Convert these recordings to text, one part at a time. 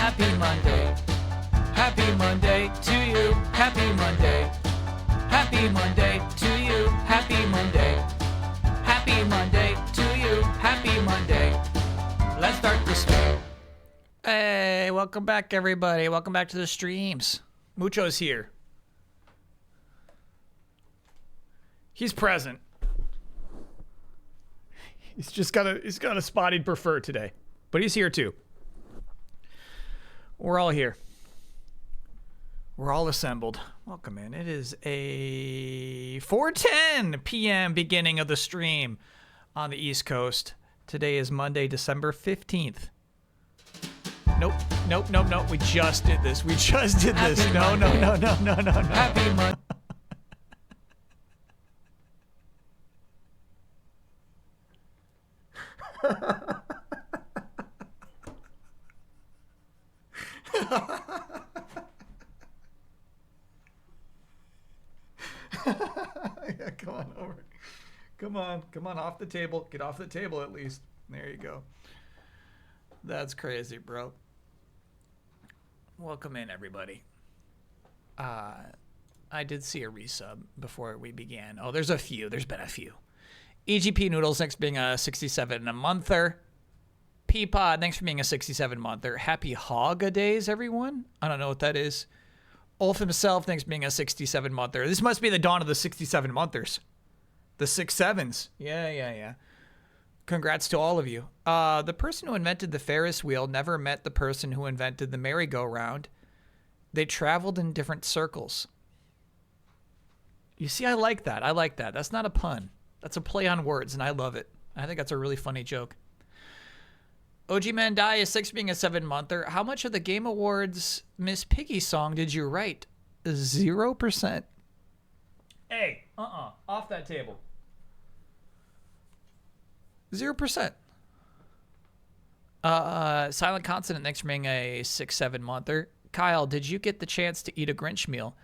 Happy Monday. Happy Monday to you. Happy Monday. Happy Monday to you. Happy Monday. Happy Monday to you. Happy Monday. Let's start the stream. Hey, welcome back, everybody. Welcome back to the streams. Mucho's here. He's present. He's got a spotted prefer today, but he's here too. We're all here. We're all assembled. Welcome in. It is a 4:10 p.m. beginning of the stream on the East Coast. Today is Monday, December 15th. Nope. We just did this. No. Happy Monday. Yeah, come on over. Come on off the table. Get off the table at least. There you go. That's crazy, bro. Welcome in, everybody. I did see a resub before we began. Oh, there's been a few. EGP Noodles, thanks for being a 67 a monther. Peapod, thanks for being a 67 monther. Happy Hog-a-Days, everyone. I don't know what that is. Ulf himself, thanks for being a 67 monther. This must be the dawn of the 67 monthers. The 6-7s. Yeah. Congrats to all of you. The person who invented the Ferris wheel never met the person who invented the merry-go-round. They traveled in different circles. You see, I like that. That's not a pun. That's a play on words, and I love it. I think that's a really funny joke. OG Mandai is 6 being a 7-monther. How much of the Game Awards Miss Piggy song did you write? 0%. Hey, off that table. 0%. Silent Consonant, thanks for being a 6-7-monther. Kyle, did you get the chance to eat a Grinch meal?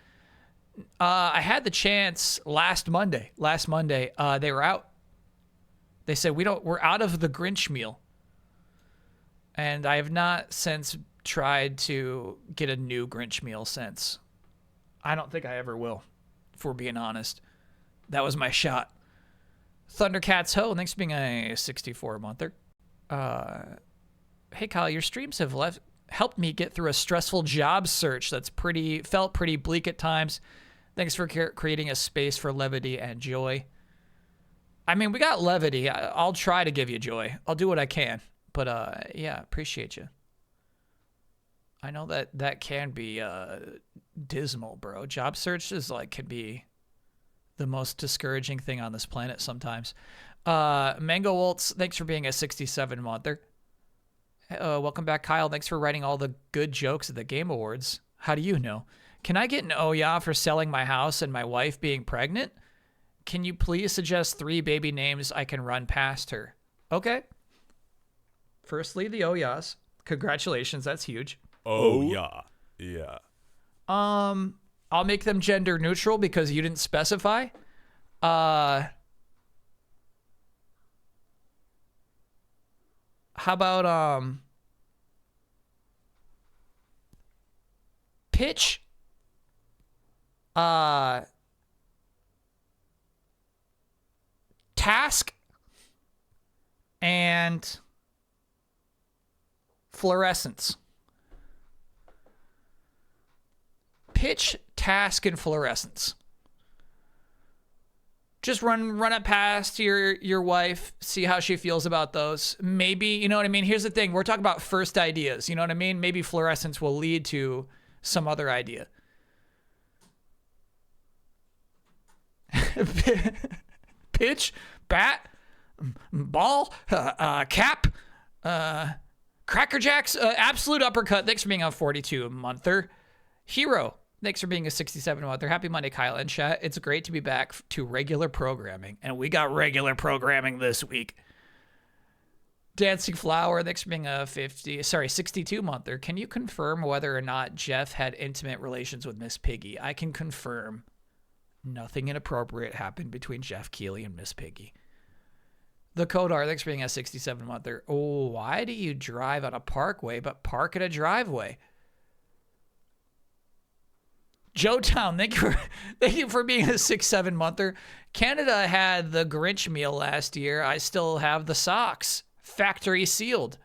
I had the chance last Monday. They were out. They said we're out of the Grinch meal. And I have not since tried to get a new Grinch meal since. I don't think I ever will, if we're being honest. That was my shot. Thundercats Ho, thanks for being a 64-monther. Hey Kyle, your streams have helped me get through a stressful job search that's felt pretty bleak at times. Thanks for creating a space for levity and joy. I mean, we got levity. I'll try to give you joy. I'll do what I can. But, yeah, appreciate you. I know that can be dismal, bro. Job searches, can be the most discouraging thing on this planet sometimes. Mango Waltz, thanks for being a 67-monther. Welcome back, Kyle. Thanks for writing all the good jokes at the Game Awards. How do you know? Can I get an Ouya for selling my house and my wife being pregnant? Can you please suggest 3 baby names I can run past her? Okay. Firstly, the Ouyas. Congratulations, that's huge. Oh, yeah. I'll make them gender neutral because you didn't specify. How about Pitch? Task and Fluorescence. Pitch, Task, and Fluorescence. Just run it past your wife, see how she feels about those. Maybe, you know what I mean? Here's the thing. We're talking about first ideas. You know what I mean? Maybe Fluorescence will lead to some other idea. Pitch, bat, ball, cap, Cracker Jacks, absolute uppercut. Thanks for being on 42-monther. Hero, thanks for being a 67-monther. Happy Monday, Kyle and chat. It's great to be back to regular programming, and we got regular programming this week. Dancing Flower, thanks for being a 62-monther. Can you confirm whether or not Jeff had intimate relations with Miss Piggy? I can confirm nothing inappropriate happened between Jeff Keighley and Miss Piggy. The Kodar, thanks for being a 67 monther. Oh, why do you drive on a parkway but park at a driveway? Joe Town, thank you for being a 6-7 monther. Canada had the Grinch meal last year. I still have the socks. Factory sealed.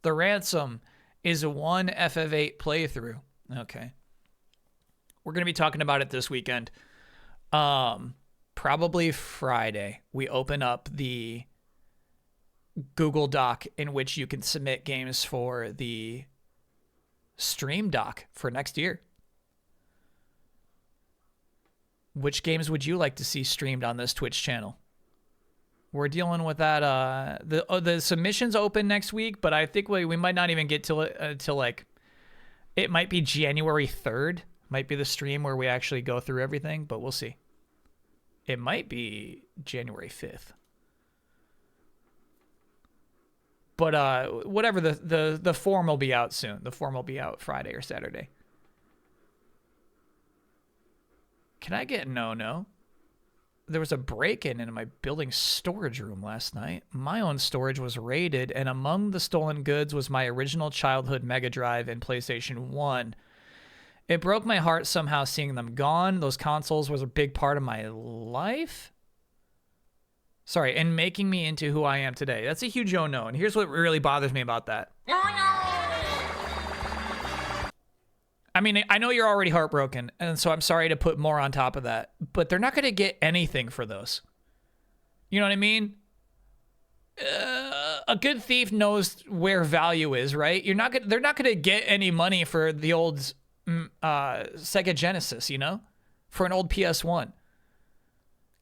The ransom is one FF8 playthrough. Okay. We're going to be talking about it this weekend. Probably Friday. We open up the Google Doc in which you can submit games for the stream doc for next year. Which games would you like to see streamed on this Twitch channel? We're dealing with that. The submissions open next week, but I think we might not even get to it until like it might be January 3rd. Might be the stream where we actually go through everything, but we'll see. It might be January 5th. But whatever, the form will be out soon. The form will be out Friday or Saturday. Can I get no? There was a break-in in my building's storage room last night. My own storage was raided, and among the stolen goods was my original childhood Mega Drive and PlayStation 1. It broke my heart somehow seeing them gone. Those consoles was a big part of my life. Sorry, and making me into who I am today. That's a huge oh-no, and here's what really bothers me about that. I mean, I know you're already heartbroken, and so I'm sorry to put more on top of that, but they're not going to get anything for those. You know what I mean? A good thief knows where value is, right? They're not going to get any money for the old Sega Genesis, you know? For an old PS1.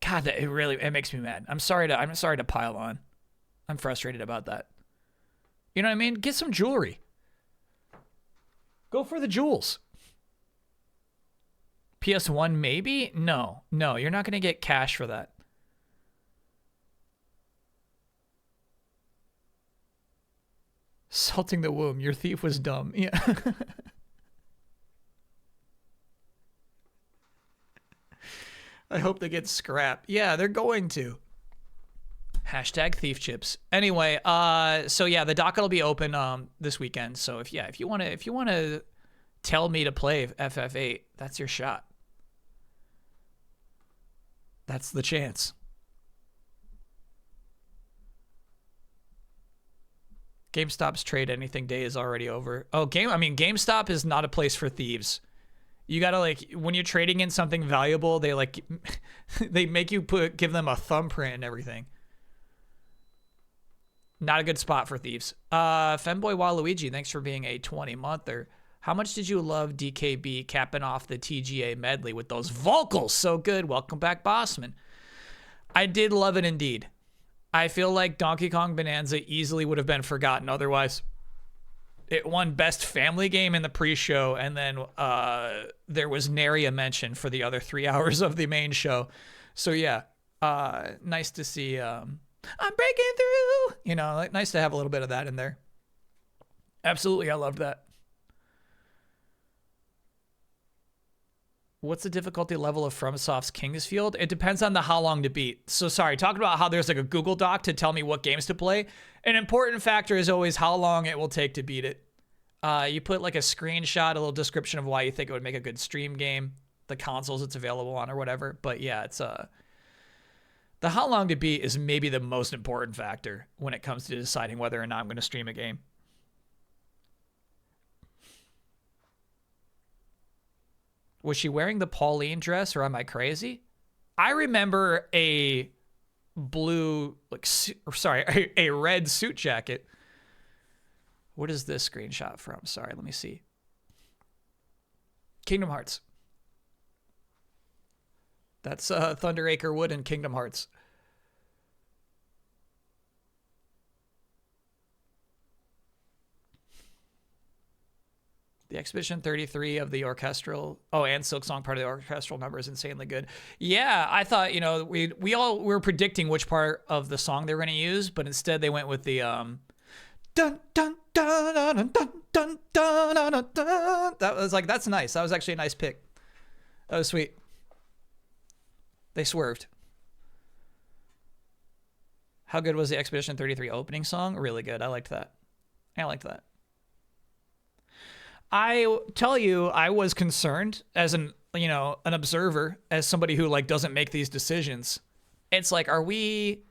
God, it makes me mad. I'm sorry to pile on. I'm frustrated about that. You know what I mean? Get some jewelry. Go for the jewels. PS1 maybe? No, you're not going to get cash for that. Salting the womb. Your thief was dumb. Yeah. I hope they get scrapped. Yeah, they're going to. Hashtag thief chips. Anyway, so yeah, the docket will be open this weekend. So if you want to tell me to play FF8, that's your shot. That's the chance. GameStop's trade anything day is already over. Oh, GameStop is not a place for thieves. You gotta when you're trading in something valuable, they they make you give them a thumbprint and everything. Not a good spot for thieves. Femboy Waluigi, thanks for being a 20-monther. How much did you love DKB capping off the TGA medley with those vocals? So good. Welcome back, Bossman. I did love it indeed. I feel like Donkey Kong Bonanza easily would have been forgotten otherwise. It won Best Family Game in the pre-show, and then there was nary a mention for the other 3 hours of the main show. So yeah, nice to see... I'm breaking through. You know, nice to have a little bit of that in there. Absolutely, I loved that. What's the difficulty level of FromSoft's Kingsfield? It depends on the how long to beat. So sorry, talking about how there's a Google Doc to tell me what games to play. An important factor is always how long it will take to beat it. You put a screenshot, a little description of why you think it would make a good stream game, the consoles it's available on or whatever. But yeah, it's the how long to beat is maybe the most important factor when it comes to deciding whether or not I'm going to stream a game. Was she wearing the Pauline dress or am I crazy? I remember a blue, a red suit jacket. What is this screenshot from? Sorry, let me see. Kingdom Hearts. That's Thunderacre Wood in Kingdom Hearts. The Expedition 33 of the orchestral, and Silksong part of the orchestral number is insanely good. Yeah, I thought, we were predicting which part of the song they were going to use, but instead they went with the dun dun dun dun dun dun dun dun dun dun. That was that's nice. That was actually a nice pick. That was sweet. They swerved. How good was the Expedition 33 opening song? Really good. I liked that. I tell you, I was concerned as an observer, as somebody who like doesn't make these decisions. It's like, are we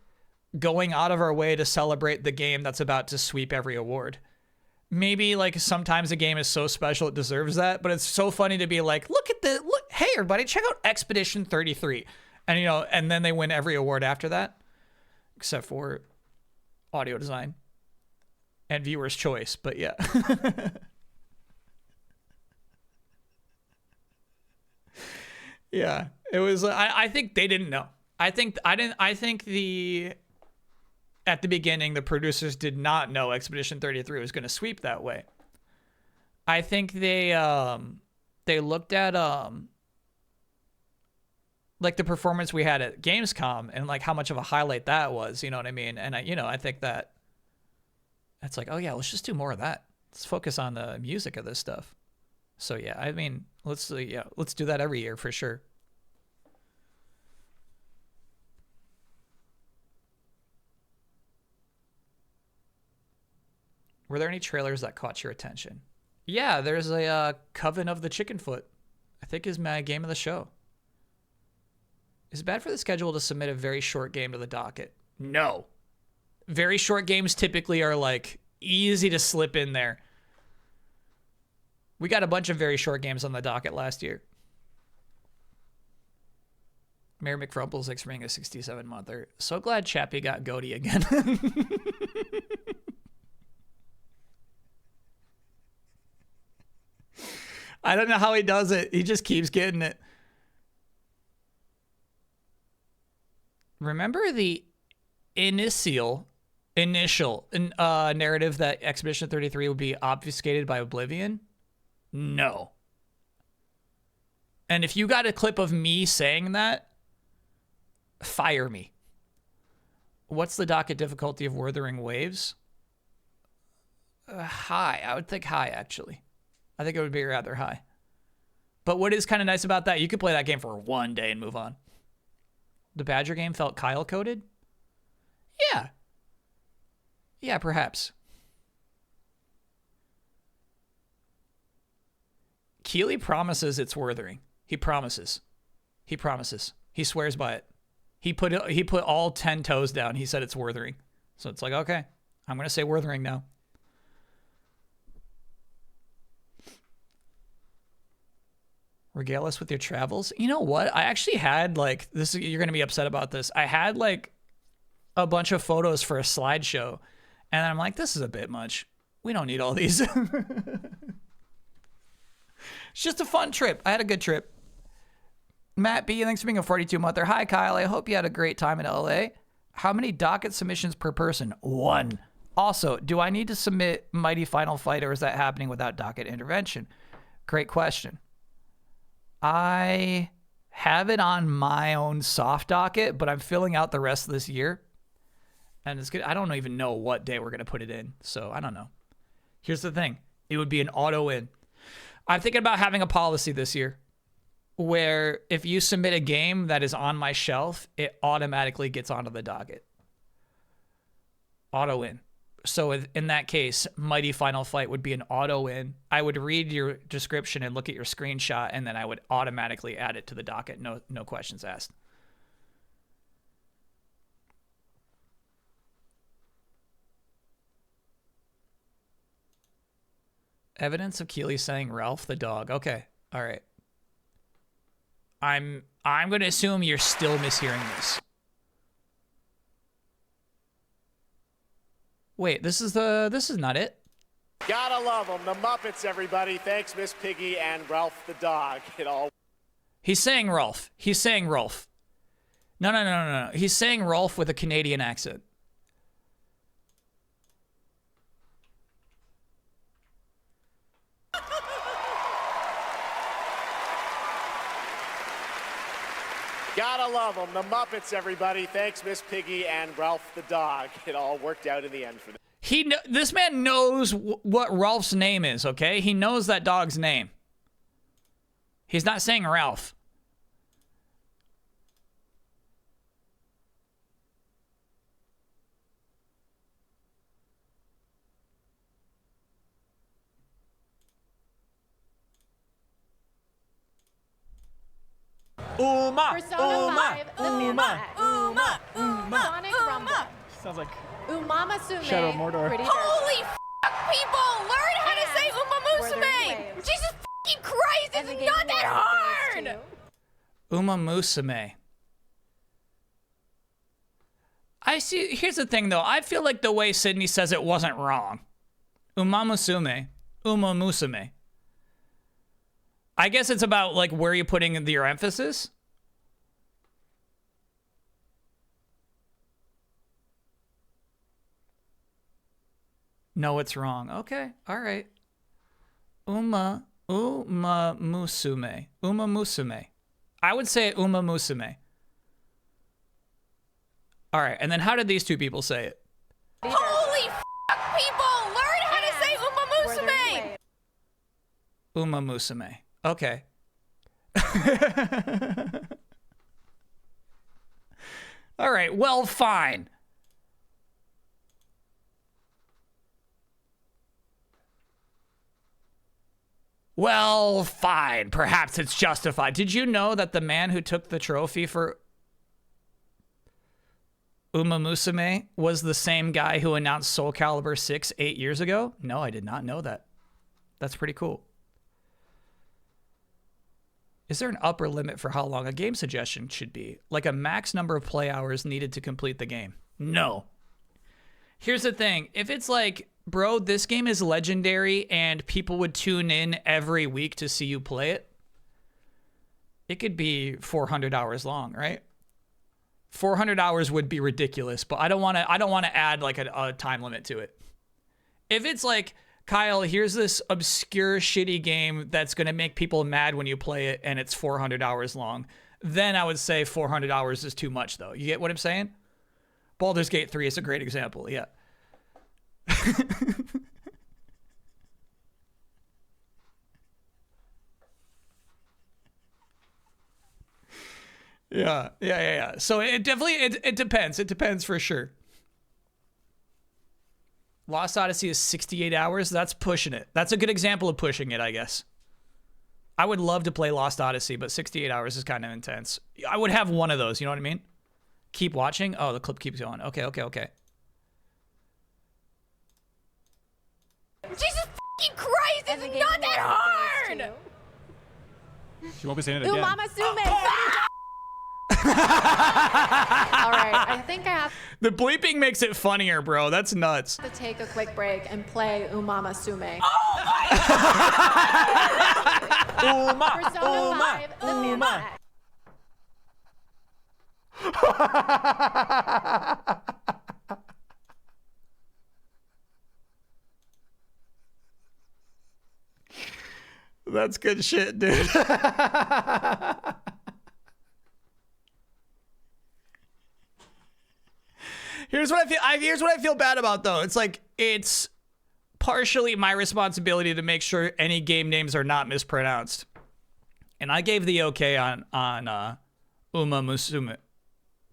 going out of our way to celebrate the game that's about to sweep every award? Maybe like sometimes a game is so special it deserves that, but it's so funny to be like, look, hey everybody, check out Expedition 33. And and then they win every award after that, except for audio design and viewer's choice. But yeah. Yeah, it was. I think they didn't know. I think at the beginning the producers did not know Expedition 33 was going to sweep that way. I think they looked at like the performance we had at Gamescom and like how much of a highlight that was. You know what I mean? And I think that it's like, oh yeah, let's just do more of that. Let's focus on the music of this stuff. So yeah, I mean, let's do that every year for sure. Were there any trailers that caught your attention? Yeah, there's a Coven of the Chicken Foot. I think is my game of the show. Is it bad for the schedule to submit a very short game to the docket? No. Very short games typically are like easy to slip in there. We got a bunch of very short games on the docket last year. Mary McFrumples, thanks for being a 67-monther. So glad Chappie got Goaty again. I don't know how he does it. He just keeps getting it. Remember the initial narrative that Expedition 33 would be obfuscated by Oblivion? No. And if you got a clip of me saying that, fire me. What's the docket difficulty of Wuthering Waves? High. I would think high, actually. I think it would be rather high. But what is kind of nice about that, you could play that game for one day and move on. The Badger game felt Kyle-coded? Yeah. Yeah, perhaps. Keeley promises it's Wuthering. He promises. He swears by it. He put all 10 toes down. He said it's Wuthering. So it's like, okay, I'm going to say Wuthering now. Regale us with your travels. You know what? I actually had like this. You're going to be upset about this. I had like a bunch of photos for a slideshow. And I'm like, this is a bit much. We don't need all these. It's just a fun trip. I had a good trip. Matt B, thanks for being a 42-monther. Hi, Kyle. I hope you had a great time in LA. How many docket submissions per person? 1. Also, do I need to submit Mighty Final Fight, or is that happening without docket intervention? Great question. I have it on my own soft docket, but I'm filling out the rest of this year. And it's good. I don't even know what day we're going to put it in. So I don't know. Here's the thing. It would be an auto in. I'm thinking about having a policy this year where if you submit a game that is on my shelf, it automatically gets onto the docket. Auto in. So in that case, Mighty Final Fight would be an auto in. I would read your description and look at your screenshot, and then I would automatically add it to the docket. No questions asked. Evidence of Keeley saying Ralph the dog. Okay. All right. I'm going to assume you're still mishearing this. Wait, this is not it. Gotta love them. The Muppets, everybody. Thanks, Miss Piggy and Ralph the dog. He's saying Rolf. No. He's saying Rolf with a Canadian accent. Gotta love them. The Muppets, everybody. Thanks, Miss Piggy and Ralph the dog. It all worked out in the end for them. This man knows what Ralph's name is, okay? He knows that dog's name. He's not saying Ralph. Uma. Persona 5, the Uma. Uma. Uma. Sonic Rumble. Sounds like Umama Sume. Shadow of Mordor. Pretty Holy people! Learn how to say Were there Umamusume! waves? Jesus fucking Christ! And the It's game not that award goes hard! to- Uma Musume. I see. Here's the thing, though. I feel like the way Sydney says it wasn't wrong. Uma Musume. Uma Musume. I guess it's about like where you're putting your emphasis. No, it's wrong. Okay. All right. Uma Musume. Uma Musume. I would say Uma Musume. All right. And then how did these two people say it? Holy people! Learn how to say Were there Umamusume! waves? Uma Musume. Okay. All right. Well, fine. Well, fine. Perhaps it's justified. Did you know that the man who took the trophy for Uma Musume was the same guy who announced Soul Calibur 6 8 years ago? No, I did not know that. That's pretty cool. Is there an upper limit for how long a game suggestion should be? Like a max number of play hours needed to complete the game? No. Here's the thing. If it's like, bro, this game is legendary and people would tune in every week to see you play it, it could be 400 hours long, right? 400 hours would be ridiculous, but I don't want to add like a time limit to it. If it's like, Kyle, here's this obscure shitty game that's going to make people mad when you play it and it's 400 hours long, then I would say 400 hours is too much though. You get what I'm saying? Baldur's Gate 3 is a great example. Yeah. Yeah. So it definitely, it depends. It depends for sure. Lost Odyssey is 68 hours. That's pushing it. That's a good example of pushing it, I guess. I would love to play Lost Odyssey, but 68 hours is kind of intense. I would have one of those, you know what I mean? Keep watching. Oh, the clip keeps going. Okay. Jesus fucking Christ! And the It's game not that award goes hard! She won't be saying it again. Umama Sume. All right, I think I have The bleeping makes it funnier, bro. That's nuts. to take a quick break and play Umama Sume. Persona 5, the Uma. That's good shit, dude. Here's what I feel bad about though. It's like it's partially my responsibility to make sure any game names are not mispronounced. And I gave the okay on Uma Musume.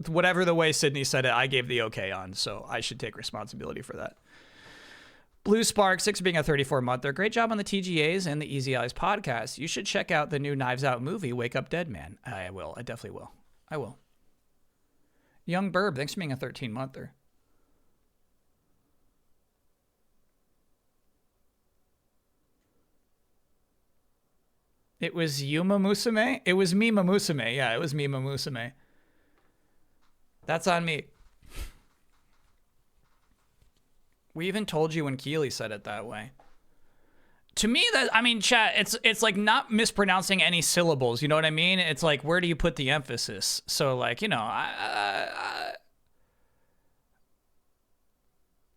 Whatever the way Sydney said it, I gave the okay on, so I should take responsibility for that. Blue Spark, 6 being a 34-monther. Great job on the TGAs and the Easy Eyes podcast. You should check out the new Knives Out movie, Wake Up Dead Man. I will. I definitely will. I will. Young Burb, thanks for being a 13-monther. It was Yuma Musume? It was Mima Musume. Yeah, it was Mima Musume. That's on me. We even told you when Keely said it that way. To me, chat, it's like not mispronouncing any syllables. You know what I mean? It's like, where do you put the emphasis? So like, I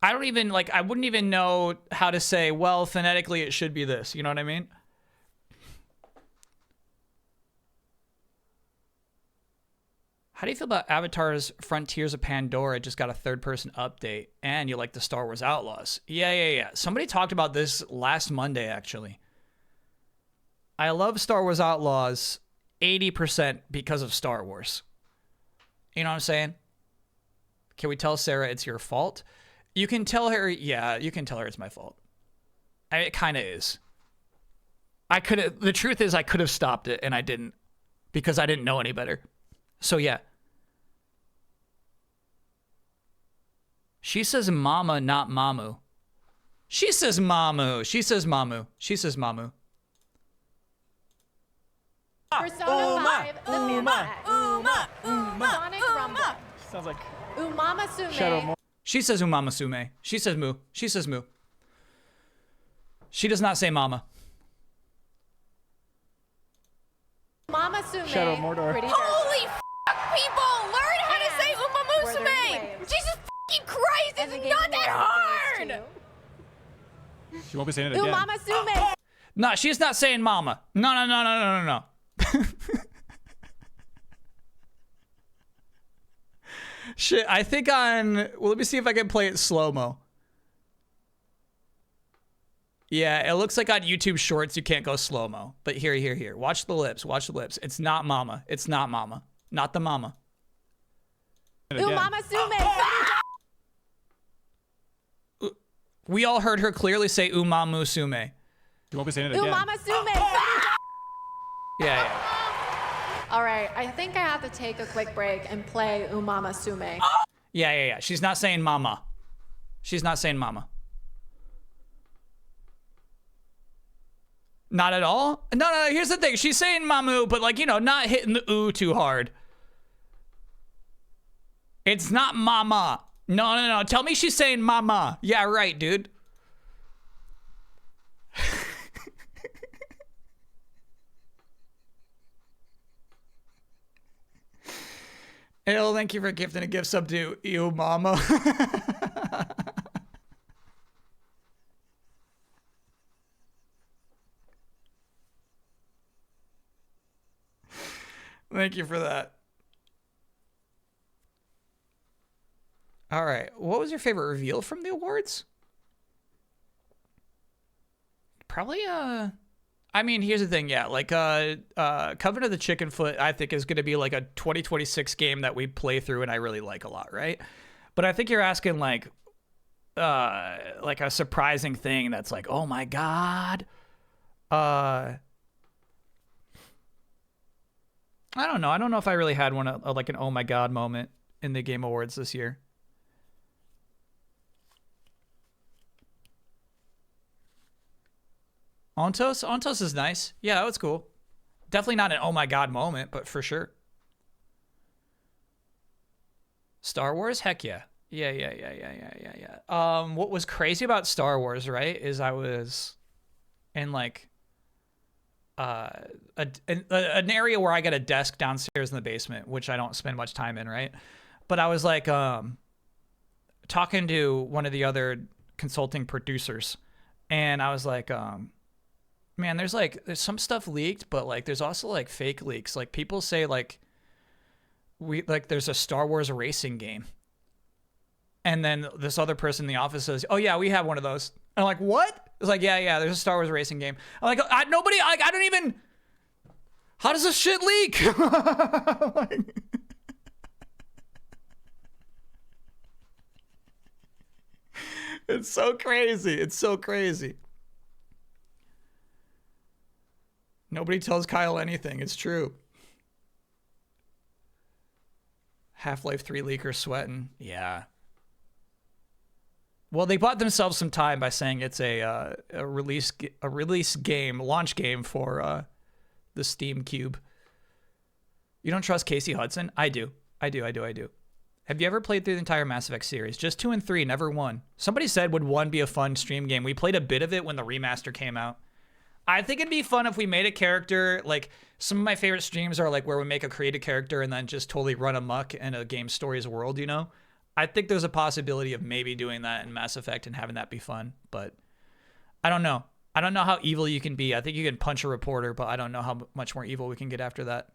don't even like, I wouldn't even know how to say, well, phonetically it should be this. You know what I mean? How do you feel about Avatar's Frontiers of Pandora just got a third-person update, and you like the Star Wars Outlaws? Yeah. Somebody talked about this last Monday, actually. I love Star Wars Outlaws 80% because of Star Wars. You know what I'm saying? Can we tell Sarah it's your fault? You can tell her, yeah, you can tell her it's my fault. It kind of is. The truth is I could have stopped it, and I didn't. because I didn't know any better. So yeah. She says mama, not mamu. She says mamu. She says mamu. She says mamu. Persona 5, the Phantom X. Sonic Rumble. Sounds like Umamasume. Shadow More. She says umamasume. She says moo. She says moo. She does not say mama. Umamasume. Shadow Mordor. Pretty dirty. Holy people! Learn how to say Were there Umamusume! waves? Jesus fucking Christ! And the It's game not that awards goes hard! to She won't be saying it again. Umamasume. No, she's not saying mama. No, no, no, no, no, no, no. Shit, I think on... Well, let me see if I can play it slow-mo. Yeah, it looks like on YouTube Shorts you can't go slow-mo. But here. Watch the lips. Watch the lips. It's not mama. It's not mama. Not the mama. Umamasume. We all heard her clearly say umamusume. She won't be saying it again. Umamasume. Yeah. All right, I think I have to take a quick break and play Umamasume. Yeah. She's not saying mama. She's not saying mama. Not at all? No, here's the thing. She's saying mamu, but like, you know, not hitting the ooh too hard. It's not mama. No. Tell me she's saying mama. Yeah, right, dude. Hell, thank you for gifting a gift sub to you, mama. Thank you for that. All right. What was your favorite reveal from the awards? Probably, I mean, here's the thing. Yeah, like, Covenant of the Chicken Foot, I think is going to be like a 2026 game that we play through and I really like a lot, right? But I think you're asking like a surprising thing that's like, oh my God. I don't know. I don't know if I really had one, like an oh my God moment in the Game Awards this year. Ontos is nice. Yeah, that was cool. Definitely not an oh my God moment, but for sure. Star Wars? Heck yeah. Yeah. What was crazy about Star Wars, right, is I was in like an area where I got a desk downstairs in the basement, which I don't spend much time in, right? But I was like talking to one of the other consulting producers, and I was like, man, there's some stuff leaked, but like there's also like fake leaks. Like people say like there's a Star Wars racing game. And then this other person in the office says, "Oh yeah, we have one of those." And I'm like, "What?" It's like, "Yeah, there's a Star Wars racing game." I'm like, I don't even. How does this shit leak? Like, it's so crazy. It's so crazy. Nobody tells Kyle anything. It's true. Half-Life 3 leaker sweating. Yeah. Well, they bought themselves some time by saying it's a release game, launch game for the Steam Cube. You don't trust Casey Hudson? I do. Have you ever played through the entire Mass Effect series? Just 2 and 3, never 1. Somebody said, would 1 be a fun stream game? We played a bit of it when the remaster came out. I think it'd be fun if we made a character, like, some of my favorite streams are like where we make a created character and then just totally run amok in a game story's world, you know? I think there's a possibility of maybe doing that in Mass Effect and having that be fun, but I don't know. I don't know how evil you can be. I think you can punch a reporter, but I don't know how much more evil we can get after that.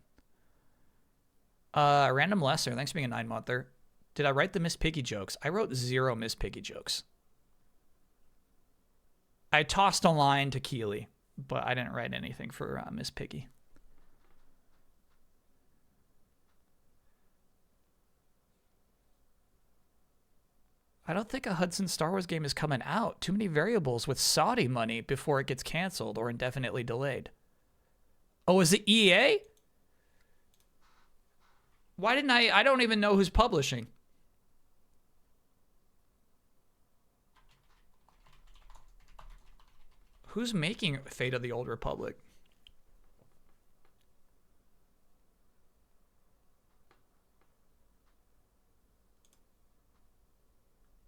Random Lesser, thanks for being a 9-monther. Did I write the Miss Piggy jokes? I wrote 0 Miss Piggy jokes. I tossed a line to Keeley, but I didn't write anything for Miss Piggy. I don't think a Hudson Star Wars game is coming out. Too many variables with Saudi money before it gets canceled or indefinitely delayed. Oh, is it EA? Why didn't I don't even know who's publishing. Who's making Fate of the Old Republic?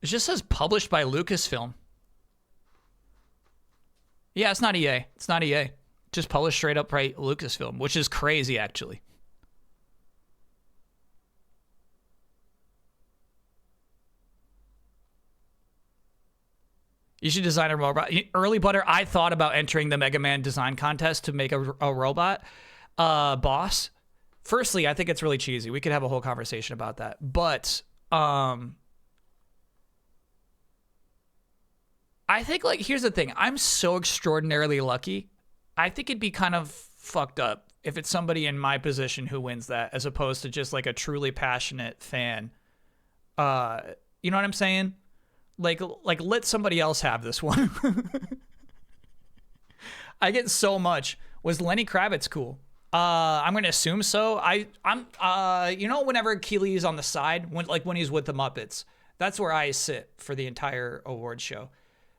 It just says published by Lucasfilm. Yeah, it's not EA. It's not EA. Just published straight up by Lucasfilm, which is crazy, actually. You should design a robot. Early Butter, I thought about entering the Mega Man design contest to make a robot boss. Firstly, I think it's really cheesy. We could have a whole conversation about that. But I think, like, here's the thing. I'm so extraordinarily lucky. I think it'd be kind of fucked up if it's somebody in my position who wins that, as opposed to just like a truly passionate fan. You know what I'm saying? Like let somebody else have this one. I get so much. Was Lenny Kravitz cool? I'm gonna assume so. I'm you know, whenever Keely's on the side, when he's with the Muppets, that's where I sit for the entire award show.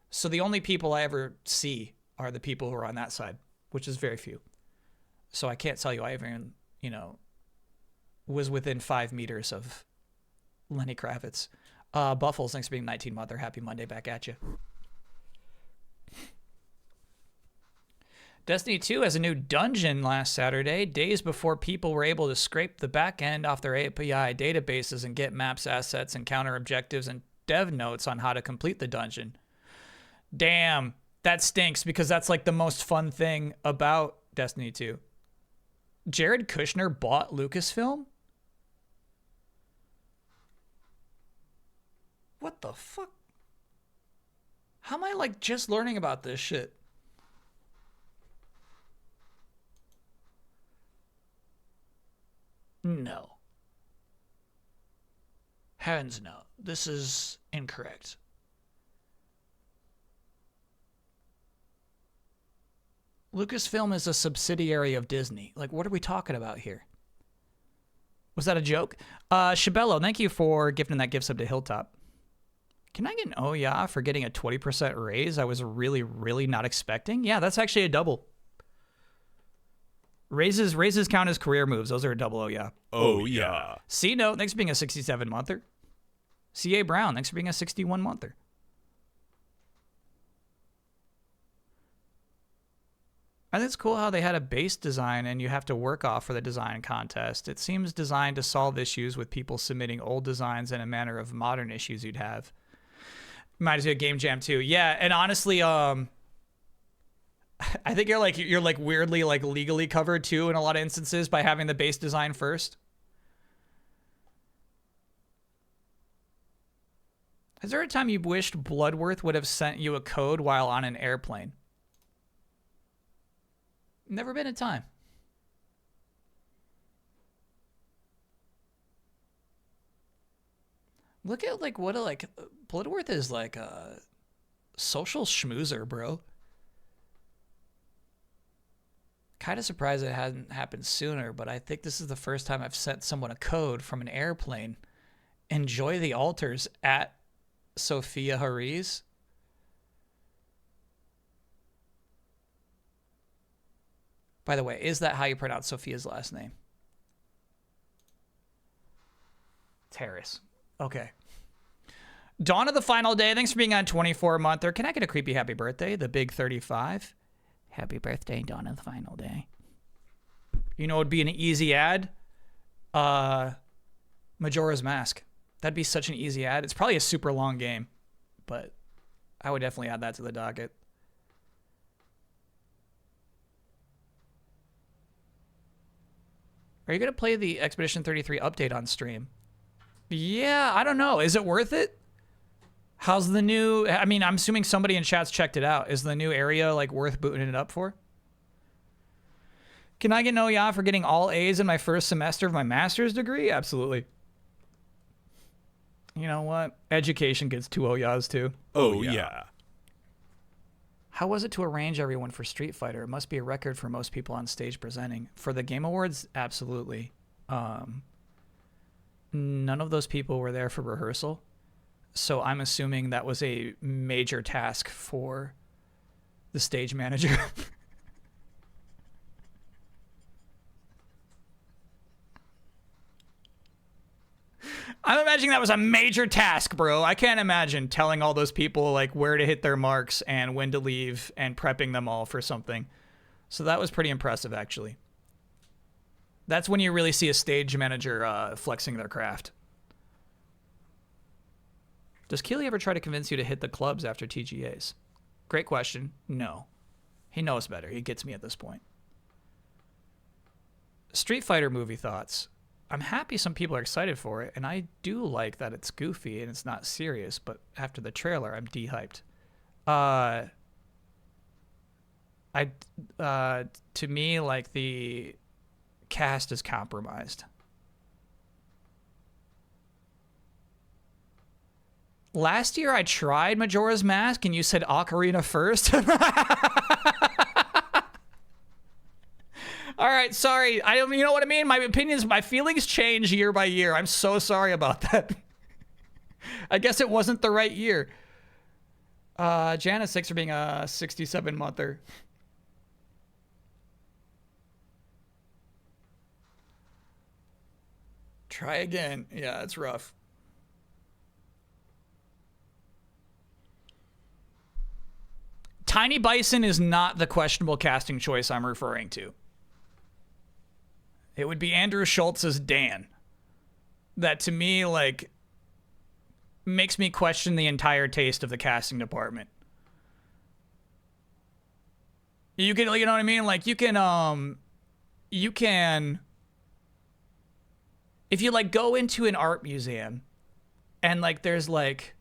So the only people I ever see are the people who are on that side, which is very few. So I can't tell you I even, you know, was within 5 meters of Lenny Kravitz. Buffles, thanks for being 19 Mother. Happy Monday back at you. Destiny 2 has a new dungeon last Saturday, days before people were able to scrape the back end off their API databases and get maps, assets, encounter objectives, and dev notes on how to complete the dungeon. Damn, that stinks because that's like the most fun thing about Destiny 2. Jared Kushner bought Lucasfilm? What the fuck? How am I like just learning about this shit? No. Heavens no. This is incorrect. Lucasfilm is a subsidiary of Disney. Like, what are we talking about here? Was that a joke? Shabello, thank you for gifting that gift sub to Hilltop. Can I get an oh yeah for getting a 20% raise I was really, really not expecting? Yeah, that's actually a double. Raises count as career moves. Those are a double oh yeah. Oh yeah. C-Note, thanks for being a 67-monther. C.A. Brown, thanks for being a 61-monther. I think it's cool how they had a base design and you have to work off for the design contest. It seems designed to solve issues with people submitting old designs in a manner of modern issues you'd have. Might as well Game Jam too. Yeah, and honestly, I think you're like weirdly like legally covered too in a lot of instances by having the base design first. Is there a time you wished Bloodworth would have sent you a code while on an airplane? Never been a time. Look at like what a like Bloodworth is like a social schmoozer, bro. Kind of surprised it hadn't happened sooner, but I think this is the first time I've sent someone a code from an airplane. Enjoy the altars at Sophia Hariz. By the way, is that how you pronounce Sophia's last name? Terrace. Okay. Dawn of the Final Day. Thanks for being on 24-monther. Can I get a creepy happy birthday? The big 35. Happy birthday, Dawn of the Final Day. You know, it'd be an easy ad. Majora's Mask. That'd be such an easy ad. It's probably a super long game, but I would definitely add that to the docket. Are you going to play the Expedition 33 update on stream? Yeah, I don't know. Is it worth it? How's the new... I mean, I'm assuming somebody in chat's checked it out. Is the new area, like, worth booting it up for? Can I get an OYA for getting all A's in my first semester of my master's degree? Absolutely. You know what? Education gets 2 OYAs, too. Oh yeah. How was it to arrange everyone for Street Fighter? It must be a record for most people on stage presenting. For the Game Awards, absolutely. None of those people were there for rehearsal. So I'm assuming that was a major task for the stage manager. I'm imagining that was a major task, bro. I can't imagine telling all those people like where to hit their marks and when to leave and prepping them all for something. So that was pretty impressive, actually. That's when you really see a stage manager flexing their craft. Does Keely ever try to convince you to hit the clubs after TGAs? Great question. No. He knows better. He gets me at this point. Street Fighter movie thoughts. I'm happy some people are excited for it, and I do like that it's goofy and it's not serious, but after the trailer, I'm de-hyped. To me, like, the cast is compromised. Last year I tried Majora's Mask and you said Ocarina first. All right, sorry. I don't, you know what I mean? My opinions, my feelings change year by year. I'm so sorry about that. I guess it wasn't the right year. Janet 6 for being a 67-monther. Try again. Yeah, it's rough. Tiny Bison is not the questionable casting choice I'm referring to. It would be Andrew Schultz as Dan. That to me, like, makes me question the entire taste of the casting department. You can, you know what I mean? Like, you can, if you, like, go into an art museum and, like, there's, like,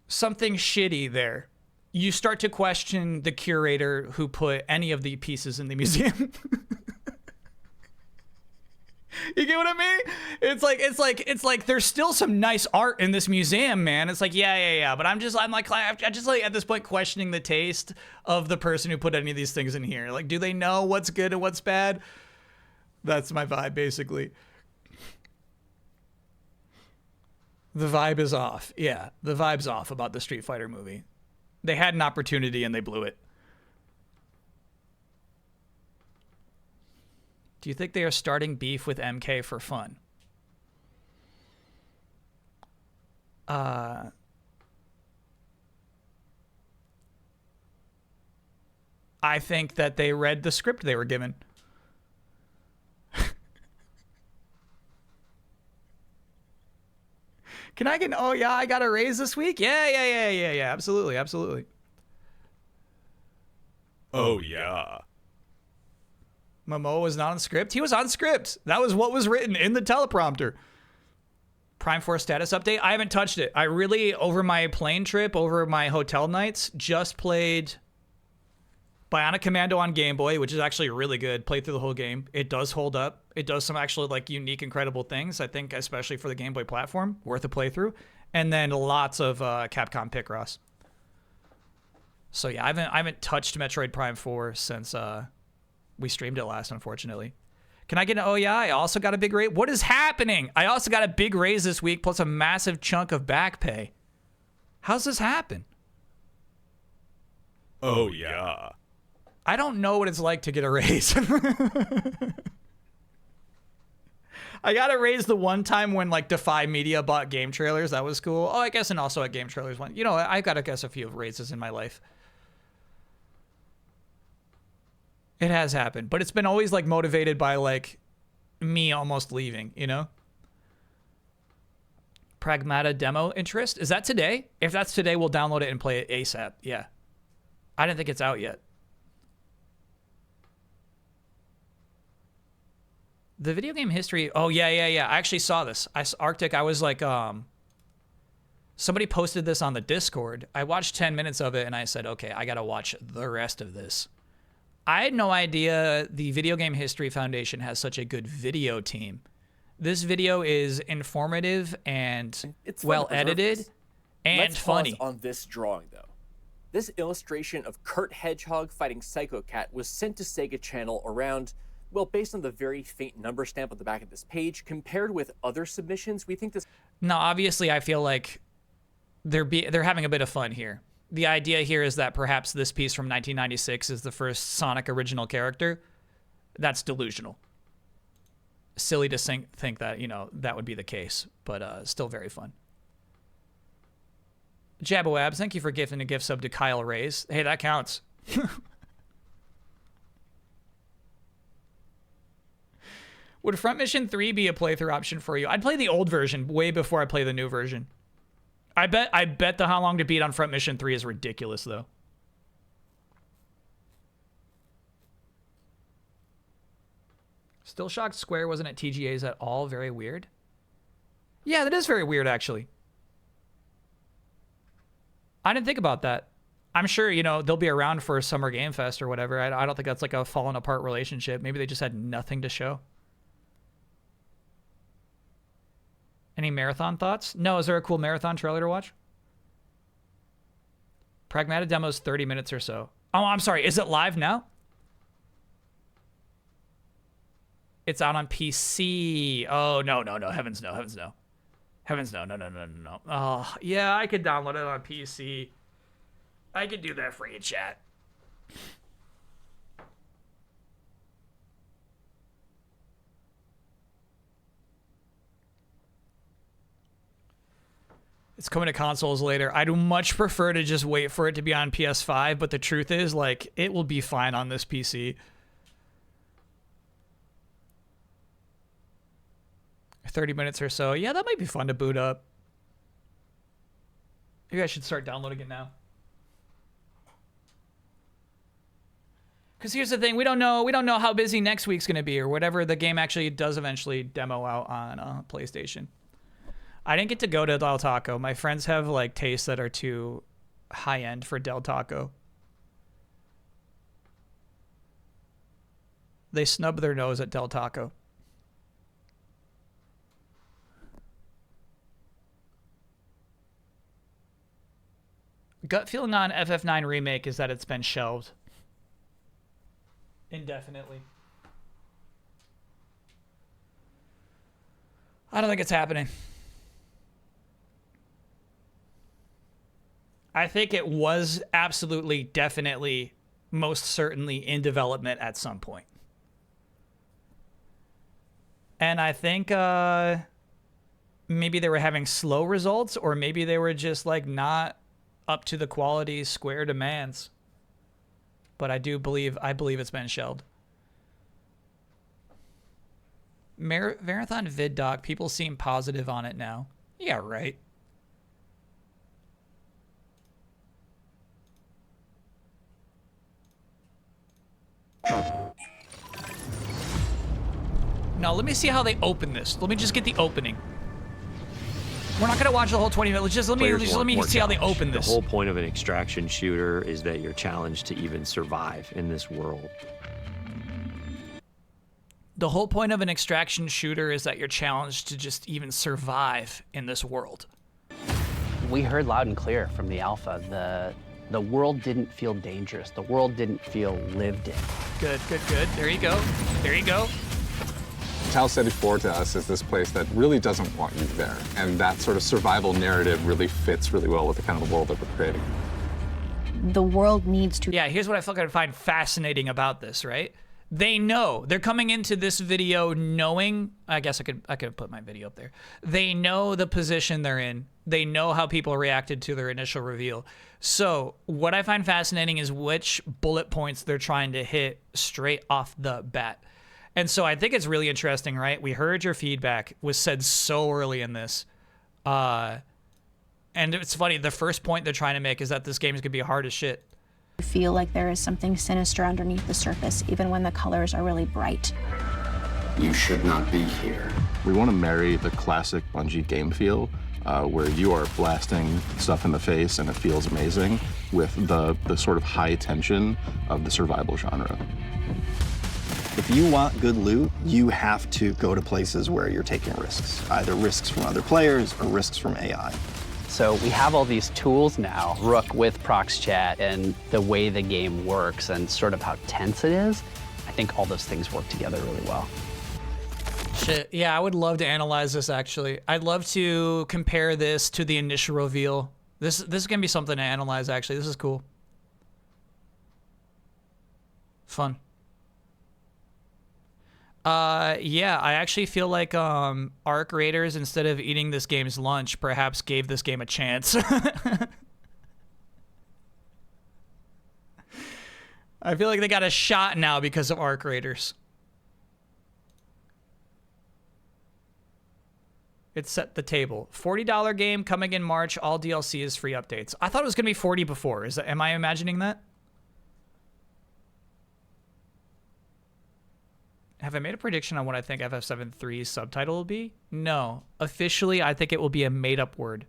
something shitty there, you start to question the curator who put any of the pieces in the museum. You get what I mean? It's like there's still some nice art in this museum, man. It's like, yeah. But I'm just like at this point questioning the taste of the person who put any of these things in here. Like, do they know what's good and what's bad? That's my vibe, basically. The vibe is off. Yeah, the vibe's off about the Street Fighter movie. They had an opportunity and they blew it. Do you think they are starting beef with MK for fun? I think that they read the script they were given. Can I get, oh yeah, I got a raise this week? Yeah, absolutely. Oh yeah. Momoa was not on script. He was on script. That was what was written in the teleprompter. Prime 4 status update. I haven't touched it. I really, over my plane trip, over my hotel nights, just played Bionic Commando on Game Boy, which is actually really good. Played through the whole game. It does hold up. It does some actually like unique, incredible things. I think, especially for the Game Boy platform, worth a playthrough. And then lots of Capcom Picross. So yeah, I haven't touched Metroid Prime 4 since we streamed it last, unfortunately. Can I get an oh yeah? I also got a big raise. What is happening? I also got a big raise this week, plus a massive chunk of back pay. How's this happen? Oh yeah. I don't know what it's like to get a raise. I got a raise the one time when like Defy Media bought game trailers. That was cool. Oh, I guess, and also at game trailers one. You know, I got to guess a few raises in my life. It has happened, but it's been always like motivated by like me almost leaving, you know? Pragmata demo interest. Is that today? If that's today, we'll download it and play it ASAP. Yeah. I didn't think it's out yet. The video game history. Oh, yeah. I actually saw this. Arctic, I was like, somebody posted this on the Discord. I watched 10 minutes of it and I said, okay, I got to watch the rest of this. I had no idea the Video Game History Foundation has such a good video team. This video is informative and well edited and funny. Let's pause on this drawing, though. This illustration of Kurt Hedgehog fighting Psycho Cat was sent to Sega Channel around Well, based on the very faint number stamp on the back of this page, compared with other submissions, we think this... Now, obviously, I feel like they're having a bit of fun here. The idea here is that perhaps this piece from 1996 is the first Sonic original character. That's delusional. Silly to think that, you know, that would be the case, but still very fun. Jabboabs, thank you for gifting a gift sub to Kyle Rays. Hey, that counts. Would Front Mission 3 be a playthrough option for you? I'd play the old version way before I play the new version. I bet the how long to beat on Front Mission 3 is ridiculous, though. Still shocked Square wasn't at TGA's at all. Very weird. Yeah, that is very weird, actually. I didn't think about that. I'm sure, you know, they'll be around for Summer Game Fest or whatever. I don't think that's like a fallen apart relationship. Maybe they just had nothing to show. Any marathon thoughts? No, is there a cool marathon trailer to watch? Pragmata demo's 30 minutes or so. Oh, I'm sorry. Is it live now? It's out on PC. Oh, no. Heavens no. No. Oh, yeah, I could download it on PC. I could do that for you, chat. It's coming to consoles later. I'd much prefer to just wait for it to be on PS5, but the truth is, like, it will be fine on this PC. 30 minutes or so. Yeah, that might be fun to boot up. Maybe I should start downloading it now. Because here's the thing, we don't know how busy next week's going to be or whatever the game actually does eventually demo out on PlayStation. I didn't get to go to Del Taco. My friends have like tastes that are too high end for Del Taco. They snub their nose at Del Taco. Gut feeling on FF9 Remake is that it's been shelved indefinitely. I don't think it's happening. I think it was absolutely, definitely, most certainly in development at some point. And I think maybe they were having slow results, or maybe they were just like not up to the quality Square demands. But I believe it's been shelved. Marathon Vid Doc, people seem positive on it now. Yeah, right. Now, let me see how they open this. Let me just get the opening. We're not going to watch the whole 20 minutes. Let me see how they open this. The whole point of an extraction shooter is that you're challenged to even survive in this world. The whole point of an extraction shooter is that you're challenged to just even survive in this world. We heard loud and clear from the alpha. The world didn't feel dangerous. The world didn't feel lived in. Good. There you go. Tau Ceti 4 to us is this place that really doesn't want you there. And that sort of survival narrative really fits really well with the kind of world that we're creating. The world needs to... Yeah, here's what I fucking find fascinating about this, right? They know. They're coming into this video knowing... I guess I could put my video up there. They know the position they're in. They know how people reacted to their initial reveal. So what I find fascinating is which bullet points they're trying to hit straight off the bat. And so I think it's really interesting, right? We heard your feedback was said so early in this. And it's funny, the first point they're trying to make is that this game is going to be hard as shit. I feel like there is something sinister underneath the surface, even when the colors are really bright. You should not be here. We want to marry the classic Bungie game feel, where you are blasting stuff in the face and it feels amazing, with the sort of high tension of the survival genre. If you want good loot, you have to go to places where you're taking risks, either risks from other players or risks from AI. So we have all these tools now, Rook with Prox Chat and the way the game works and sort of how tense it is. I think all those things work together really well. Shit. Yeah, I would love to analyze this, actually. I'd love to compare this to the initial reveal. This is going to be something to analyze, actually. This is cool. Fun. Yeah, I actually feel like ARC Raiders, instead of eating this game's lunch, perhaps gave this game a chance. I feel like they got a shot now because of ARC Raiders. It set the table. $40 game coming in March. All DLC is free updates. I thought it was going to be 40 before. Am I imagining that? Have I made a prediction on what I think FF7-3's subtitle will be? No. Officially, I think it will be a made-up word.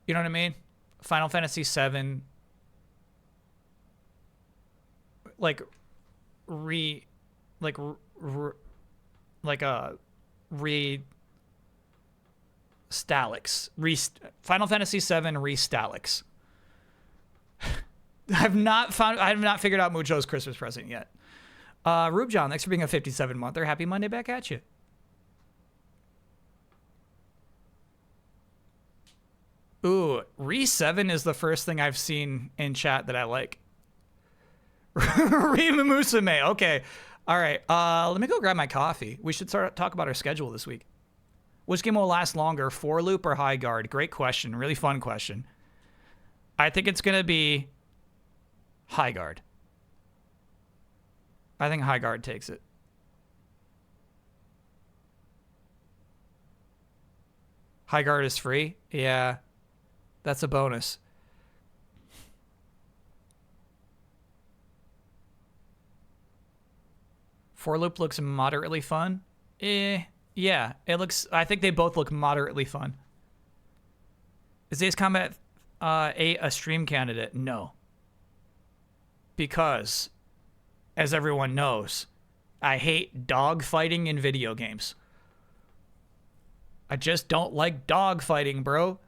You know what I mean? Final Fantasy VII, like Final Fantasy VII Re-Stalix. I have not figured out Mucho's Christmas present yet. Rube John, thanks for being a 57-monther. Happy Monday back at you. Ooh, Re7 is the first thing I've seen in chat that I like. Rimamusume. Okay. All right. Let me go grab my coffee. We should talk about our schedule this week. Which game will last longer, 4-loop or high guard? Great question. Really fun question. I think it's going to be high guard. I think high guard takes it. High guard is free? Yeah. That's a bonus. Four loop looks moderately fun. Yeah, it looks. I think they both look moderately fun. Is Ace Combat 8 a stream candidate? No. Because, as everyone knows, I hate dog fighting in video games. I just don't like dog fighting, bro.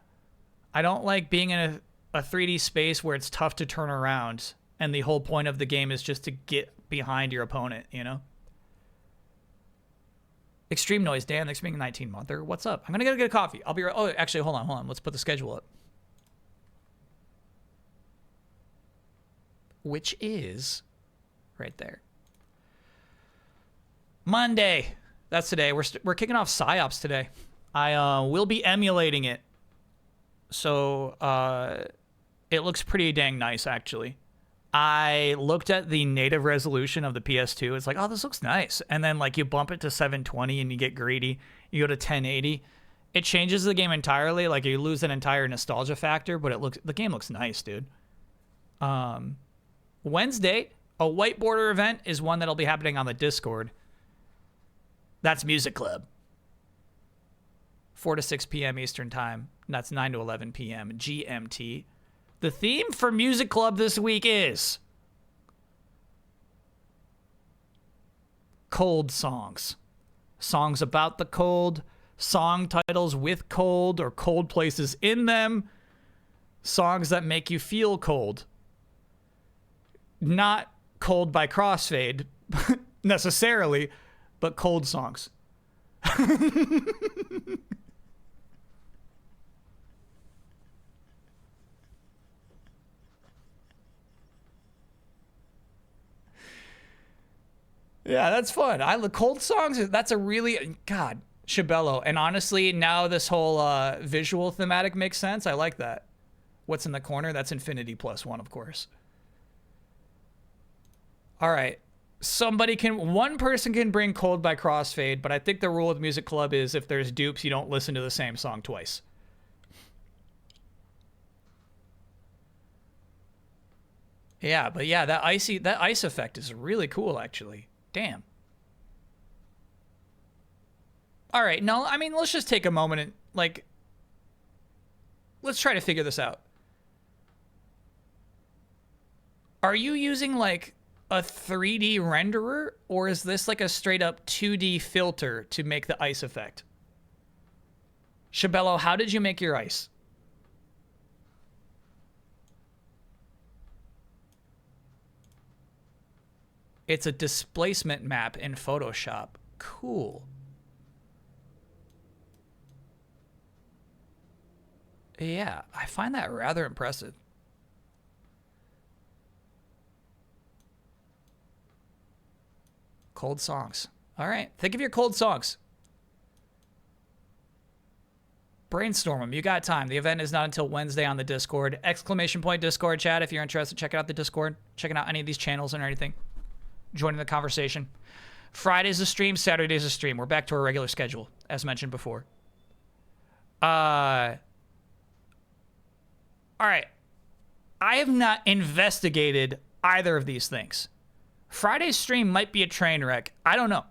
I don't like being in a 3D space where it's tough to turn around, and the whole point of the game is just to get behind your opponent, you know? Extreme Noise, Dan, thanks for being a 19-monther. What's up? I'm going to go get a coffee. I'll be right... Oh, actually, hold on. Let's put the schedule up. Which is right there. Monday. That's today. We're kicking off Psi-Ops today. I will be emulating it. So it looks pretty dang nice, actually. I looked at the native resolution of the PS2. It's like, oh, this looks nice. And then like you bump it to 720 and you get greedy. You go to 1080. It changes the game entirely. Like you lose an entire nostalgia factor, but the game looks nice, dude. Wednesday, a white border event is one that'll be happening on the Discord. That's Music Club. 4 to 6 p.m. Eastern Time. And that's 9 to 11 p.m. GMT. The theme for Music Club this week is cold songs. Songs about the cold, song titles with cold or cold places in them, songs that make you feel cold. Not Cold by Crossfade, necessarily, but cold songs. Yeah, that's fun. I look cold songs. That's a really God, Shabello. And honestly, now this whole visual thematic makes sense. I like that. What's in the corner? That's Infinity +1, of course. All right. One person can bring Cold by Crossfade, but I think the rule with Music Club is if there's dupes, you don't listen to the same song twice. Yeah, but yeah, that ice effect is really cool, actually. Damn. All right, no, I mean, let's just take a moment and, like, let's try to figure this out. Are you using, like, a 3D renderer, or is this, like, a straight-up 2D filter to make the ice effect? Shabello, how did you make your ice? It's a displacement map in Photoshop. Cool. Yeah, I find that rather impressive. Cold songs. All right, think of your cold songs. Brainstorm them. You got time. The event is not until Wednesday on the Discord. ! Discord chat if you're interested. Check out the Discord. Checking out any of these channels or anything. Joining the conversation. Friday's a stream. Saturday's a stream. We're back to our regular schedule, as mentioned before. All right. I have not investigated either of these things. Friday's stream might be a train wreck. I don't know.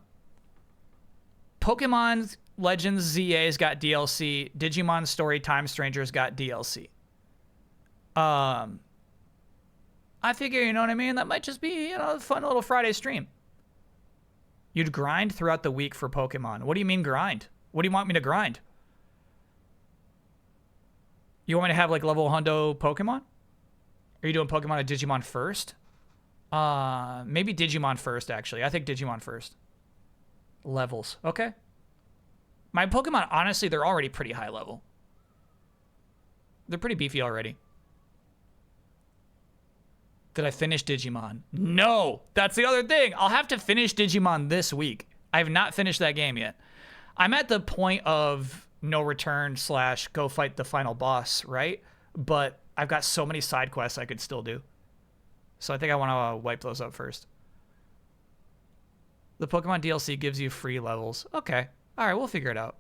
Pokemon Legends ZA's got DLC. Digimon Story Time Strangers got DLC. I figure, you know what I mean? That might just be, a fun little Friday stream. You'd grind throughout the week for Pokemon. What do you mean grind? What do you want me to grind? You want me to have, level hundo Pokemon? Are you doing Pokemon or Digimon first? Maybe Digimon first, actually. I think Digimon first. Levels. Okay. My Pokemon, honestly, they're already pretty high level. They're pretty beefy already. Did I finish Digimon? No! That's the other thing. I'll have to finish Digimon this week. I have not finished that game yet. I'm at the point of no return / go fight the final boss, right? But I've got so many side quests I could still do. So I think I want to wipe those up first. The Pokemon DLC gives you free levels. Okay. All right, we'll figure it out.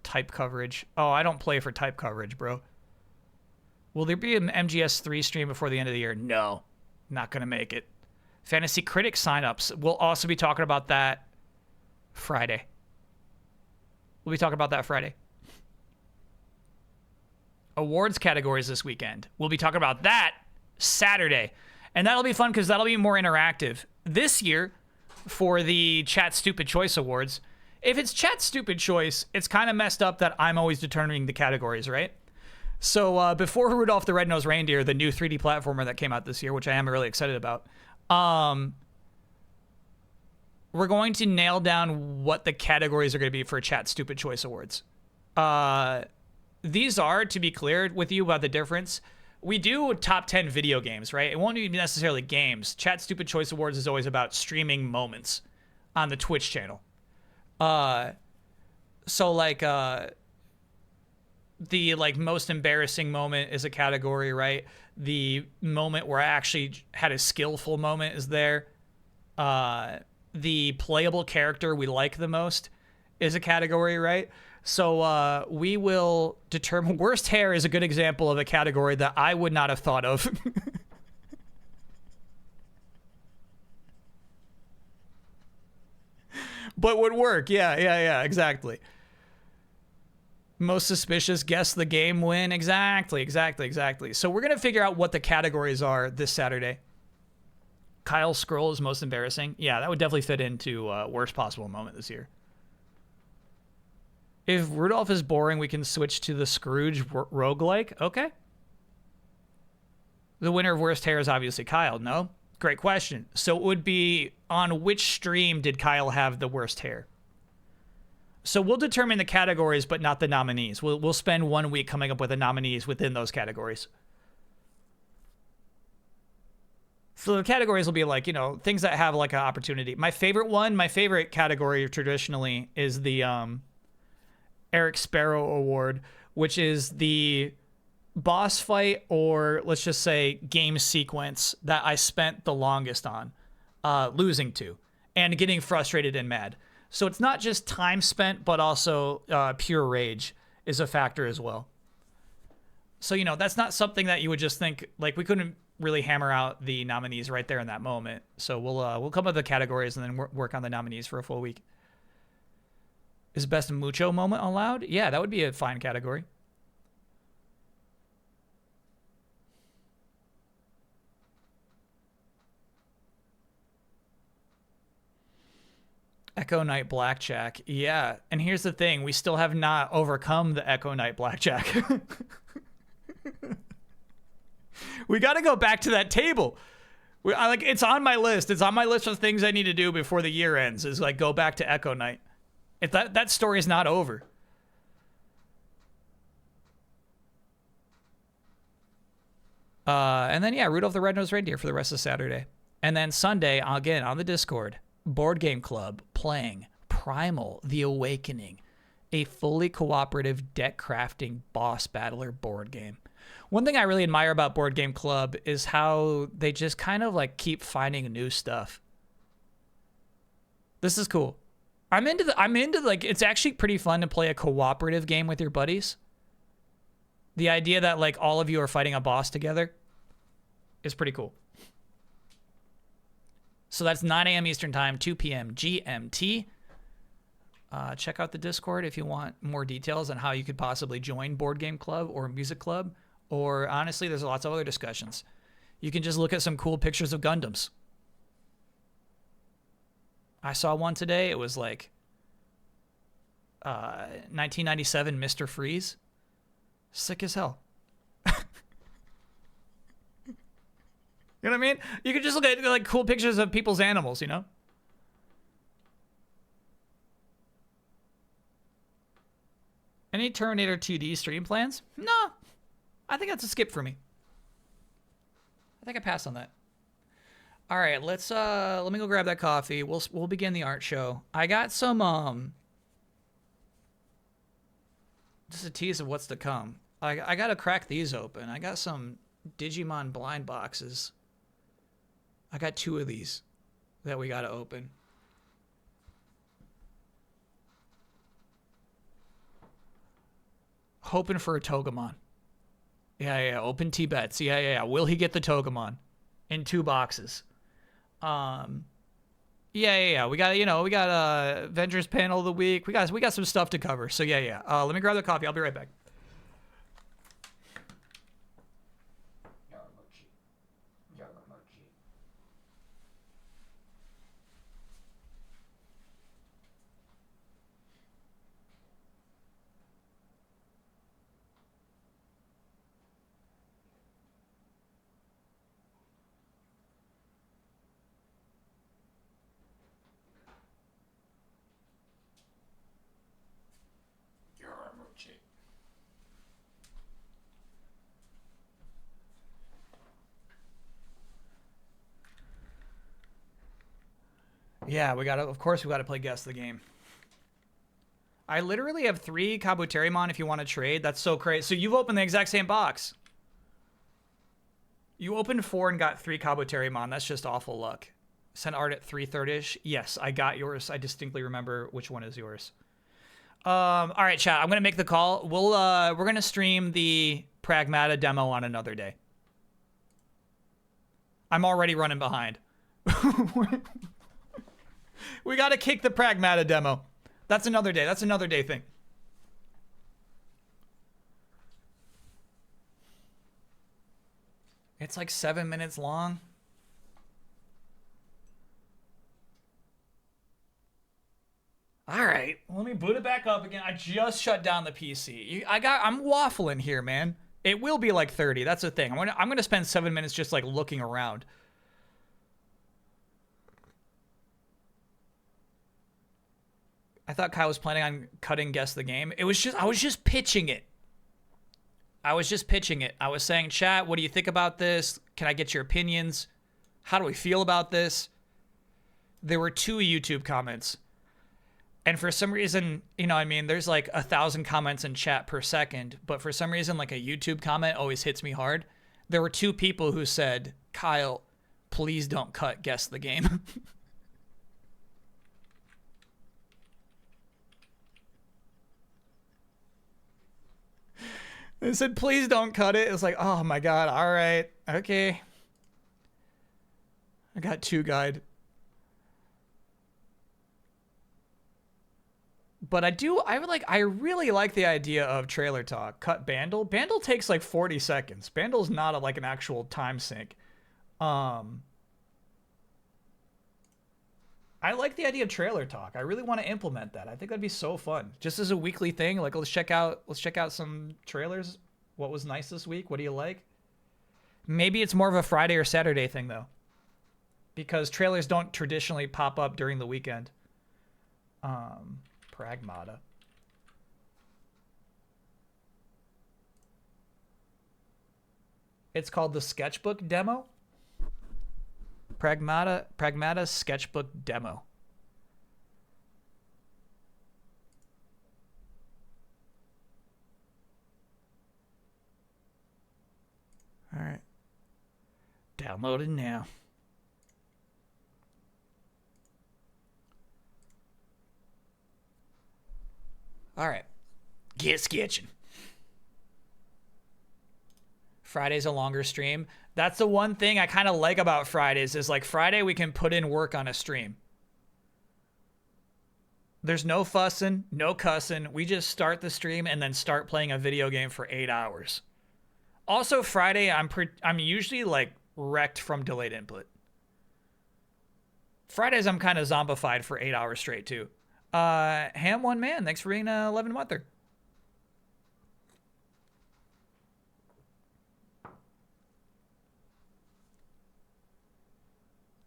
Type coverage. Oh, I don't play for type coverage, bro. Will there be an MGS3 stream before the end of the year? No. Not going to make it. Fantasy Critic signups. We'll also be talking about that Friday. We'll be talking about that Friday. Awards categories this weekend. We'll be talking about that Saturday. And that'll be fun because that'll be more interactive. This year, for the Chat Stupid Choice Awards, if it's Chat Stupid Choice, it's kind of messed up that I'm always determining the categories, right? So before Rudolph the Red-Nosed Reindeer, the new 3D platformer that came out this year, which I am really excited about, we're going to nail down what the categories are going to be for Chat Stupid Choice Awards. These are, to be clear with you about the difference, we do top 10 video games, right? It won't be necessarily games. Chat Stupid Choice Awards is always about streaming moments on the Twitch channel. The most embarrassing moment is a category, right? The moment where I actually had a skillful moment is there. The playable character we like the most is a category, right? So we will determine. Worst hair is a good example of a category that I would not have thought of. But would work. Yeah, exactly. Most suspicious, guess the game win. Exactly. So we're going to figure out what the categories are this Saturday. Kyle's scroll is most embarrassing. Yeah, that would definitely fit into worst possible moment this year. If Rudolph is boring, we can switch to the Scrooge roguelike. Okay. The winner of worst hair is obviously Kyle, no? Great question. So it would be, on which stream did Kyle have the worst hair? So we'll determine the categories, but not the nominees. We'll spend 1 week coming up with the nominees within those categories. So the categories will be things that have an opportunity. My favorite category traditionally is the Eric Sparrow Award, which is the boss fight, or let's just say game sequence, that I spent the longest on losing to and getting frustrated and mad. So it's not just time spent, but also pure rage is a factor as well. So, that's not something that you would just think, we couldn't really hammer out the nominees right there in that moment. So we'll come up with the categories and then work on the nominees for a full week. Is best mucho moment allowed? Yeah, that would be a fine category. Echo Knight Blackjack. Yeah, and here's the thing. We still have not overcome the Echo Knight Blackjack. We got to go back to that table. It's on my list. It's on my list of things I need to do before the year ends. Is like go back to Echo Night. If that story is not over. And then yeah, Rudolph the Red-Nosed Reindeer for the rest of Saturday. And then Sunday, again on the Discord, Board Game Club playing Primal: The Awakening, a fully cooperative deck crafting boss battler board game. One thing I really admire about Board Game Club is how they just kind of like keep finding new stuff. This is cool. I'm into like, it's actually pretty fun to play a cooperative game with your buddies. The idea that like all of you are fighting a boss together is pretty cool. So that's 9 a.m. Eastern Time, 2 p.m. GMT. Check out the Discord if you want more details on how you could possibly join Board Game Club or Music Club. Or honestly, there's lots of other discussions. You can just look at some cool pictures of Gundams. I saw one today. It was like 1997 Mr. Freeze. Sick as hell. You know what I mean? You could just look at like cool pictures of people's animals, you know? Any Terminator 2D stream plans? No. I think that's a skip for me. I think I passed on that. All right, let me go grab that coffee. We'll begin the art show. I got some just a tease of what's to come. I got to crack these open. I got some Digimon blind boxes. I got 2 of these that we got to open. Hoping for a Togemon. Yeah, open T-bets. Yeah. Will he get the Togemon in 2 boxes? Yeah. We got Avengers panel of the week. We got some stuff to cover. So yeah. Let me grab the coffee. I'll be right back. Yeah, of course we gotta play Guess the Game. I literally have 3 Kabuterimon if you want to trade. That's so crazy. So you've opened the exact same box. You opened 4 and got 3 Kabuterimon. That's just awful luck. Sent art at 3:30ish. Yes, I got yours. I distinctly remember which one is yours. All right, chat. I'm gonna make the call. We're gonna stream the Pragmata demo on another day. I'm already running behind. We got to kick the Pragmata demo. That's another day. That's another day thing. It's like 7 minutes long. All right. Let me boot it back up again. I just shut down the PC. I'm waffling here, man. It will be like 30. That's the thing. I'm gonna spend 7 minutes just like looking around. I thought Kyle was planning on cutting Guess the Game. I was just pitching it. I was saying, chat, what do you think about this? Can I get your opinions? How do we feel about this? There were 2 YouTube comments. And for some reason, there's like 1,000 comments in chat per second, but for some reason, like a YouTube comment always hits me hard. There were 2 people who said, Kyle, please don't cut Guess the Game. They said, please don't cut it. It's like, oh my God. All right. Okay. I got 2 guide. But I really like the idea of trailer talk. Cut Bandle. Bandle takes like 40 seconds. Bandle's not like an actual time sink. I like the idea of trailer talk. I really want to implement that. I think that'd be so fun. Just as a weekly thing, like let's check out some trailers. What was nice this week? What do you like? Maybe it's more of a Friday or Saturday thing though. because trailers don't traditionally pop up during the weekend. Pragmata. It's called the Sketchbook Demo. Pragmata Sketchbook Demo. All right. Downloaded now. All right. Get sketching. Friday's a longer stream. That's the one thing I kind of like about Fridays is like Friday we can put in work on a stream. There's no fussing, no cussing. We just start the stream and then start playing a video game for 8 hours. Also Friday I'm usually like wrecked from delayed input. Fridays I'm kind of zombified for 8 hours straight too. Ham One Man, thanks for being 11 monther.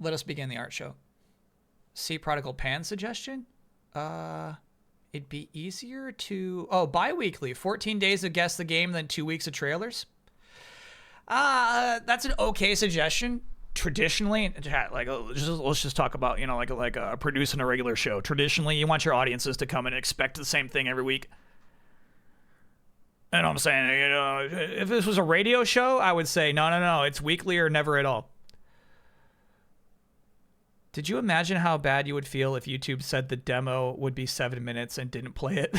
Let us begin the art show. See Prodigal Pan suggestion? It'd be easier to... Oh, bi-weekly. 14 days to guess the game, then 2 weeks of trailers. That's an okay suggestion. Traditionally, like let's just talk about, you know, like producing a regular show. Traditionally, you want your audiences to come and expect the same thing every week. And I'm saying, you know, if this was a radio show, I would say, no, it's weekly or never at all. Did you imagine how bad you would feel if YouTube said the demo would be 7 minutes and didn't play it?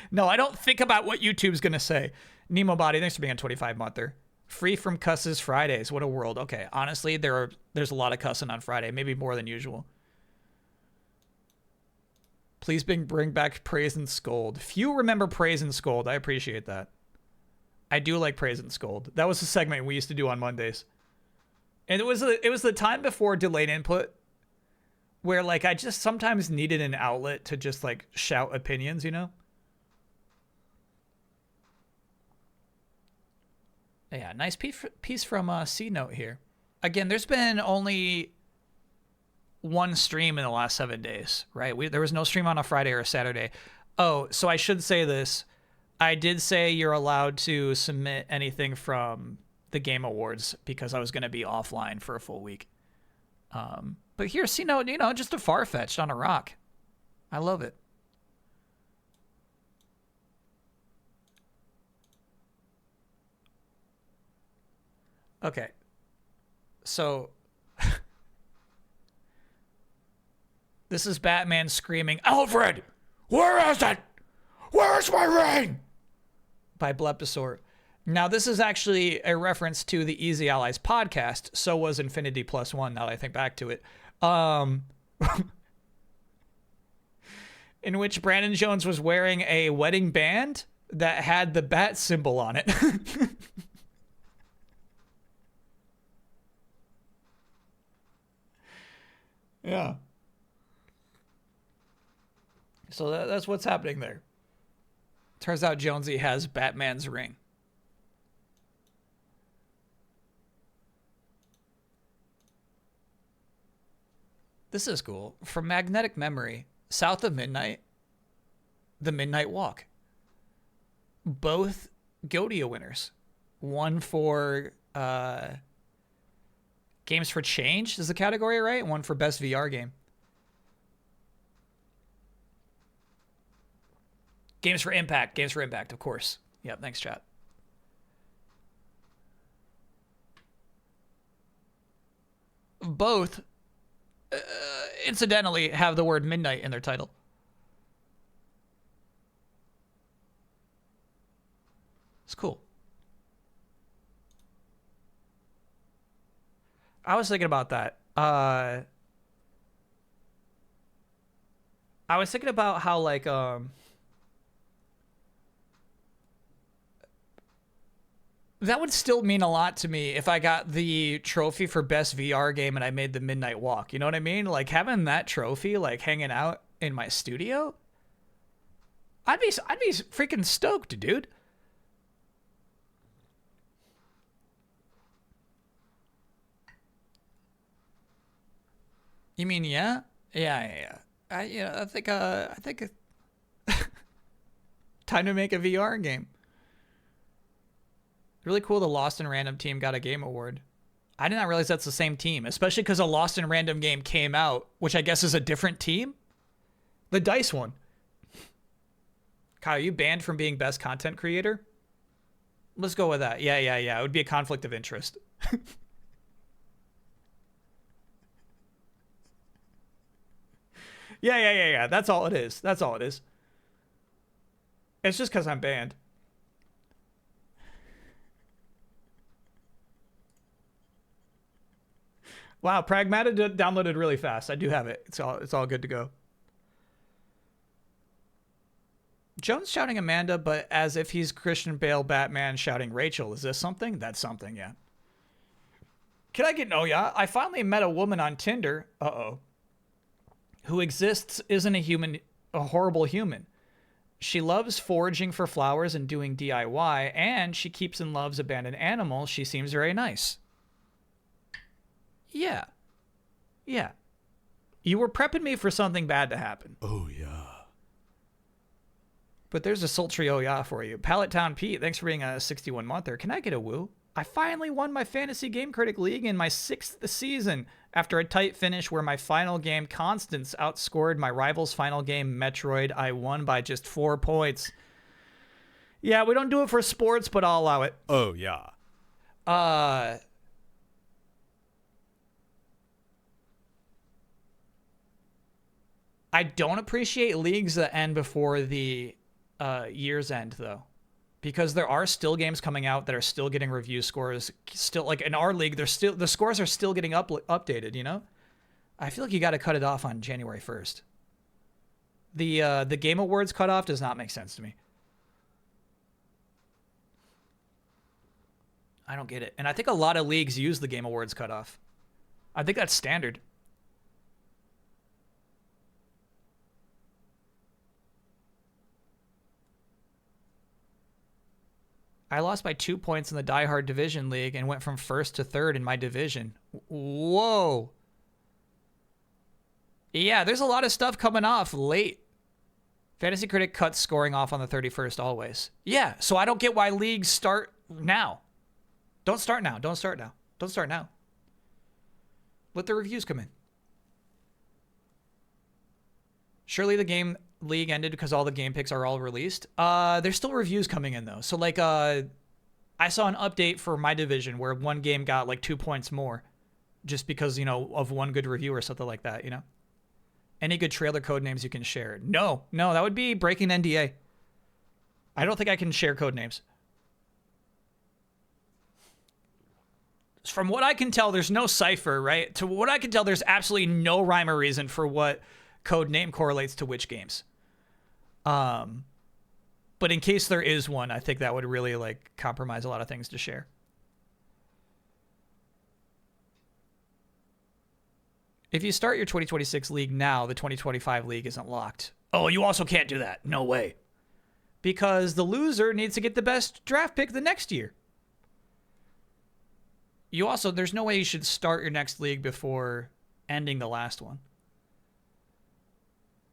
No, I don't think about what YouTube's going to say. Nemo Body, thanks for being a 25-monther. Free from cusses Fridays. What a world. Okay, honestly, there's a lot of cussing on Friday, maybe more than usual. Please bring back Praise and Scold. Few remember Praise and Scold. I appreciate that. I do like Praise and Scold. That was a segment we used to do on Mondays. And it was the time before delayed input where like I just sometimes needed an outlet to just like shout opinions, you know? Yeah, nice piece from C Note here. Again, there's been only one stream in the last 7 days, right? There was no stream on a Friday or a Saturday. Oh, so I should say this. I did say you're allowed to submit anything from the Game Awards because I was going to be offline for a full week. But here's C Note, you know, just a Farfetched on a rock. I love it. Okay. So this is Batman screaming, "Alfred, where is it? Where's my ring?" by Bleptosaur. Now, this is actually a reference to the Easy Allies podcast. So was Infinity Plus One, now that I think back to it. In which Brandon Jones was wearing a wedding band that had the bat symbol on it. Yeah. So that's what's happening there. Turns out Jonesy has Batman's ring. This is cool. From Magnetic Memory, south of midnight, the Midnight Walk. Both Godia winners. One for Games for Change is the category, right? One for Best VR Game. Games for Impact, of course. Yep, thanks, chat. Both, incidentally, have the word midnight in their title. It's cool. I was thinking about that. I was thinking about how, like, that would still mean a lot to me if I got the trophy for best VR game and I made the Midnight Walk. You know what I mean? Like, having that trophy, like, hanging out in my studio, I'd be freaking stoked, dude. You mean yeah? Yeah. I think time to make a VR game. Really cool the Lost in Random team got a game award. I did not realize that's the same team, especially because a Lost in Random game came out, which I guess is a different team. The DICE one. Kyle, you banned from being best content creator? Let's go with that. Yeah. It would be a conflict of interest. Yeah. That's all it is. It's just because I'm banned. Wow, Pragmata downloaded really fast. I do have it. It's all good to go. Jones shouting Amanda, but as if he's Christian Bale Batman shouting Rachel. Is this something? That's something, yeah. Can I get no, yeah? I finally met a woman on Tinder. Who exists isn't a horrible human. She loves foraging for flowers and doing DIY, and she keeps and loves abandoned animals. She seems very nice. Yeah. You were prepping me for something bad to happen. Oh, yeah. But there's a sultry oh yeah for you. Pallet Town Pete, thanks for being a 61-monther. Can I get a woo? I finally won my Fantasy Game Critic League in my 6th season after a tight finish where my final game, Constance, outscored my rival's final game, Metroid. I won by just 4 points. Yeah, we don't do it for sports, but I'll allow it. Oh, yeah. I don't appreciate leagues that end before the year's end, though, because there are still games coming out that are still getting review scores. Still, like in our league, the scores are still getting updated. You know, I feel like you got to cut it off on January 1st. The Game Awards cutoff does not make sense to me. I don't get it, and I think a lot of leagues use the Game Awards cutoff. I think that's standard. I lost by 2 points in the Die Hard Division League and went from 1st to 3rd in my division. Whoa. Yeah, there's a lot of stuff coming off late. Fantasy Critic cuts scoring off on the 31st always. Yeah, so I don't get why leagues start now. Don't start now. Let the reviews come in. Surely the game league ended because all the game picks are all released. There's still reviews coming in though. So like I saw an update for my division where one game got like 2 points more just because, you know, of one good review or something like that, you know? Any good trailer code names you can share? No, that would be breaking NDA. I don't think I can share code names. From what I can tell, there's no cipher, right? To what I can tell, there's absolutely no rhyme or reason for what code name correlates to which games. But in case there is one, I think that would really like compromise a lot of things to share. If you start your 2026 league now, the 2025 league isn't locked. Oh, you also can't do that. No way. Because the loser needs to get the best draft pick the next year. You also, there's no way you should start your next league before ending the last one.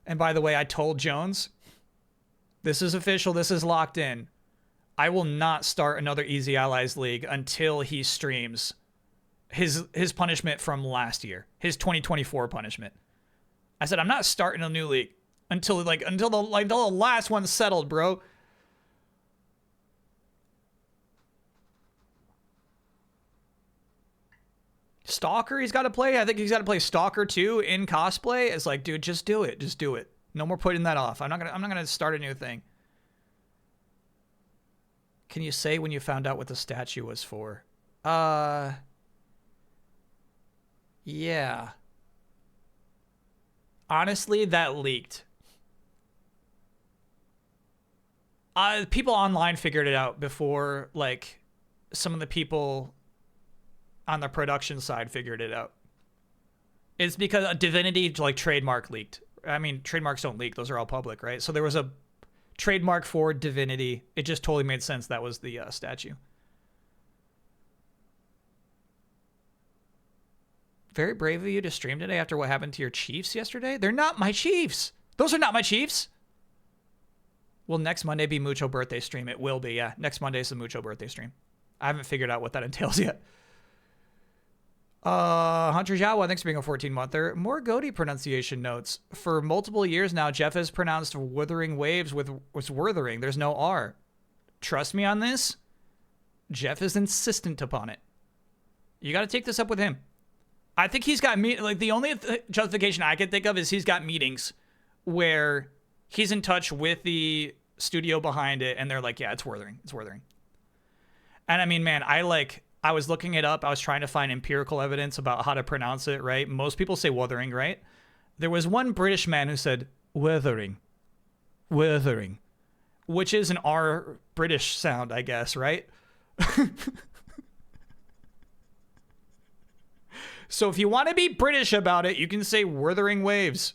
And by the way, I told Jones, this is official, this is locked in. I will not start another Easy Allies League until he streams his punishment from last year, his 2024 punishment. I said, I'm not starting a new league until the last one's settled, bro. Stalker he's got to play. I think he's got to play Stalker 2 in cosplay. It's like, dude, just do it. Just do it. No more putting that off. I'm not gonna start a new thing. Can you say when you found out what the statue was for? Yeah. Honestly, that leaked. People online figured it out before, like, some of the people on the production side figured it out. It's because a Divinity, like, trademark leaked. I mean, trademarks don't leak. Those are all public, right? So there was a trademark for Divinity. It just totally made sense that was the statue. Very brave of you to stream today after what happened to your Chiefs yesterday. They're not my Chiefs. Those are not my Chiefs. Will next Monday be Mucho birthday stream? It will be, yeah. Next Monday is the Mucho birthday stream. I haven't figured out what that entails yet. Hunter Jawa, thanks for being a 14-monther. More Goaty pronunciation notes. For multiple years now, Jeff has pronounced Wuthering Waves with Wuthering. There's no R. Trust me on this. Jeff is insistent upon it. You got to take this up with him. I think he's got the only justification I can think of is he's got meetings where he's in touch with the studio behind it, and they're like, yeah, it's Wuthering. It's Wuthering. And I mean, man, I was looking it up. I was trying to find empirical evidence about how to pronounce it, right? Most people say Wuthering, right? There was one British man who said Wuthering, Wuthering, which is an R British sound, I guess, right? So if you want to be British about it, you can say Wuthering Waves.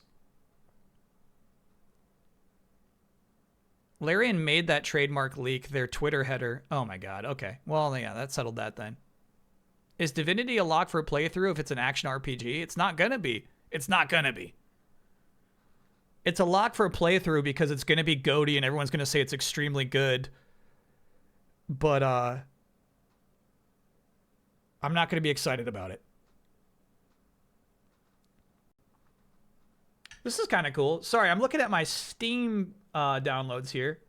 Larian made that trademark leak their Twitter header. Oh my god, okay. Well, yeah, that settled that then. Is Divinity a lock for a playthrough if it's an action RPG? It's not gonna be. It's not gonna be. It's a lock for a playthrough because it's gonna be goaty and everyone's gonna say it's extremely good. But, I'm not gonna be excited about it. This is kind of cool. Sorry, I'm looking at my Steam downloads here.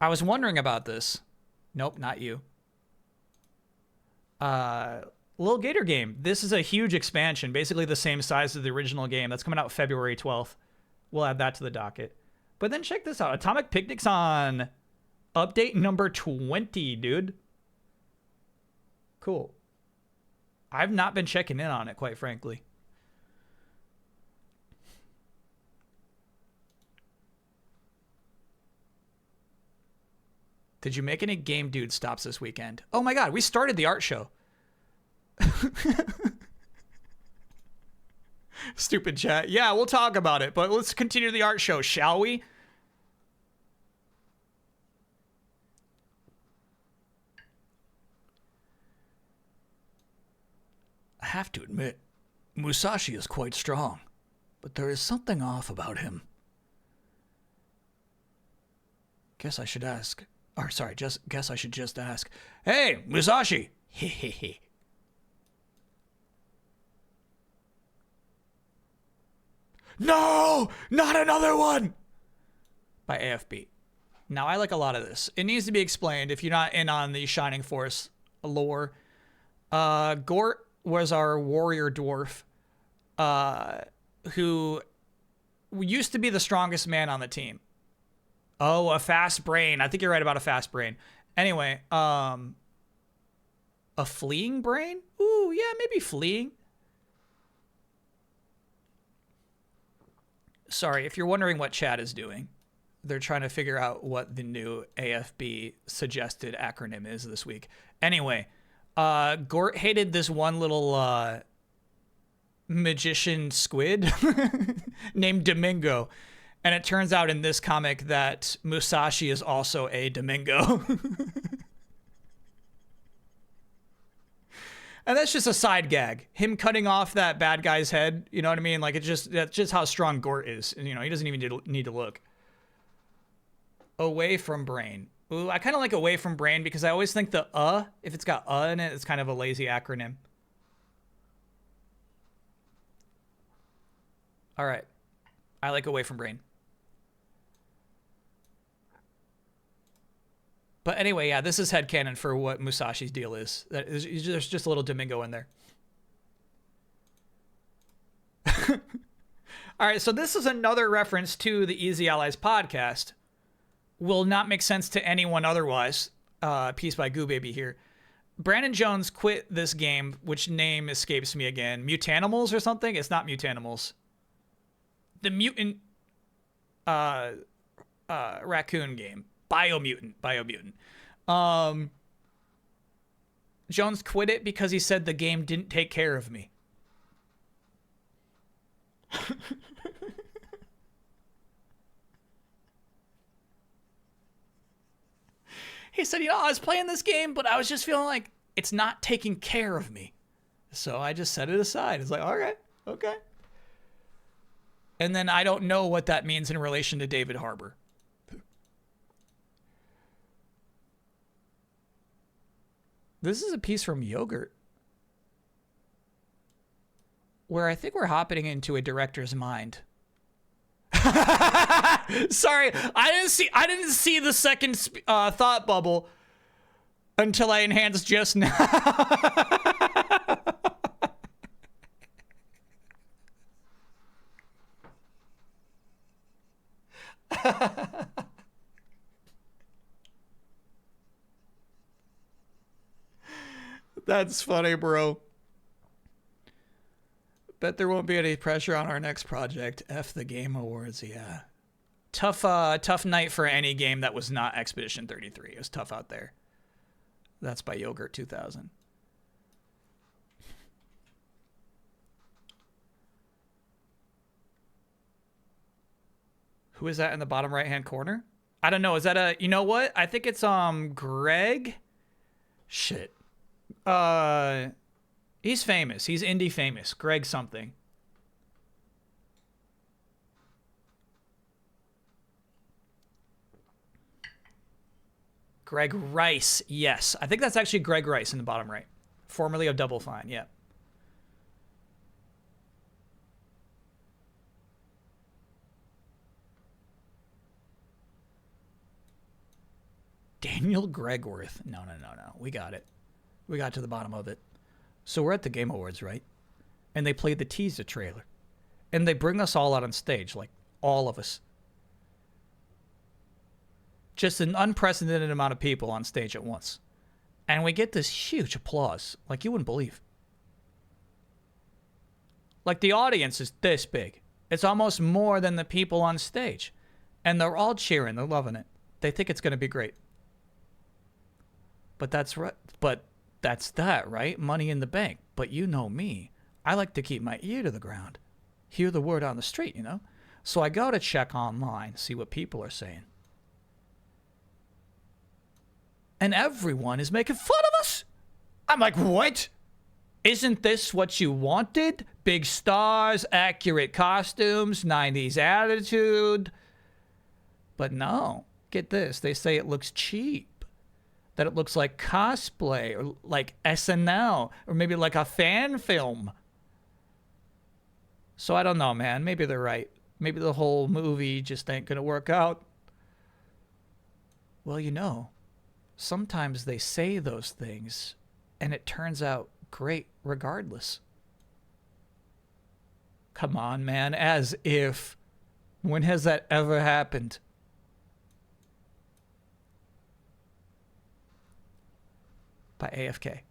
I was wondering about this. Nope, not you. Little Gator game. This is a huge expansion, basically the same size as the original game. That's coming out February 12th. We'll add that to the docket. But then check this out. Atomic Picnic's on update number 20, dude. Cool. I've not been checking in on it, quite frankly. Did you make any Game Dude stops this weekend? Oh my god, we started the art show. Stupid chat. Yeah, we'll talk about it, but let's continue the art show, shall we? I have to admit, Musashi is quite strong, but there is something off about him. Guess I should ask. Or sorry, guess I should just ask. Hey, Musashi! Hehehe. No! Not another one! By AFB. Now, I like a lot of this. It needs to be explained if you're not in on the Shining Force lore. Gort was our warrior dwarf who used to be the strongest man on the team. Oh, a fast brain. I think you're right about a fast brain. Anyway, a fleeing brain? Ooh, yeah, maybe fleeing. Sorry, if you're wondering what chat is doing, they're trying to figure out what the new AFB suggested acronym is this week. Anyway, Gort hated this one little magician squid named Domingo. And it turns out in this comic that Musashi is also a Domingo. And that's just a side gag. Him cutting off that bad guy's head, you know what I mean? Like, that's just how strong Gort is. You know, he doesn't even need to look. Away from brain. Ooh, I kind of like away from brain because I always think the if it's got in it, it's kind of a lazy acronym. All right. I like away from brain. But anyway, yeah, this is headcanon for what Musashi's deal is. There's just a little Domingo in there. All right, so this is another reference to the Easy Allies podcast. Will not make sense to anyone otherwise. Piece by Goo Baby here. Brandon Jones quit this game, which name escapes me again. Mutanimals or something? It's not Mutanimals. The mutant raccoon game. Biomutant. Jones quit it because he said the game didn't take care of me. He said, I was playing this game, but I was just feeling like it's not taking care of me. So I just set it aside. It's like, all right, okay. And then I don't know what that means in relation to David Harbour. This is a piece from Yogurt where I think we're hopping into a director's mind. Sorry, I didn't see the second thought bubble until I enhanced just now. That's funny, bro. Bet there won't be any pressure on our next project. F the Game Awards, yeah. Tough night for any game that was not Expedition 33. It was tough out there. That's by Yogurt 2000. Who is that in the bottom right-hand corner? I don't know. Is that a... You know what? I think it's Greg. Shit. He's famous. He's indie famous. Greg something. Greg Rice. Yes. I think that's actually Greg Rice in the bottom right. Formerly of Double Fine. Yeah. Daniel Gregworth. No. We got it. We got to the bottom of it. So we're at the Game Awards, right? And they played the teaser trailer. And they bring us all out on stage, like all of us. Just an unprecedented amount of people on stage at once. And we get this huge applause, like you wouldn't believe. Like the audience is this big. It's almost more than the people on stage. And they're all cheering, they're loving it. They think it's going to be great. But that's right. But that's that, right? Money in the bank. But you know me. I like to keep my ear to the ground. Hear the word on the street, you know? So I go to check online, see what people are saying. And everyone is making fun of us. I'm like, what? Isn't this what you wanted? Big stars, accurate costumes, 90s attitude. But no, get this. They say it looks cheap. That it looks like cosplay or like SNL or maybe like a fan film. So I don't know, man. Maybe they're right. Maybe the whole movie just ain't going to work out. Well, you know, sometimes they say those things and it turns out great regardless. Come on, man. As if. When has that ever happened? By AFK.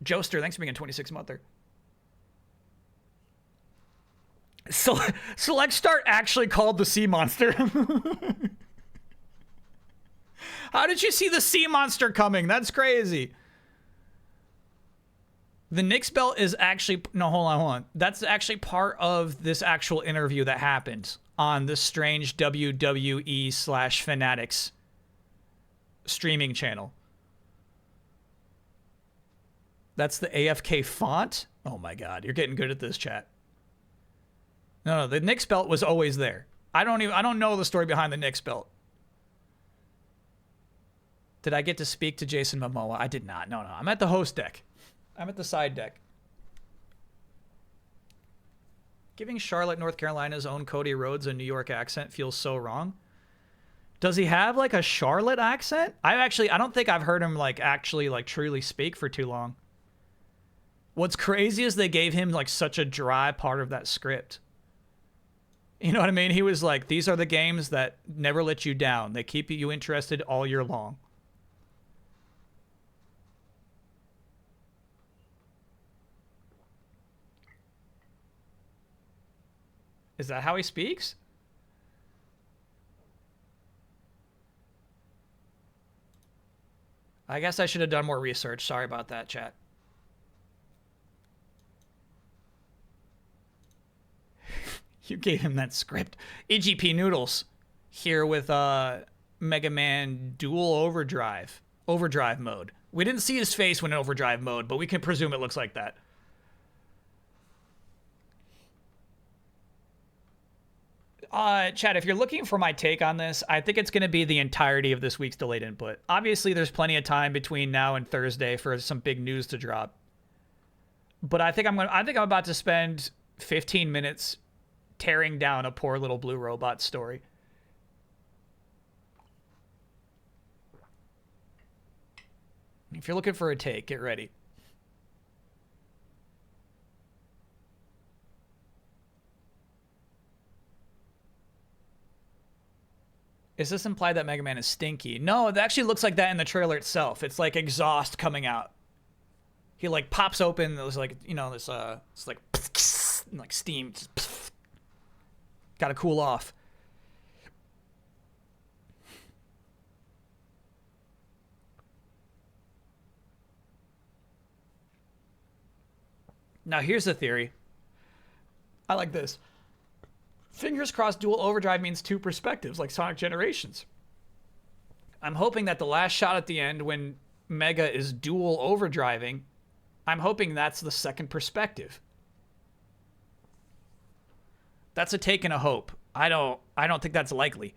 Joester, thanks for being a 26-monther. So, Select Start actually called the sea monster. How did you see the sea monster coming? That's crazy. The Knicks belt is actually... No, hold on. That's actually part of this actual interview that happened on the strange WWE/Fanatics streaming channel. That's the AFK font. Oh my God, you're getting good at this, chat. No, the Knicks belt was always there. I don't know the story behind the Knicks belt. Did I get to speak to Jason Momoa? I did not. No. I'm at the host deck. I'm at the side deck. Giving Charlotte, North Carolina's own Cody Rhodes a New York accent feels so wrong. Does he have like a Charlotte accent? I don't think I've heard him actually truly speak for too long. What's crazy is they gave him like such a dry part of that script. You know what I mean? He was like, these are the games that never let you down. They keep you interested all year long. Is that how he speaks? I guess I should have done more research. Sorry about that, chat. You gave him that script. EGP Noodles here with Mega Man Dual Overdrive. overdrive mode. We didn't see his face when in overdrive mode, but we can presume it looks like that. Chad, if you're looking for my take on this, I think it's going to be the entirety of this week's delayed input. Obviously, there's plenty of time between now and Thursday for some big news to drop. But I think I'm about to spend 15 minutes tearing down a poor little blue robot story. If you're looking for a take, get ready. Is this implied that Mega Man is stinky? No, it actually looks like that in the trailer itself. It's like exhaust coming out. He like pops open. There's like, you know, this it's like steam. Gotta cool off. Now here's the theory. I like this. Fingers crossed dual overdrive means two perspectives, like Sonic Generations. I'm hoping that the last shot at the end when Mega is dual overdriving, I'm hoping that's the second perspective. That's a take and a hope. I don't think that's likely.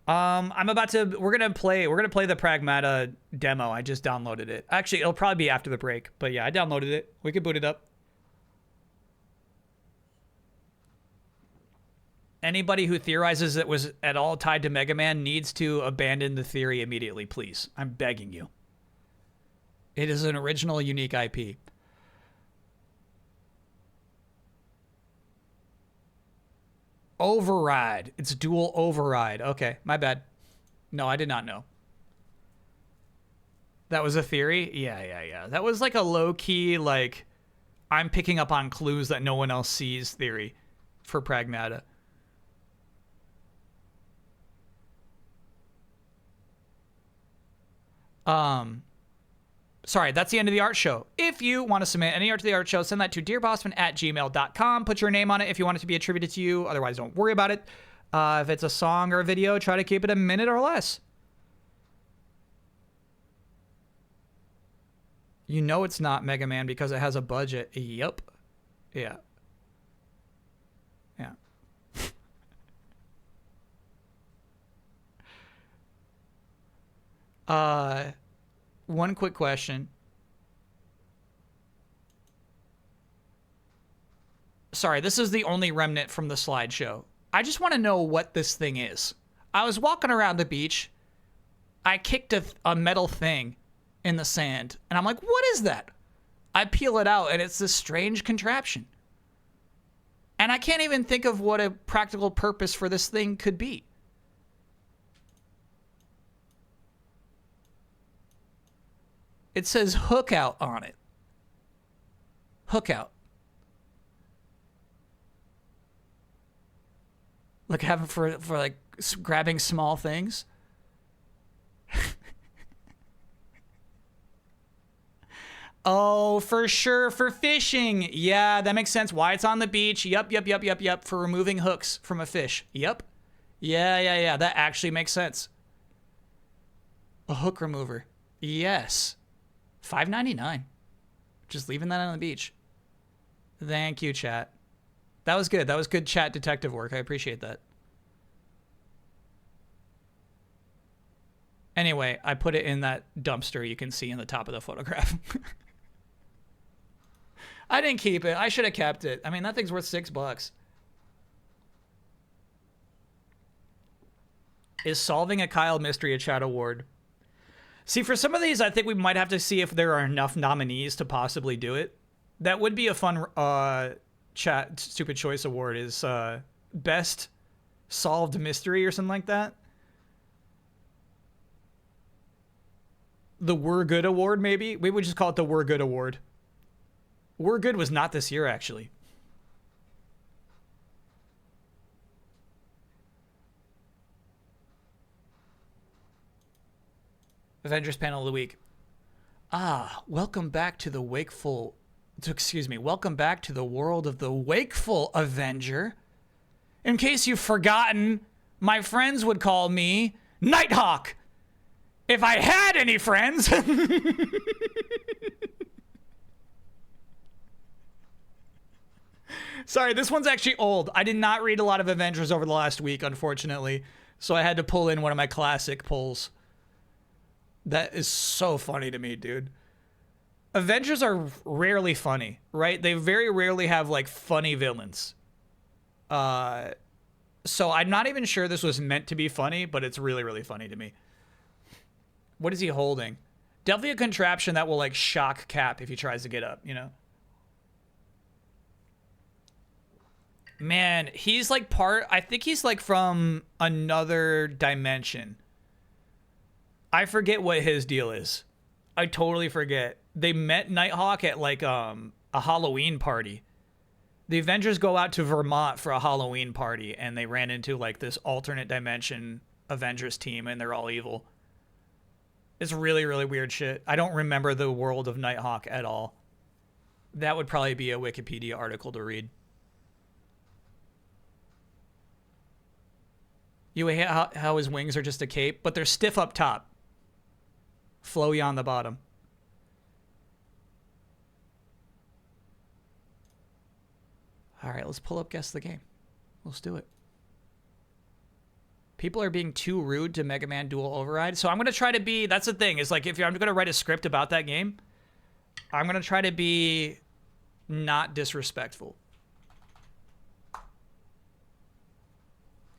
We're gonna play the Pragmata demo. I just downloaded it. Actually, it'll probably be after the break, but yeah, I downloaded it. We can boot it up. Anybody who theorizes it was at all tied to Mega Man needs to abandon the theory immediately, please. I'm begging you. It is an original, unique IP. Override. It's dual override. Okay, my bad. No, I did not know. That was a theory? Yeah. That was like a low-key, like, I'm picking up on clues that no one else sees theory for Pragmata. Sorry, that's the end of the art show. If you want to submit any art to the art show, send that to dearbossman@gmail.com. Put your name on it if you want it to be attributed to you. Otherwise, don't worry about it. If it's a song or a video, try to keep it a minute or less. You know it's not Mega Man because it has a budget. Yup. Yeah. One quick question. Sorry, this is the only remnant from the slideshow. I just want to know what this thing is. I was walking around the beach. I kicked a metal thing in the sand, and I'm like, what is that? I peel it out, and it's this strange contraption. And I can't even think of what a practical purpose for this thing could be. It says hook out on it. Hook out. Like having for like grabbing small things. Oh, for sure, for fishing. Yeah, that makes sense. Why it's on the beach. Yup. For removing hooks from a fish. Yup. Yeah. That actually makes sense. A hook remover. Yes. $5.99. Just leaving that on the beach. Thank you, chat. That was good. That was good chat detective work. I appreciate that. Anyway, I put it in that dumpster you can see in the top of the photograph. I didn't keep it. I should have kept it. I mean, that thing's worth $6. Is solving a Kyle mystery a chat award? See, for some of these, I think we might have to see if there are enough nominees to possibly do it. That would be a fun chat stupid choice award, is best solved mystery or something like that. The We're Good award, maybe? We would just call it the We're Good award. We're Good was not this year, actually. Avengers panel of the week. Welcome back to the welcome back to the world of the wakeful Avenger. In case you've forgotten, my friends would call me Nighthawk. If I had any friends. Sorry, this one's actually old. I did not read a lot of Avengers over the last week, unfortunately. So I had to pull in one of my classic pulls. That is so funny to me, dude. Avengers are rarely funny, right? They very rarely have, like, funny villains. So I'm not even sure this was meant to be funny, but it's really, really funny to me. What is he holding? Definitely a contraption that will, like, shock Cap if he tries to get up, you know? Man, he's like I think he's like from another dimension. I forget what his deal is. I totally forget. They met Nighthawk at like a Halloween party. The Avengers go out to Vermont for a Halloween party and they ran into like this alternate dimension Avengers team and they're all evil. It's really, really weird shit. I don't remember the world of Nighthawk at all. That would probably be a Wikipedia article to read. You hate how his wings are just a cape, but they're stiff up top. Flowy on the bottom. All right, let's pull up Guess the Game. Let's do it. People are being too rude to Mega Man Dual Override. So I'm going to try to be, that's the thing, is like if I'm going to write a script about that game, I'm going to try to be not disrespectful.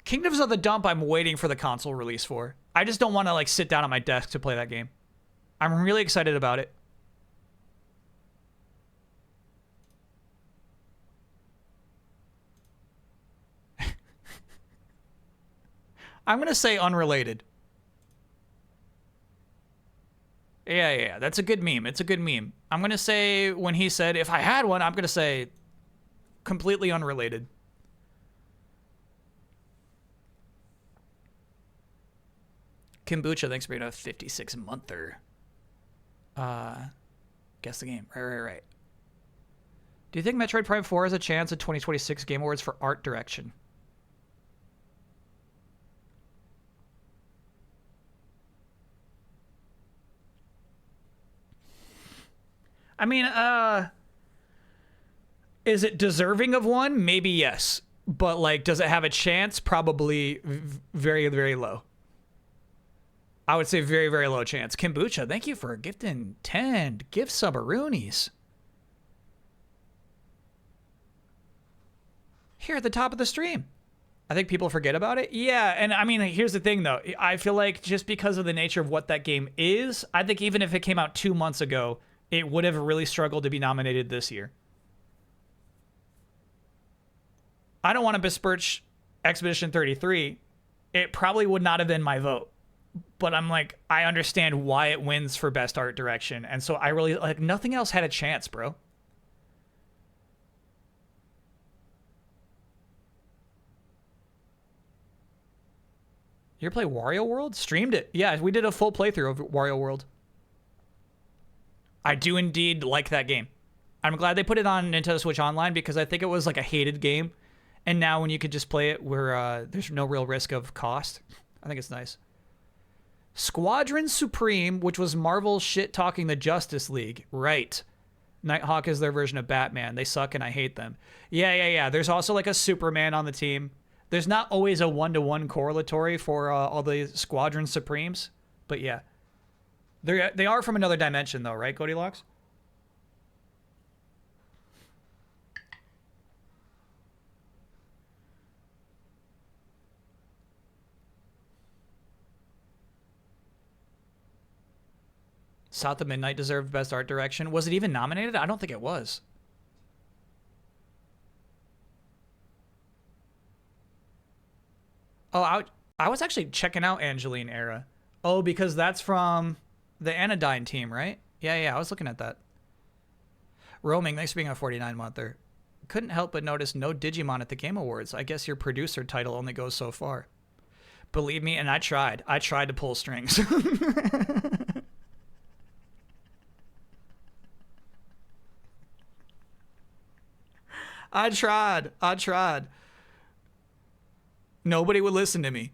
Kingdoms of the Dump, I'm waiting for the console release for. I just don't want to like sit down at my desk to play that game. I'm really excited about it. I'm going to say unrelated. Yeah, that's a good meme. It's a good meme. I'm going to say when he said, if I had one, I'm going to say completely unrelated. Kombucha, thanks for being a 56-monther. Guess the game. Right. Do you think Metroid Prime 4 has a chance at 2026 Game Awards for art direction? I mean, is it deserving of one? Maybe yes. But, like, does it have a chance? Probably very, very low. I would say very, very low chance. Kombucha, thank you for gifting 10 gift subaroonies. Here at the top of the stream. I think people forget about it. Yeah, and I mean, here's the thing, though. I feel like just because of the nature of what that game is, I think even if it came out 2 months ago, it would have really struggled to be nominated this year. I don't want to besmirch Expedition 33. It probably would not have been my vote. But I'm like, I understand why it wins for best art direction. And so I really, like, nothing else had a chance, bro. You ever play Wario World? Streamed it. Yeah, we did a full playthrough of Wario World. I do indeed like that game. I'm glad they put it on Nintendo Switch Online because I think it was like a hated game. And now when you could just play it where there's no real risk of cost, I think it's nice. Squadron Supreme, which was Marvel shit-talking the Justice League. Right. Nighthawk is their version of Batman. They suck and I hate them. Yeah. There's also like a Superman on the team. There's not always a one-to-one correlatory for all the Squadron Supremes. But yeah. They are from another dimension though, right, Goldilocks? South of Midnight deserved best art direction. Was it even nominated? I don't think it was. Oh, I was actually checking out Angeline Era. Oh, because that's from the Anodyne team, right? Yeah, I was looking at that. Roaming, thanks for being a 49-monther. Couldn't help but notice no Digimon at the Game Awards. I guess your producer title only goes so far. Believe me, and I tried. I tried to pull strings. I tried. Nobody would listen to me.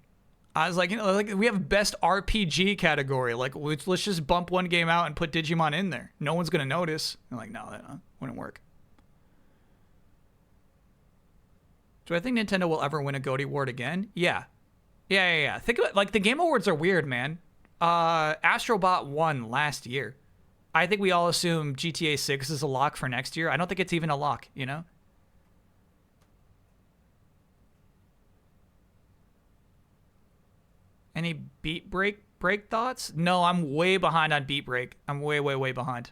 I was like, you know, like we have best RPG category. Like, let's just bump one game out and put Digimon in there. No one's gonna notice. I'm like, no, that wouldn't work. Do I think Nintendo will ever win a GOTY award again? Yeah. Think about, like, the Game Awards are weird, man. Astrobot won last year. I think we all assume GTA 6 is a lock for next year. I don't think it's even a lock, you know? Any Beat Break thoughts? No, I'm way behind on Beat Break. I'm way behind.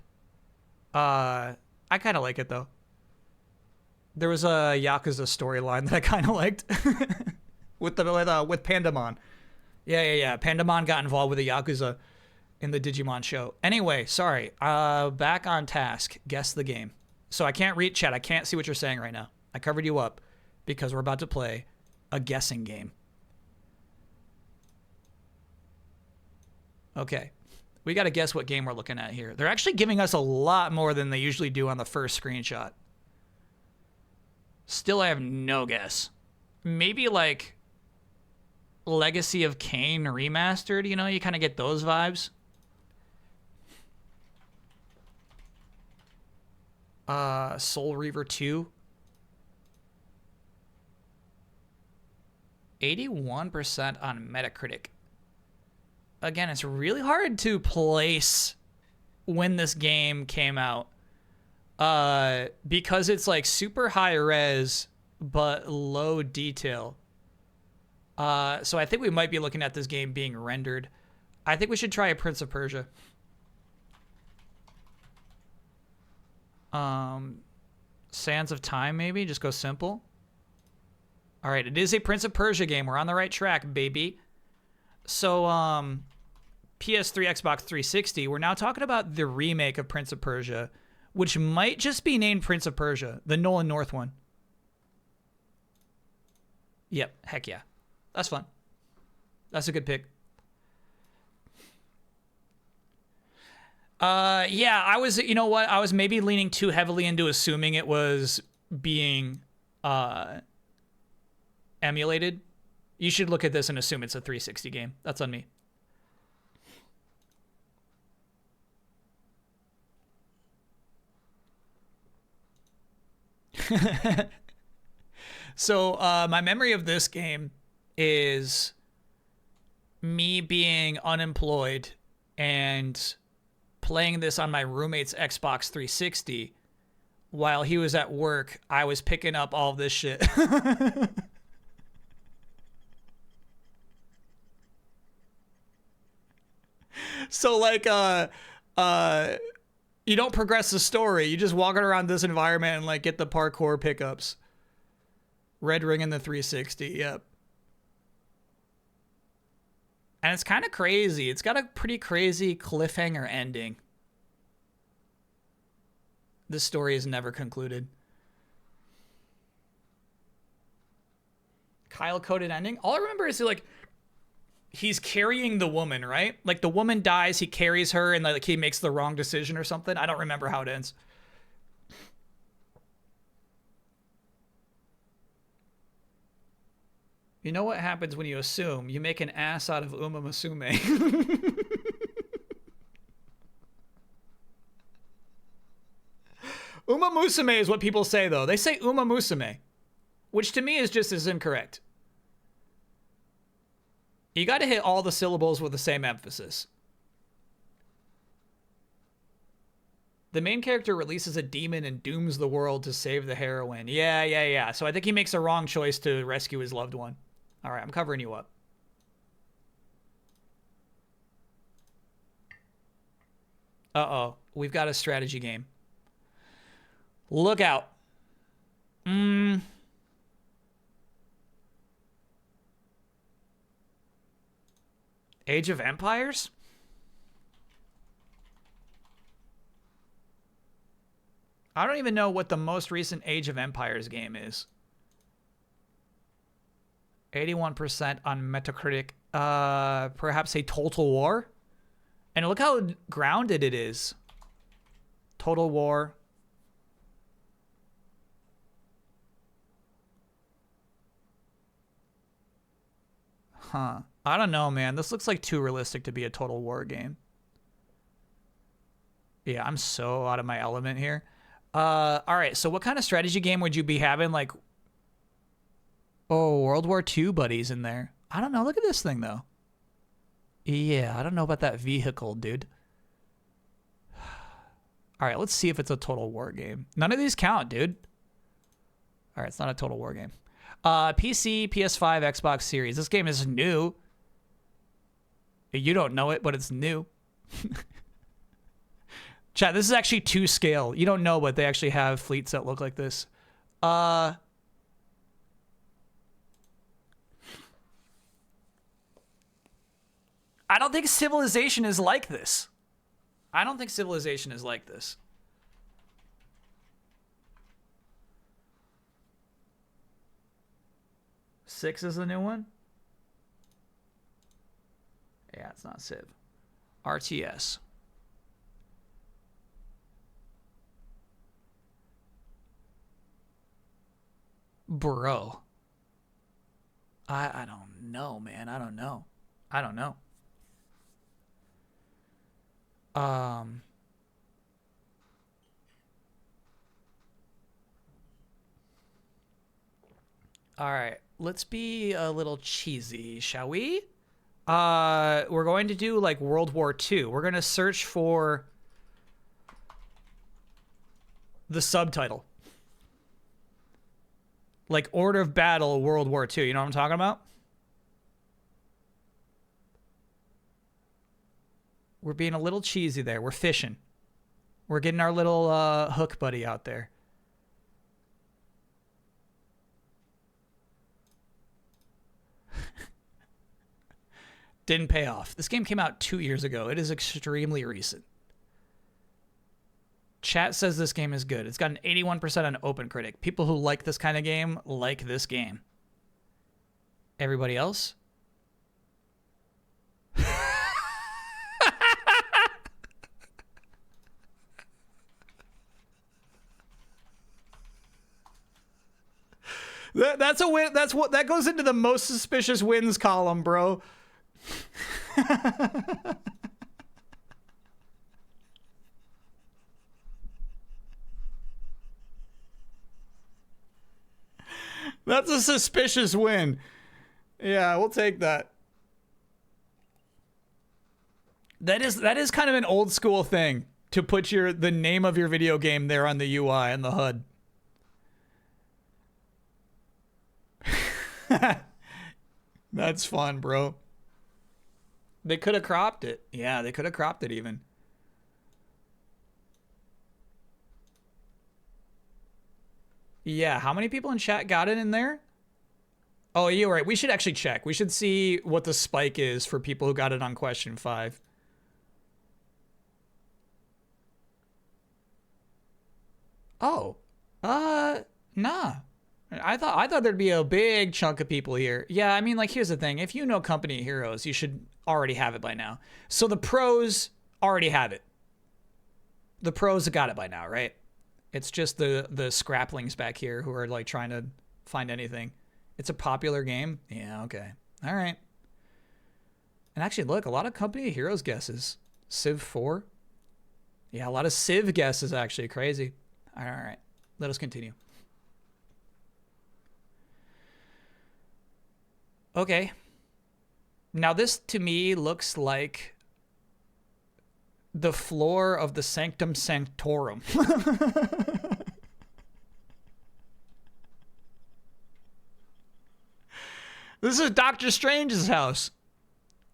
I kind of like it, though. There was a Yakuza storyline that I kind of liked with Pandamon. Yeah. Pandamon got involved with the Yakuza in the Digimon show. Anyway, sorry. Back on task. Guess the game. So I can't read chat. I can't see what you're saying right now. I covered you up because we're about to play a guessing game. Okay. We got to guess what game we're looking at here. They're actually giving us a lot more than they usually do on the first screenshot. Still, I have no guess. Maybe like Legacy of Kain remastered, you know? You kind of get those vibes. Soul Reaver 2. 81% on Metacritic. Again, it's really hard to place when this game came out. Because it's like super high res, but low detail. So I think we might be looking at this game being rendered. I think we should try a Prince of Persia. Sands of Time, maybe? Just go simple. All right, it is a Prince of Persia game. We're on the right track, baby. So, PS3, Xbox 360, we're now talking about the remake of Prince of Persia, which might just be named Prince of Persia, the Nolan North one. Yep, heck yeah. That's fun. That's a good pick. Yeah, I was, you know what? I was maybe leaning too heavily into assuming it was being emulated. You should look at this and assume it's a 360 game. That's on me. So my memory of this game is me being unemployed and playing this on my roommate's Xbox 360 while he was at work. I was picking up all of this shit. So like you don't progress the story. You just walking around this environment and like get the parkour pickups. Red Ring in the 360, yep. And it's kind of crazy. It's got a pretty crazy cliffhanger ending. This story is never concluded. Kyle coded ending. All I remember is like he's carrying the woman, right? Like the woman dies, he carries her, and like he makes the wrong decision or something. I don't remember how it ends. You know what happens when you assume? You make an ass out of Uma Musume. Uma Musume is what people say, though. They say Uma Musume, which to me is just as incorrect. You got to hit all the syllables with the same emphasis. The main character releases a demon and dooms the world to save the heroine. Yeah. So I think he makes a wrong choice to rescue his loved one. All right, I'm covering you up. Uh-oh. We've got a strategy game. Look out. Age of Empires? I don't even know what the most recent Age of Empires game is. 81% on Metacritic. Perhaps a Total War? And look how grounded it is. Total War. Huh. I don't know, man. This looks like too realistic to be a Total War game. Yeah, I'm so out of my element here. All right, so what kind of strategy game would you be having? Like, oh, World War II buddies in there. I don't know. Look at this thing, though. Yeah, I don't know about that vehicle, dude. All right, let's see if it's a Total War game. None of these count, dude. All right, it's not a Total War game. PC, PS5, Xbox Series. This game is new. You don't know it, but it's new. Chat, this is actually to scale. You don't know, but they actually have fleets that look like this. I don't think Civilization is like this. I don't think Civilization is like this. Six is the new one? Yeah, it's not Civ. RTS. Bro. I don't know, man. I don't know. I don't know. All right, let's be a little cheesy, shall we? We're going to do like World War II. We're going to search for the subtitle. Like Order of Battle, World War II. You know what I'm talking about? We're being a little cheesy there. We're fishing. We're getting our little hook buddy out there. Didn't pay off. This game came out 2 years ago. It is extremely recent. Chat says this game is good. It's got an 81% on OpenCritic. People who like this kind of game like this game. Everybody else? That's a win. That's what that goes into the most suspicious wins column, bro. That's a suspicious win. Yeah, we'll take that. That is kind of an old school thing to put the name of your video game there on the UI and the HUD. That's fun, bro. They could have cropped it. Yeah, they could have cropped it even. Yeah, how many people in chat got it in there? Oh, you're right. We should actually check. We should see what the spike is for people who got it on question 5. Oh. Nah. I thought there'd be a big chunk of people here. Yeah, I mean, like, here's the thing. If you know Company of Heroes, you should already have it by now. So the pros already have it. The pros have got it by now, right? It's just the scraplings back here who are, like, trying to find anything. It's a popular game? Yeah, okay. All right. And actually, look, a lot of Company of Heroes guesses. Civ 4? Yeah, a lot of Civ guesses, actually. Crazy. All right. Let us continue. Okay. Now this to me looks like the floor of the Sanctum Sanctorum. This is Doctor Strange's house.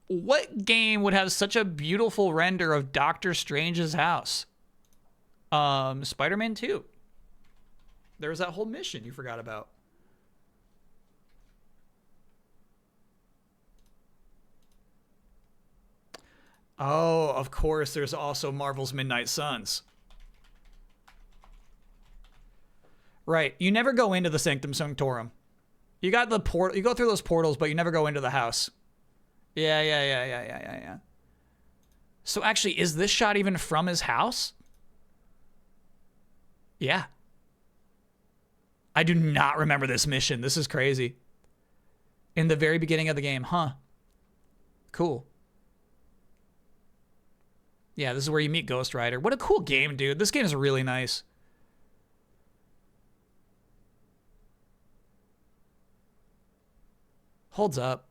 What game would have such a beautiful render of Doctor Strange's house? Spider-Man 2. There was that whole mission you forgot about. Oh, of course, there's also Marvel's Midnight Suns. Right, you never go into the Sanctum Sanctorum. You got the port. You go through those portals, but you never go into the house. Yeah. So actually, is this shot even from his house? Yeah. I do not remember this mission. This is crazy. In the very beginning of the game, huh? Cool. Yeah, this is where you meet Ghost Rider. What a cool game, dude. This game is really nice. Holds up.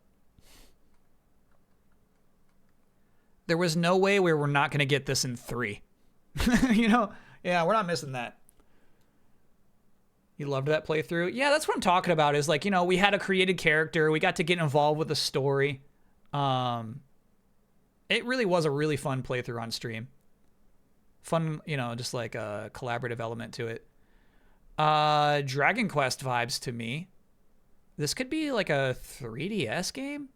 There was no way we were not going to get this in 3. You know? Yeah, we're not missing that. You loved that playthrough? Yeah, that's what I'm talking about is like, you know, we had a created character. We got to get involved with the story. It really was a really fun playthrough on stream. Fun, you know, just like a collaborative element to it. Dragon Quest vibes to me. This could be like a 3DS game.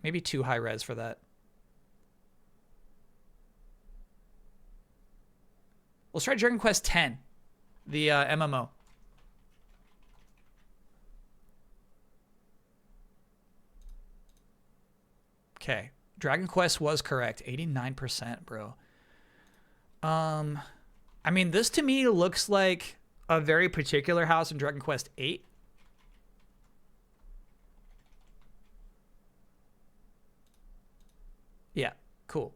Maybe too high res for that. Let's try Dragon Quest X, the MMO. Okay, Dragon Quest was correct. 89%, bro. I mean, this to me looks like a very particular house in Dragon Quest VIII. Yeah, cool.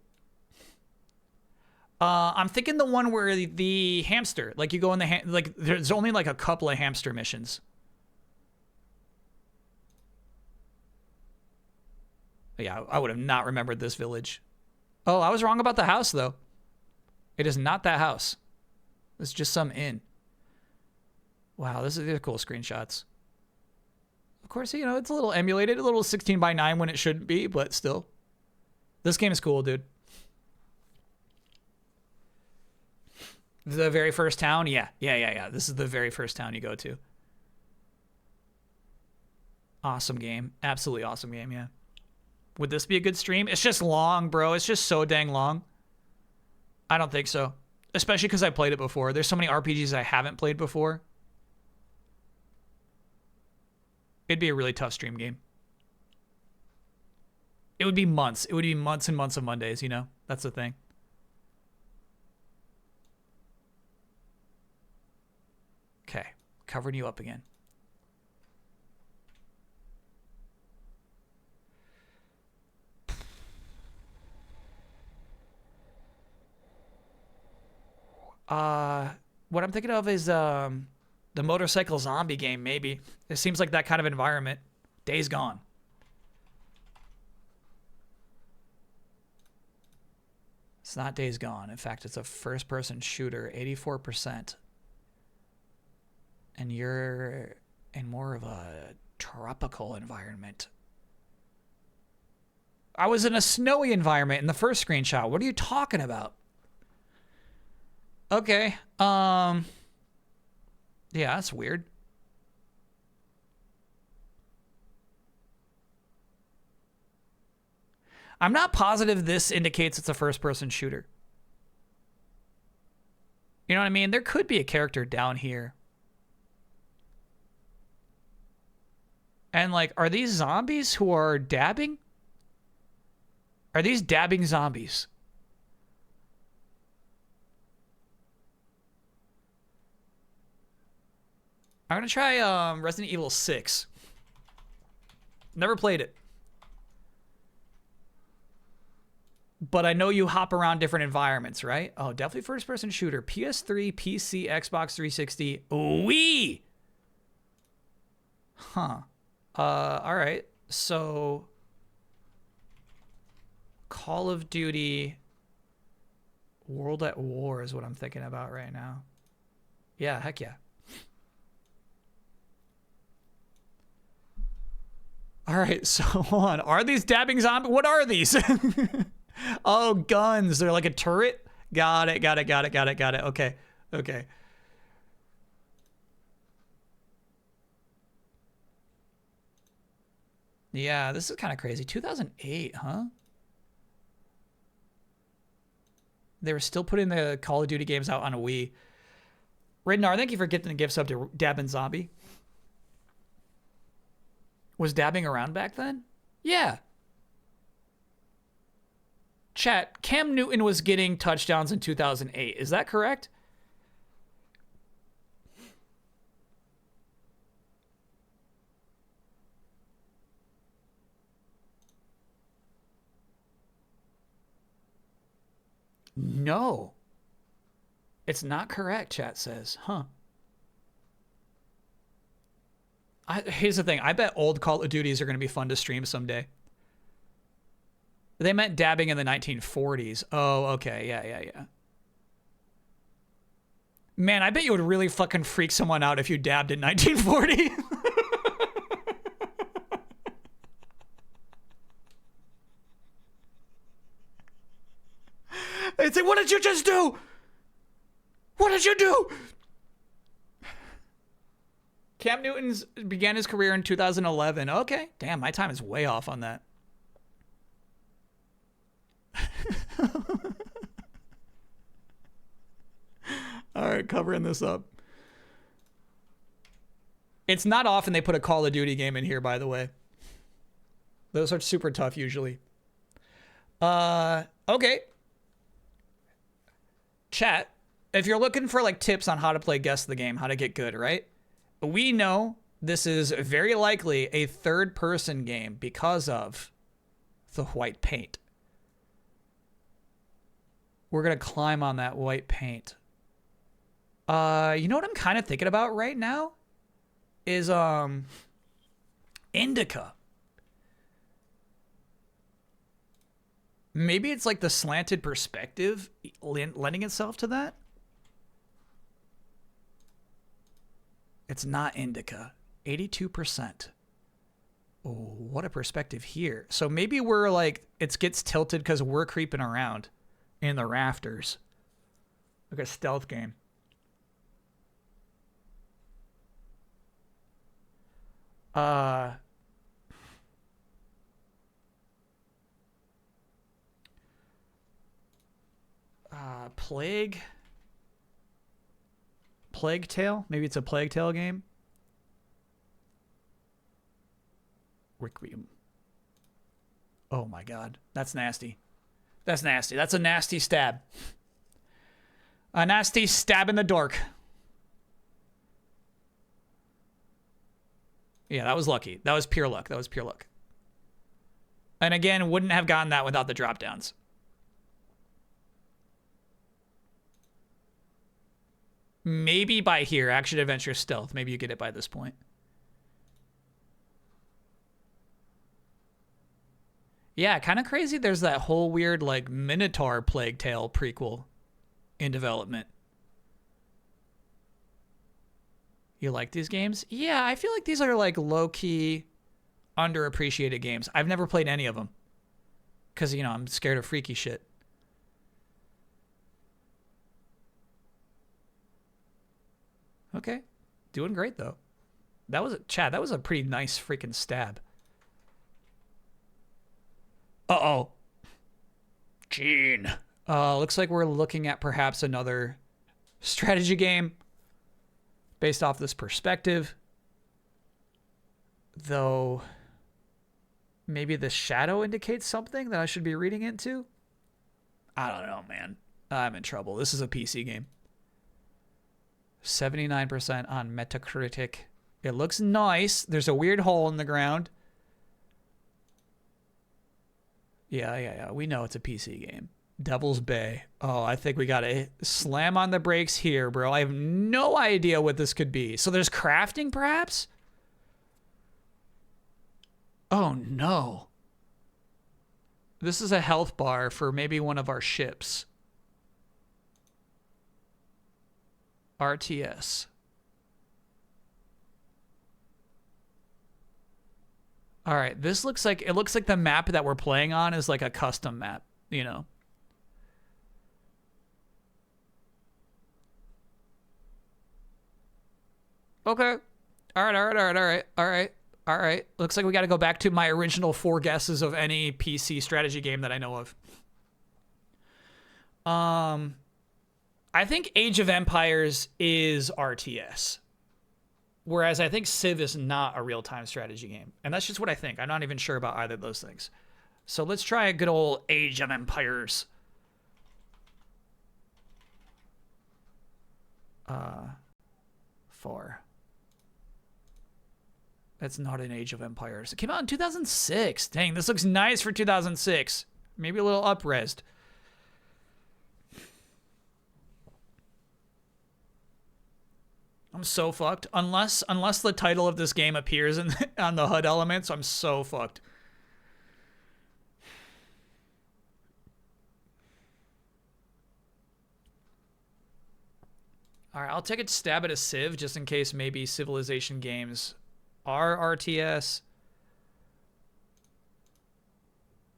I'm thinking the one where the hamster, like you go in the like there's only like a couple of hamster missions. Yeah, I would have not remembered this village. Oh, I was wrong about the house though. It is not that house. It's just some inn. Wow, these are cool screenshots. Of course, you know, it's a little emulated, a little 16:9 when it shouldn't be, but still. This game is cool, dude. The very first town? Yeah. This is the very first town you go to. Awesome game. Absolutely awesome game, yeah. Would this be a good stream? It's just long, bro. It's just so dang long. I don't think so. Especially because I played it before. There's so many RPGs I haven't played before. It'd be a really tough stream game. It would be months. It would be months and months of Mondays, you know? That's the thing. Okay. Covering you up again. What I'm thinking of is the motorcycle zombie game, maybe. It seems like that kind of environment. Days Gone. It's not Days Gone. In fact, it's a first-person shooter, 84%. And you're in more of a tropical environment. I was in a snowy environment in the first screenshot. What are you talking about? Okay. Yeah, that's weird. I'm not positive this indicates it's a first-person shooter. You know what I mean? There could be a character down here. And, like, are these zombies who are dabbing? Are these dabbing zombies? I'm going to try Resident Evil 6. Never played it. But I know you hop around different environments, right? Oh, definitely first-person shooter. PS3, PC, Xbox 360. Wii! Huh. All right. So, Call of Duty World at War is what I'm thinking about right now. Yeah, heck yeah. All right, so hold on. Are these dabbing zombies? What are these? Oh, guns. They're like a turret? Got it. Okay. Yeah, this is kind of crazy. 2008, huh? They were still putting the Call of Duty games out on a Wii. Ridnar, thank you for getting the gifts up to Dabbing Zombie. Was dabbing around back then? Yeah. Chat, Cam Newton was getting touchdowns in 2008. Is that correct? No. It's not correct, chat says. Huh. Here's the thing. I bet old Call of Duties are going to be fun to stream someday. They meant dabbing in the 1940s. Oh, okay. Yeah. Man, I bet you would really fucking freak someone out if you dabbed in 1940. They'd say, what did you just do? What did you do? Cam Newton began his career in 2011. Okay. Damn, my time is way off on that. All right, covering this up. It's not often they put a Call of Duty game in here, by the way. Those are super tough usually. Okay. Chat, if you're looking for like tips on how to play Guess the Game, how to get good, right? We know this is very likely a third-person game because of the white paint. We're going to climb on that white paint. You know what I'm kind of thinking about right now? Is, Indica. Maybe it's like the slanted perspective lending itself to that? It's not Indica. 82%. Oh, what a perspective here. So maybe we're like, it gets tilted because we're creeping around in the rafters. Like a stealth game. Plague Tale? Maybe it's a Plague Tale game. Requiem. Oh my god. That's nasty. That's nasty. That's a nasty stab. A nasty stab in the dork. Yeah, that was lucky. That was pure luck. That was pure luck. And again, wouldn't have gotten that without the drop downs. Maybe by here, action, adventure, stealth. Maybe you get it by this point. Yeah, kind of crazy. There's that whole weird, like, Minotaur Plague Tale prequel in development. You like these games? Yeah, I feel like these are, like, low-key, underappreciated games. I've never played any of them. Because, you know, I'm scared of freaky shit. Okay. Doing great, though. That was, Chad, that was a pretty nice freaking stab. Uh-oh. Gene. Looks like we're looking at perhaps another strategy game based off this perspective. Though, maybe the shadow indicates something that I should be reading into? I don't know, man. I'm in trouble. This is a PC game. 79% on Metacritic. It looks nice. There's a weird hole in the ground. Yeah. We know it's a PC game. Devil's Bay. Oh, I think we gotta slam on the brakes here, bro. I have no idea what this could be. So there's crafting, perhaps? Oh, no. This is a health bar for maybe one of our ships. RTS. All right, this looks like, it looks like the map that we're playing on is like a custom map, you know. Okay. All right. Looks like we got to go back to my original 4 guesses of any PC strategy game that I know of. I think Age of Empires is RTS. Whereas I think Civ is not a real-time strategy game. And that's just what I think. I'm not even sure about either of those things. So let's try a good old Age of Empires. 4. That's not an Age of Empires. It came out in 2006. Dang, this looks nice for 2006. Maybe a little up-resed. I'm so fucked. Unless the title of this game appears on the HUD elements, I'm so fucked. All right, I'll take a stab at a Civ just in case maybe Civilization games are RTS.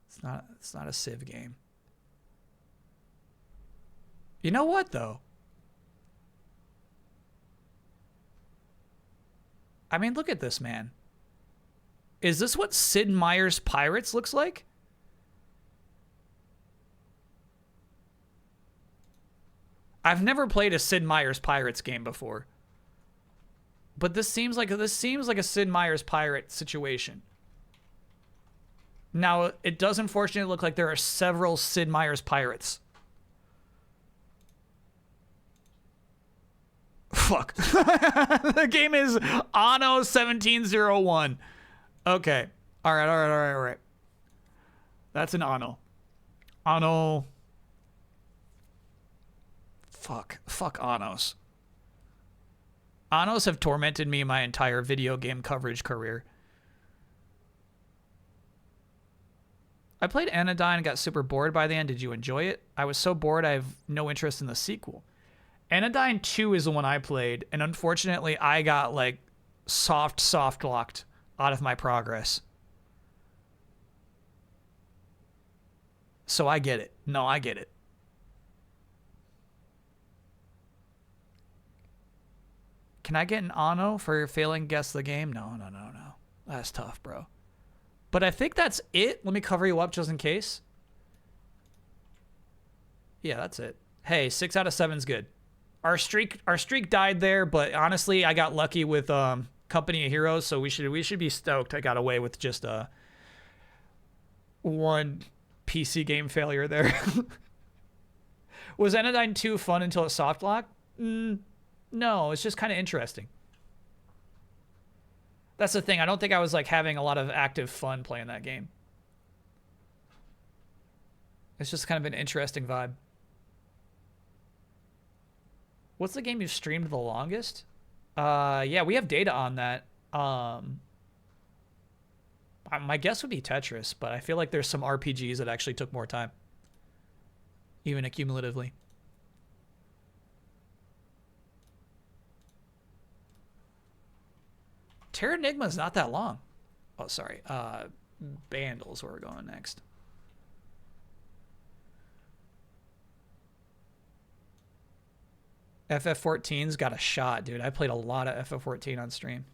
It's not a Civ game. You know what though? I mean, look at this, man. Is this what Sid Meier's Pirates looks like? I've never played a Sid Meier's Pirates game before. But this seems like a Sid Meier's Pirate situation. Now, it does unfortunately look like there are several Sid Meier's Pirates. Fuck. The game is Anno 1701. Okay. All right. That's an Anno. Anno. Fuck Annos. Annos have tormented me my entire video game coverage career. I played Anodyne and got super bored by the end. Did you enjoy it? I was so bored I have no interest in the sequel. Anodyne 2 is the one I played, and unfortunately I got like soft locked out of my progress. So I get it. No, I get it. Can I get an Anno for failing guess the game? No. That's tough, bro. But I think that's it. Let me cover you up just in case. Yeah, that's it. Hey, 6 out of 7's good. Our streak died there, but honestly, I got lucky with Company of Heroes, so we should be stoked. I got away with just one PC game failure there. Was Anodyne 2 fun until it soft locked? No, it's just kind of interesting. That's the thing. I don't think I was like having a lot of active fun playing that game. It's just kind of an interesting vibe. What's the game you've streamed the longest? Yeah, we have data on that. My guess would be Tetris, but I feel like there's some RPGs that actually took more time, even accumulatively. Terranigma is not that long. Oh, sorry. Bandle's where we're going next. FF14's got a shot, dude. I played a lot of FF14 on stream.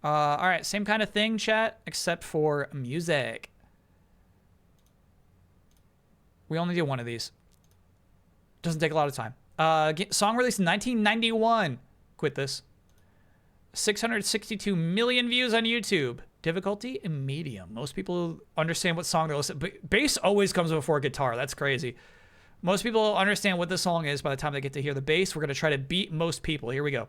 All right, same kind of thing, chat, except for music. We only do one of these. Doesn't take a lot of time. Song released in 1991. Quit this. 662 million views on YouTube. Difficulty medium. Most people understand what song they're listening. Bass always comes before guitar. That's crazy. Most people understand what the song is by the time they get to hear the bass. We're going to try to beat most people. Here we go.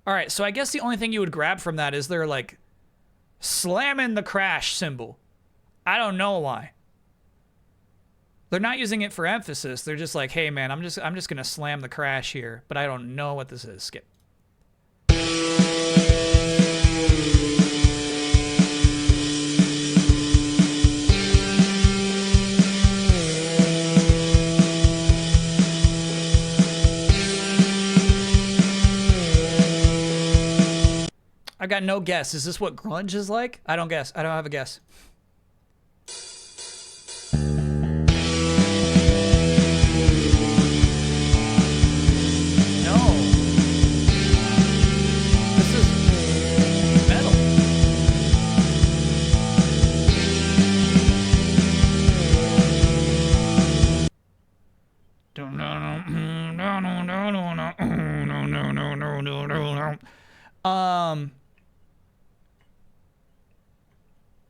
All right, so I guess the only thing you would grab from that is they're like slamming the crash cymbal. I don't know why. They're not using it for emphasis. They're just like, hey man, I'm just gonna slam the crash here, but I don't know what this is. Skip. I got no guess. Is this what grunge is like? I don't guess. I don't have a guess. No. This is metal.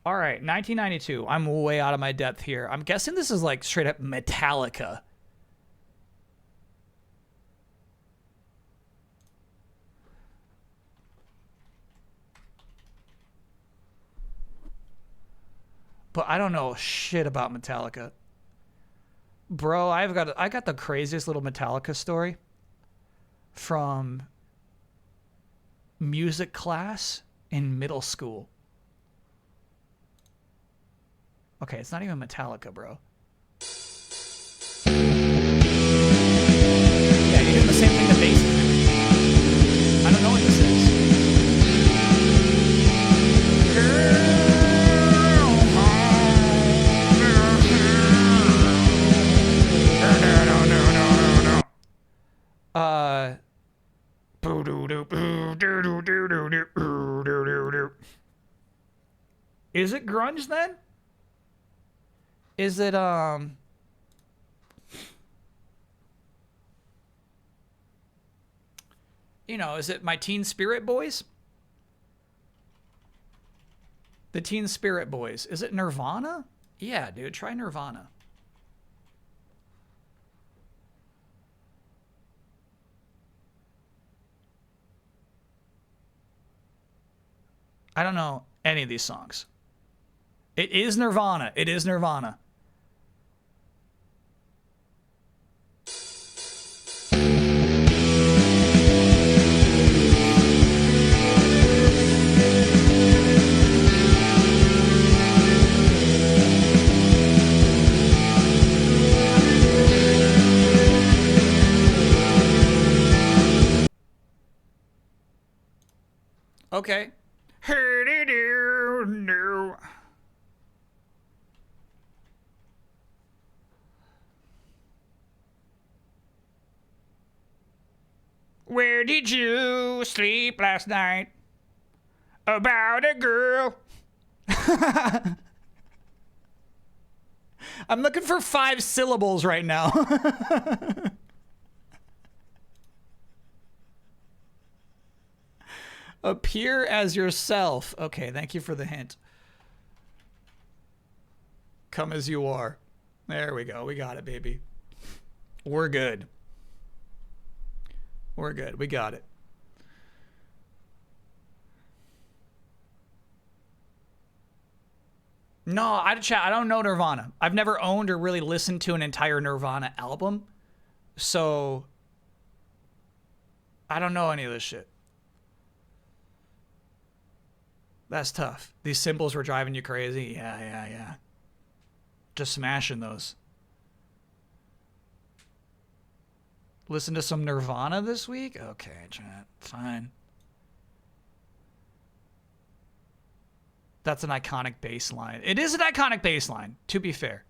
All right, 1992. I'm way out of my depth here. I'm guessing this is like straight up Metallica. but I don't know shit about Metallica. Bro, I got the craziest little Metallica story from music class in middle school. Okay, it's not even Metallica, bro. Yeah, you're doing the same thing the bass is doing. I don't know what this is. Is it grunge then? Is it you know, is it my Teen Spirit Boys? The Teen Spirit Boys. Is it Nirvana? Yeah, dude, try Nirvana. I don't know any of these songs. It is Nirvana. It is Nirvana. Okay. Where did you sleep last night? About a girl. I'm looking for 5 syllables right now. Appear as yourself. Okay, thank you for the hint. Come as you are. There we go. We got it, baby. We're good. We're good. We got it. No, I don't know Nirvana. I've never owned or really listened to an entire Nirvana album. So I don't know any of this shit. That's tough. These symbols were driving you crazy. Yeah. Just smashing those. Listen to some Nirvana this week? Okay, chat. Fine. That's an iconic bass line. It is an iconic bass line, to be fair.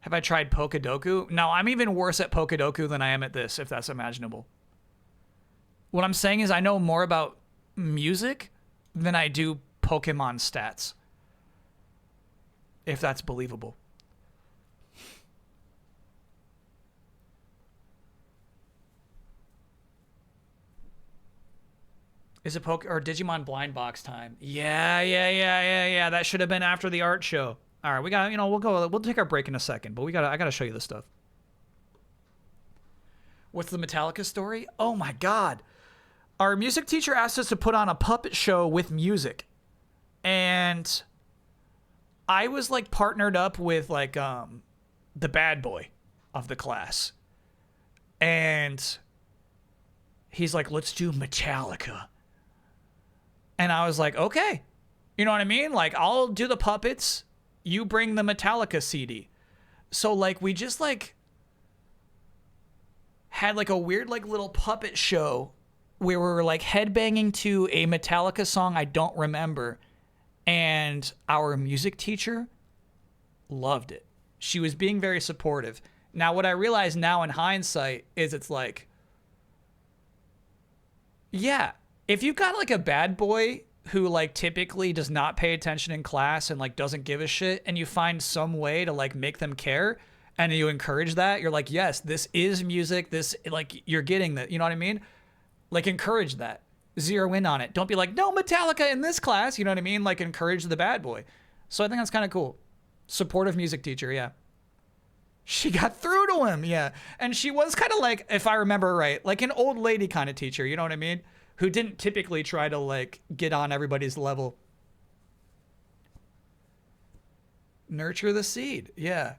Have I tried Pokedoku? No, I'm even worse at Pokedoku than I am at this, if that's imaginable. What I'm saying is I know more about music than I do Pokemon stats. If that's believable. Is it or Digimon blind box time? Yeah. That should have been after the art show. All right, we got, we'll take our break in a second, but I got to show you this stuff. What's the Metallica story? Oh my God. Our music teacher asked us to put on a puppet show with music. And I was like partnered up with like the bad boy of the class. And he's like, let's do Metallica. And I was like, okay. You know what I mean? Like, I'll do the puppets. You bring the Metallica CD. So like we just like had like a weird like little puppet show where we were like headbanging to a Metallica song I don't remember. And our music teacher loved it. She was being very supportive. Now, what I realize now in hindsight is it's like, yeah, if you've got like a bad boy who like typically does not pay attention in class and like doesn't give a shit, and you find some way to like make them care and you encourage that, you're like, yes, this is music. This, like, you're getting that. You know what I mean? Like, encourage that. Zero in on it. Don't be like, no Metallica in this class. You know what I mean? Like, encourage the bad boy. So I think that's kind of cool. Supportive music teacher, yeah. She got through to him, yeah. And she was kind of like, if I remember right, like an old lady kind of teacher, you know what I mean? Who didn't typically try to like get on everybody's level. Nurture the seed. Yeah.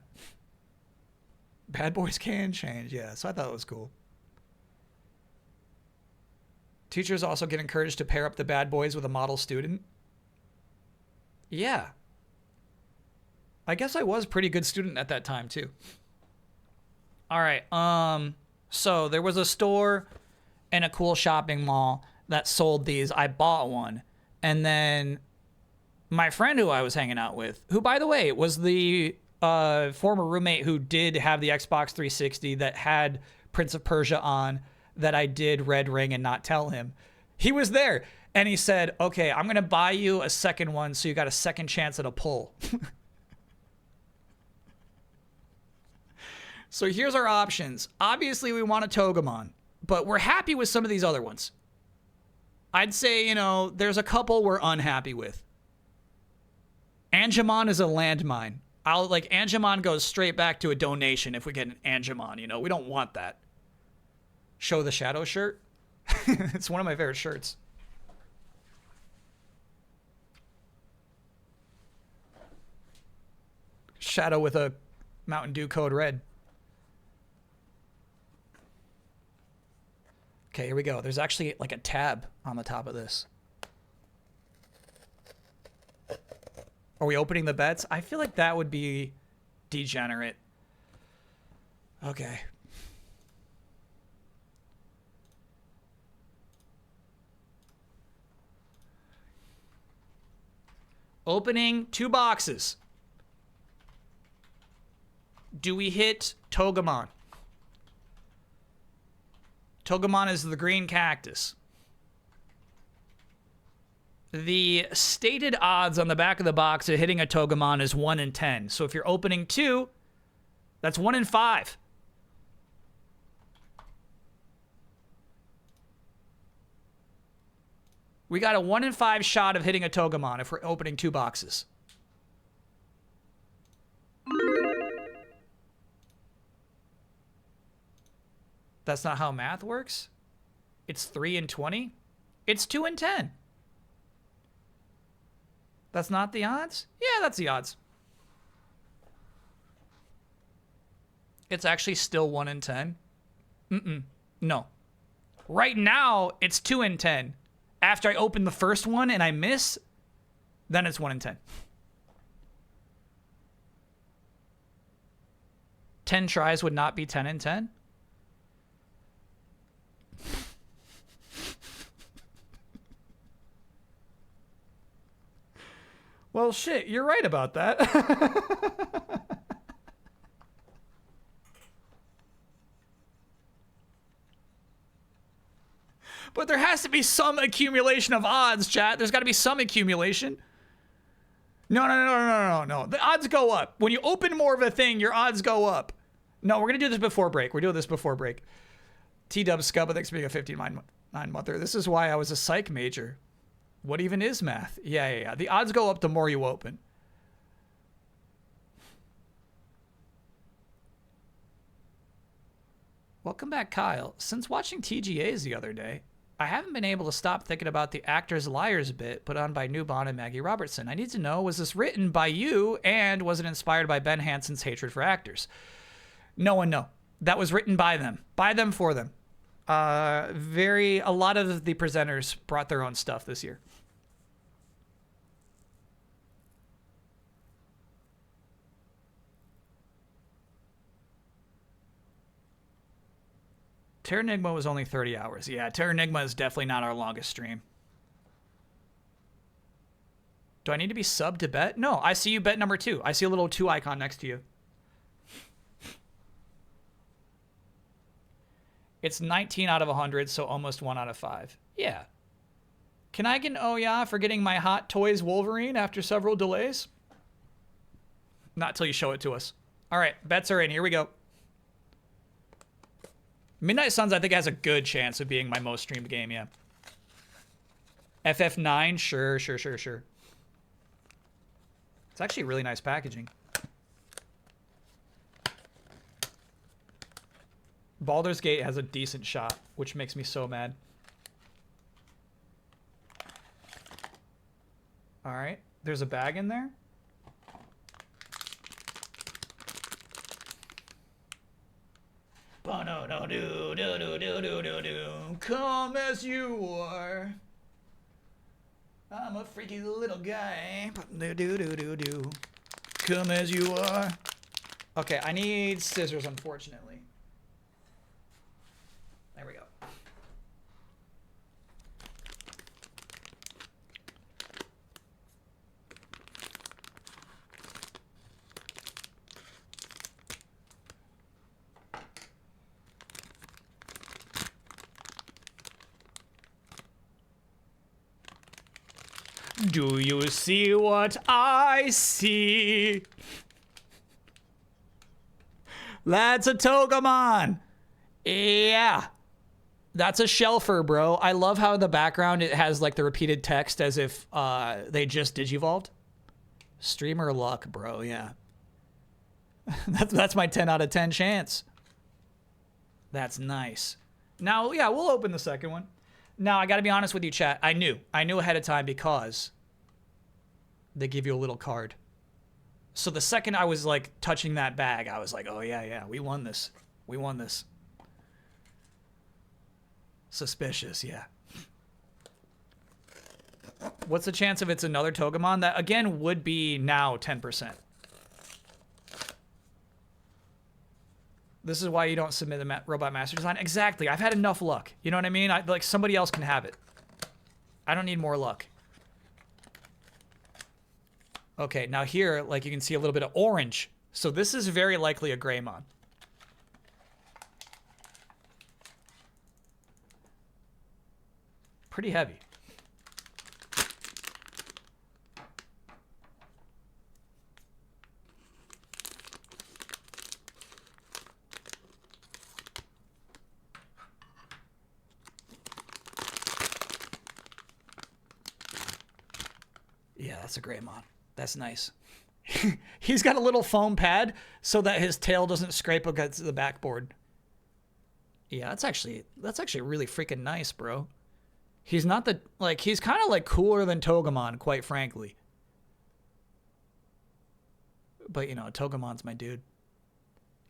Bad boys can change. Yeah. So I thought it was cool. Teachers also get encouraged to pair up the bad boys with a model student. Yeah. I guess I was a pretty good student at that time too. All right. So there was a store in a cool shopping mall that sold these. I bought one. And then my friend who I was hanging out with, who by the way was the former roommate who did have the Xbox 360 that had Prince of Persia on, that I did Red Ring and not tell him. He was there and he said, okay, I'm going to buy you a second one so you got a second chance at a pull. So here's our options. Obviously, we want a Togemon, but we're happy with some of these other ones. I'd say, you know, there's a couple we're unhappy with. Angemon is a landmine. Angemon goes straight back to a donation if we get an Angemon, you know. We don't want that. Show the Shadow shirt. It's one of my favorite shirts. Shadow with a Mountain Dew Code Red. Okay, here we go. There's actually like a tab on the top of this. Are we opening the bets? I feel like that would be degenerate. Okay. Opening 2 boxes. Do we hit Togemon? Togemon is the green cactus. The stated odds on the back of the box of hitting a Togemon is 1 in 10. So if you're opening 2, that's 1 in 5. We got a 1 in 5 shot of hitting a Togemon if we're opening 2 boxes. That's not how math works. It's 3 in 20. It's 2 in 10. That's not the odds? Yeah, that's the odds. It's actually still 1 in 10. No. Right now, it's 2 in 10. After I open the first one and I miss, then it's 1 in 10. 10 tries would not be 10 in 10. Well, shit, you're right about that. But there has to be some accumulation of odds, chat. There's got to be some accumulation. No. The odds go up. When you open more of a thing, your odds go up. No, we're going to do this before break. We're doing this before break. T-Dub Scub, thanks for being a 59-monther. This is why I was a psych major. What even is math? Yeah. The odds go up the more you open. Welcome back, Kyle. Since watching TGAs the other day, I haven't been able to stop thinking about the Actors Liars bit put on by Newbon and Maggie Robertson. I need to know, was this written by you, and was it inspired by Ben Hansen's hatred for actors? No. That was written by them. By them, for them. A lot of the presenters brought their own stuff this year. Terranigma was only 30 hours. Yeah, Terranigma is definitely not our longest stream. Do I need to be subbed to bet? No, I see you bet number 2. I see a little 2 icon next to you. It's 19 out of 100, so almost 1 out of 5. Yeah. Can I get an oh yeah for getting my Hot Toys Wolverine after several delays? Not till you show it to us. All right, bets are in. Here we go. Midnight Suns, I think, has a good chance of being my most streamed game, yeah. FF9, sure. It's actually really nice packaging. Baldur's Gate has a decent shot, which makes me so mad. All right, there's a bag in there. Come as you are. I'm a freaky little guy. Come as you are. Okay, I need scissors, unfortunately. There we go. Do you see what I see? That's a Togemon. Yeah. That's a Shelfer, bro. I love how in the background it has like the repeated text as if they just digivolved. Streamer luck, bro. Yeah. That's my 10 out of 10 chance. That's nice. Now, yeah, we'll open the second one. Now, I got to be honest with you, chat. I knew ahead of time because they give you a little card. So the second I was like touching that bag, I was like, oh yeah, we won this. We won this. Suspicious, yeah. What's the chance if it's another Togemon? That again would be now 10%. This is why you don't submit the Robot Master Design. Exactly. I've had enough luck. You know what I mean? Like somebody else can have it. I don't need more luck. Okay, now here, like you can see a little bit of orange. So this is very likely a Greymon. Pretty heavy. Yeah, that's a Greymon. That's nice. He's got a little foam pad so that his tail doesn't scrape against the backboard. Yeah, that's actually really freaking nice, bro. He's not the he's kind of like cooler than Togemon, quite frankly. But you know, Togemon's my dude.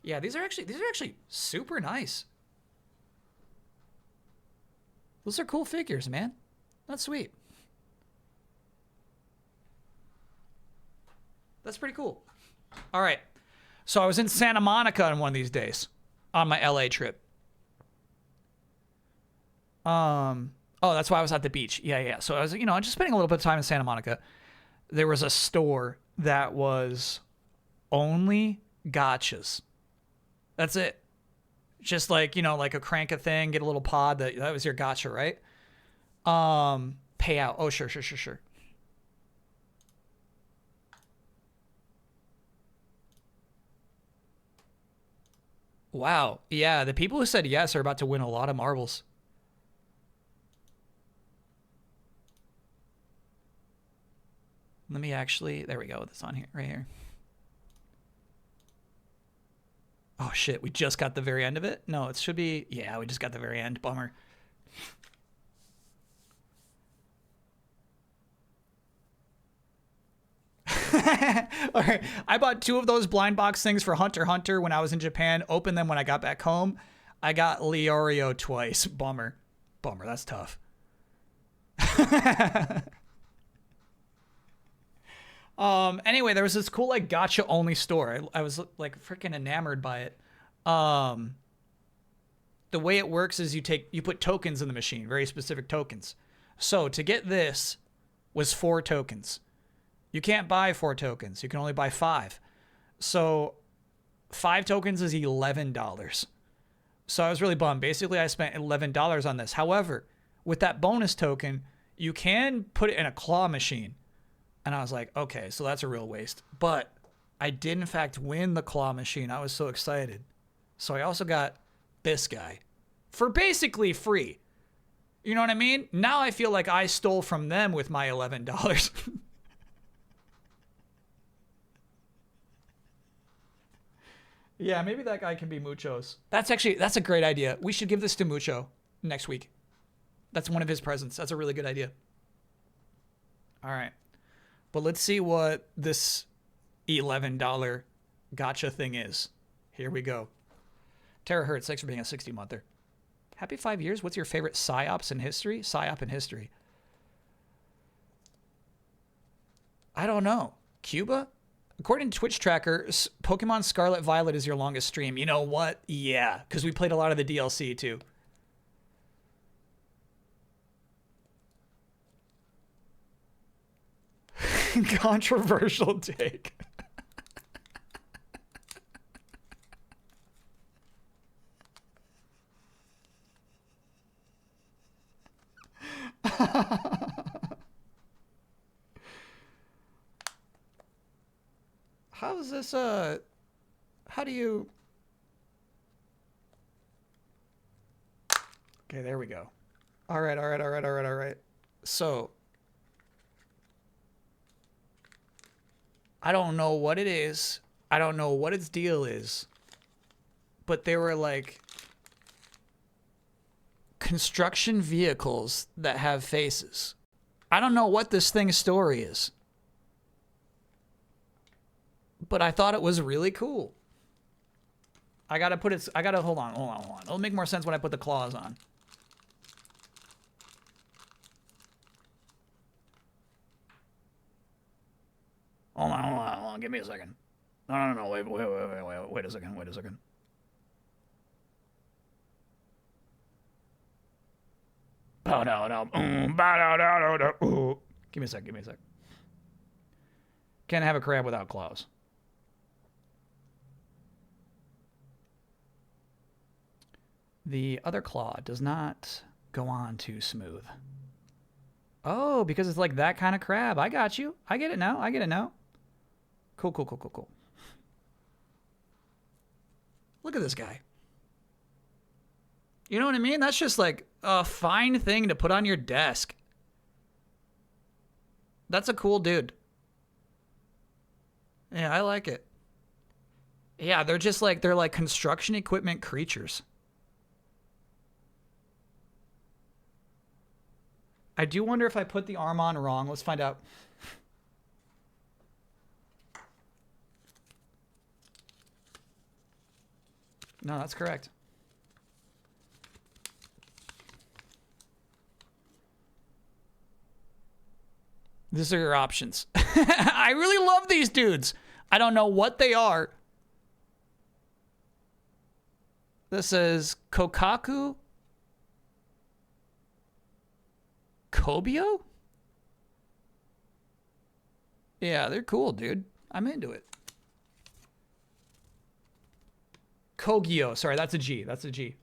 Yeah, these are actually super nice. Those are cool figures, man. That's sweet. That's pretty cool. All right. So I was in Santa Monica on one of these days on my LA trip. Oh, that's why I was at the beach. Yeah. So I was, just spending a little bit of time in Santa Monica. There was a store that was only gotchas. That's it. Just like, like a crank a thing, get a little pod. That was your gotcha, right? Payout. Oh, sure. Wow. Yeah, the people who said yes are about to win a lot of marbles. Let me actually... There we go. It's on here. Right here. Oh, shit. We just got the very end of it? No, it should be... Yeah, we just got the very end. Bummer. All right. I bought 2 of those blind box things for Hunter x Hunter when I was in Japan. Opened them when I got back home. I got Leorio twice. Bummer. That's tough. Anyway, there was this cool gotcha only store. I was freaking enamored by it. The way it works is you put tokens in the machine, very specific tokens. So to get this was 4 tokens. You can't buy 4 tokens. You can only buy 5. So 5 tokens is $11. So I was really bummed. Basically, I spent $11 on this. However, with that bonus token, you can put it in a claw machine. And I was like, okay, so that's a real waste. But I did, in fact, win the claw machine. I was so excited. So I also got this guy for basically free. You know what I mean? Now I feel like I stole from them with my $11. Yeah, maybe that guy can be Mucho's. That's a great idea. We should give this to Mucho next week. That's one of his presents. That's a really good idea. All right. But let's see what this $11 gotcha thing is. Here we go. Terahertz, thanks for being a 60-monther. Happy 5 years. What's your favorite Psi-Ops in history? Psi-Op in history. I don't know. Cuba? According to Twitch Tracker, Pokemon Scarlet Violet is your longest stream. You know what? Yeah, because we played a lot of the DLC too. Controversial take. How is this, how do you... Okay, there we go. All right. So, I don't know what it is. I don't know what its deal is. But there were, like, construction vehicles that have faces. I don't know what this thing's story is. But I thought it was really cool. I gotta put it, hold on. It'll make more sense when I put the claws on. Hold on, give me a second. No, wait a second. Give me a sec. Can't have a crab without claws. The other claw does not go on too smooth. Oh, because it's like that kind of crab. I got you. I get it now. Cool. Look at this guy. You know what I mean? That's just like a fine thing to put on your desk. That's a cool dude. Yeah, I like it. Yeah, they're just like, they're like construction equipment creatures. I do wonder if I put the arm on wrong. Let's find out. No, that's correct. These are your options. I really love these dudes. I don't know what they are. This is Kokaku Kobio? Yeah, they're cool, dude. I'm into it. Kogyo. Sorry, that's a G.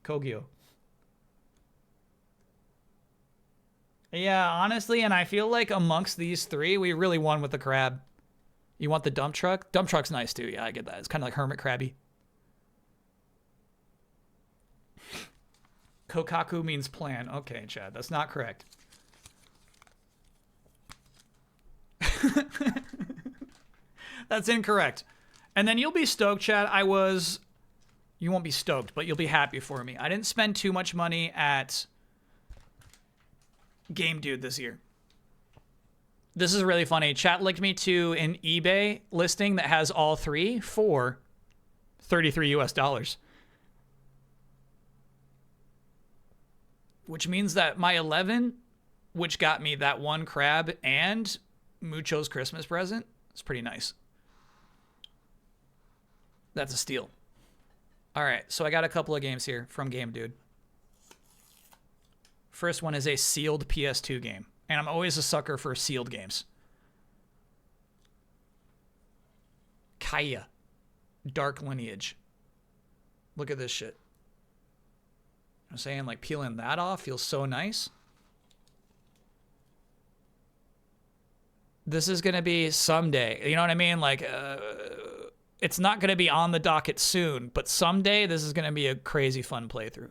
Kogyo. Yeah, honestly, and I feel like amongst these three, we really won with the crab. You want the dump truck? Dump truck's nice, too. Yeah, I get that. It's kind of like Hermit Crabby. Kokaku means plan. Okay, Chad, that's not correct. That's incorrect. And then you'll be stoked, Chad. You won't be stoked, but you'll be happy for me. I didn't spend too much money at Game Dude this year. This is really funny. Chat linked me to an eBay listing that has all three for $33 US. Which means that my 11, which got me that one crab and Mucho's Christmas present, is pretty nice. That's a steal. All right, so I got a couple of games here from Game Dude. First one is a sealed PS2 game, and I'm always a sucker for sealed games. Kaya, Dark Lineage. Look at this shit. I'm saying, like, peeling that off feels so nice. This is going to be someday. You know what I mean? Like, it's not going to be on the docket soon, but someday this is going to be a crazy fun playthrough.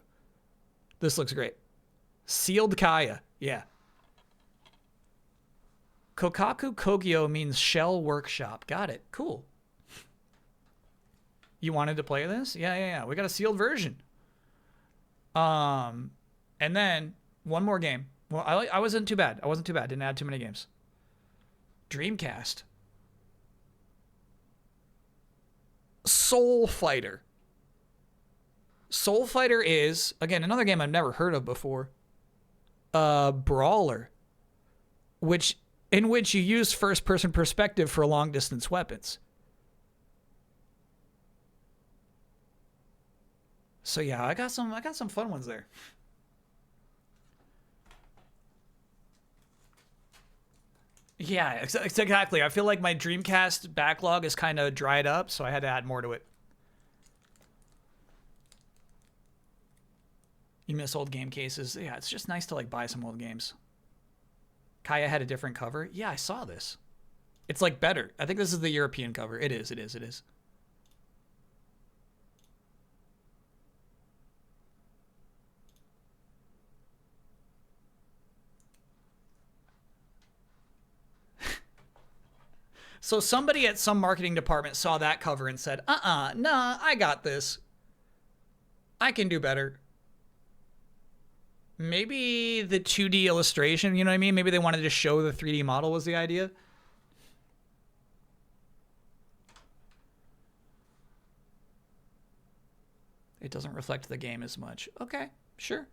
This looks great. Sealed Kaya. Yeah. Kokaku Kogyo means shell workshop. Got it. Cool. You wanted to play this? Yeah. We got a sealed version. And then one more game. Well, I wasn't too bad. Didn't add too many games. Dreamcast. Soul Fighter. Soul Fighter is, again, another game I've never heard of before. A brawler, in which you use first-person perspective for long-distance weapons. So yeah, I got some fun ones there. Yeah, exactly. I feel like my Dreamcast backlog is kind of dried up, so I had to add more to it. You miss old game cases. Yeah, it's just nice to like buy some old games. Kaya had a different cover. Yeah, I saw this. It's like better. I think this is the European cover. It is. So somebody at some marketing department saw that cover and said, nah, I got this. I can do better. Maybe the 2D illustration, you know what I mean? Maybe they wanted to show the 3D model was the idea. It doesn't reflect the game as much. Okay, sure.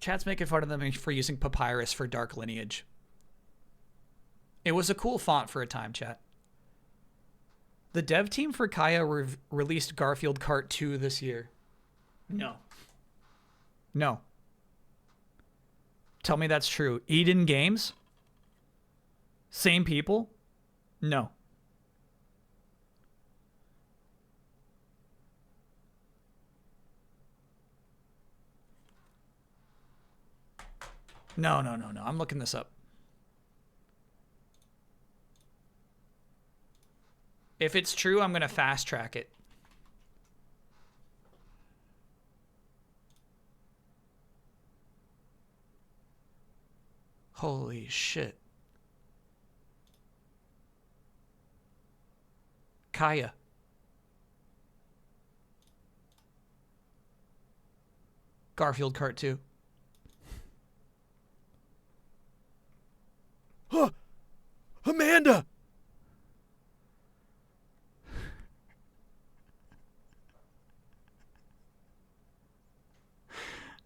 Chat's making fun of them for using Papyrus for Dark Lineage. It was a cool font for a time, chat. The dev team for Kaya released Garfield Kart 2 this year. No. Tell me that's true. Eden Games? Same people? No. No. I'm looking this up. If it's true, I'm going to fast track it. Holy shit. Kaya. Garfield Kart 2. Amanda!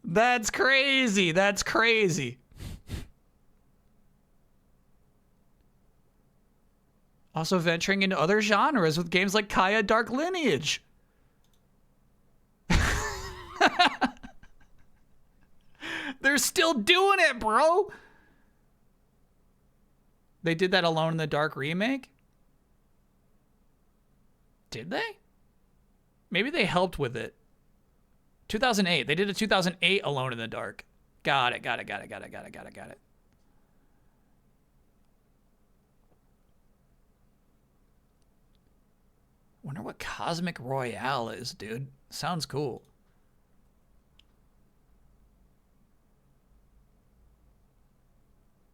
That's crazy. That's crazy. Also venturing into other genres with games like Kaya Dark Lineage. They're still doing it, bro. They did that Alone in the Dark remake? Did they? Maybe they helped with it. 2008. They did a 2008 Alone in the Dark. Got it. Wonder what Cosmic Royale is, dude. Sounds cool.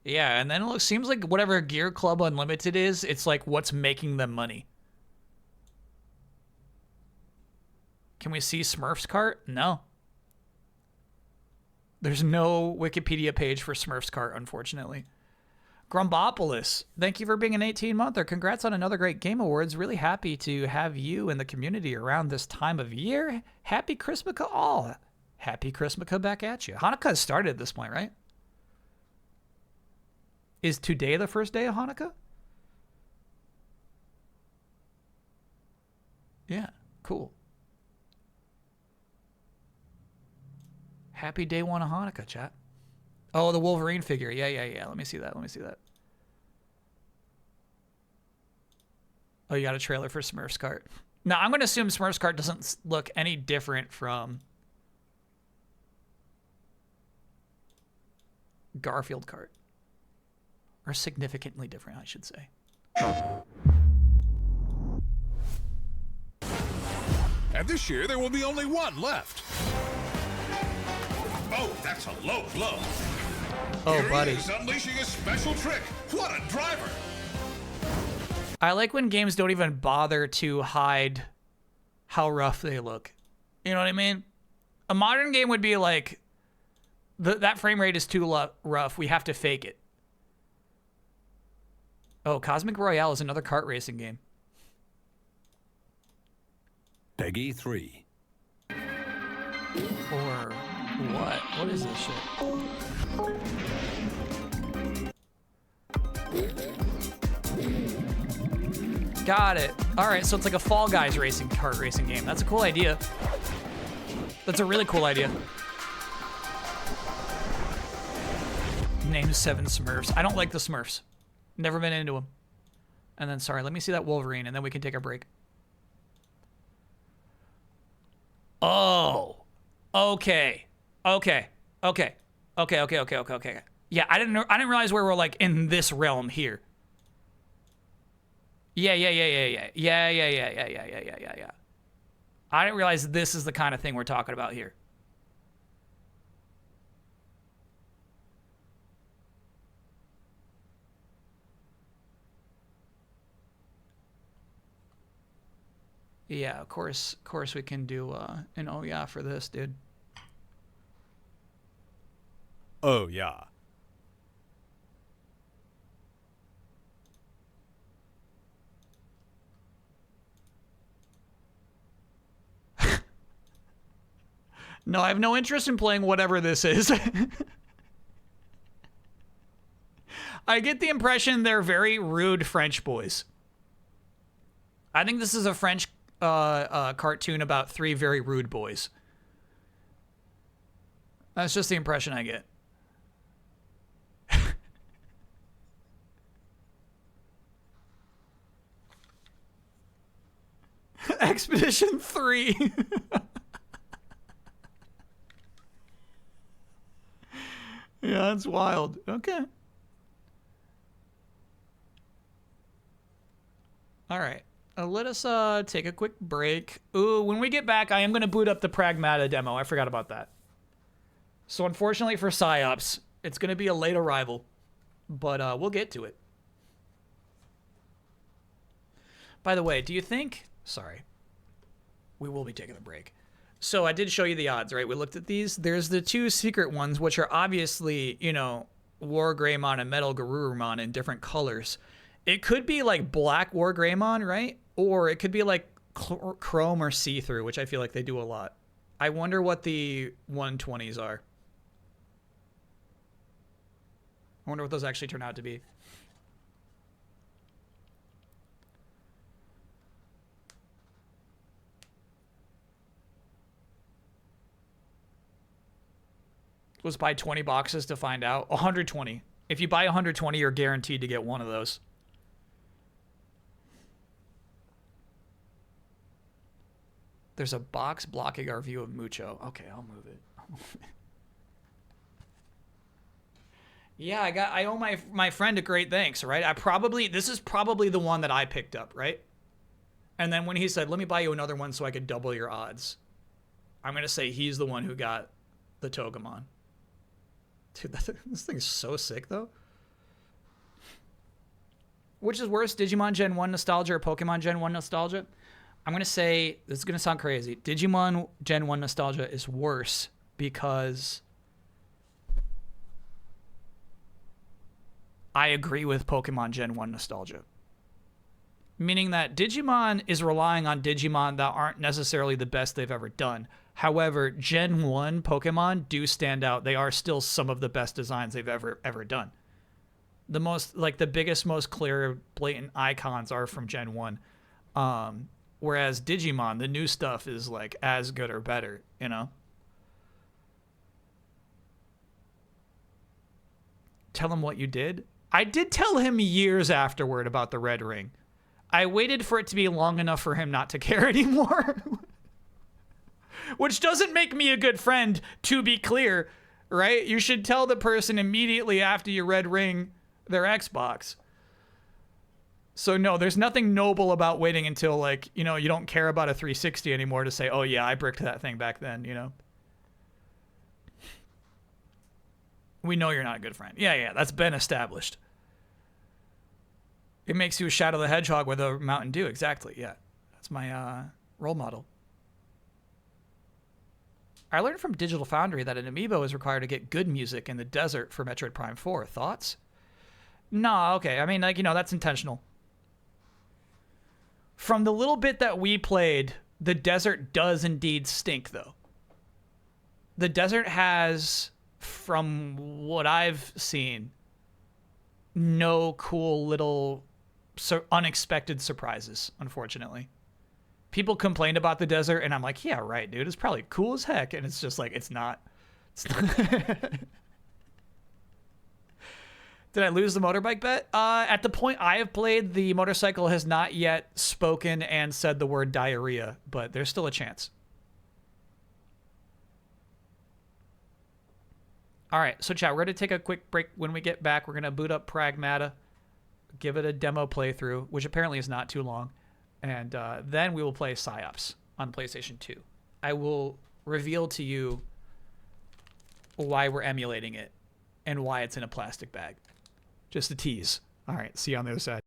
Yeah, and then it seems like whatever Gear Club Unlimited is, it's like what's making them money. Can we see Smurfs Cart? No. There's no Wikipedia page for Smurfs Cart, unfortunately. Grumbopolis, thank you for being an 18-monther. Congrats on another great Game Awards. Really happy to have you in the community around this time of year. Happy Christmaka all. Happy Christmaka back at you. Hanukkah has started at this point, right? Is today the first day of Hanukkah? Yeah, cool. Happy day one of Hanukkah, chat. Oh, the Wolverine figure. Yeah. Let me see that. Oh, you got a trailer for Smurfs Cart. Now, I'm going to assume Smurfs Cart doesn't look any different from Garfield Kart. Or significantly different, I should say. And this year, there will be only one left. Oh, that's a low blow. Oh, Here buddy. he is unleashing a special trick. What a driver. I like when games don't even bother to hide how rough they look. You know what I mean? A modern game would be like, that frame rate is too rough. We have to fake it. Oh, Cosmic Royale is another kart racing game. Peggy 3. Or what? What is this shit? Got it. All right, so it's like a Fall Guys kart racing game. That's a cool idea. That's a really cool idea. Name 7 Smurfs. I don't like the Smurfs. Never been into them. And then, sorry, let me see that Wolverine, and then we can take a break. Oh. Okay. Okay. Okay. Okay. Okay. Okay. Okay. Okay. Yeah, I didn't realize we were like in this realm here. Yeah. I didn't realize this is the kind of thing we're talking about here. Yeah, of course we can do an oh yeah for this, dude. Oh yeah. No, I have no interest in playing whatever this is. I get the impression they're very rude French boys. I think this is a French cartoon about 3 very rude boys. That's just the impression I get. Expedition 3. Yeah, that's wild. Okay. All right. Let us take a quick break. Ooh, when we get back, I am going to boot up the Pragmata demo. I forgot about that. So unfortunately for Psi-Ops, it's going to be a late arrival, but we'll get to it. By the way, do you think... Sorry. We will be taking a break. So I did show you the odds, right? We looked at these. There's the 2 secret ones, which are obviously, you know, War Greymon and Metal Garurumon in different colors. It could be like black War Greymon, right? Or it could be like chrome or see-through, which I feel like they do a lot. I wonder what the 120s are. I wonder what those actually turn out to be. Let's buy 20 boxes to find out. 120. If you buy 120, you're guaranteed to get one of those. There's a box blocking our view of Mucho. Okay, I'll move it. Yeah, I owe my friend a great thanks, right? This is probably the one that I picked up, right? And then when he said, let me buy you another one so I could double your odds, I'm going to say he's the one who got the Togemon. Dude, this thing's so sick, though. Which is worse, Digimon Gen 1 nostalgia or Pokemon Gen 1 nostalgia? I'm going to say, this is going to sound crazy, Digimon Gen 1 nostalgia is worse because I agree with Pokemon Gen 1 nostalgia. Meaning that Digimon is relying on Digimon that aren't necessarily the best they've ever done. However, Gen 1 Pokemon do stand out. They are still some of the best designs they've ever done. The most, like the biggest, most clear, blatant icons are from Gen 1. Whereas Digimon, the new stuff is like as good or better, you know? Tell him what you did? I did tell him years afterward about the red ring. I waited for it to be long enough for him not to care anymore. Which doesn't make me a good friend, to be clear, right? You should tell the person immediately after you red ring their Xbox. So no, there's nothing noble about waiting until, like, you know, you don't care about a 360 anymore to say, oh yeah, I bricked that thing back then, you know? We know you're not a good friend. Yeah, that's been established. It makes you a Shadow the Hedgehog with a Mountain Dew. Exactly, yeah. That's my role model. I learned from Digital Foundry that an amiibo is required to get good music in the desert for Metroid Prime 4. Thoughts? No, okay. I mean, like, you know, that's intentional. From the little bit that we played The desert does indeed stink, though. The desert has, from what I've seen, no cool little unexpected surprises, unfortunately. People complained about the desert, and I'm like, yeah, right, dude. It's probably cool as heck. And it's just like, it's not. It's not. Did I lose the motorbike bet? At the point I have played, the motorcycle has not yet spoken and said the word diarrhea, but there's still a chance. All right, so chat, we're going to take a quick break. When we get back, we're going to boot up Pragmata, give it a demo playthrough, which apparently is not too long, and then we will play Psi-Ops on PlayStation 2. I will reveal to you why we're emulating it and why it's in a plastic bag. Just a tease. All right, see you on the other side.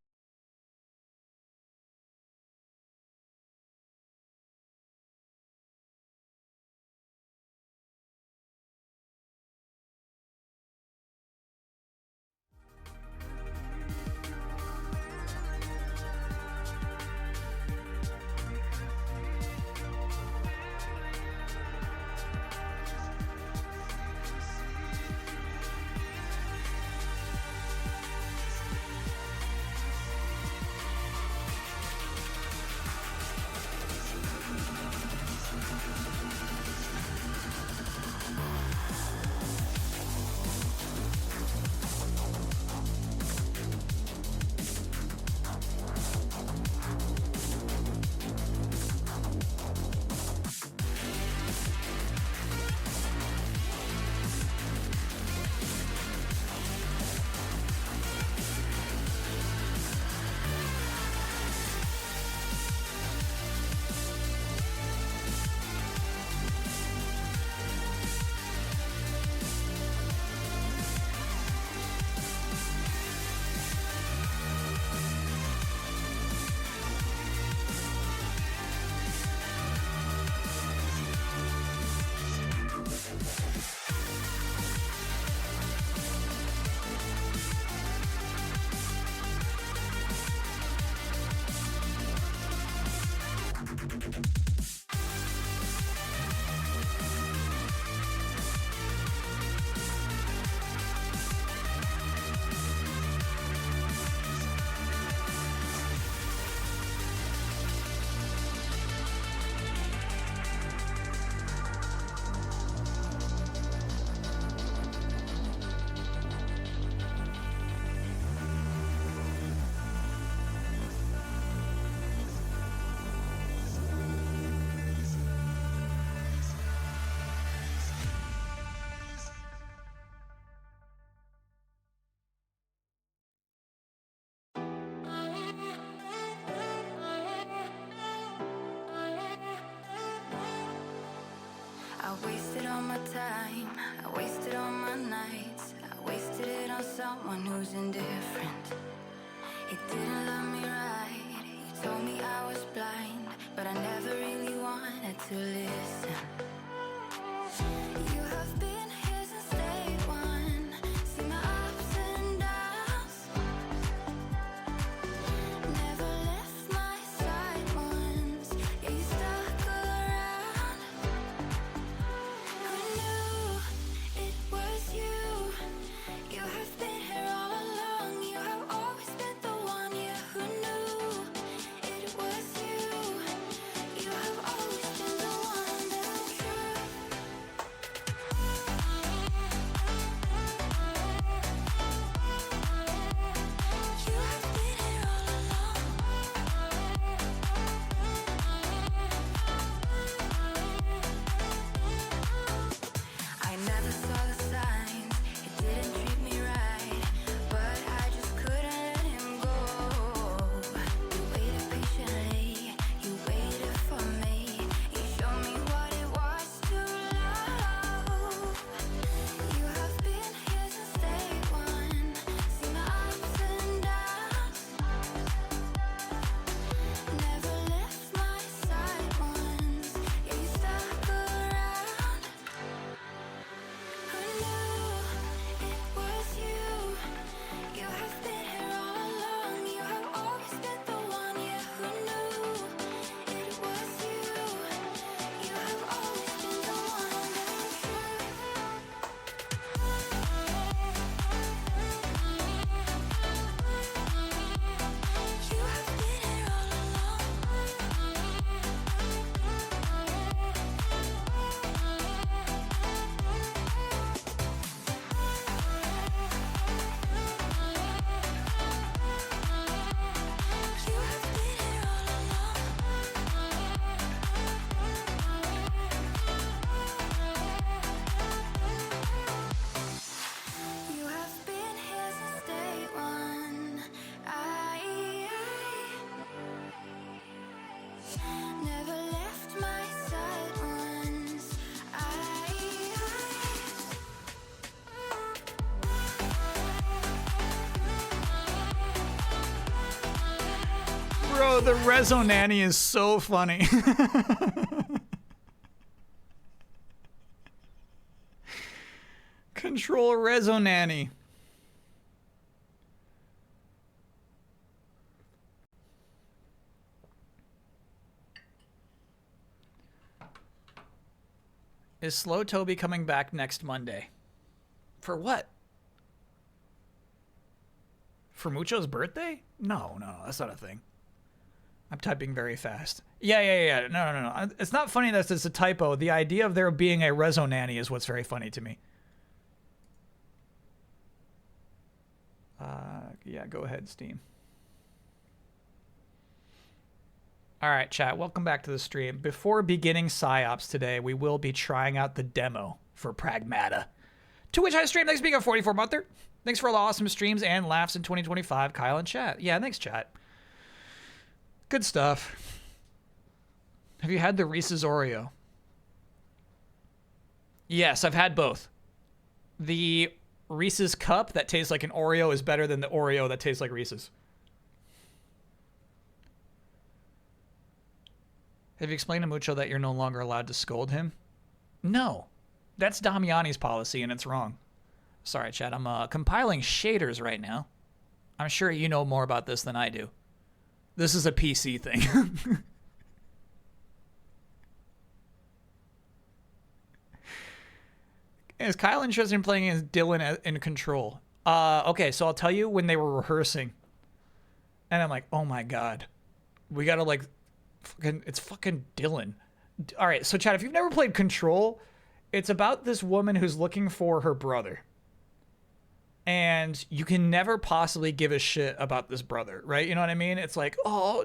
I wasted all my time, I wasted all my nights, I wasted it on someone who's indifferent. He didn't love me right, he told me I was blind, but I never really wanted to listen. You have been here since day one, seen my ups and downs, never left my side once, yeah, you stuck around. Who knew it was you? You have been here all along, you have always been the one, yeah, who knew it was you? You have always been the one, that's true. Bro, the Rezo Nanny is so funny. Control Rezo Nanny. Is Slow Toby coming back next Monday? For what? For Mucho's birthday? No, that's not a thing. I'm typing very fast. Yeah. No. It's not funny that it's a typo. The idea of there being a Rezo Nanny is what's very funny to me. Yeah, go ahead, Steam. All right, chat, welcome back to the stream. Before beginning Psi-Ops today, we will be trying out the demo for Pragmata. To which I stream. Thanks for being a 44-monther. Thanks for all the awesome streams and laughs in 2025, Kyle and chat. Yeah, thanks, chat. Good stuff. Have you had the Reese's Oreo? Yes, I've had both. The Reese's cup that tastes like an Oreo is better than the Oreo that tastes like Reese's. Have you explained to Mucho that you're no longer allowed to scold him? No. That's Damiani's policy, and it's wrong. Sorry, Chad. I'm compiling shaders right now. I'm sure you know more about this than I do. This is a PC thing. Is Kyle interested in playing as Dylan in Control? Okay, so I'll tell you when they were rehearsing. And I'm like, oh my god. We gotta like... It's fucking Dylan. All right, so Chad, if you've never played Control, it's about this woman who's looking for her brother. And you can never possibly give a shit about this brother, right? You know what I mean? It's like, oh,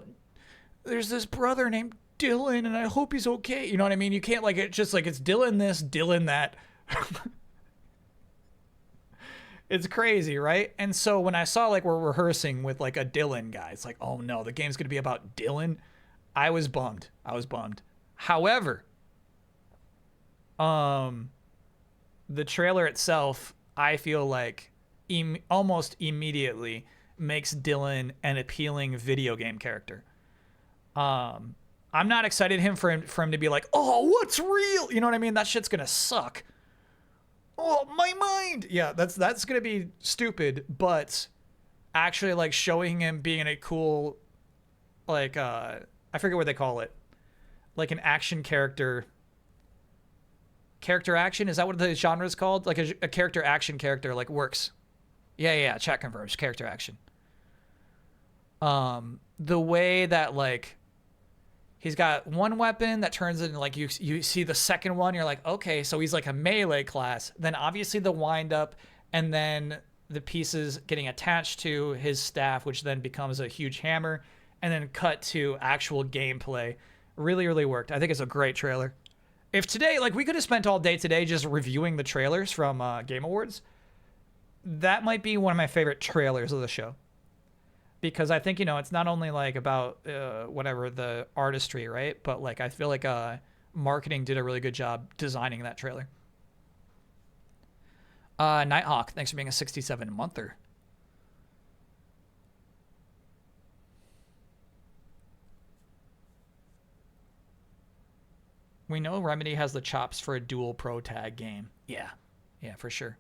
there's this brother named Dylan, and I hope he's okay. You know what I mean? You can't like, it's just like, it's Dylan this, Dylan that. It's crazy, right? And so when I saw like we're rehearsing with like a Dylan guy, it's like, oh no, the game's gonna be about Dylan. I was bummed. However, the trailer itself, I feel like almost immediately makes Dylan an appealing video game character. I'm not excited for him to be like, oh, what's real? You know what I mean? That shit's gonna suck. Oh, my mind. Yeah, that's gonna be stupid, but actually like showing him being a cool, like, I forget what they call it. Like an action character. Character action? Is that what the genre is called? Like a character action character like works. Yeah, chat confirms. Character action. The way that like he's got one weapon that turns into like you see the second one, you're like, okay, so he's like a melee class. Then obviously the wind up and then the pieces getting attached to his staff, which then becomes a huge hammer, and then cut to actual gameplay. Really, really worked. I think it's a great trailer. If today, like we could have spent all day today just reviewing the trailers from Game Awards, that might be one of my favorite trailers of the show. Because I think, you know, it's not only like about whatever the artistry, right? But like I feel like marketing did a really good job designing that trailer. Nighthawk, thanks for being a 67-monther. We know Remedy has the chops for a dual pro tag game. Yeah, for sure.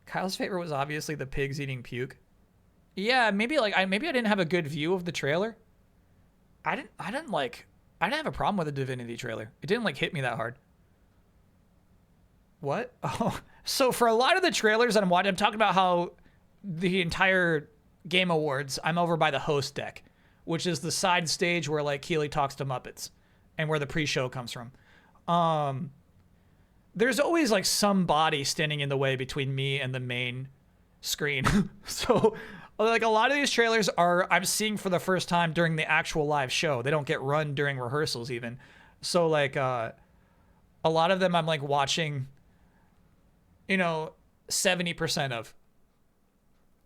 Kyle's favorite was obviously the pigs eating puke. Yeah, maybe I didn't have a good view of the trailer. I didn't have a problem with the Divinity trailer. It didn't like hit me that hard. What? Oh, so for a lot of the trailers that I'm watching, I'm talking about how the entire Game Awards, I'm over by the host deck, which is the side stage where like Keeley talks to Muppets and where the pre-show comes from. There's always like somebody standing in the way between me and the main screen. So like a lot of these trailers I'm seeing for the first time during the actual live show. They don't get run during rehearsals even. So like a lot of them I'm like watching, 70% of,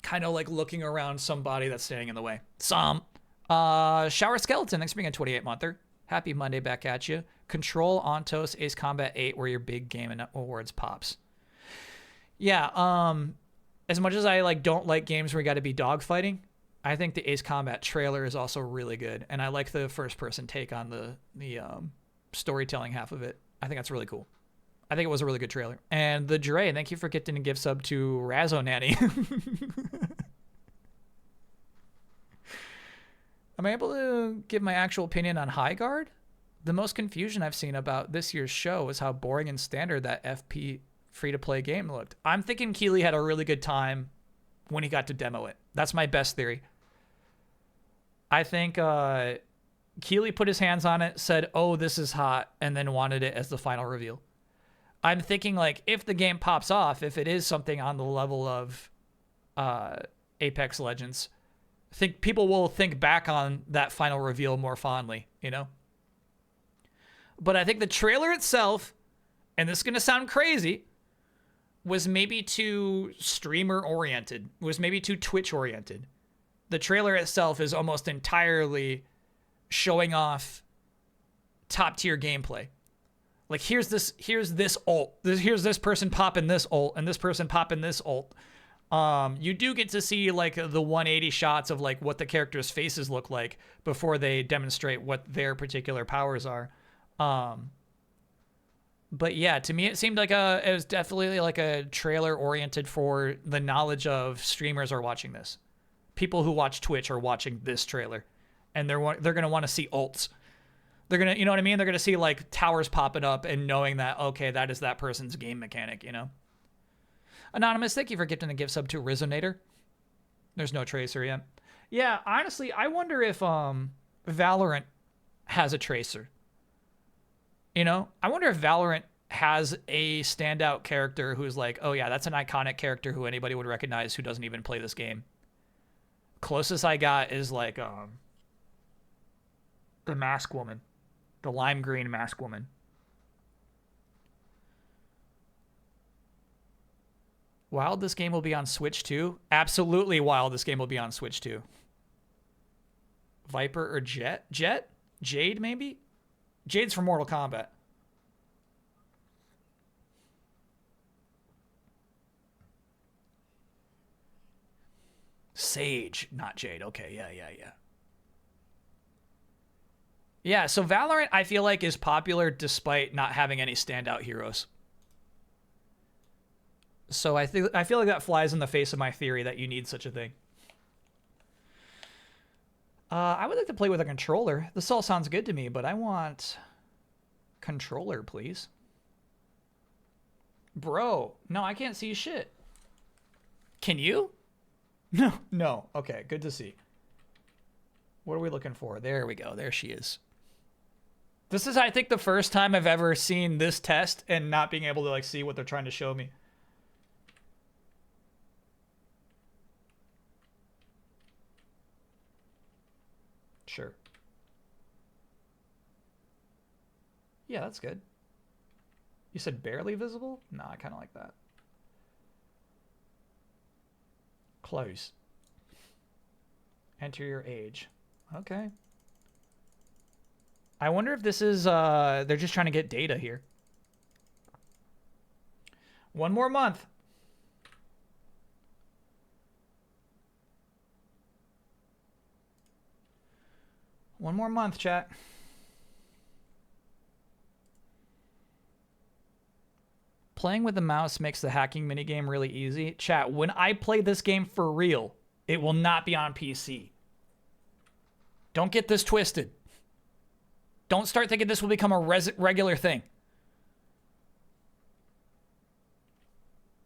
kind of like looking around somebody that's standing in the way. Shower Skeleton, thanks for being a 28-monther. Happy Monday back at you. Control, Ontos, Ace Combat 8, where your big game and awards pops. Yeah, as much as I like don't like games where you got to be dogfighting, I think the Ace Combat trailer is also really good, and I like the first-person take on the storytelling half of it. I think that's really cool. I think it was a really good trailer. And the Dre, thank you for getting a gift sub to Razzo Nanny. Am I able to give my actual opinion on High Guard? The most confusion I've seen about this year's show is how boring and standard that FP free-to-play game looked. I'm thinking Keeley had a really good time when he got to demo it. That's my best theory. I think Keeley put his hands on it, said, oh, this is hot, and then wanted it as the final reveal. I'm thinking, like, if the game pops off, if it is something on the level of Apex Legends, I think people will think back on that final reveal more fondly, you know? But I think the trailer itself, and this is going to sound crazy, was maybe too streamer-oriented, was maybe too Twitch-oriented. The trailer itself is almost entirely showing off top-tier gameplay. Like, here's this ult. Here's this person popping this ult, and this person popping this ult. You do get to see, like, the 180 shots of, like, what the characters' faces look like before they demonstrate what their particular powers are. But yeah, to me, it seemed like it was definitely like a trailer oriented for the knowledge of streamers are watching this. People who watch Twitch are watching this trailer, and they're going to want to see ults. They're going to, you know what I mean? They're going to see, like, towers popping up and knowing that, okay, that is that person's game mechanic, you know? Anonymous, thank you for gifting the gift sub to Resonator. There's no tracer yet. Yeah, honestly, I wonder if Valorant has a tracer. You know, I wonder if Valorant has a standout character who's like, oh yeah, that's an iconic character who anybody would recognize who doesn't even play this game. Closest I got is like the Mask Woman, the lime green Mask Woman. Wild, this game will be on Switch too? Absolutely wild, this game will be on Switch too. Viper or Jet? Jet? Jade, maybe? Jade's from Mortal Kombat. Sage, not Jade. Okay, yeah. Yeah, so Valorant, I feel like, is popular despite not having any standout heroes. So I feel like that flies in the face of my theory that you need such a thing. I would like to play with a controller. This all sounds good to me, but I want controller, please. Bro, no, I can't see shit. Can you? No. Okay, good to see. What are we looking for? There we go. There she is. This is, I think, the first time I've ever seen this test and not being able to, like, see what they're trying to show me. Sure. Yeah, that's good. You said barely visible? No, I kind of like that. Close. Enter your age. Okay. I wonder if this is, they're just trying to get data here. One more month. One more month, chat. Playing with the mouse makes the hacking minigame really easy. Chat, when I play this game for real, it will not be on PC. Don't get this twisted. Don't start thinking this will become a regular thing.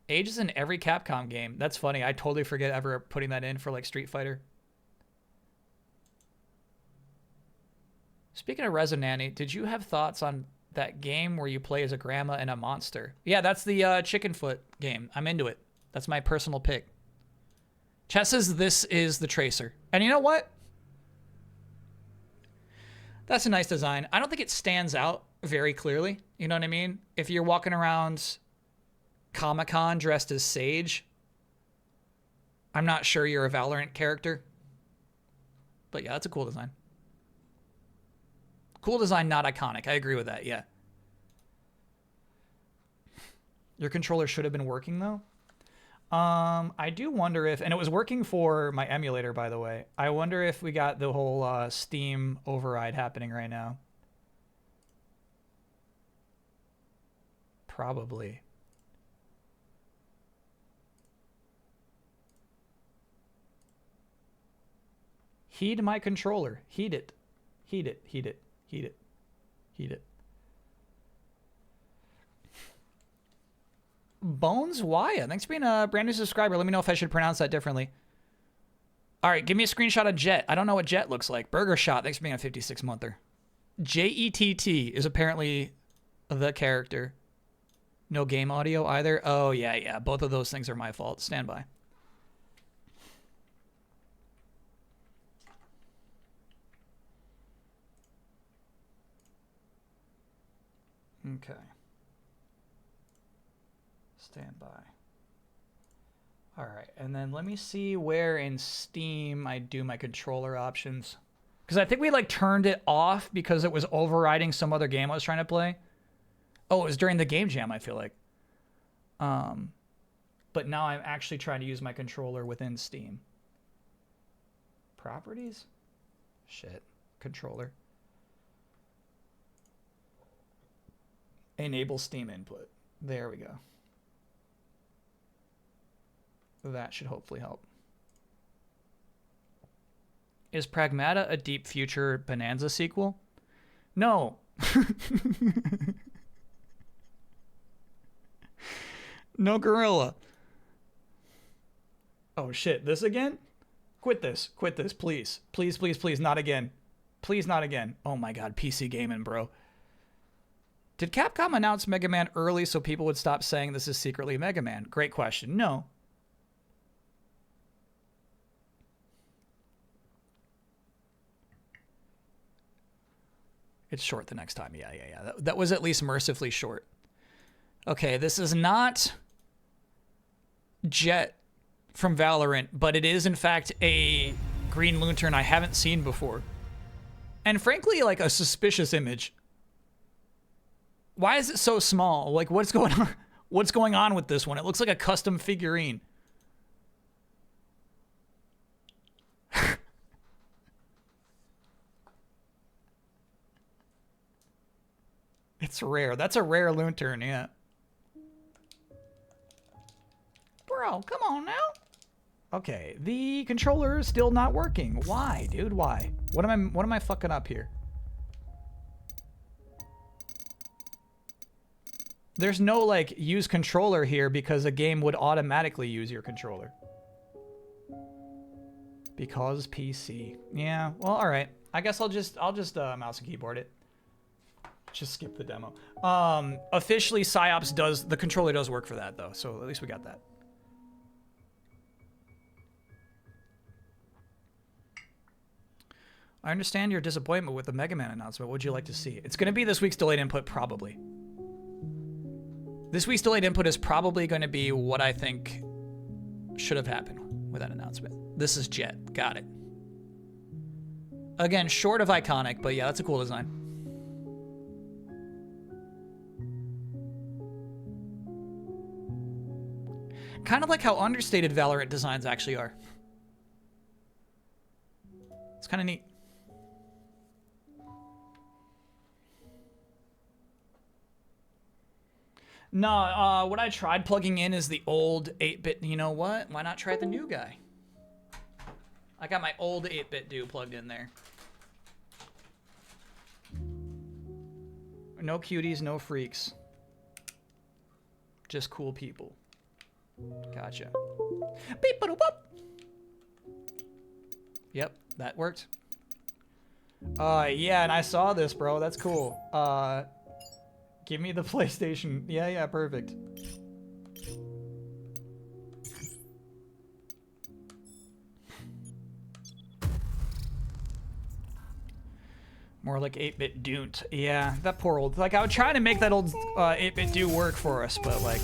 Age is in every Capcom game. That's funny. I totally forget ever putting that in for, like, Street Fighter. Speaking of Resonanny, did you have thoughts on that game where you play as a grandma and a monster? Yeah, that's the Chicken Foot game. I'm into it. That's my personal pick. Chat says this is the Tracer. And you know what? That's a nice design. I don't think it stands out very clearly. You know what I mean? If you're walking around Comic-Con dressed as Sage, I'm not sure you're a Valorant character. But yeah, that's a cool design. Cool design, not iconic. I agree with that, yeah. Your controller should have been working, though. I do wonder if, and it was working for my emulator, by the way. I wonder if we got the whole Steam override happening right now. Probably. Heat my controller. Heat it. Heat it. Heat it. Heat it. Heat it. Bones Waya, thanks for being a brand new subscriber. Let me know if I should pronounce that differently. All right, give me a screenshot of Jet. I don't know what Jet looks like. Burger Shot, thanks for being a 56-monther. J-E-T-T is apparently the character. No game audio either. Oh, yeah. Both of those things are my fault. Stand by. Okay. Stand by. All right, and then let me see where in Steam I do my controller options. Because I think we like turned it off because it was overriding some other game I was trying to play. Oh, it was during the game jam, I feel like. But now I'm actually trying to use my controller within Steam. Properties? Shit. Controller. Enable Steam input. There we go. That should hopefully help. Is Pragmata a Deep Future Bonanza sequel? No. No gorilla. Oh shit, this again? Quit this, please. Please, please, please, not again. Please, not again. Oh my god, PC gaming, bro. Did Capcom announce Mega Man early so people would stop saying this is secretly Mega Man? Great question. No. It's short the next time. Yeah. That was at least mercifully short. Okay, this is not Jet from Valorant, but it is in fact a Green Lantern I haven't seen before. And frankly, like a suspicious image. Why is it so small? Like, what's going on? What's going on with this one? It looks like a custom figurine. It's rare. That's a rare Lantern, yeah. Bro, come on now. Okay, the controller is still not working. Why, dude? Why? What am I fucking up here? There's no like use controller here because a game would automatically use your controller. Because PC. Yeah, well, all right. I guess I'll just mouse and keyboard it. Just skip the demo. Officially Psi-Ops does, the controller does work for that though, so at least we got that. I understand your disappointment with the Mega Man announcement. What would you like to see? It's going to be this week's delayed input, probably. This week's delayed input is probably going to be what I think should have happened with that announcement. This is Jet. Got it. Again, short of iconic, but yeah, that's a cool design. Kind of like how understated Valorant designs actually are. It's kind of neat. No, what I tried plugging in is the old 8-bit. You know what? Why not try the new guy? I got my old 8-bit dude plugged in there. No cuties, no freaks. Just cool people. Gotcha. Yep, that worked. Yeah, and I saw this, bro. That's cool. Give me the PlayStation. Yeah, perfect. More like 8-bit Doont. Yeah, that poor old... Like, I would try to make that old 8-bit do work for us, but, like,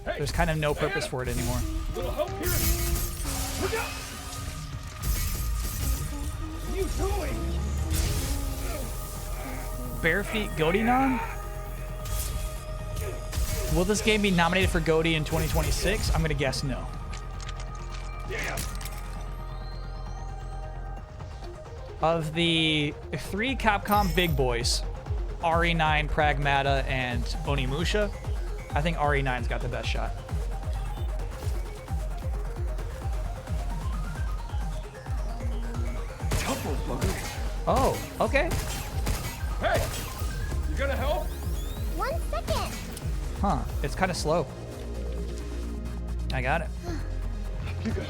there's kind of no purpose for it anymore. Little help here. Look out! What are you doing? Bare feet Godinon? Will this game be nominated for GOTY in 2026? I'm gonna guess no. Of the 3 Capcom big boys, RE9, Pragmata, and Onimusha, I think RE9's got the best shot. Oh, okay. Hey, you gonna help? 1 second. Huh, it's kind of slow. I got it. You go.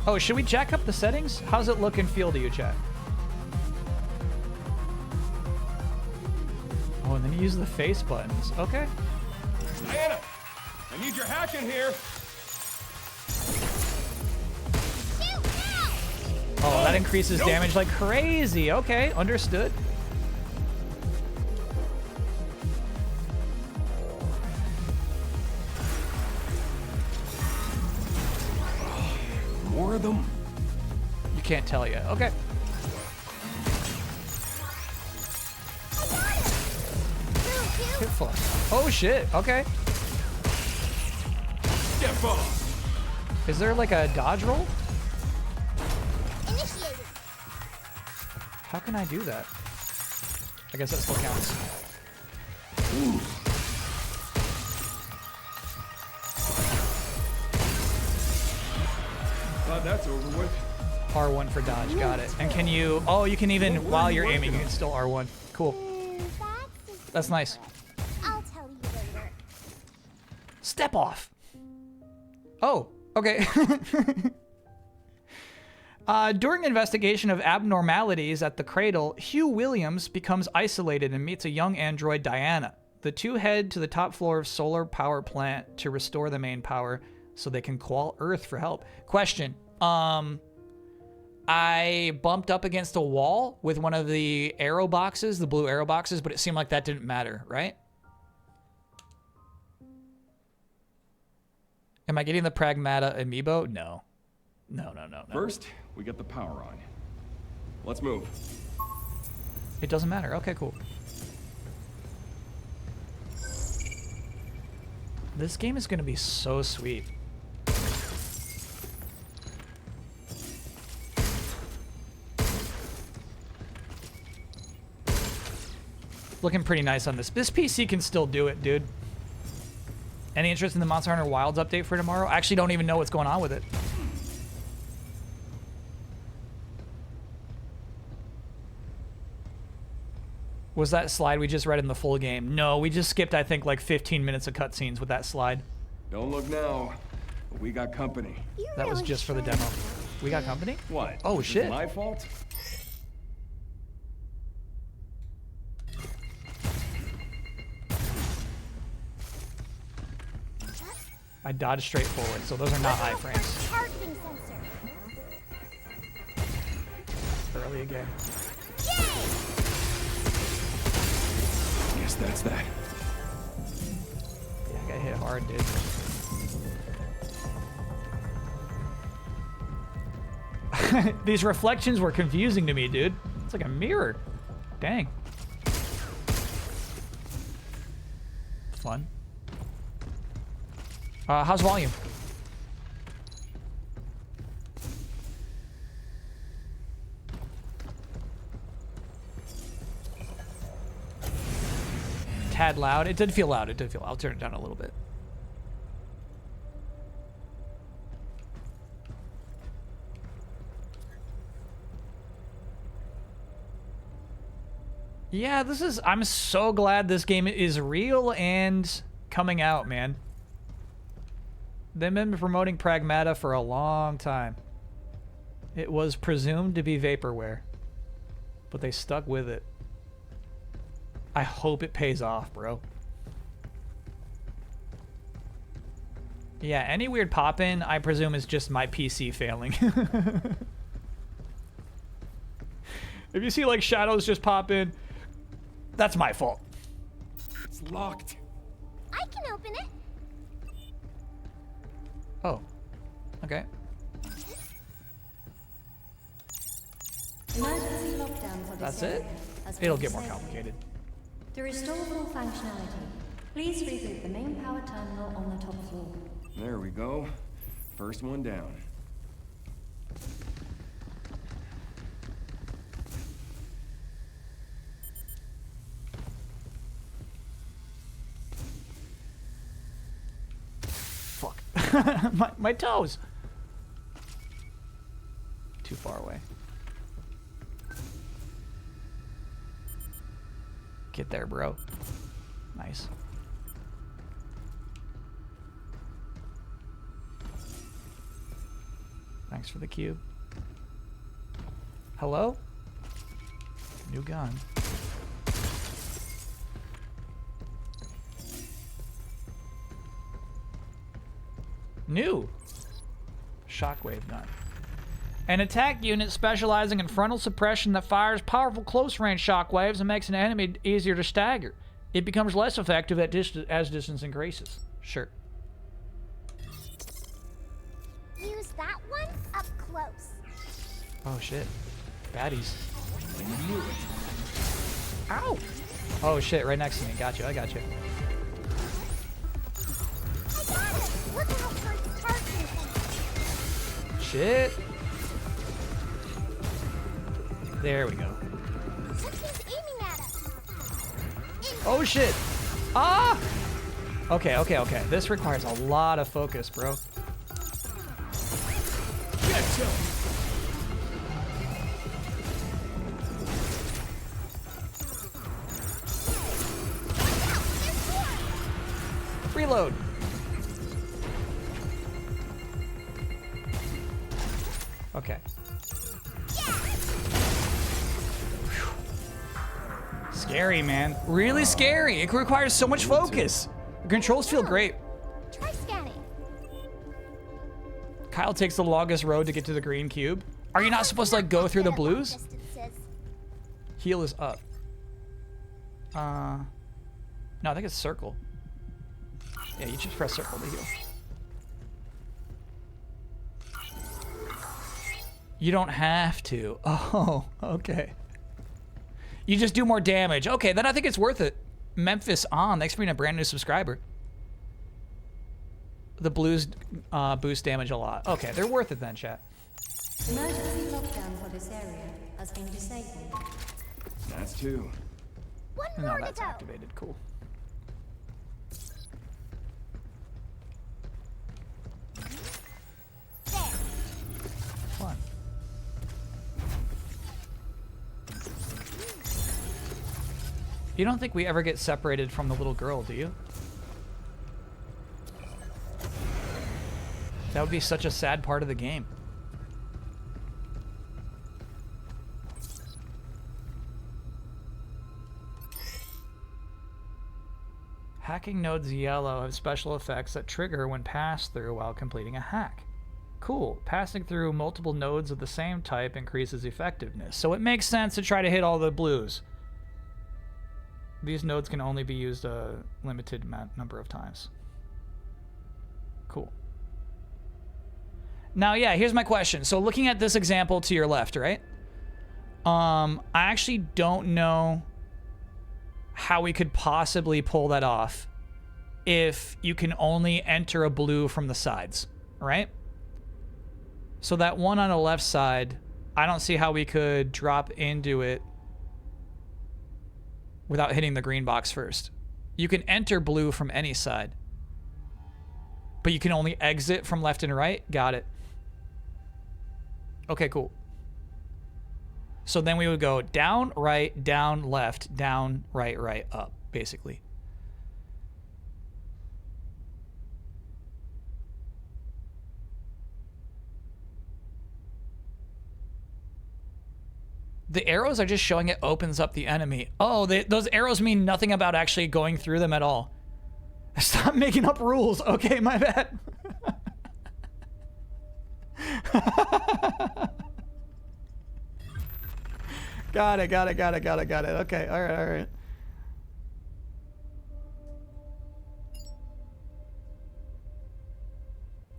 Oh, should we jack up the settings? How's it look and feel to you, chat? Oh, and then you use the face buttons. Okay. Diana, I need your hack in here. Oh, that increases damage like crazy. Okay, understood. More of them? You can't tell yet. Okay. Hit flush. Oh shit. Okay. Step off. Is there like a dodge roll? Initiated. How can I do that? I guess that still counts. Glad that's over with. R1 for dodge. Got it. And can you... Oh, you can even, while you're aiming, you can still R1. Cool. That's nice. I'll tell you later. Step off. Oh, okay. During investigation of abnormalities at the cradle, Hugh Williams becomes isolated and meets a young android, Diana. The two head to the top floor of solar power plant to restore the main power so they can call Earth for help. Question. I bumped up against a wall with one of the arrow boxes, the blue arrow boxes, but it seemed like that didn't matter, right? Am I getting the Pragmata amiibo? No. No. First, we get the power on. Let's move. It doesn't matter. Okay, cool. This game is going to be so sweet. Looking pretty nice on this. This PC can still do it, dude. Any interest in the Monster Hunter Wilds update for tomorrow? I actually don't even know what's going on with it. Was that slide we just read in the full game? No, we just skipped, I think, like 15 minutes of cutscenes with that slide. Don't look now, but we got company. That was just for the demo. We got company? What? Oh, Is shit. it my fault? I dodged straight forward, so those are not iframes. Targeting sensor. Early again. Yes, that's that. Yeah, I got hit hard, dude. These reflections were confusing to me, dude. It's like a mirror. Dang. Fun. How's volume? Tad loud. It did feel loud. It did feel loud. I'll turn it down a little bit. Yeah, this is... I'm so glad this game is real and coming out, man. They've been promoting Pragmata for a long time. It was presumed to be vaporware, but they stuck with it. I hope it pays off, bro. Yeah, any weird pop-in, I presume, is just my PC failing. If you see, like, shadows just pop in, that's my fault. It's locked. I can open it. Oh. Okay. Emergency lockdown for this That's area. it? It'll get more complicated. To restore full functionality, please reboot the main power terminal on the top floor. There we go. First one down. Fuck. my toes. Too far away. Get there, bro. Nice. Thanks for the cube. Hello? New gun. New shockwave gun. An attack unit specializing in frontal suppression that fires powerful close-range shockwaves and makes an enemy easier to stagger. It becomes less effective at as distance increases. Sure. Use that one up close. Oh shit. Baddies. Ow! Oh shit, right next to me. Got you, I got you. I got it! Look out for its target. Shit. There we go. Something's aiming at us. Oh shit! Ah! Okay, okay, okay. This requires a lot of focus, bro. Get him! Reload. Okay. Scary, man. Really scary. It requires so much focus. The controls feel great. Try scanning. Kyle takes the longest road to get to the green cube. Are you not supposed to like go through the blues? Heal is up. No, I think it's circle. Yeah, you just press circle to heal. You don't have to. Oh, okay. You just do more damage. Okay, then I think it's worth it. Memphis on. Thanks for being a brand new subscriber. The blues boost damage a lot. Okay, they're worth it then, chat. Emergency lockdown for this area has been disabled. That's two. One No, more to that's go. activated. Cool. There. Fun. You don't think we ever get separated from the little girl, do you? That would be such a sad part of the game. Hacking nodes yellow have special effects that trigger when passed through while completing a hack. Cool. Passing through multiple nodes of the same type increases effectiveness. So it makes sense to try to hit all the blues. These nodes can only be used a limited number of times. Cool. Now, yeah, here's my question. So looking at this example to your left, right? I actually don't know how we could possibly pull that off if you can only enter a blue from the sides, right? So that one on the left side, I don't see how we could drop into it without hitting the green box first. You can enter blue from any side, but you can only exit from left and right. Got it. Okay, cool. So then we would go down, right, down, left, down, right, right, up, basically. The arrows are just showing it opens up the enemy. Oh, those arrows mean nothing about actually going through them at all. Stop making up rules. Okay, my bad. Got it. Okay, all right.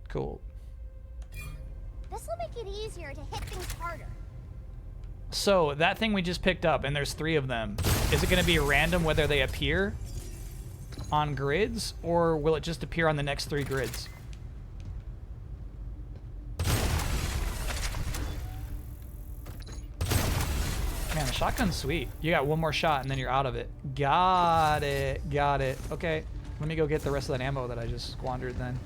Cool. This will make it easier to hit things harder. So that thing we just picked up, and there's 3 of them. Is it going to be random whether they appear on grids, or will it just appear on the next 3 grids? Man, the shotgun's sweet. You got 1 more shot, and then you're out of it. Got it. Got it. Okay, let me go get the rest of that ammo that I just squandered then.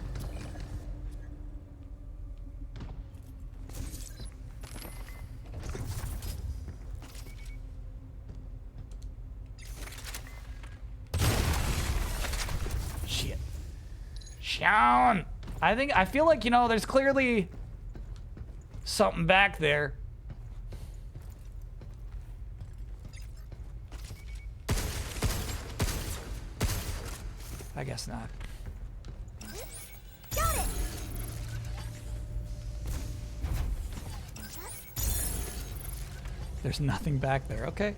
Shit. Sean! I feel like, you know, there's clearly something back there. I guess not. Got it. There's nothing back there. Okay.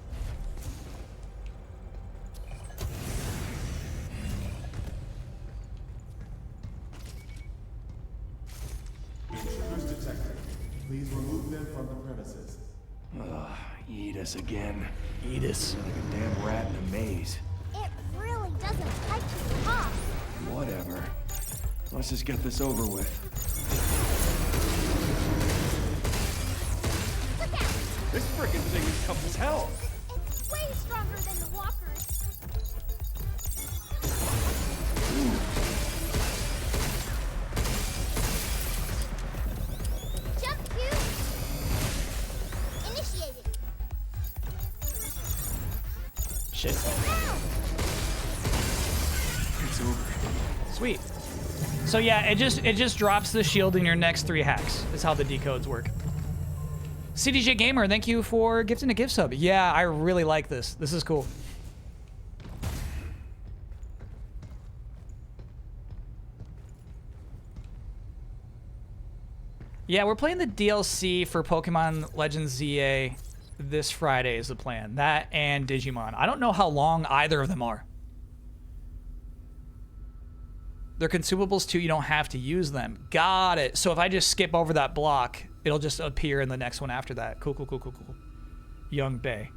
Intruders detected. Please remove them from the premises. Ugh, eat us again. Eat us. Like a damn rat in a maze. It really doesn't like you, huh? Whatever. Let's just get this over with. Look out! This frickin' thing is tough as hell. It's way stronger than the walkers. Jump cue. Initiated. Shit. It's over. Sweet. So yeah, it just drops the shield in your next 3 hacks. Is how the decodes work. CDJ Gamer, thank you for gifting a gift sub. Yeah, I really like this. This is cool. Yeah, we're playing the DLC for Pokemon Legends ZA this Friday is the plan. That and Digimon. I don't know how long either of them are. They're consumables too, you don't have to use them. Got it. So if I just skip over that block, it'll just appear in the next one after that. Cool, cool, cool, cool, cool. Young Bay.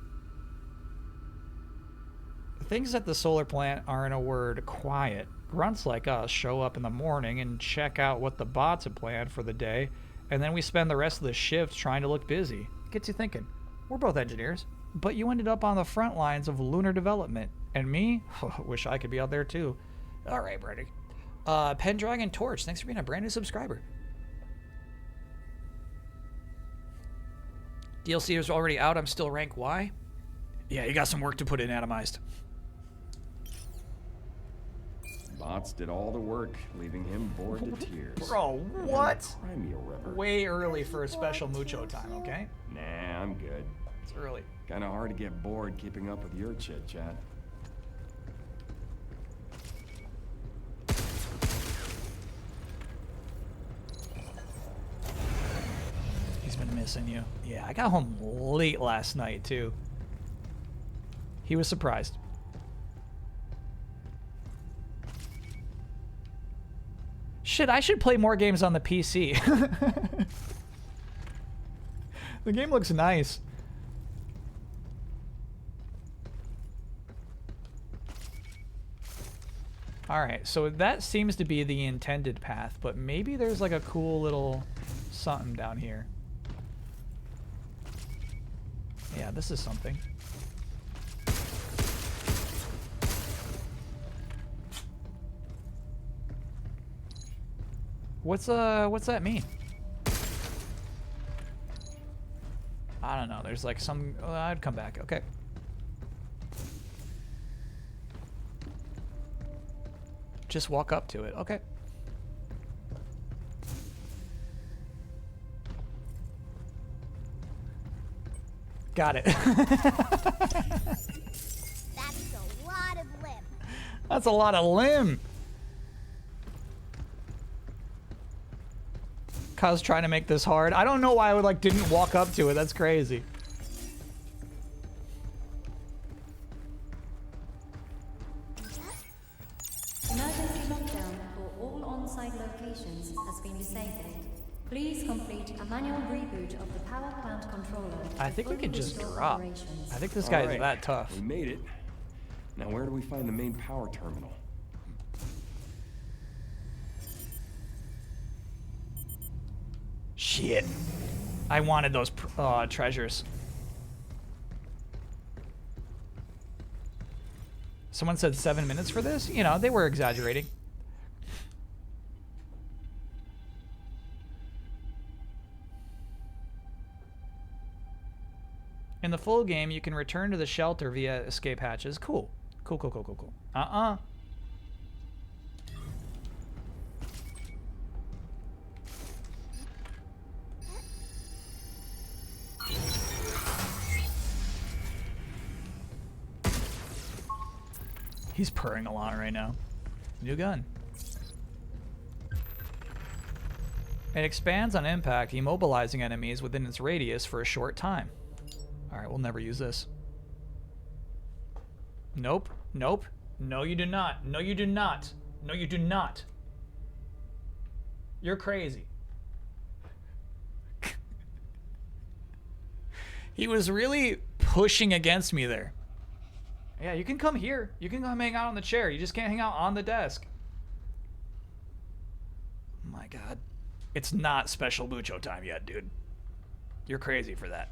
Things at the solar plant are, in a word, quiet. Grunts like us show up in the morning and check out what the bots have planned for the day, and then we spend the rest of the shift trying to look busy. Gets you thinking. We're both engineers, but you ended up on the front lines of lunar development. And me? Wish I could be out there too. All right, Brady. Pendragon Torch, thanks for being a brand new subscriber. DLC is already out. I'm still rank Y. Yeah, you got some work to put in, Atomized. Bots did all the work, leaving him bored to tears. Bro, what? Primeval River. Way early for a special Mucho time, okay? Nah, I'm good. It's early. Kinda hard to get bored keeping up with your chit-chat. He's been missing you. Yeah, I got home late last night, too. He was surprised. Shit, I should play more games on the PC. The game looks nice. Alright, so that seems to be the intended path, but maybe there's like a cool little something down here. Yeah, this is something. What's that mean? I don't know. There's like some... I'd come back. Okay. Just walk up to it. Okay. Got it. That's a lot of limb. That's a lot of limb. Kaz trying to make this hard. I don't know why I would like didn't walk up to it. That's crazy. Emergency lockdown for all on-site locations has been disabled. Please complete a manual reboot of the power plant controller. I think we fully can just restore drop. operations. I think this guy is Alright, that tough. We made it. Now where do we find the main power terminal? Shit. I wanted those treasures. Someone said 7 minutes for this? You know, they were exaggerating. In the full game, you can return to the shelter via escape hatches. Cool. Cool, cool, cool, cool, cool. Uh-uh. He's purring a lot right now. New gun. It expands on impact, immobilizing enemies within its radius for a short time. Alright, we'll never use this. Nope. Nope. No, you do not. No, you do not. No, you do not. You're crazy. He was really pushing against me there. Yeah, you can come here. You can come hang out on the chair. You just can't hang out on the desk. Oh my god. It's not special mucho time yet, dude. You're crazy for that.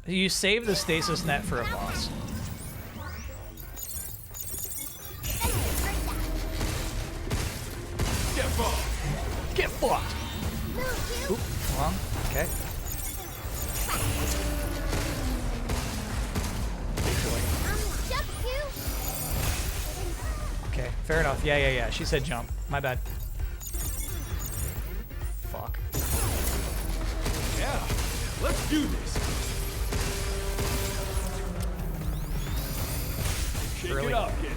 You save the stasis net for a boss. Get fucked! Get fucked! Oop, wrong. Okay. Okay, fair enough. Yeah. She said jump. My bad. Fuck. Yeah, let's do this. Shake Early. it up, kid.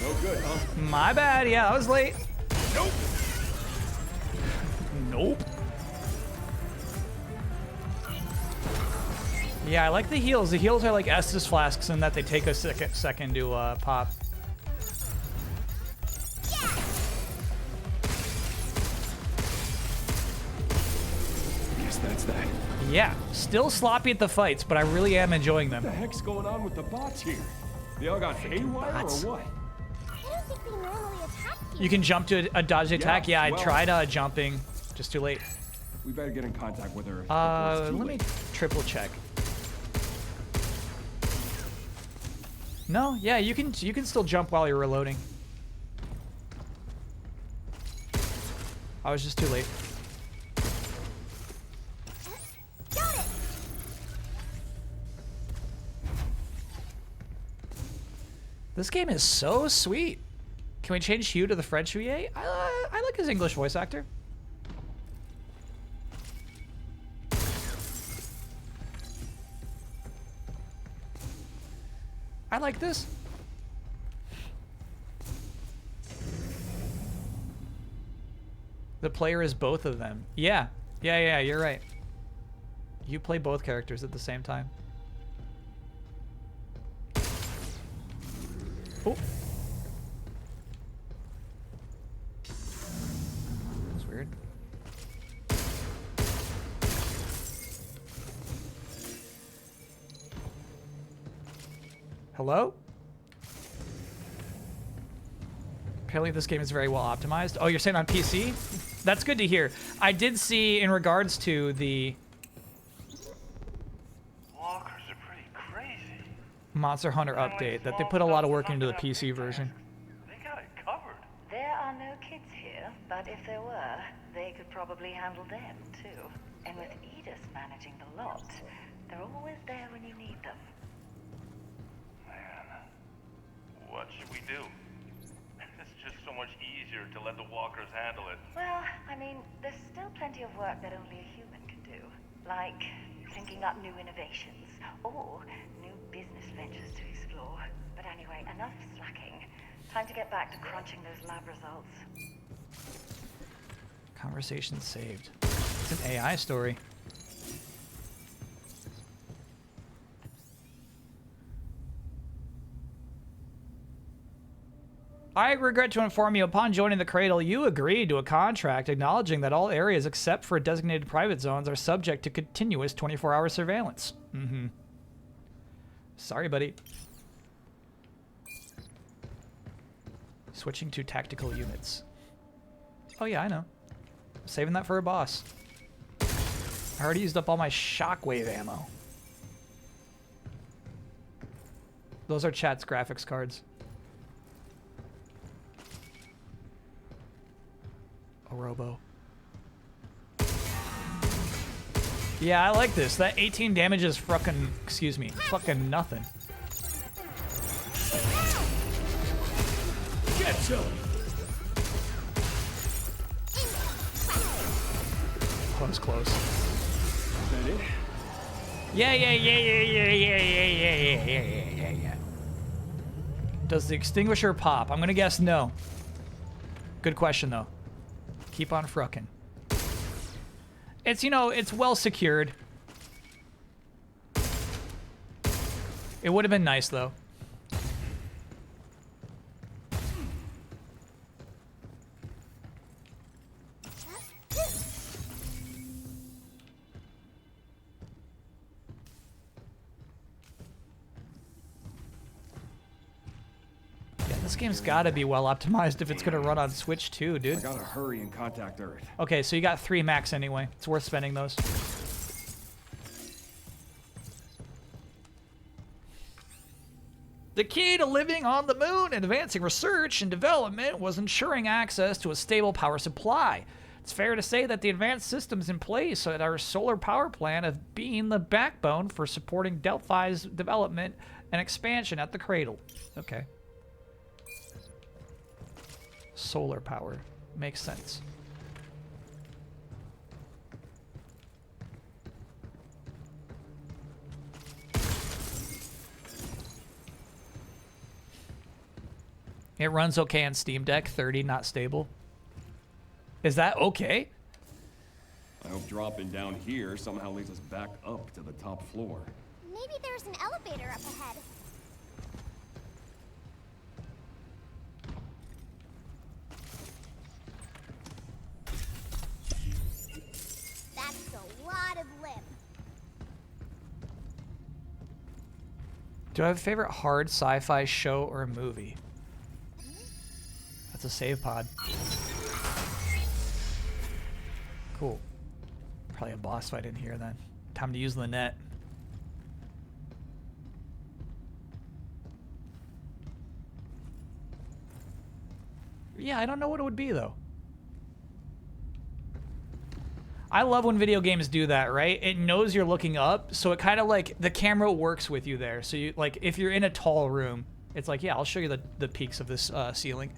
No good, huh? My bad. Yeah, I was late. Nope. Nope. Yeah, I like the heals. The heals are like Estus flasks in that they take a second to pop. Guess that's that. Yeah, still sloppy at the fights, but I really am enjoying them. What the heck's going on with the bots here? They all got haywire bots. or what? You can jump to a dodge attack. Yeah, I well- tried jumping. Just too late. We better get in contact with her. before it's too Let me late. triple check. No, yeah, you can still jump while you're reloading. I was just too late. This game is so sweet. Can we change Hugh to the French Huye? I like his English voice actor. I like this. The player is both of them. Yeah, you're right. You play both characters at the same time. Oh. That's weird. Hello? Apparently this game is very well optimized. Oh, you're saying on PC? That's good to hear. I did see in regards to the Walkers are pretty crazy. Monster Hunter update that they put a lot of work into the PC version. They got it covered. There are no kids here, but if there were, they could probably handle them too. And with Edith managing the lot, they're always there when you need them. Man, what should we do? It's just so much easier to let the walkers handle it. Well, I mean, there's still plenty of work that only a human can do. Like thinking up new innovations or new business ventures to explore. But anyway, enough slacking. Time to get back to crunching those lab results. Conversation saved. It's an AI story. I regret to inform you, upon joining the Cradle, you agreed to a contract acknowledging that all areas except for designated private zones are subject to continuous 24-hour surveillance. Mm-hmm. Sorry, buddy. Switching to tactical units. Oh yeah, I know. I'm saving that for a boss. I already used up all my shockwave ammo. Those are chat's graphics cards. A robo. Yeah, I like this. That 18 damage is fucking, excuse me, fucking nothing. Get some. That was close. Is that it? Yeah. Does the extinguisher pop? I'm gonna guess no. Good question though. Keep on frucking. It's, you know, it's well secured. It would have been nice though. This game's gotta be well optimized if it's gonna run on Switch too, dude. I gotta hurry and contact Earth. Okay, so you got 3 max anyway. It's worth spending those. The key to living on the moon and advancing research and development was ensuring access to a stable power supply. It's fair to say that the advanced systems in place at our solar power plant have been the backbone for supporting Delphi's development and expansion at the Cradle. Okay. Solar power. Makes sense. It runs okay on Steam Deck, 30, not stable. Is that okay? I hope dropping down here somehow leads us back up to the top floor. Maybe there's an elevator up ahead. That's a lot of lip. Do I have a favorite hard sci-fi show or movie? That's a save pod. Cool. Probably a boss fight in here then. Time to use the net. Yeah, I don't know what it would be though. I love when video games do that, right? It knows you're looking up, so it kind of like the camera works with you there. So you like if you're in a tall room, it's like, yeah, I'll show you the peaks of this ceiling.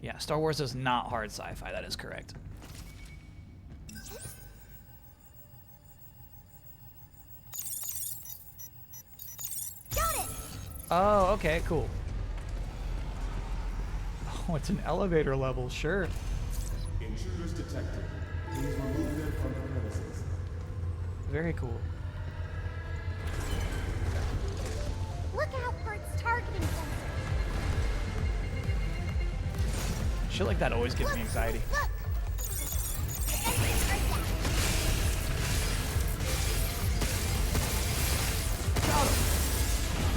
Yeah, Star Wars is not hard sci-fi. That is correct. Got it. Oh, okay, cool. Oh, it's an elevator level, sure. Intruders detected. Please remove them from the premises. Very cool. Look out for its targeting sensor. Shit like that always gives me anxiety. Look.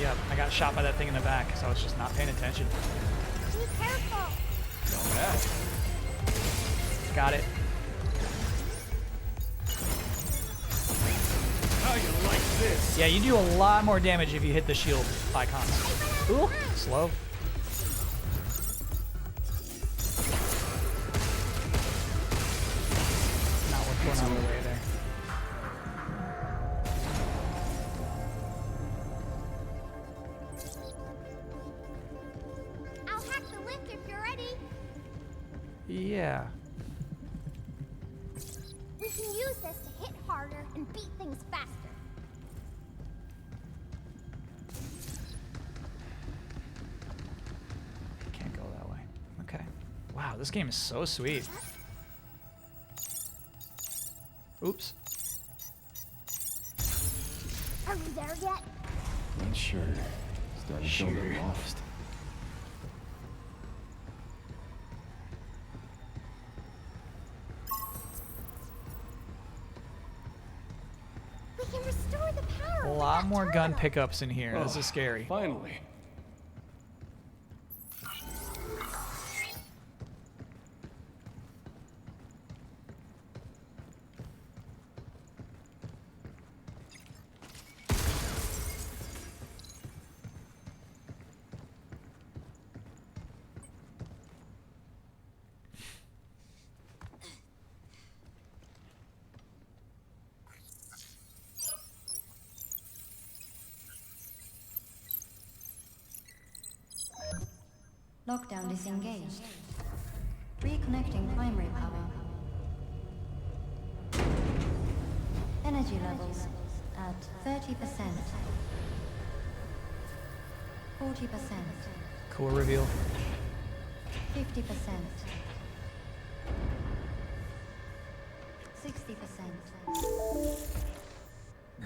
Yeah, I got shot by that thing in the back because I was just not paying attention. Be careful. Not bad. Got it. How you like this? Yeah, you do a lot more damage if you hit the shield icons. Ooh, slow. Not what's going on the way there. I'll hack the lift if you're ready. Yeah. We can use this to hit harder and beat things faster. Can't go that way. Okay. Wow, this game is so sweet. Oops. Are we there yet? Not sure. Started to feel a bit lost. We can restore the power. A lot more gun pickups in here. This is scary. Finally. Lockdown disengaged. Reconnecting primary power. Energy levels at 30%. 40%. Cool reveal. 50%. 60%.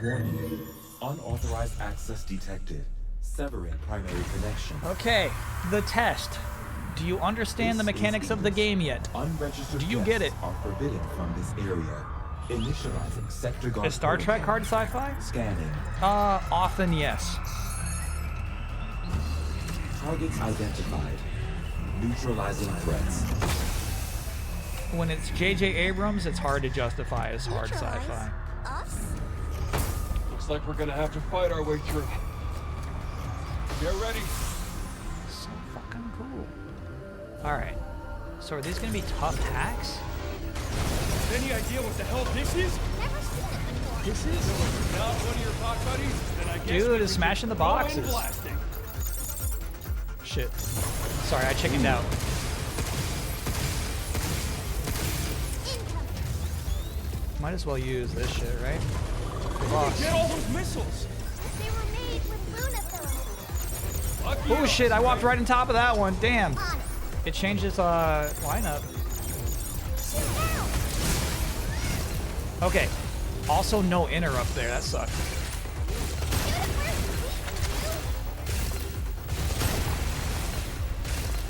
Warning. Unauthorized access detected. Severing primary connection. Okay, the test. Do you understand the mechanics of the game yet? Unregistered Do you get it? guests are forbidden from this area. Initializing sector guard. Is Star Trek hard sci-fi? Scanning. Often yes. Targets identified. Neutralizing threats. When it's J.J. Abrams, it's hard to justify as hard sci-fi. Looks like we're gonna have to fight our way through. Get ready. So fucking cool. Alright. So are these gonna be tough hacks? Any idea what the hell this is? Never seen it before. This is? Not one of your hot buddies? Then I guess Dude is smashing the boxes. blasting. Shit. Sorry, I chickened out. Might as well use this shit, right? Get all those missiles. They were made with Luna filament. Oh shit, I walked right on top of that one. Damn. It changed its lineup. Okay. Also no interrupt there. That sucks.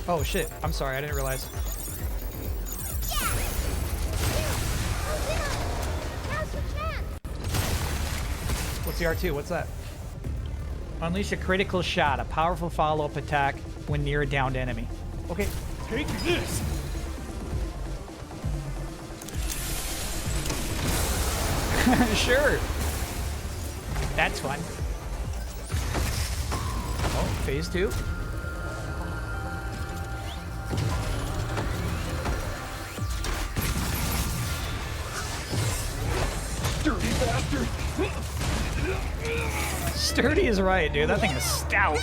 Oh shit. I'm sorry. I didn't realize. What's the R2? What's that? Unleash a critical shot, a powerful follow-up attack when near a downed enemy. Okay. Take this. Sure. That's fun. Oh, phase 2. Dirty bastard. Sturdy is right, dude. That thing is stout.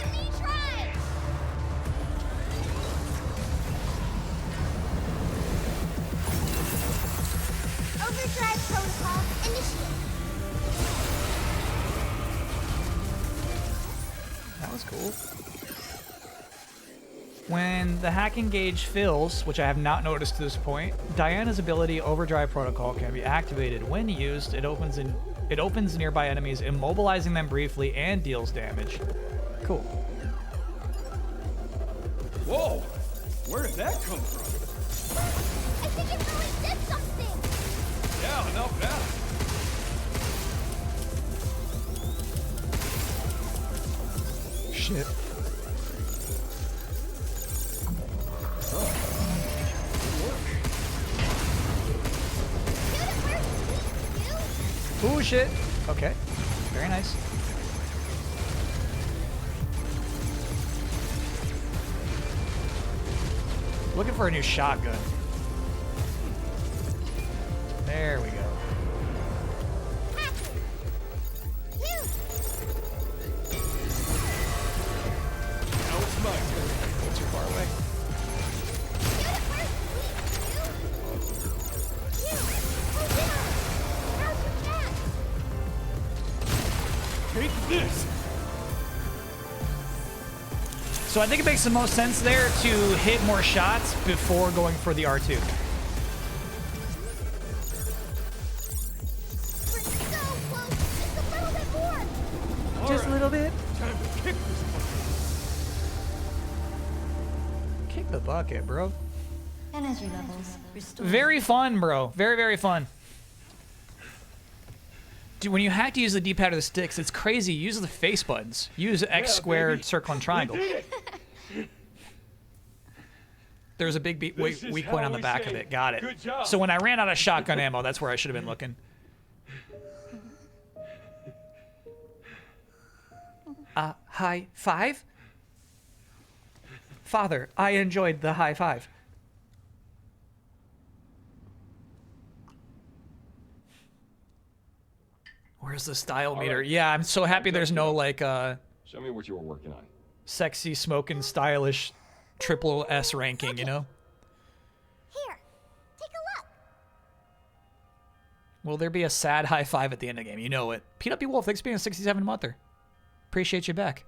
Overdrive protocol initiated. That was cool. When the hacking gauge fills, which I have not noticed to this point, Diana's ability Overdrive Protocol can be activated. When used, it opens nearby enemies, immobilizing them briefly and deals damage. Cool. Whoa! Where did that come from? I think it really did something. Yeah, enough now. Shit. Ooh, shit. Okay. Very nice. Looking for a new shotgun. There we go. Now it's my turn. Too far away. Take this. So I think it makes the most sense there to hit more shots before going for the R2. Kick the bucket, bro. Energy levels restored. Very fun, bro. Very, very fun. Dude, when you have to use the D-pad or the sticks, it's crazy. Use the face buttons. Use X, squared, circle, and triangle. There's a big weak point on the back of it. Got it. So when I ran out of shotgun ammo, that's where I should have been looking. High five? Father, I enjoyed the high five. Where's the style meter? Yeah, I'm so happy there's no like Show me what you were working on. sexy, smoking, stylish triple S ranking, you know? Here, take a look. Will there be a sad high five at the end of the game? You know it. Peanut B Wolf, thanks for being a 67-monther. Appreciate you back.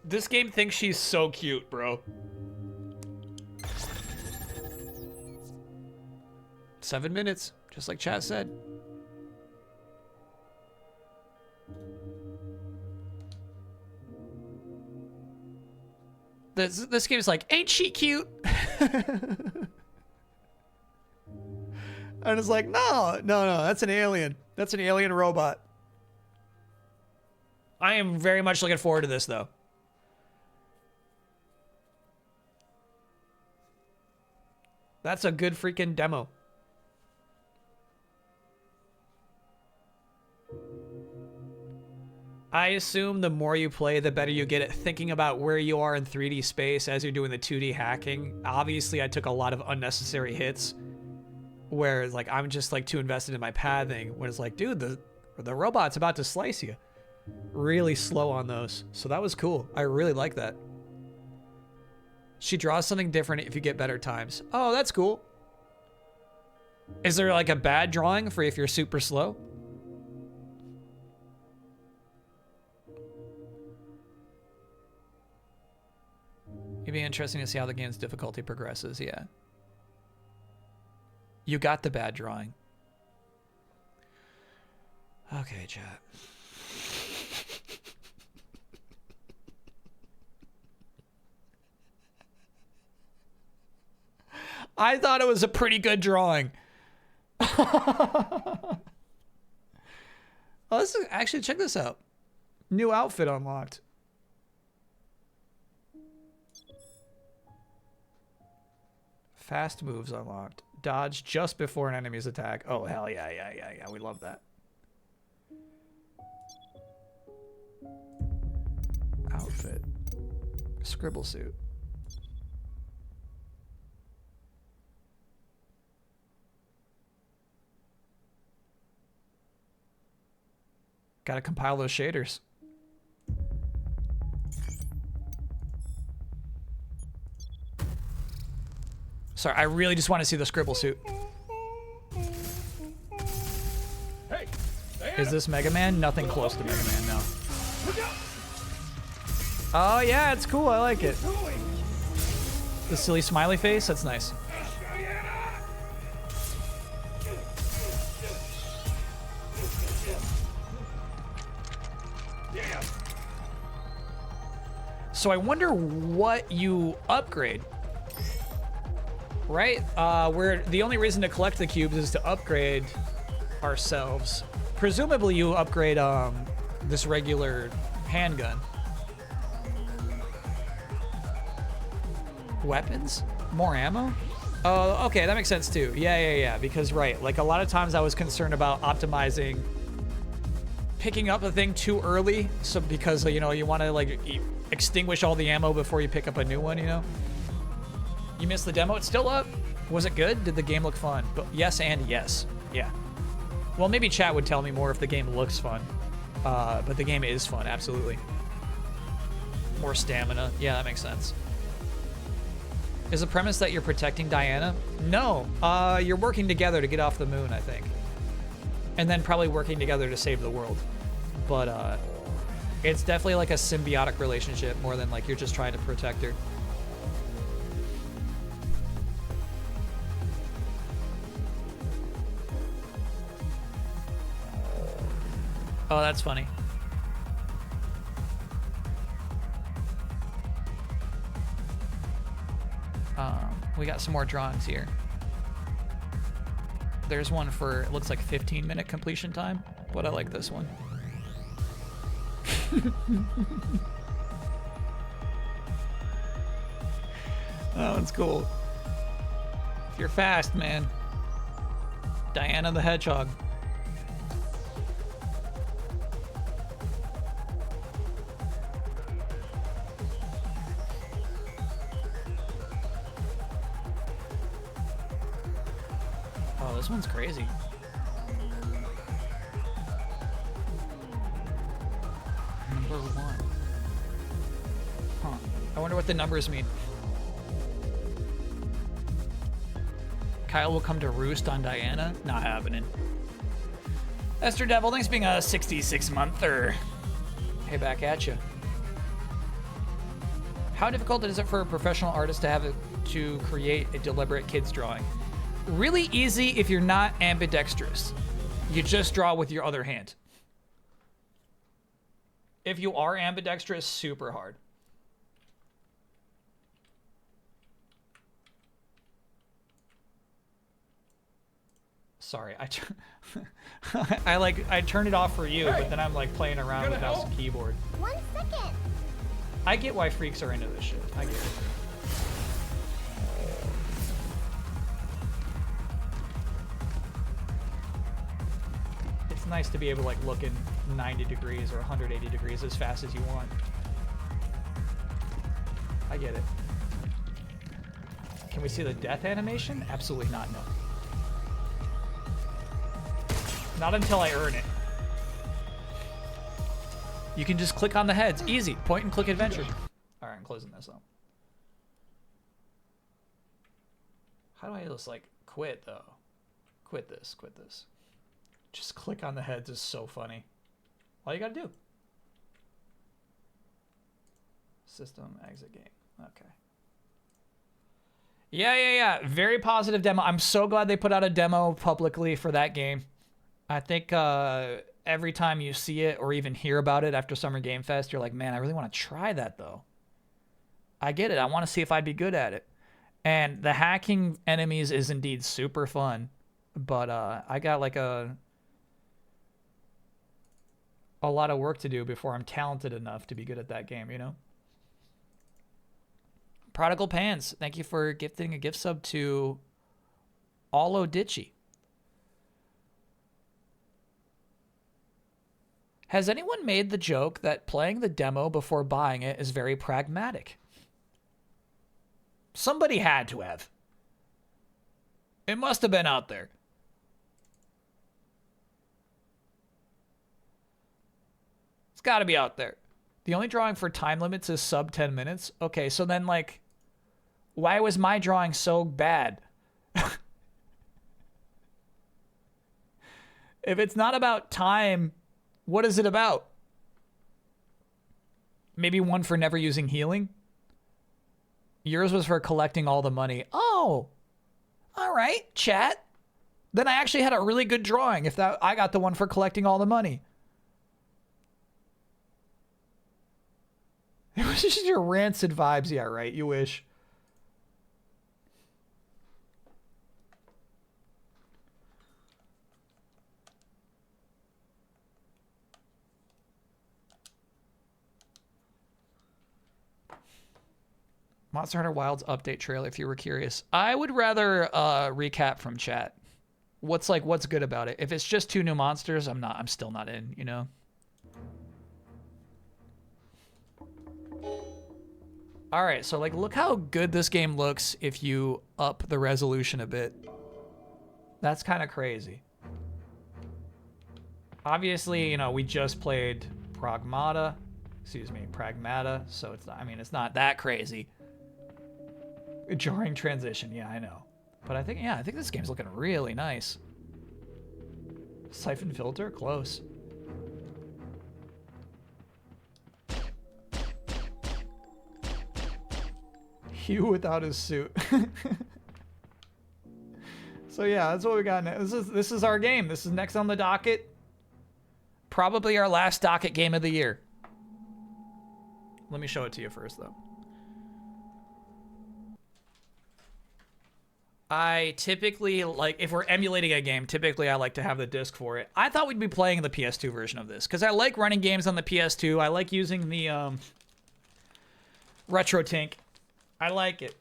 This game thinks she's so cute, bro. 7 minutes, just like chat said. This game is like, ain't she cute? And it's like, no, that's an alien. That's an alien robot. I am very much looking forward to this, though. That's a good freaking demo. I assume the more you play, the better you get at thinking about where you are in 3D space as you're doing the 2D hacking. Obviously, I took a lot of unnecessary hits where it's like I'm just like too invested in my pathing when it's like, dude, the robot's about to slice you. Really slow on those. So that was cool. I really like that. She draws something different if you get better times. Oh, that's cool. Is there like a bad drawing for if you're super slow? It'd be interesting to see how the game's difficulty progresses, yeah. You got the bad drawing. Okay, chat. I thought it was a pretty good drawing. Oh, this is, actually, check this out. New outfit unlocked. Fast moves unlocked. Dodge just before an enemy's attack. Oh, hell yeah. We love that. Outfit. Scribble suit. Gotta compile those shaders. Sorry, I really just want to see the scribble suit. Hey, is this Mega Man? Nothing close to Mega Man, no. Oh yeah, it's cool. I like it. The silly smiley face, that's nice. So I wonder what you upgrade. Right? Where the only reason to collect the cubes is to upgrade ourselves. Presumably you upgrade this regular handgun. Weapons? More ammo? Oh, okay, that makes sense too. Yeah. Because right, like a lot of times I was concerned about optimizing picking up a thing too early, so because you know you want to like extinguish all the ammo before you pick up a new one, you know. You missed the demo. It's still up. Was it good? Did the game look fun? But yes and yes. Yeah. Well, maybe chat would tell me more if the game looks fun. But the game is fun, absolutely. More stamina. Yeah, that makes sense. Is the premise that you're protecting Diana? No. You're working together to get off the moon, I think. And then probably working together to save the world. But it's definitely like a symbiotic relationship more than like you're just trying to protect her. Oh, that's funny. We got some more drawings here. There's one for, it looks like 15-minute completion time, but I like this one. That one's cool. If you're fast, man. Diana the Hedgehog. Oh, this one's crazy. Number 1. Huh. I wonder what the numbers mean. Kyle will come to roost on Diana. Not happening. Esther Devil, thanks for being a 66-monther. Hey, back at you. How difficult is it for a professional artist to create a deliberate kid's drawing? Really easy if you're not ambidextrous. You just draw with your other hand. If you are ambidextrous, super hard. Sorry, I turned it off for you, but then I'm like playing around with mouse and keyboard. 1 second. I get why freaks are into this shit. I get it. It's nice to be able to like look in 90 degrees or 180 degrees as fast as you want. I get it. Can we see the death animation? Absolutely not, no. Not until I earn it. You can just click on the heads. Easy. Point and click adventure. Alright, I'm closing this up. How do I just like quit though? Quit this. Just click on the heads is so funny. All you gotta do. System, exit game. Okay. Yeah. Very positive demo. I'm so glad they put out a demo publicly for that game. I think every time you see it or even hear about it after Summer Game Fest, you're like, man, I really want to try that though. I get it. I want to see if I'd be good at it. And the hacking enemies is indeed super fun. But I got like a lot of work to do before I'm talented enough to be good at that game, you know? Prodigal Pants, thank you for gifting a gift sub to Allo Ditchy. Has anyone made the joke that playing the demo before buying it is very pragmatic? Somebody had to have. It must have been out there. It's got to be out there. The only drawing for time limits is sub 10 minutes. Okay, so then like, why was my drawing so bad? If it's not about time, what is it about? Maybe one for never using healing? Yours was for collecting all the money. Oh, all right, chat. Then I actually had a really good drawing if that I got the one for collecting all the money. It was just your rancid vibes. Yeah, right. You wish. Monster Hunter Wilds update trailer, if you were curious. I would rather recap from chat. What's good about it? If it's just 2 new monsters, I'm still not in, you know? All right, so like look how good this game looks if you up the resolution a bit. That's kind of crazy. Obviously, you know, we just played Pragmata, so it's not, I mean, it's not that crazy. Jarring transition, yeah, I know. But I think this game's looking really nice. Siphon filter, close. Hugh without his suit. So yeah, that's what we got. This is our game. This is next on the docket. Probably our last docket game of the year. Let me show it to you first, though. I typically, like, if we're emulating a game, typically I like to have the disc for it. I thought we'd be playing the PS2 version of this, because I like running games on the PS2. I like using the RetroTink. I like it.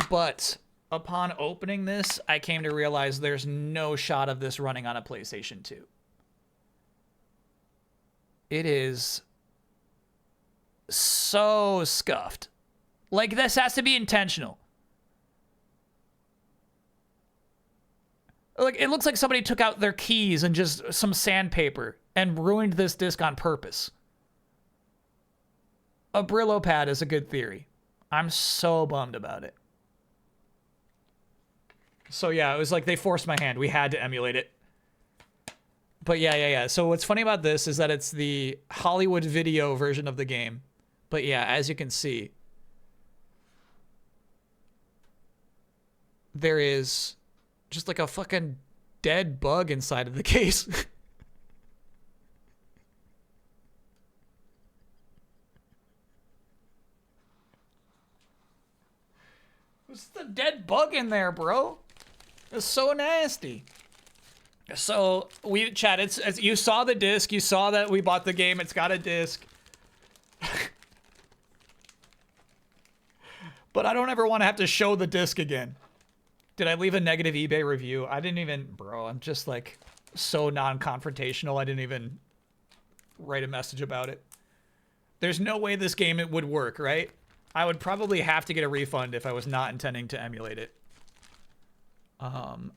But upon opening this, I came to realize there's no shot of this running on a PlayStation 2. It is so scuffed. Like, this has to be intentional. Like, it looks like somebody took out their keys and just some sandpaper and ruined this disc on purpose. A Brillo pad is a good theory. I'm so bummed about it. So yeah, it was like they forced my hand. We had to emulate it. But yeah. So what's funny about this is that it's the Hollywood Video version of the game. But yeah, as you can see, there is just like a fucking dead bug inside of the case. What's the dead bug in there, bro? It's so nasty. So we chatted. You saw the disc. You saw that we bought the game. It's got a disc. But I don't ever want to have to show the disc again. Did I leave a negative eBay review? I didn't even, bro. I'm just like so non-confrontational. I didn't even write a message about it. There's no way this game it would work, right? I would probably have to get a refund if I was not intending to emulate it.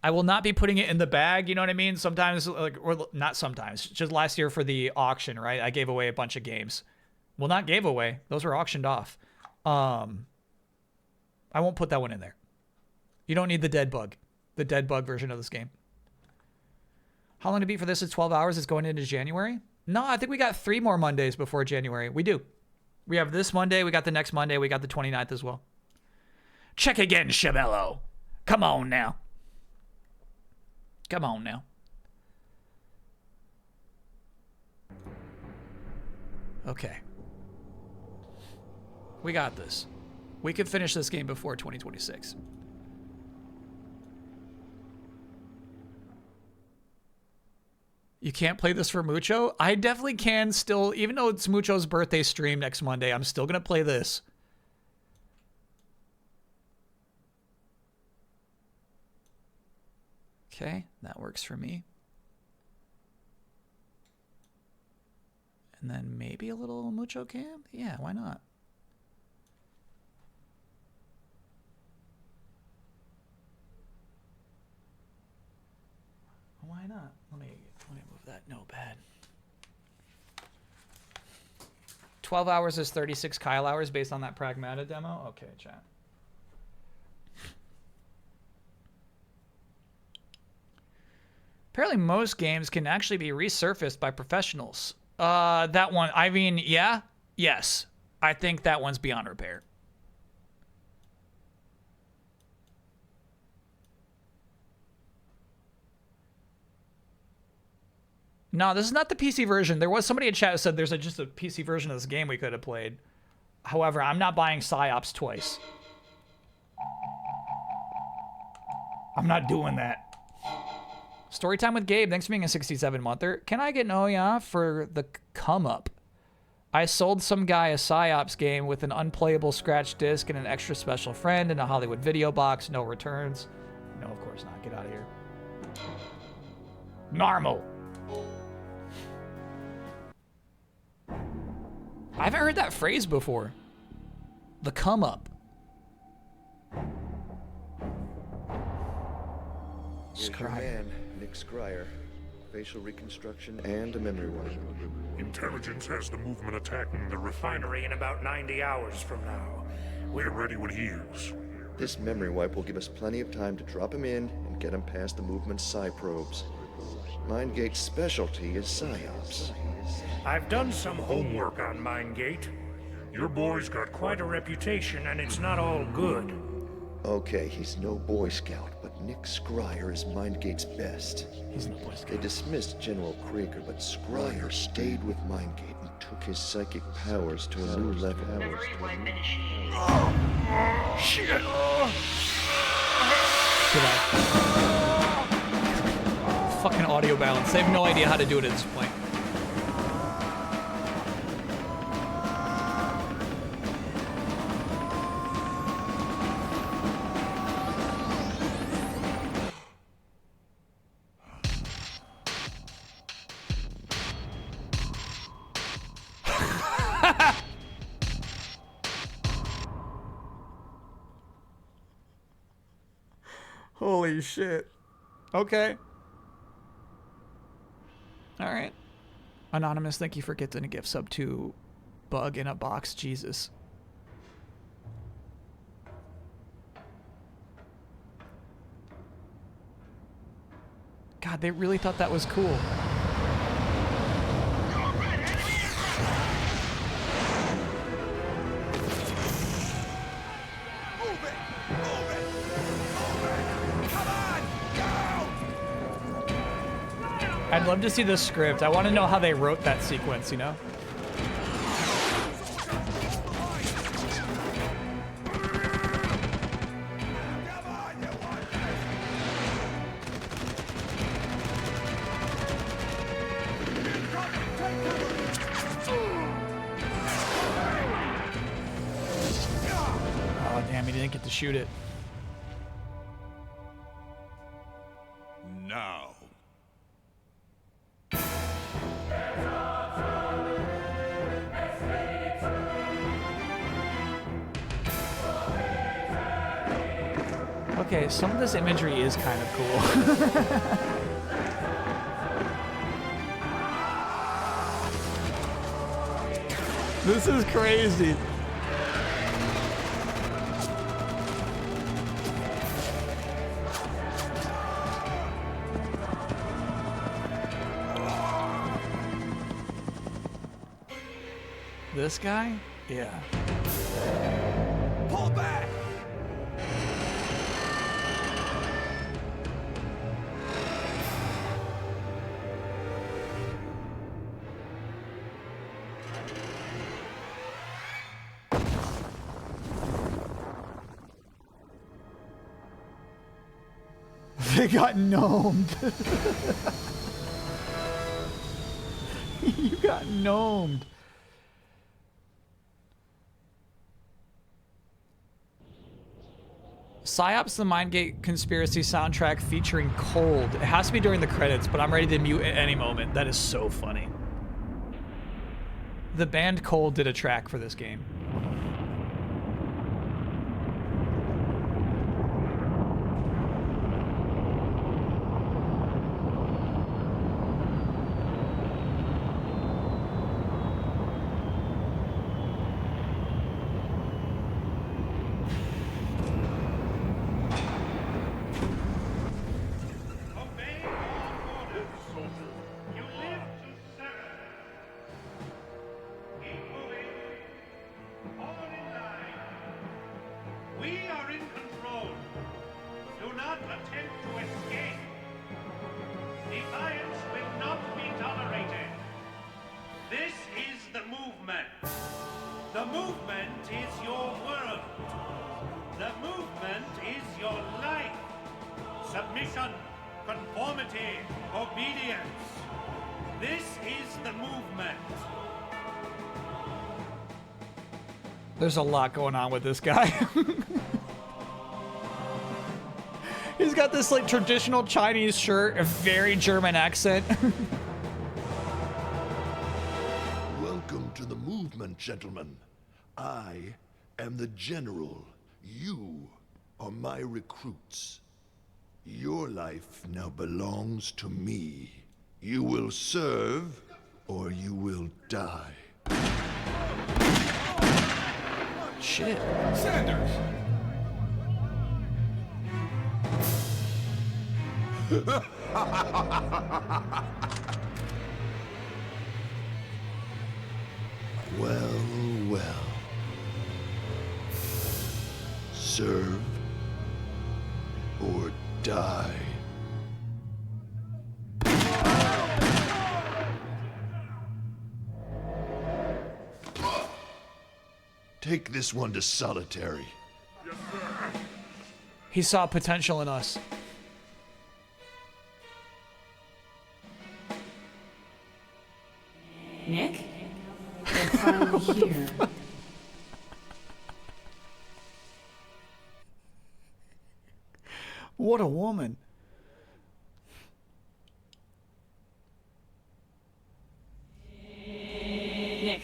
I will not be putting it in the bag, you know what I mean? Sometimes, like, or not sometimes, just last year for the auction, right? I gave away a bunch of games. Well, not gave away. Those were auctioned off. I won't put that one in there. You don't need the dead bug version of this game. How long to beat for this? Is 12 hours. It's going into January. No, I think we got 3 more Mondays before January. We do. We have this Monday. We got the next Monday. We got the 29th as well. Check again, Shabello. Come on now. Come on now. Okay. We got this. We can finish this game before 2026. You can't play this for Mucho? I definitely can still, even though it's Mucho's birthday stream next Monday, I'm still going to play this. Okay, that works for me. And then maybe a little Mucho cam? Yeah, why not? Why not? Let me move that notepad. 12 hours is 36 Kyle hours based on that Pragmata demo? Okay, chat. Apparently most games can actually be resurfaced by professionals. That one, I mean, yeah? Yes. I think that one's beyond repair. No, this is not the PC version. There was somebody in chat who said there's just a PC version of this game we could have played. However, I'm not buying Psi-Ops twice. I'm not doing that. Storytime with Gabe. Thanks for being a 67-monther. Can I get an Oya for the come up? I sold some guy a Psi-Ops game with an unplayable scratch disc and an extra special friend and a Hollywood video box. No returns. No, of course not. Get out of here. Normal. I haven't heard that phrase before. The come up. Man, Nick Scryer. Facial reconstruction and a memory wipe. Intelligence has the movement attacking the refinery in about 90 hours from now. We're ready when he is. This memory wipe will give us plenty of time to drop him in and get him past the movement's psi probes. Mindgate's specialty is Psi-Ops. I've done some homework on Mindgate. Your boy's got quite a reputation, and it's not all good. Okay, he's no Boy Scout, but Nick Scryer is Mindgate's best. He's no Boy Scout. They dismissed General Krieger, but Scryer stayed with Mindgate and took his psychic powers to a new level. Shit! Fucking audio balance. They have no idea how to do it at this point. Holy shit. Okay. All right. Anonymous, thank you for getting a gift sub to Bug in a Box. Jesus. God, they really thought that was cool. I'd love to see the script. I want to know how they wrote that sequence, you know? Oh, damn, he didn't get to shoot it. Now. Okay, some of this imagery is kind of cool. This is crazy. This guy? Yeah. Pull back. They got gnomed. You got gnomed. Psi-Ops the Mindgate Conspiracy soundtrack featuring Cold. It has to be during the credits, but I'm ready to mute at any moment. That is so funny. The band Cold did a track for this game. We are in control. Do not attempt to escape. Defiance will not be tolerated. This is the movement. The movement is your world. The movement is your life. Submission, conformity, obedience. This is the movement. There's a lot going on with this guy. He's got this like traditional Chinese shirt, a very German accent. Welcome to the movement, gentlemen. I am the general. You are my recruits. Your life now belongs to me. You will serve, or you will die. Shit. Sanders! Well, well. Serve or die. Take this one to solitary. He saw potential in us. Nick? They're finally here. What a woman. Nick.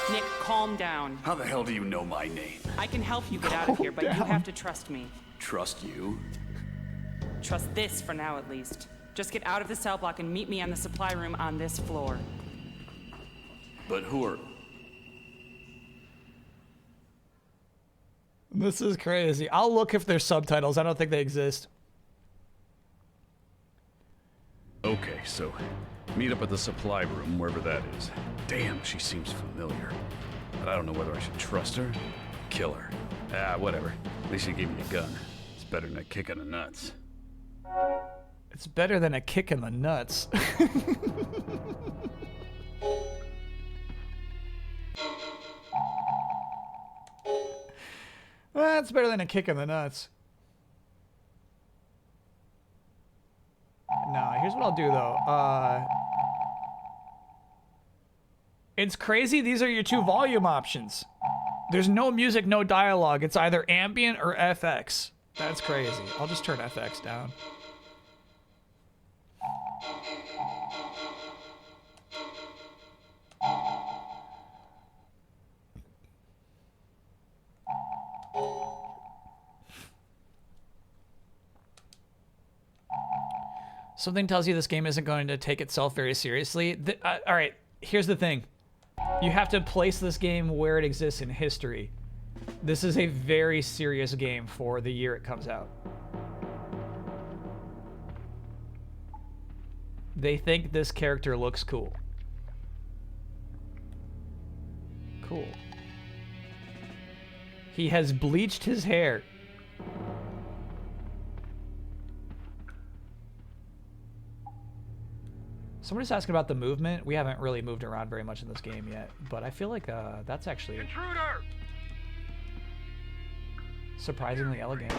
Nick, calm down. How the hell do you know my name? I can help you get out of here, but you have to trust me. Trust you? Trust this for now, at least. Just get out of the cell block and meet me in the supply room on this floor. But who are... This is crazy. I'll look if there's subtitles. I don't think they exist. Okay, so meet up at the supply room, wherever that is. Damn, she seems familiar. But I don't know whether I should trust her, kill her. Ah, whatever. At least she gave me a gun. It's better than a kick in the nuts. It's better than a kick in the nuts. That's better than a kick in the nuts. No, here's what I'll do though. It's crazy. These are your two volume options. There's no music, no dialogue. It's either ambient or FX. That's crazy. I'll just turn FX down. Something tells you this game isn't going to take itself very seriously. All right, here's the thing. You have to place this game where it exists in history. This is a very serious game for the year it comes out. They think this character looks cool. Cool. He has bleached his hair. Somebody's asking about the movement. We haven't really moved around very much in this game yet, but I feel like that's actually surprisingly elegant.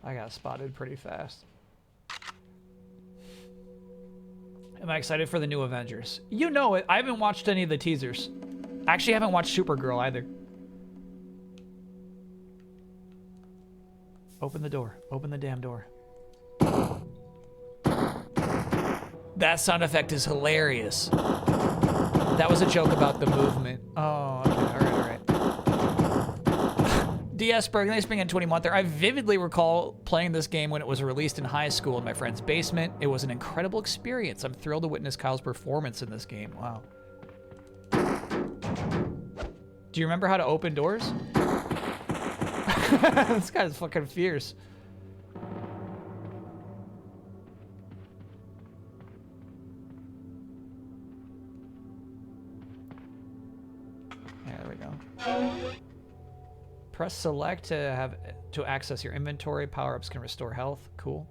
I got spotted pretty fast. Am I excited for the new Avengers? You know it. I haven't watched any of the teasers. I actually haven't watched Supergirl either. Open the door. Open the damn door. That sound effect is hilarious. That was a joke about the movement. Oh, okay. All right, all right. DS Berg, nice being in 20 month there. I vividly recall playing this game when it was released in high school in my friend's basement. It was an incredible experience. I'm thrilled to witness Kyle's performance in this game. Wow. Do you remember how to open doors? This guy's fucking fierce. Yeah, there we go. Press select to access your inventory. Power-ups can restore health. Cool.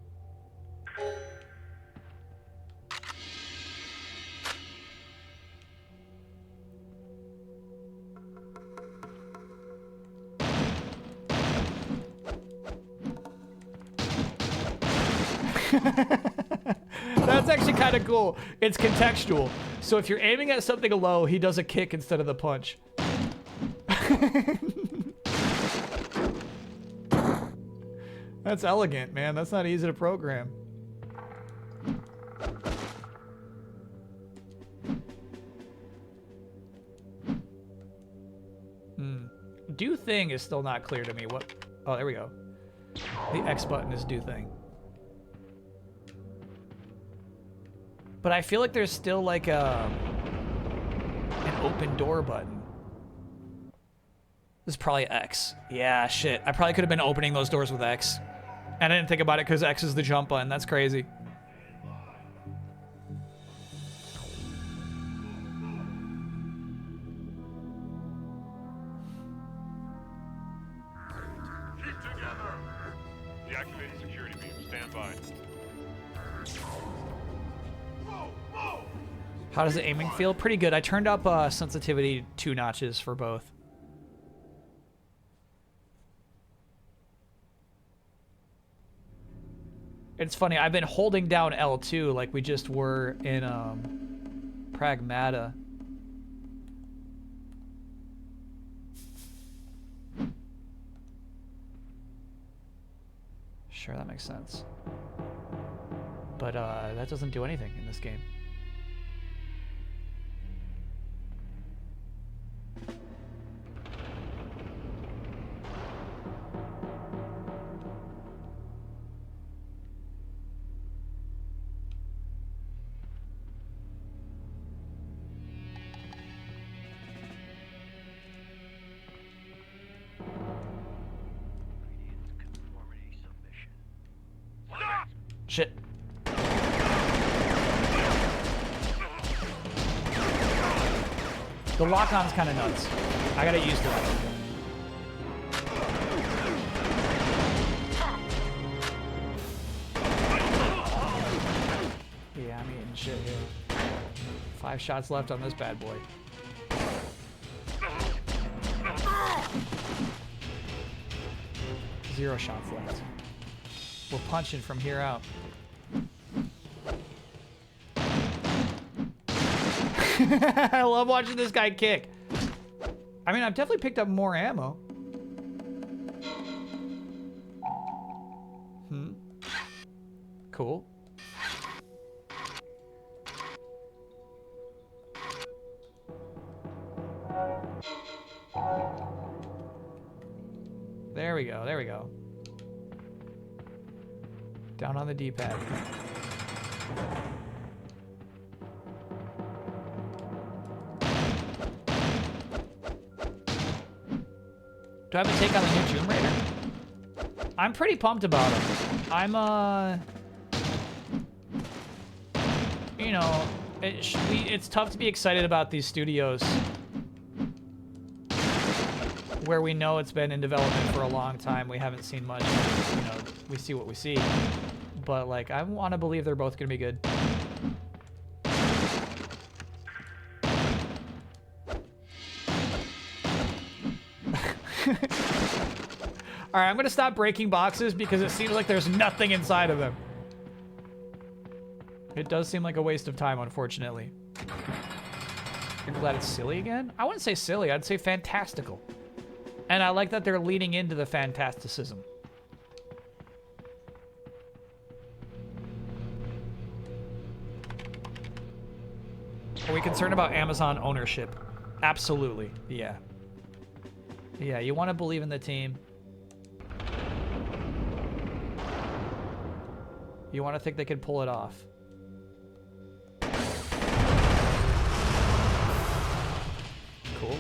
That's actually kind of cool. It's contextual. So if you're aiming at something low, he does a kick instead of the punch. That's elegant, man. That's not easy to program. Do thing is still not clear to me. What? Oh, there we go. The X button is do thing. But I feel like there's still like an open door button. This is probably X. Yeah, shit. I probably could have been opening those doors with X. And I didn't think about it because X is the jump button. That's crazy. Keep together! Deactivating security beam. Stand by. How does the aiming feel? Pretty good. I turned up sensitivity 2 notches for both. It's funny, I've been holding down L2 like we just were in Pragmata. Sure, that makes sense. But that doesn't do anything in this game. Shit. The lock-on's kind of nuts. I gotta get used to that. Yeah, I'm eating shit here. 5 shots left on this bad boy. Zero shots left. We're punching from here out. I love watching this guy kick. I mean, I've definitely picked up more ammo. Cool. There we go, there we go. Down on the D-pad. Do I have a take on the new Tomb Raider? I'm pretty pumped about him. I'm, you know, it's tough to be excited about these studios where we know it's been in development for a long time. We haven't seen much, you know, we see what we see. But, like, I want to believe they're both going to be good. All right, I'm going to stop breaking boxes because it seems like there's nothing inside of them. It does seem like a waste of time, unfortunately. You're glad it's silly again? I wouldn't say silly. I'd say fantastical. And I like that they're leaning into the fantasticism. Are we concerned about Amazon ownership? Absolutely, yeah. Yeah, you want to believe in the team. You want to think they can pull it off. Cool.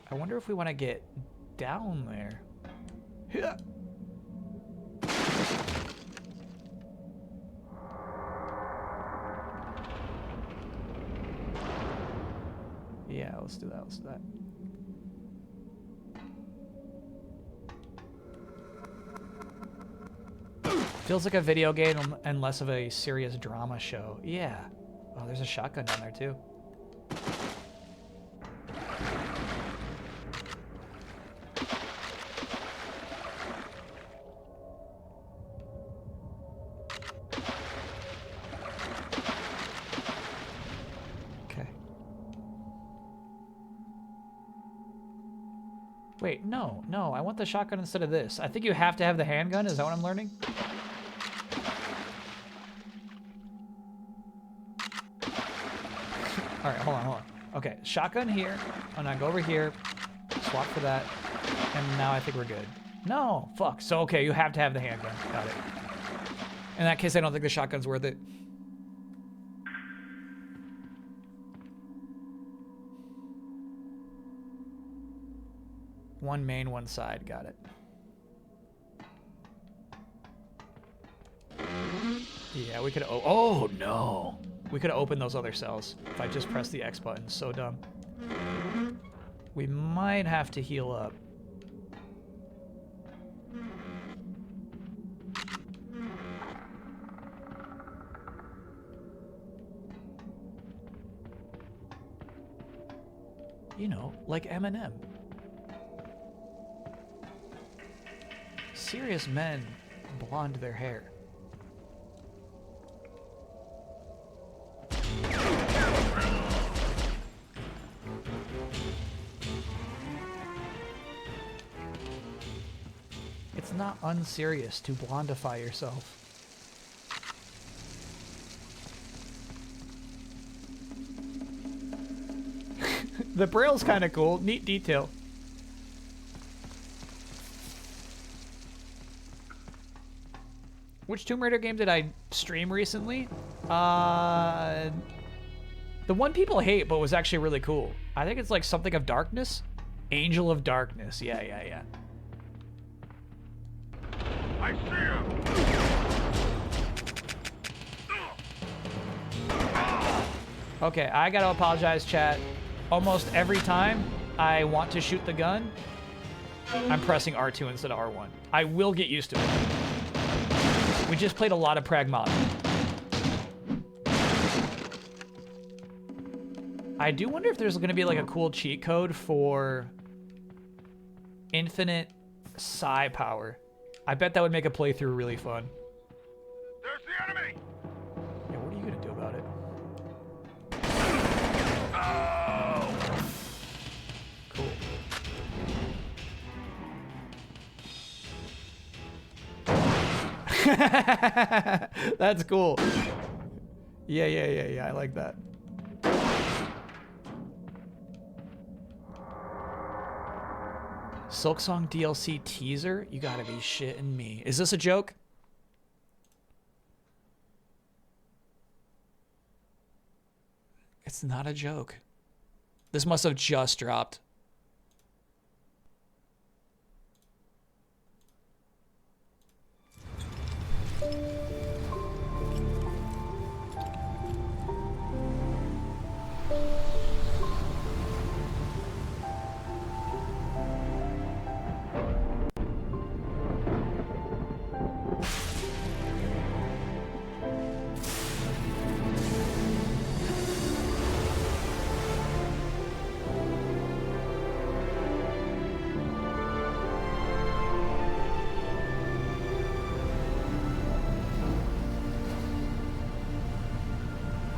I wonder if we want to get down there. Yeah. Yeah, let's do that. Let's do that. Feels like a video game and less of a serious drama show. Yeah. Oh, there's a shotgun down there too. Okay. Wait, no, I want the shotgun instead of this. I think you have to have the handgun. Is that what I'm learning? All right, hold on. Okay, shotgun here. Oh, no, go over here. Swap for that. And now I think we're good. No, fuck. So, okay, you have to have the handgun. Got it. In that case, I don't think the shotgun's worth it. One main, one side. Got it. Yeah, we could. Oh no, we could open those other cells if I just press the X button. So dumb. We might have to heal up. You know, like Eminem. Serious men blonde their hair. It's not unserious to blondify yourself. The braille's kind of cool. Neat detail. Which Tomb Raider game did I stream recently? The one people hate but was actually really cool. I think it's like something of Darkness? Angel of Darkness. Yeah. I see him! Okay, I gotta apologize, chat. Almost every time I want to shoot the gun, I'm pressing R2 instead of R1. I will get used to it. We just played a lot of Pragmata. I do wonder if there's gonna be like a cool cheat code for infinite psi power. I bet that would make a playthrough really fun. There's the enemy! Yeah, what are you gonna do about it? Cool. That's cool. Yeah. I like that. Silksong DLC teaser? You gotta be shitting me. Is this a joke? It's not a joke. This must have just dropped.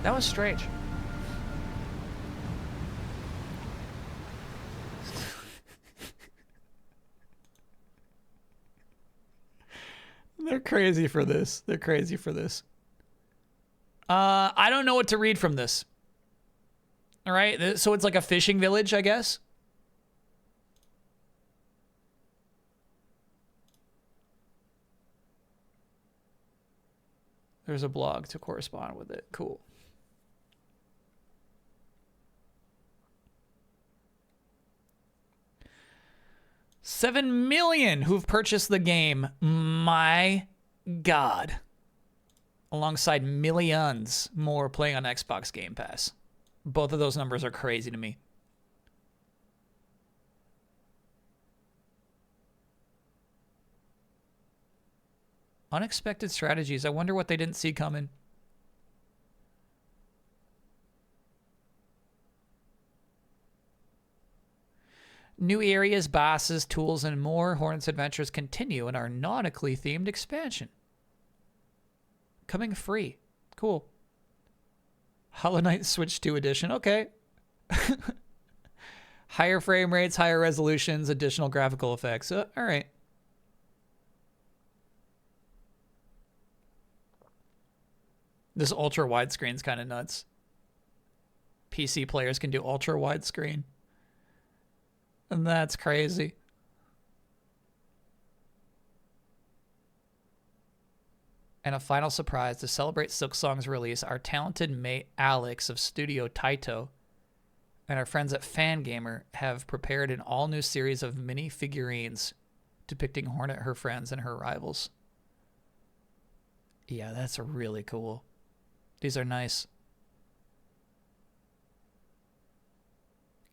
That was strange. They're crazy for this. They're crazy for this. I don't know what to read from this. All right, so it's like a fishing village, I guess. There's a blog to correspond with it. Cool. $7 million who've purchased the game. My God. Alongside millions more playing on Xbox Game Pass. Both of those numbers are crazy to me. Unexpected strategies. I wonder what they didn't see coming. New areas, bosses, tools, and more. Hornet's adventures continue in our nautically themed expansion. Coming free. Cool. Hollow Knight Switch 2 edition. Okay. Higher frame rates, higher resolutions, additional graphical effects. All right. This ultra widescreen's kind of nuts. PC players can do ultra widescreen. And that's crazy. And a final surprise to celebrate Silksong's release, our talented mate Alex of Studio Taito and our friends at Fangamer have prepared an all-new series of mini figurines depicting Hornet, her friends, and her rivals. Yeah, that's really cool. These are nice.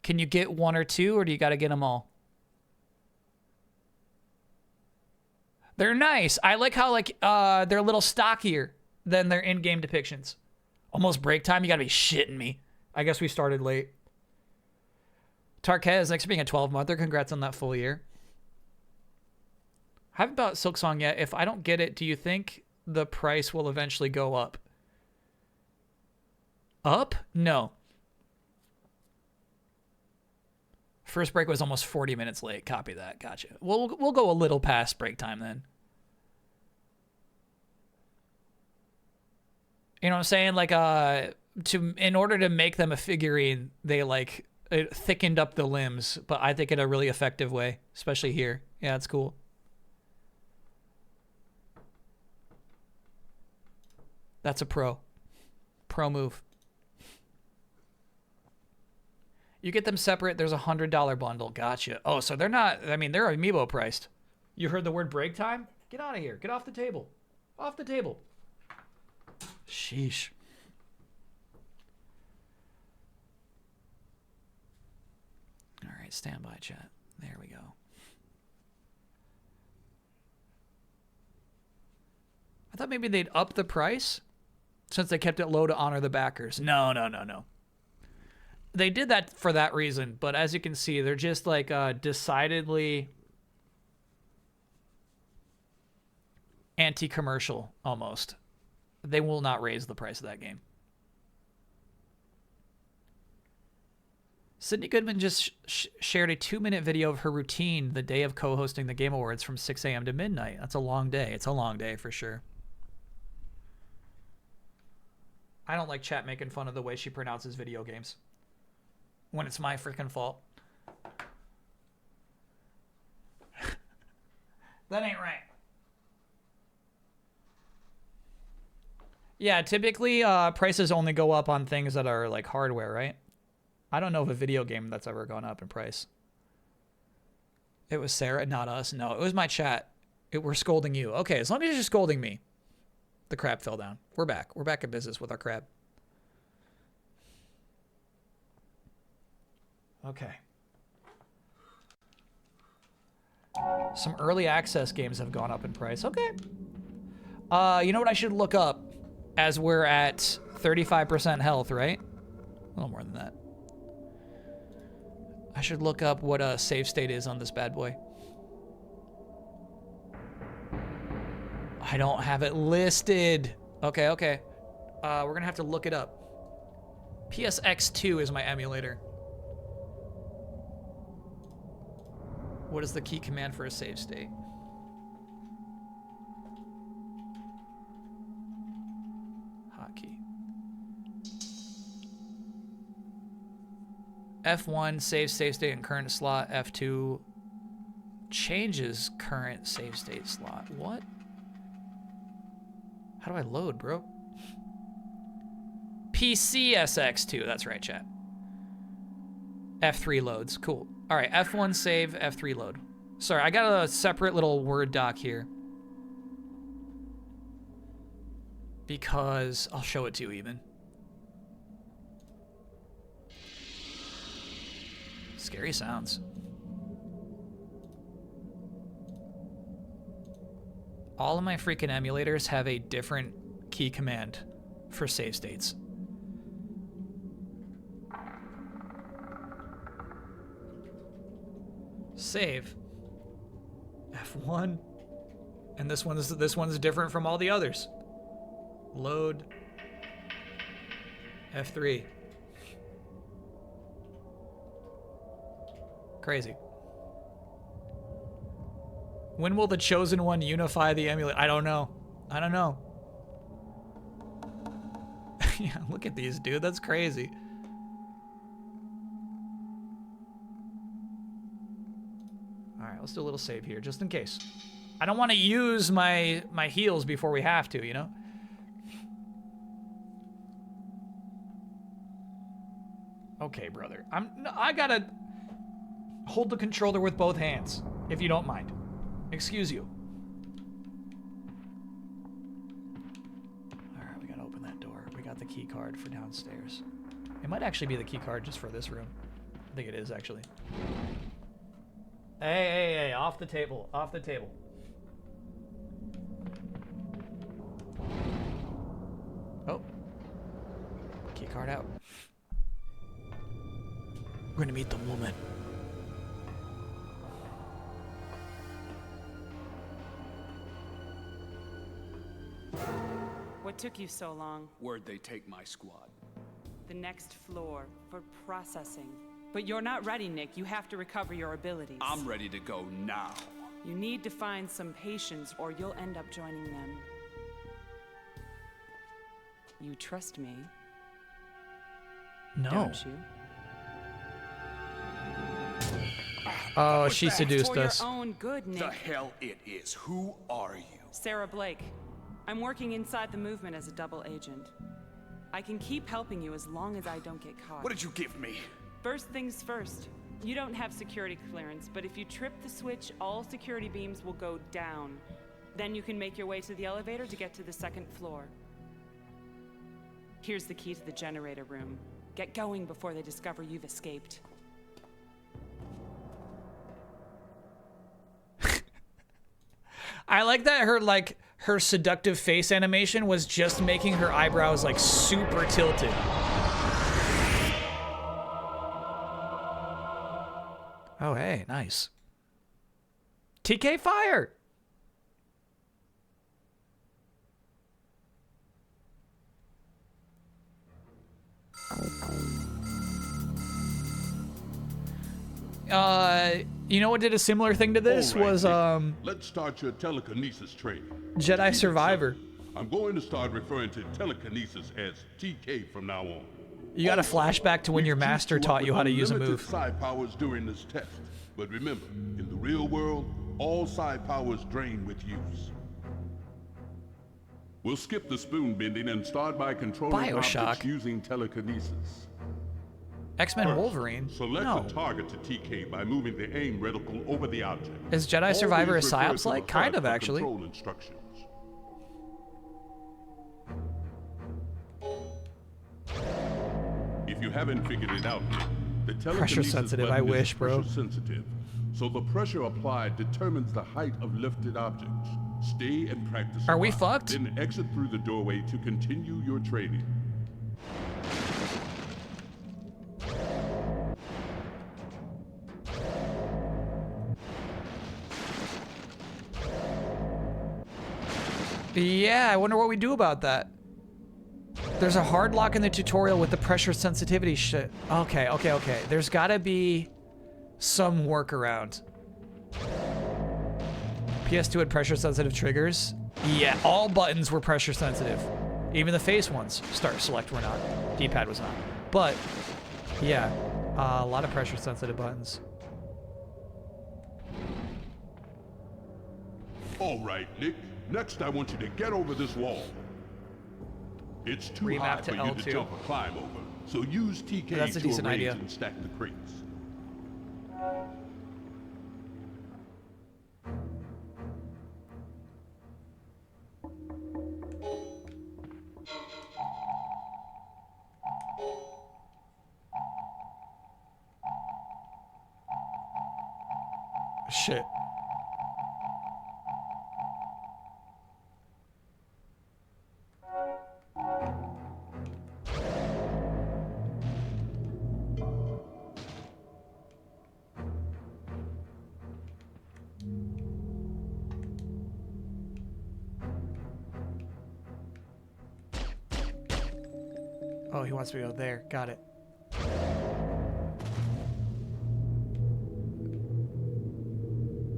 Can you get one or two, or do you got to get them all? They're nice. I like how they're a little stockier than their in-game depictions. Almost break time. You got to be shitting me. I guess we started late. Tarkez, next to being a 12-monther. Congrats on that full year. I haven't bought Silksong yet. If I don't get it, do you think the price will eventually go up? Up? No. First break was almost 40 minutes late. Copy that. Gotcha. We'll go a little past break time then. You know what I'm saying? Like, in order to make them a figurine, they it thickened up the limbs, but I think in a really effective way, especially here. Yeah, it's cool. That's a pro move. You get them separate. There's a $100 bundle. Gotcha. Oh, so they're not, I mean, they're amiibo priced. You heard the word break time? Get out of here. Get off the table. Off the table. Sheesh. All right, stand by, chat. There we go. I thought maybe they'd up the price since they kept it low to honor the backers. No. They did that for that reason, but as you can see, they're just like decidedly anti-commercial almost. They will not raise the price of that game. Sydney Goodman just shared a 2-minute video of her routine the day of co-hosting the Game Awards from 6 a.m. to midnight. That's a long day. It's a long day for sure. I don't like chat making fun of the way she pronounces video games when it's my freaking fault. That ain't right. Yeah, typically prices only go up on things that are like hardware, right? I don't know of a video game that's ever gone up in price. It was Sarah, not us. No, it was my chat. We're scolding you. Okay, as long as you're scolding me. The crab fell down. We're back. We're back in business with our crab. Okay. Some early access games have gone up in price. Okay. You know what I should look up as we're at 35% health, right? A little more than that. I should look up what a save state is on this bad boy. I don't have it listed. Okay. We're gonna have to look it up. PSX2 is my emulator. What is the key command for a save state? Hotkey. F1 saves save state in current slot. F2 changes current save state slot. What? How do I load, bro? PCSX2. That's right, chat. F3 loads. Cool. All right, F1 save, F3 load. Sorry, I got a separate little Word doc here. Because I'll show it to you even. Scary sounds. All of my freaking emulators have a different key command for save states. Save. F1. And this one's different from all the others. Load. F3. Crazy. When will the chosen one unify the emulator? I don't know. Yeah, look at these, dude. That's crazy. let's do a little save here, just in case. I don't want to use my heals before we have to, you know? Okay, brother. I gotta hold the controller with both hands, if you don't mind. Excuse you. All right, we gotta open that door. We got the key card for downstairs. It might actually be the key card just for this room. I think it is, actually. Hey, off the table, off the table. Oh. Key card out. We're gonna meet the woman. What took you so long? Where'd they take my squad? The next floor for processing. But you're not ready, Nick. You have to recover your abilities. I'm ready to go now. You need to find some patience or you'll end up joining them. You trust me? No. Don't you? Oh, she It's seduced for us. your own good, Nick. The hell it is. Who are you? Sarah Blake. I'm working inside the movement as a double agent. I can keep helping you as long as I don't get caught. What did you give me? First things first. You don't have security clearance, but if you trip the switch, all security beams will go down. Then you can make your way to the elevator to get to the second floor. Here's the key to the generator room. Get going before they discover you've escaped. I like that her seductive face animation was just making her eyebrows like super tilted. Oh, hey, nice. TK fire. You know what did a similar thing to this All right, was Nick. Let's start your telekinesis training. Jedi Survivor. I'm going to start referring to telekinesis as TK from now on. You got a flashback to when your master taught you how to use a move. Psi powers during this test, but remember, in the real world, all Psi powers drain with use. We'll skip the spoon bending and start by controlling BioShock. objects using telekinesis. X-Men First, Wolverine? Select No. the target to TK by moving the aim reticle over the object. Is Jedi Survivor a Always refer Psi-Ops to the like? Kind HUD of, for actually. Control instructions. If you haven't figured it out yet, the Pressure telekinesis sensitive, I button is wish, bro. pressure sensitive. So the pressure applied determines the height of lifted objects. Stay and practice. Are a we while, fucked? Then exit through the doorway to continue your training. Yeah, I wonder what we do about that. There's a hard lock in the tutorial with the pressure sensitivity shit. Okay. There's gotta be some workaround. PS2 had pressure sensitive triggers. Yeah, all buttons were pressure sensitive. Even the face ones. Start, select were not. D-pad was not. But, yeah, a lot of pressure sensitive buttons. All right, Nick. Next, I want you to get over this wall. It's too Remap high to for you L2. to jump or climb over, so use TK Yeah, that's a to decent arrange idea. and stack the crates. Shit. Oh, he wants me to go there. Got it.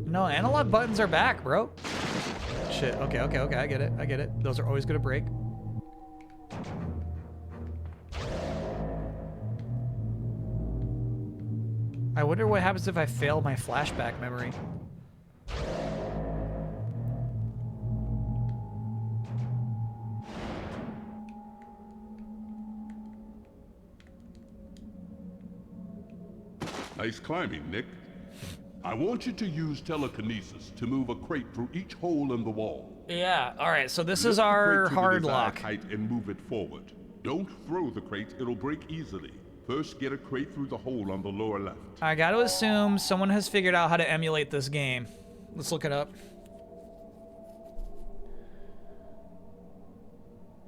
No, analog buttons are back, bro. Shit. Okay. I get it. Those are always gonna break. I wonder what happens if I fail my flashback memory. Nice climbing, Nick. I want you to use telekinesis to move a crate through each hole in the wall. Yeah, alright, so this Lift is the crate our to the hard desired lock. height and move it forward. Don't throw the crate, it'll break easily. First, get a crate through the hole on the lower left. I gotta assume someone has figured out how to emulate this game. Let's look it up.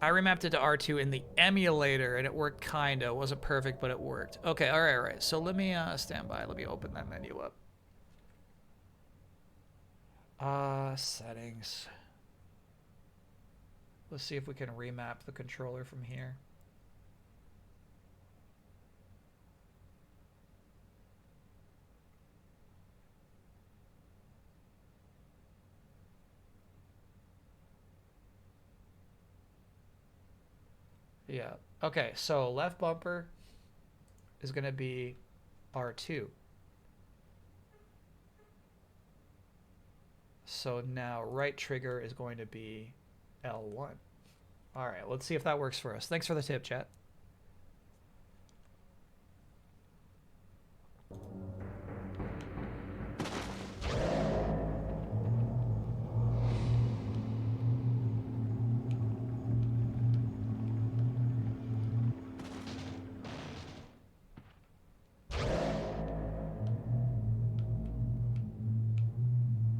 I remapped it to R2 in the emulator, and it worked kinda. It wasn't perfect, but it worked. Okay, alright. So let me stand by. Let me open that menu up. Settings. Let's see if we can remap the controller from here. Yeah. Okay, so left bumper is going to be R2. So now right trigger is going to be L1. All right, let's see if that works for us. Thanks for the tip, chat.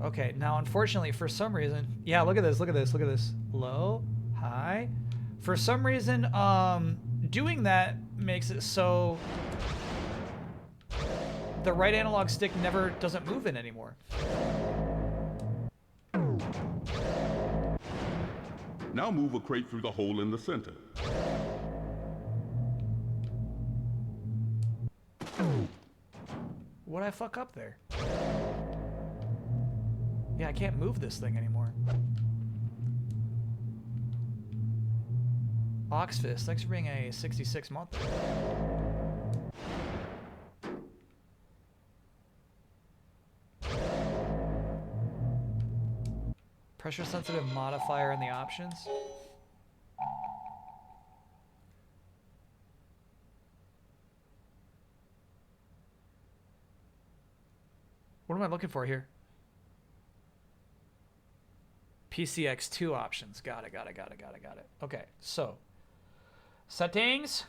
Okay, now unfortunately for some reason, yeah, look at this, look at this, look at this. Low, high. For some reason, doing that makes it so the right analog stick never doesn't move it anymore. Now move a crate through the hole in the center. What'd I fuck up there? Yeah, I can't move this thing anymore. Oxfist, thanks for being a 66 month. Pressure sensitive modifier in the options. What am I looking for here? PCX2 options. Got it. Okay, so settings.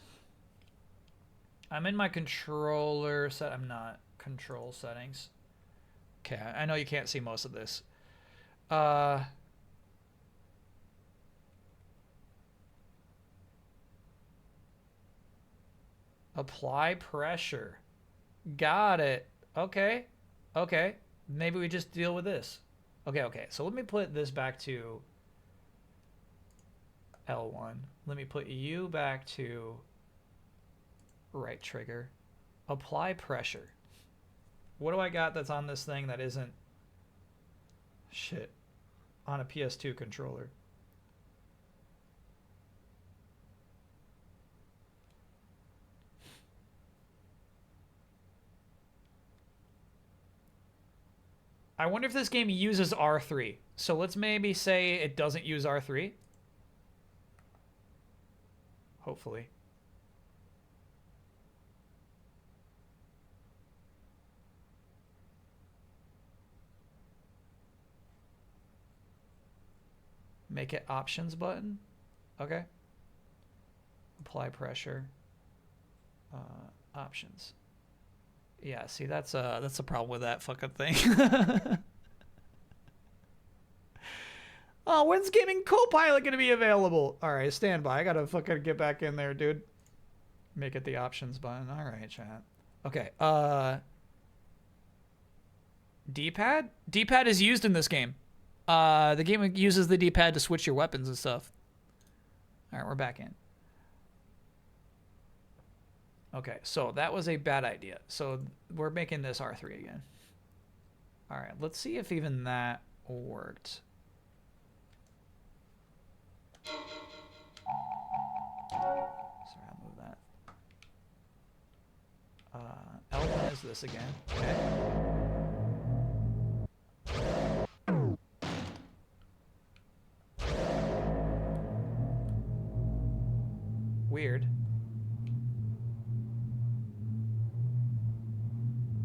I'm in my controller set. I'm not. Control settings. Okay, I know you can't see most of this. Apply pressure. Got it. Okay. Maybe we just deal with this. Okay. So let me put this back to L1. Let me put you back to right trigger. Apply pressure. What do I got that's on this thing that isn't shit on a PS2 controller? I wonder if this game uses R3. So let's maybe say it doesn't use R3. Hopefully. Make it options button. Okay. Apply pressure. Options. Yeah, see, that's a problem with that fucking thing. Oh, when's Gaming Copilot gonna be available? All right, stand by. I gotta fucking get back in there, dude. Make it the options button. All right, chat. Okay. D-pad? D-pad is used in this game. The game uses the D-pad to switch your weapons and stuff. All right, we're back in. Okay, so that was a bad idea. So we're making this R3 again. All right, let's see if even that worked. Sorry, I'll move that. L1 is this again. Okay. Weird.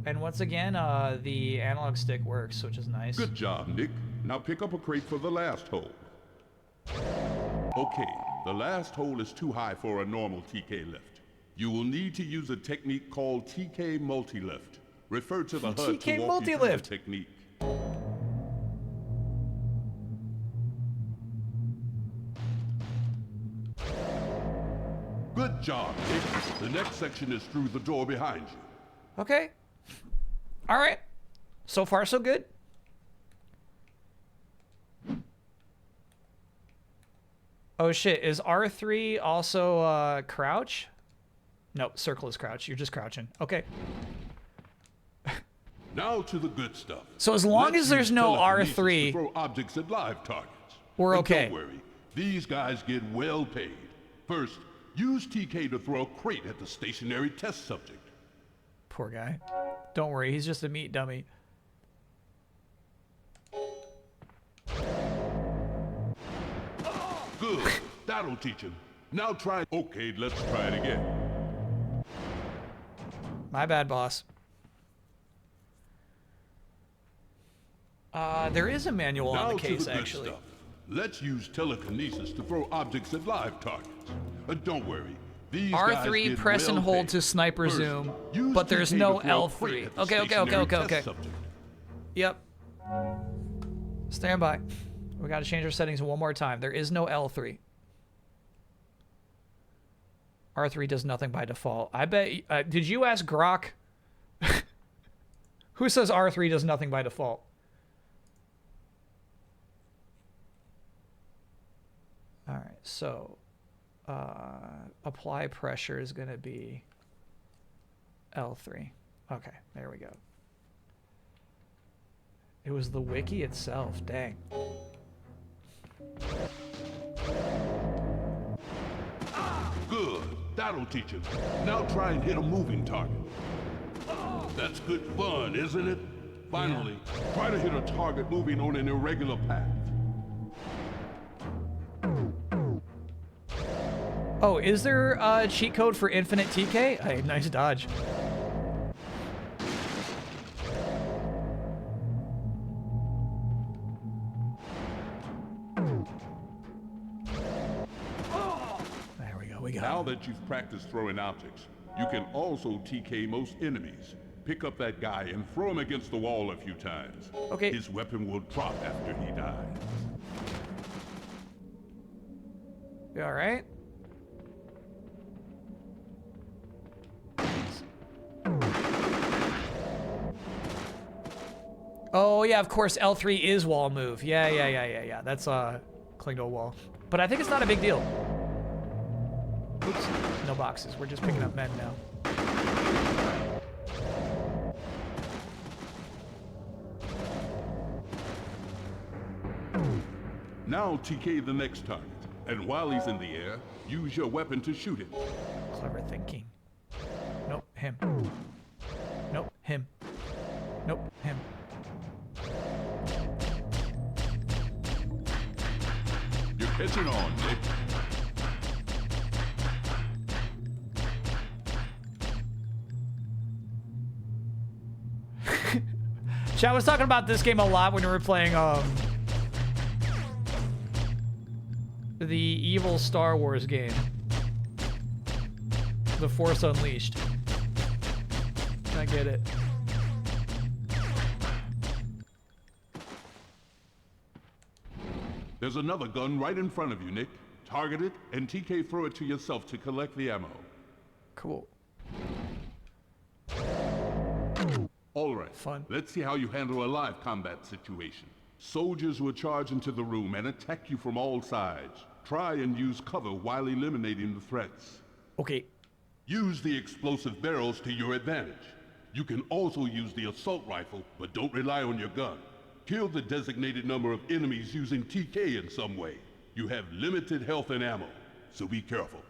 And once again, the analog stick works, which is nice. Good job, Nick. Now pick up a crate for the last hole. Okay, the last hole is too high for a normal TK lift. You will need to use a technique called TK multi-lift. Refer to the HUD to walk you through the technique. Good job, Nick. The next section is through the door behind you. Okay. All right. So far, so good. Oh shit, is R3 also crouch? Nope, circle is crouch. You're just crouching. Okay. Now to the good stuff. So as long as there's no R3, to throw objects at live targets. we're And okay. Don't worry, these guys get well paid. First, use TK to throw a crate at the stationary test subject. Poor guy. Don't worry, he's just a meat dummy. Good, that'll teach him. Now try. Okay, let's try it again. My bad, boss. There is a manual Now on the to case, the good actually. stuff. Let's use telekinesis to throw objects at live targets. Don't worry. These guys R3, get press and well hold paid. to sniper First, zoom, use but there's TK no to throw a crate L3. at the Okay. stationary test Okay. subject. Yep. Stand by. We got to change our settings one more time. There is no L3. R3 does nothing by default. I bet. Did you ask Grok? Who says R3 does nothing by default? All right. So, apply pressure is going to be L3. Okay. There we go. It was the wiki itself. Dang. Good. That'll teach him. Now try and hit a moving target. That's good fun, isn't it? Finally, try to hit a target moving on an irregular path. Oh, is there a cheat code for infinite TK? Hey, nice dodge. There we go. We got Now him. that you've practiced throwing objects, you can also TK most enemies. Pick up that guy and throw him against the wall a few times. Okay. His weapon will drop after he dies. You all right? Oh yeah, of course L3 is wall move. Yeah. That's cling to a wall. But I think it's not a big deal. Oops, no boxes. We're just picking up men now. Now TK the next target, and while he's in the air, use your weapon to shoot him. Clever thinking. Nope, him. Nope, him. Nope, him. You're catching on, Nick. Chat was talking about this game a lot when we were playing the evil Star Wars game. The Force Unleashed. I get it. There's another gun right in front of you, Nick. Target it and TK throw it to yourself to collect the ammo. Cool. All right. Fun. Let's see how you handle a live combat situation. Soldiers will charge into the room and attack you from all sides. Try and use cover while eliminating the threats. Okay. Use the explosive barrels to your advantage. You can also use the assault rifle, but don't rely on your gun. Kill the designated number of enemies using TK in some way. You have limited health and ammo, so be careful.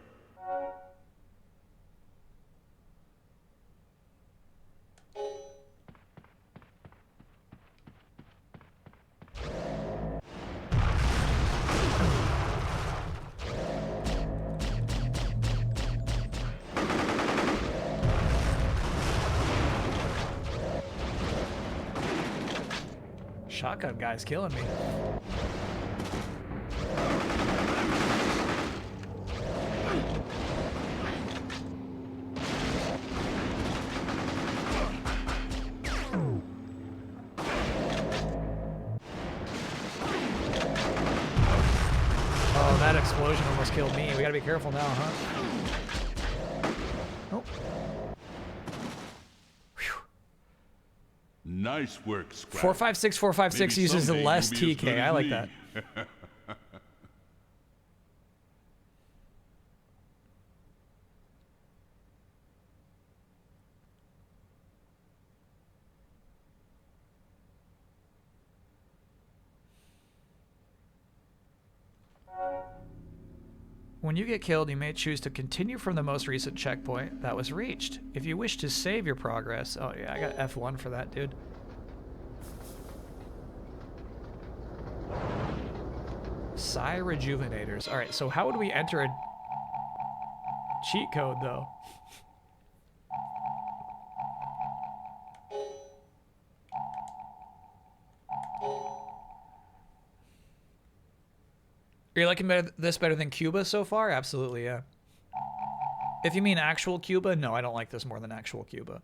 shotgun guy's killing me. Oh, that explosion almost killed me. We gotta be careful now, huh? Oh. Nice work, Scrap. 456 456 Maybe uses someday less you'll be as good TK. as I like me. that. When you get killed, you may choose to continue from the most recent checkpoint that was reached. If you wish to save your progress... Oh yeah, I got F1 for that, dude. Psi Rejuvenators. Alright, so how would we enter a cheat code, though? Are you liking this better than Cuba so far? Absolutely, yeah. If you mean actual Cuba, no, I don't like this more than actual Cuba.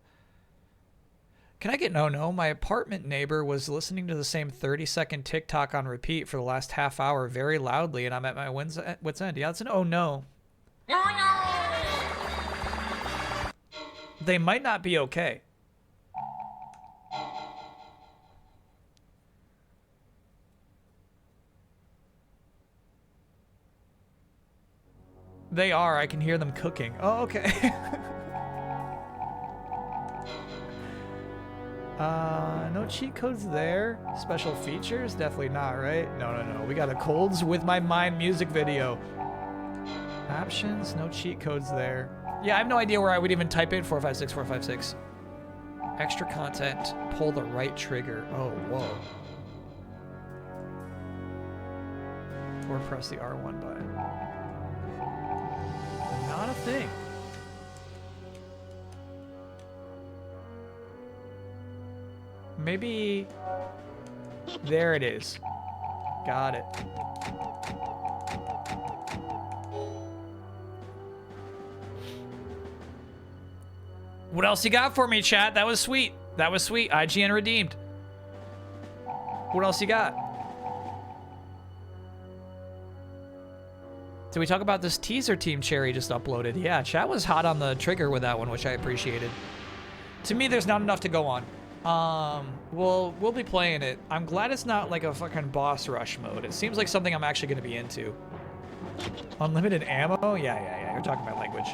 Can I get no? My apartment neighbor was listening to the same 30-second TikTok on repeat for the last half hour very loudly, and I'm at my wit's end. Yeah, that's an oh no. They might not be okay. They are. I can hear them cooking. Oh, okay. No cheat codes there. Special features? Definitely not, right? No. We got a Colds With My Mind music video. Options? No cheat codes there. Yeah, I have no idea where I would even type in 456 456. Extra content. Pull the right trigger. Oh, whoa. Or press the R1 button. Not a thing. Maybe... There it is. Got it. What else you got for me, chat? That was sweet. That was sweet. IGN redeemed. What else you got? Did we talk about this teaser Team Cherry just uploaded? Yeah, chat was hot on the trigger with that one, which I appreciated. To me, there's not enough to go on. We'll be playing it. I'm glad it's not like a fucking boss rush mode. It seems like something I'm actually going to be into. Unlimited ammo? Yeah. You're talking about language.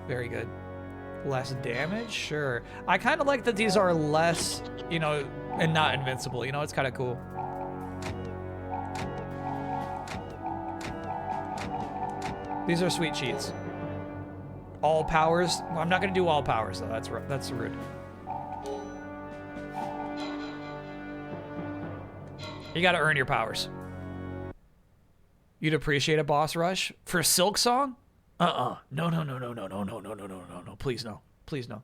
Very good. Less damage? Sure. I kind of like that these are less, you know, and not invincible. You know, it's kind of cool. These are sweet cheats. All powers? I'm not going to do all powers, though. That's rude. You got to earn your powers. You'd appreciate a boss rush? For Silk Song? No. Please no. Please no.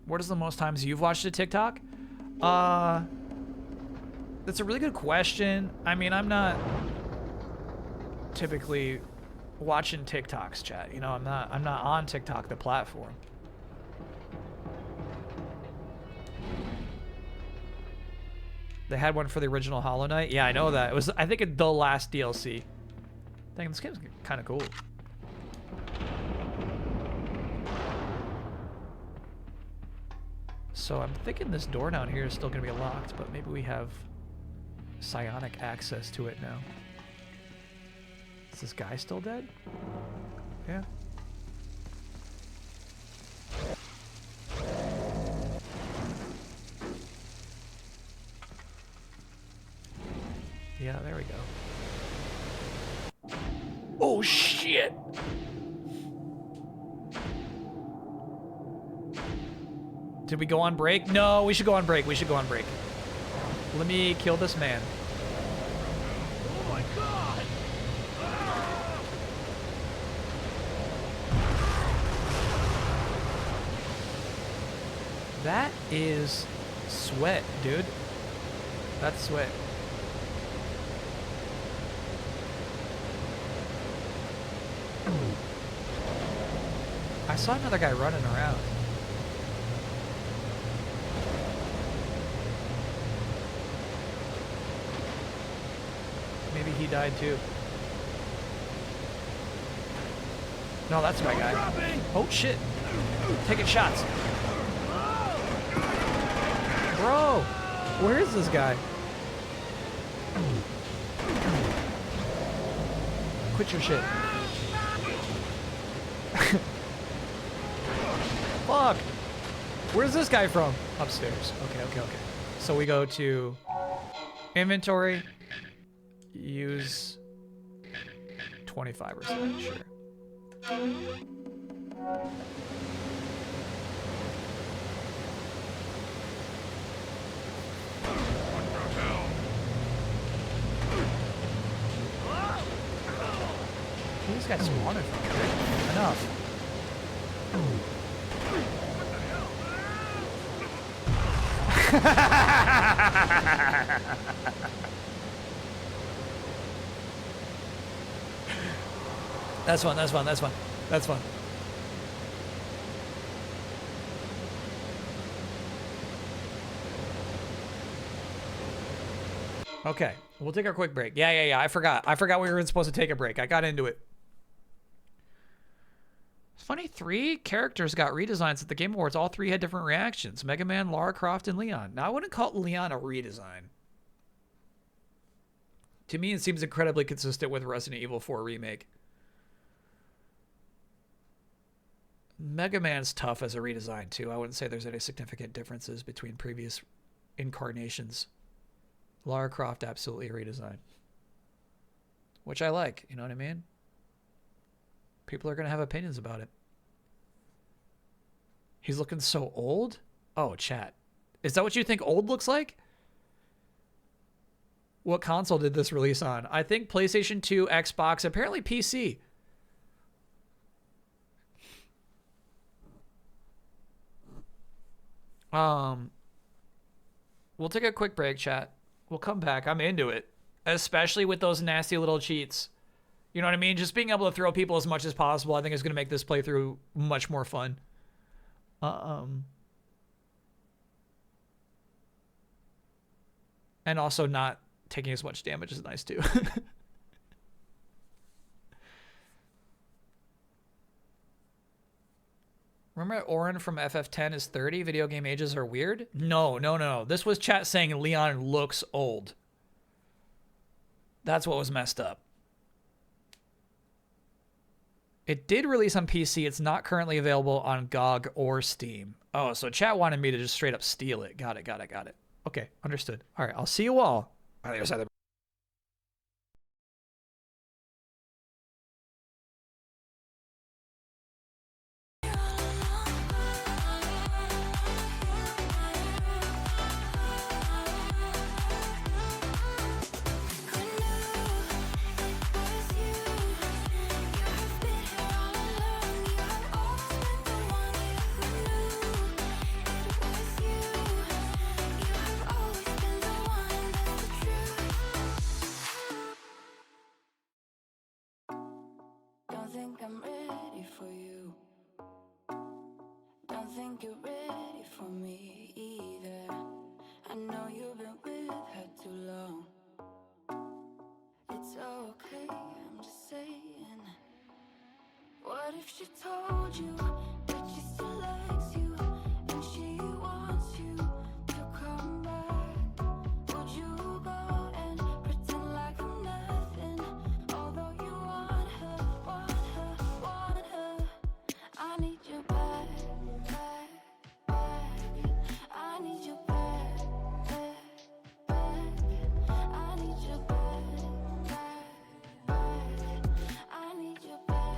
What is the most times you've watched a TikTok? That's a really good question. I mean, I'm not typically watching TikToks, chat. You know, I'm not on TikTok, the platform. They had one for the original Hollow Knight. Yeah, I know that. It was, I think, the last DLC. Dang, this game's kind of cool. So I'm thinking this door down here is still going to be locked, but maybe we have psionic access to it now. Is this guy still dead? Yeah. Yeah, there we go. Oh, shit! Did we go on break? No, we should go on break. We should go on break. Let me kill this man. Oh my god! That is sweat, dude. That's sweat. I saw another guy running around. Maybe he died too. No, that's my guy. Oh shit. Taking shots. Bro, where is this guy? Quit your shit. Fuck. Where's this guy from? Upstairs. Okay. So we go to inventory. Use 25%, sure. These guys spawning from here. Enough. That's fun. Okay, we'll take our quick break. Yeah. I forgot we were supposed to take a break. I got into it. It's funny, 3 characters got redesigns at the Game Awards. All 3 had different reactions. Mega Man, Lara Croft, and Leon. Now, I wouldn't call Leon a redesign. To me, it seems incredibly consistent with Resident Evil 4 Remake. Mega Man's tough as a redesign, too. I wouldn't say there's any significant differences between previous incarnations. Lara Croft, absolutely a redesign. Which I like, you know what I mean? People are going to have opinions about it. He's looking so old? Oh, chat. Is that what you think old looks like? What console did this release on? I think PlayStation 2, Xbox, apparently PC. We'll take a quick break, chat. We'll come back. I'm into it. Especially with those nasty little cheats. You know what I mean? Just being able to throw people as much as possible, I think is going to make this playthrough much more fun. And also not taking as much damage is nice too. Remember Oren from FF10 is 30? Video game ages are weird? No. This was chat saying Leon looks old. That's what was messed up. It did release on PC. It's not currently available on GOG or Steam. Oh, so chat wanted me to just straight up steal it. Got it. Okay, understood. All right, I'll see you all on the other side of the Don't think I'm ready for you. Don't think you're ready for me either. I know you've been with her too long. It's okay, I'm just saying. What if she told you that she still likes you and she wants you to come back? Would you go and pretend like I'm nothing? Although you want her. I need you back. I need you back. I need you back. I need you back.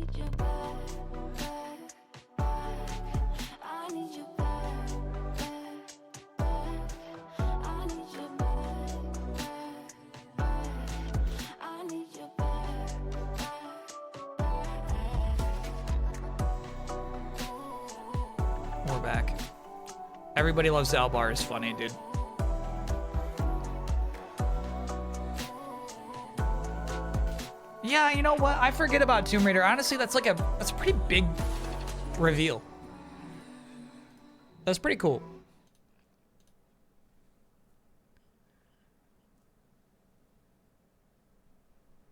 need you back, back, back. I need you back, back, back. I need you back, back, back. I need you back, back. We're back. Everybody loves Zalbar is funny, dude. Yeah, you know what? I forget about Tomb Raider. Honestly, that's a pretty big reveal. That's pretty cool.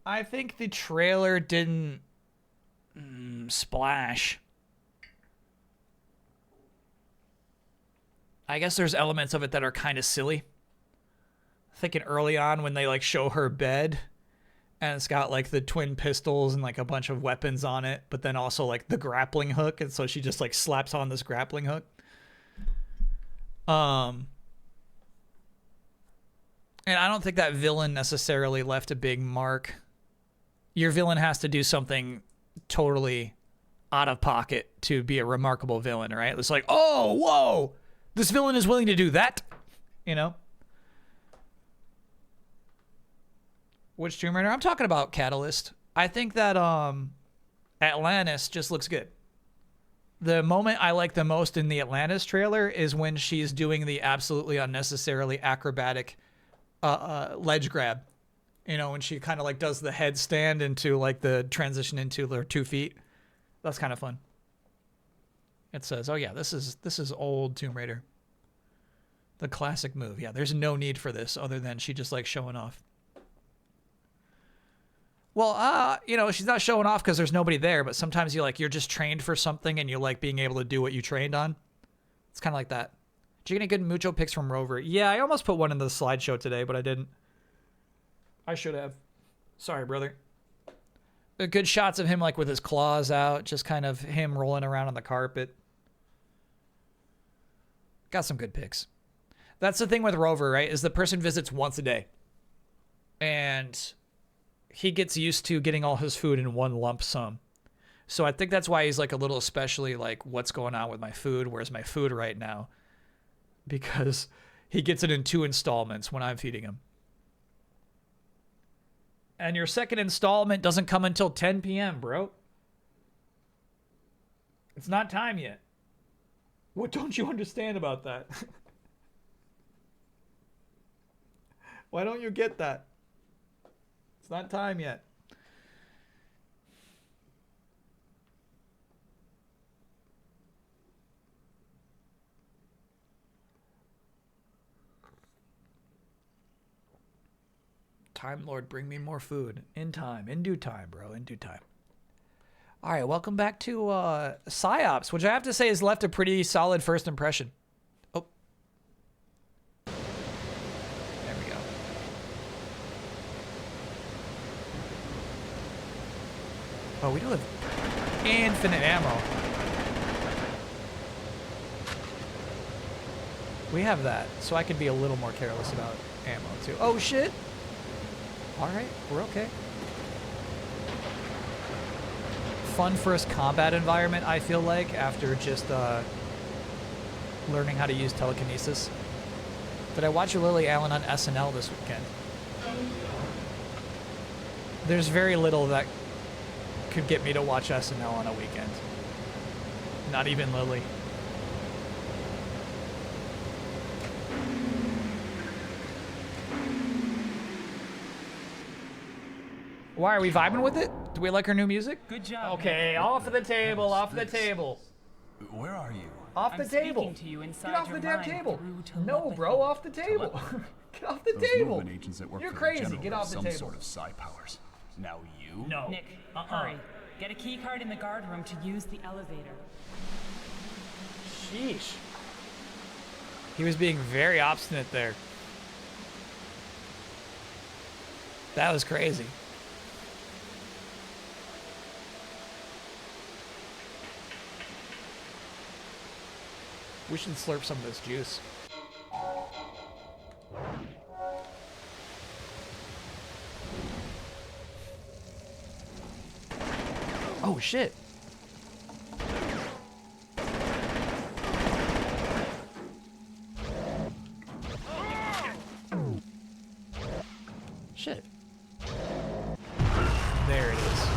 I think the trailer didn't splash. I guess there's elements of it that are kind of silly. Thinking early on when they like show her bed and it's got like the twin pistols and like a bunch of weapons on it, but then also like the grappling hook, and so she just like slaps on this grappling hook. And I don't think that villain necessarily left a big mark. Your villain has to do something totally out of pocket to be a remarkable villain, right? It's like, oh, whoa, this villain is willing to do that, you know? Which Tomb Raider? I'm talking about Catalyst. I think that Atlantis just looks good. The moment I like the most in the Atlantis trailer is when she's doing the absolutely unnecessarily acrobatic ledge grab. You know, when she kind of like does the headstand into like the transition into her 2 feet. That's kind of fun. It says, oh yeah, this is old Tomb Raider. The classic move. Yeah, there's no need for this other than she just like showing off. Well, you know, she's not showing off because there's nobody there, but sometimes you're just trained for something and you like being able to do what you trained on. It's kind of like that. Did you get any good Mucho pics from Rover? Yeah, I almost put one in the slideshow today, but I didn't. I should have. Sorry, brother. Good shots of him like with his claws out, just kind of him rolling around on the carpet. Got some good pics. That's the thing with Rover, right? Is the person visits once a day. And he gets used to getting all his food in one lump sum. So I think that's why he's like a little especially like, what's going on with my food? Where's my food right now? Because he gets it in 2 installments when I'm feeding him. And your second installment doesn't come until 10 p.m., bro. It's not time yet. What don't you understand about that? Why don't you get that? It's not time yet. Time Lord, bring me more food. In time. In due time, bro. In due time. All right, welcome back to Psi-Ops, which I have to say has left a pretty solid first impression. Oh. There we go. Oh, we do have infinite ammo. We have that, so I can be a little more careless about ammo, too. Oh, shit. All right, we're okay. Fun first combat environment, I feel like, after just learning how to use telekinesis. Did I watch Lily Allen on SNL this weekend? There's very little that could get me to watch SNL on a weekend. Not even Lily. Why are we vibing with it? Do we like our new music? Good job. Okay, off of the table, off the table. Where are you? Off the I'm table. speaking to you inside Get off your the damn mind table. through No, telepathy. bro, off the table. Get off the Those table. movement agents that work You're for the crazy. general Get have off the some table. sort of psi powers. Now you? No. Nick, hurry. Get a key card in the guard room to use the elevator. Sheesh. He was being very obstinate there. That was crazy. We should slurp some of this juice. Oh, shit. Shit. There it is.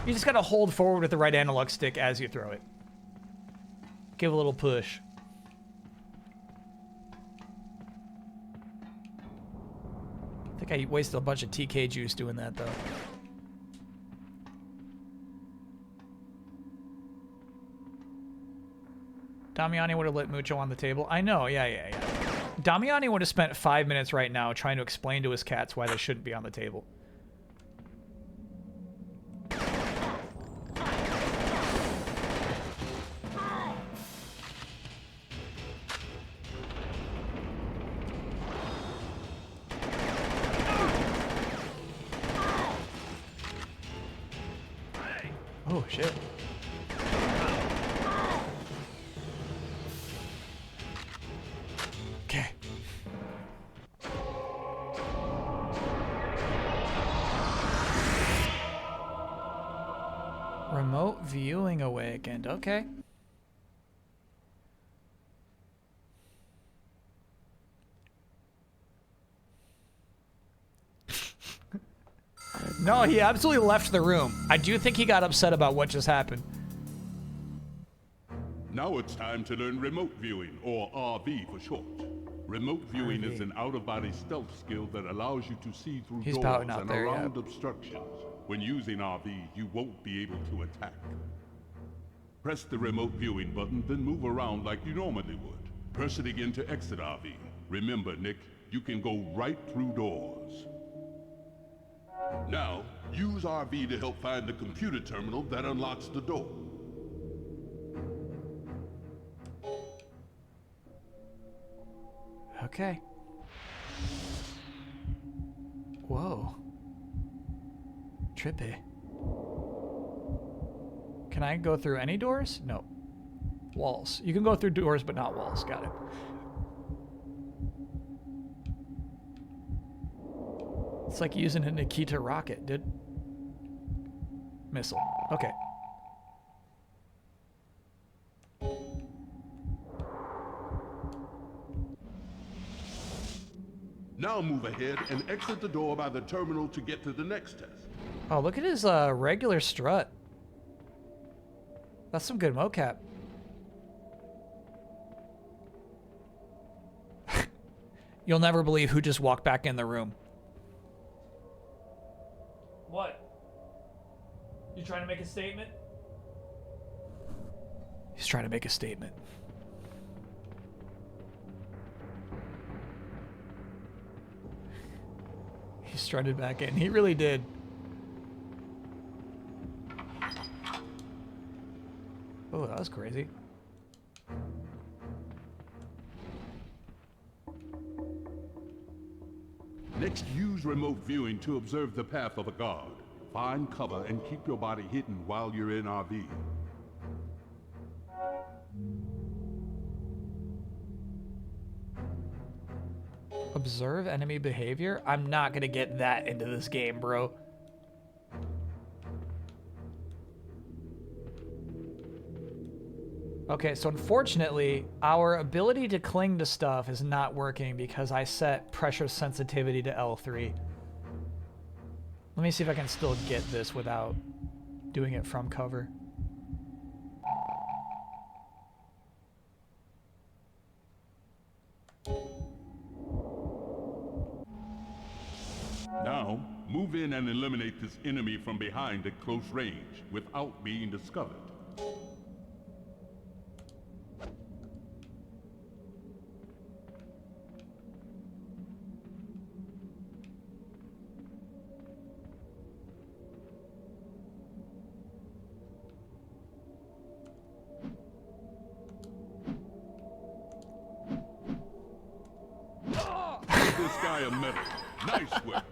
You just gotta hold forward with the right analog stick as you throw it. Give a little push. I think I wasted a bunch of TK juice doing that, though. Damiani would have lit Mucho on the table. I know, yeah. Damiani would have spent 5 minutes right now trying to explain to his cats why they shouldn't be on the table. Oh, shit. Okay. Remote viewing awakened. Okay. No, he absolutely left the room. I do think he got upset about what just happened. Now it's time to learn remote viewing, or RV for short. Remote viewing is an out-of-body stealth skill that allows you to see through He's doors pouting out and there, around yeah. obstructions. When using RV, you won't be able to attack. Press the remote viewing button, then move around like you normally would. Press it again to exit RV. Remember, Nick, you can go right through doors. Now, use RV to help find the computer terminal that unlocks the door. Okay. Whoa. Trippy. Can I go through any doors? No. Walls. You can go through doors, but not walls. Got it. It's like using a Nikita rocket, dude. Missile. Okay. Now move ahead and exit the door by the terminal to get to the next test. Oh, look at his regular strut. That's some good mocap. You'll never believe who just walked back in the room. What? You trying to make a statement? He's trying to make a statement. He strutted back in. He really did. Oh, that was crazy. Next, use remote viewing to observe the path of a guard. Find cover and keep your body hidden while you're in RV. Observe enemy behavior? I'm not gonna get that into this game, bro. Okay, so unfortunately, our ability to cling to stuff is not working because I set pressure sensitivity to L3. Let me see if I can still get this without doing it from cover. Now, move in and eliminate this enemy from behind at close range without being discovered. Give this guy a medal. Nice work.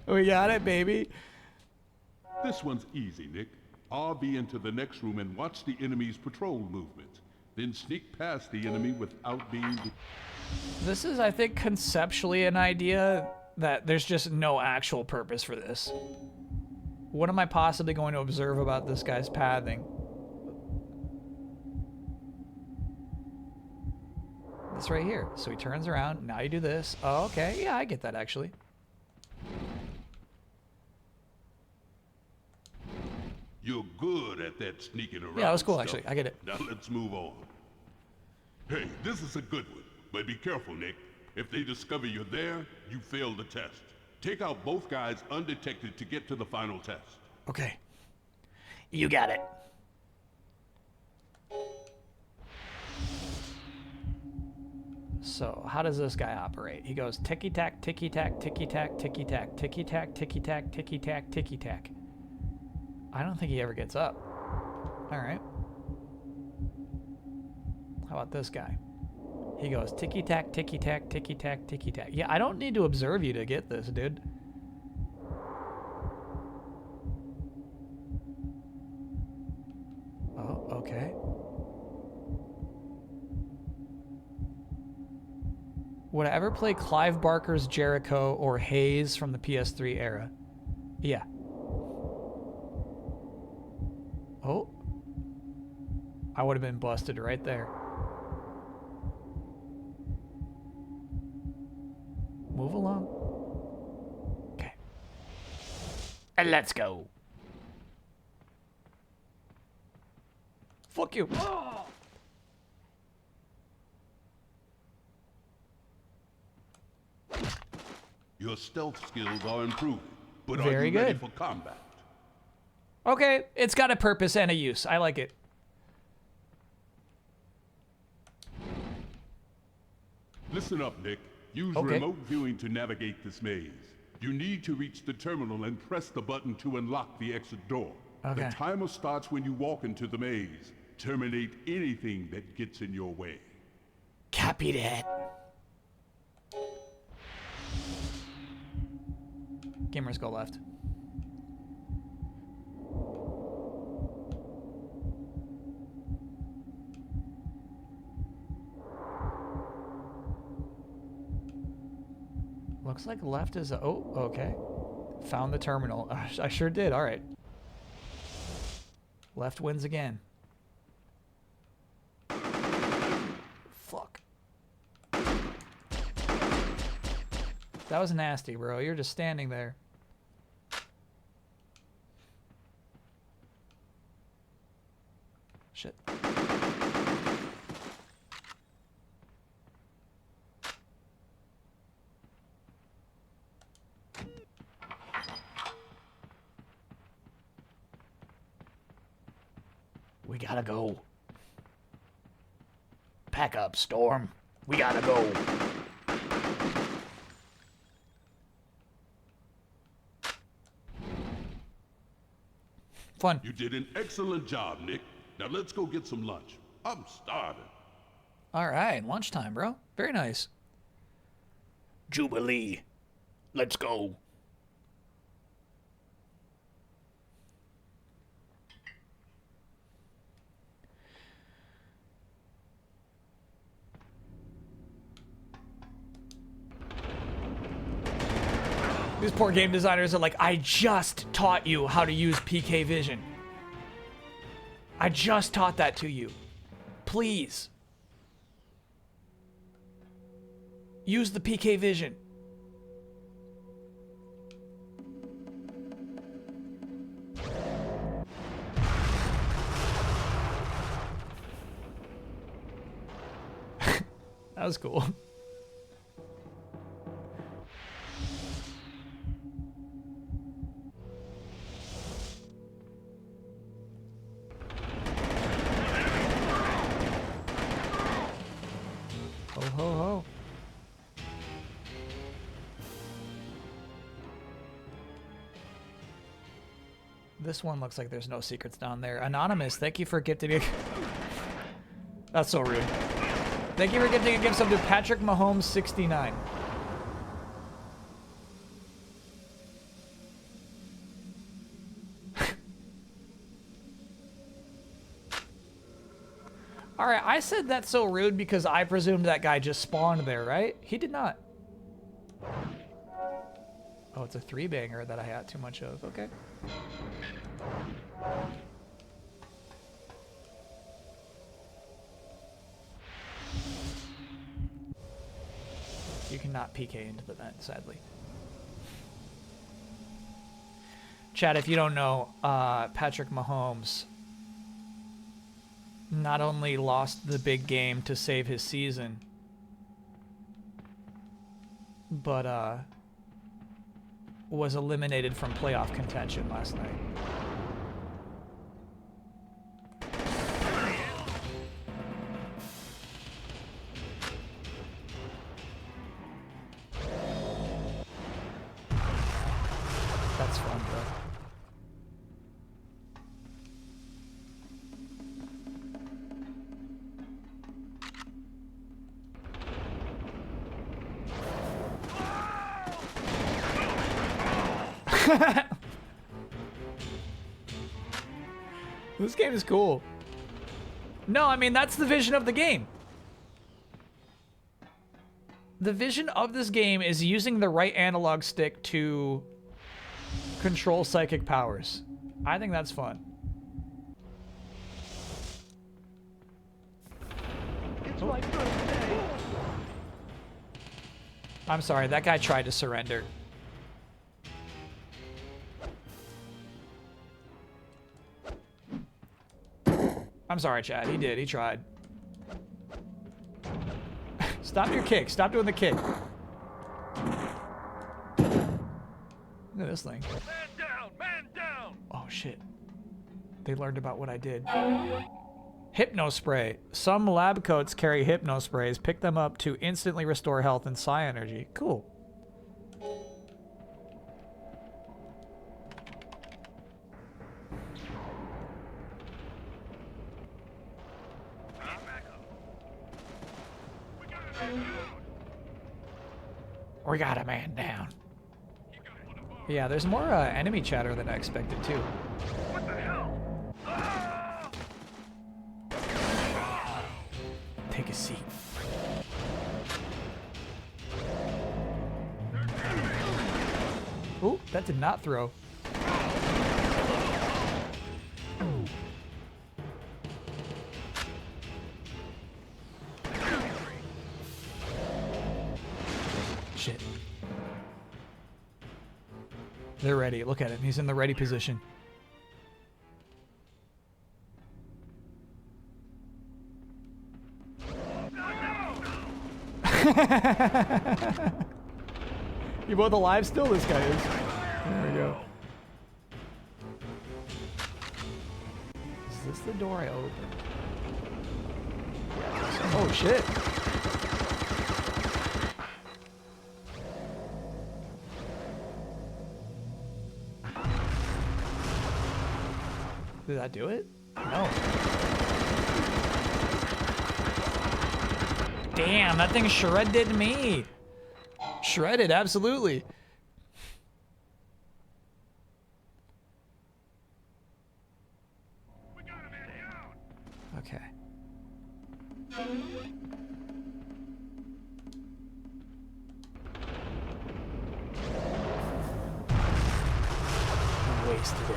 We got it, baby. This one's easy, Nick. RV into the next room and watch the enemy's patrol movements. Then sneak past the enemy without being... This is, I think, conceptually an idea that there's just no actual purpose for this. What am I possibly going to observe about this guy's pathing? This right here. So he turns around. Now you do this. Oh, okay. Yeah, I get that, actually. You're good at that sneaking around. Yeah, that was cool, stuff. actually. I get it. Now let's move on. Hey, this is a good one. But be careful, Nick. If they discover you're there, you fail the test. Take out both guys undetected to get to the final test. Okay. You got it. So, how does this guy operate? He goes ticky-tack, ticky-tack, ticky-tack, ticky-tack, ticky-tack, ticky-tack, ticky-tack, ticky-tack. I don't think he ever gets up. All right. How about this guy? He goes ticky-tack, ticky-tack, ticky-tack, ticky-tack. Yeah, I don't need to observe you to get this, dude. Oh, okay. Would I ever play Clive Barker's Jericho or Haze from the PS3 era? Yeah. Oh. I would have been busted right there. Move along. Okay. And let's go. Fuck you. Oh. Your stealth skills are improving, but Very are you ready good. for combat? Okay, it's got a purpose and a use. I like it. Listen up, Nick. Use Okay. remote viewing to navigate this maze. You need to reach the terminal and press the button to unlock the exit door. Okay. The timer starts when you walk into the maze. Terminate anything that gets in your way. Copy that. Gamers go left. Looks like left is oh, okay. Found the terminal. I sure did. All right. Left wins again. Fuck. That was nasty, bro. You're just standing there. Shit. We gotta go. Pack up, Storm. We gotta go. Fun. You did an excellent job, Nick. Now let's go get some lunch. I'm starving. All right, lunchtime, bro. Very nice. Jubilee. Let's go. These poor game designers are like, I just taught you how to use PK Vision. I just taught that to you. Please. Use the PK Vision. That was cool. Ho ho ho. This one looks like there's no secrets down there. Anonymous, thank you for gifting me. That's so rude. Thank you for gifting a gift sub to Patrick Mahomes 69. All right, I said that's so rude because I presumed that guy just spawned there, right? He did not. Oh, it's a 3-banger that I had too much of. Okay. You cannot PK into the vent, sadly. Chad, if you don't know, Patrick Mahomes not only lost the big game to save his season, but was eliminated from playoff contention last night. That's fun, bro. This game is cool. No, I mean, that's the vision of the game. The vision of this game is using the right analog stick to control psychic powers. I think that's fun. It's my birthday. I'm sorry, that guy tried to surrender. I'm sorry, Chad. He did. He tried. Stop your kick. Stop doing the kick. Look at this thing. Man down! Man down! Oh, shit. They learned about what I did. Hypno spray. Some lab coats carry hypno sprays. Pick them up to instantly restore health and psi energy. Cool. We got a man down. Yeah, there's more enemy chatter than I expected too. What the hell? Take a seat. Ooh, that did not throw. Shit. They're ready. Look at him. He's in the ready position. You both alive still? This guy is. There we go. Is this the door I opened? Oh shit. Did that do it? No. Damn, that thing shredded me. Shredded, absolutely. Okay. I wasted it.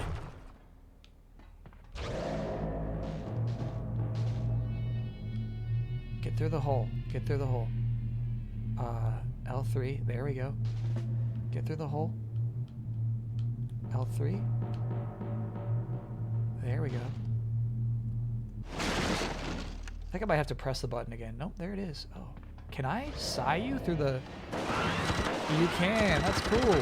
Get through the hole. Get through the hole. L3. There we go. Get through the hole. L3. There we go. I think I might have to press the button again. Nope, there it is. Oh. Can I Psi you through the... You can. That's cool.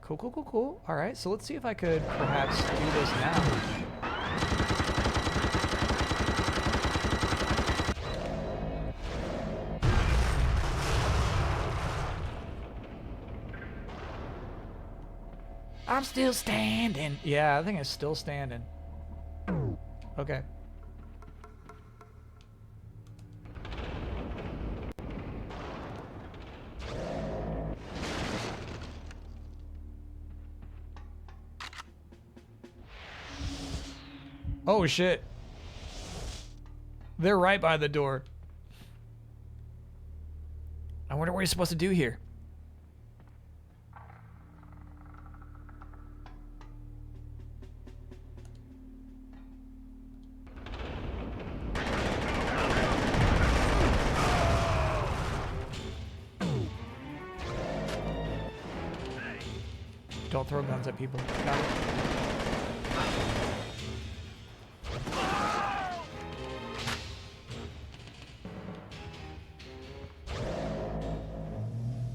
Cool, cool, cool, cool. All right, so let's see if I could perhaps do this now. I'm still standing. Yeah, I think it's still standing. Okay. Oh shit. They're right by the door. I wonder what you're supposed to do here. Don't throw guns at people. Got it.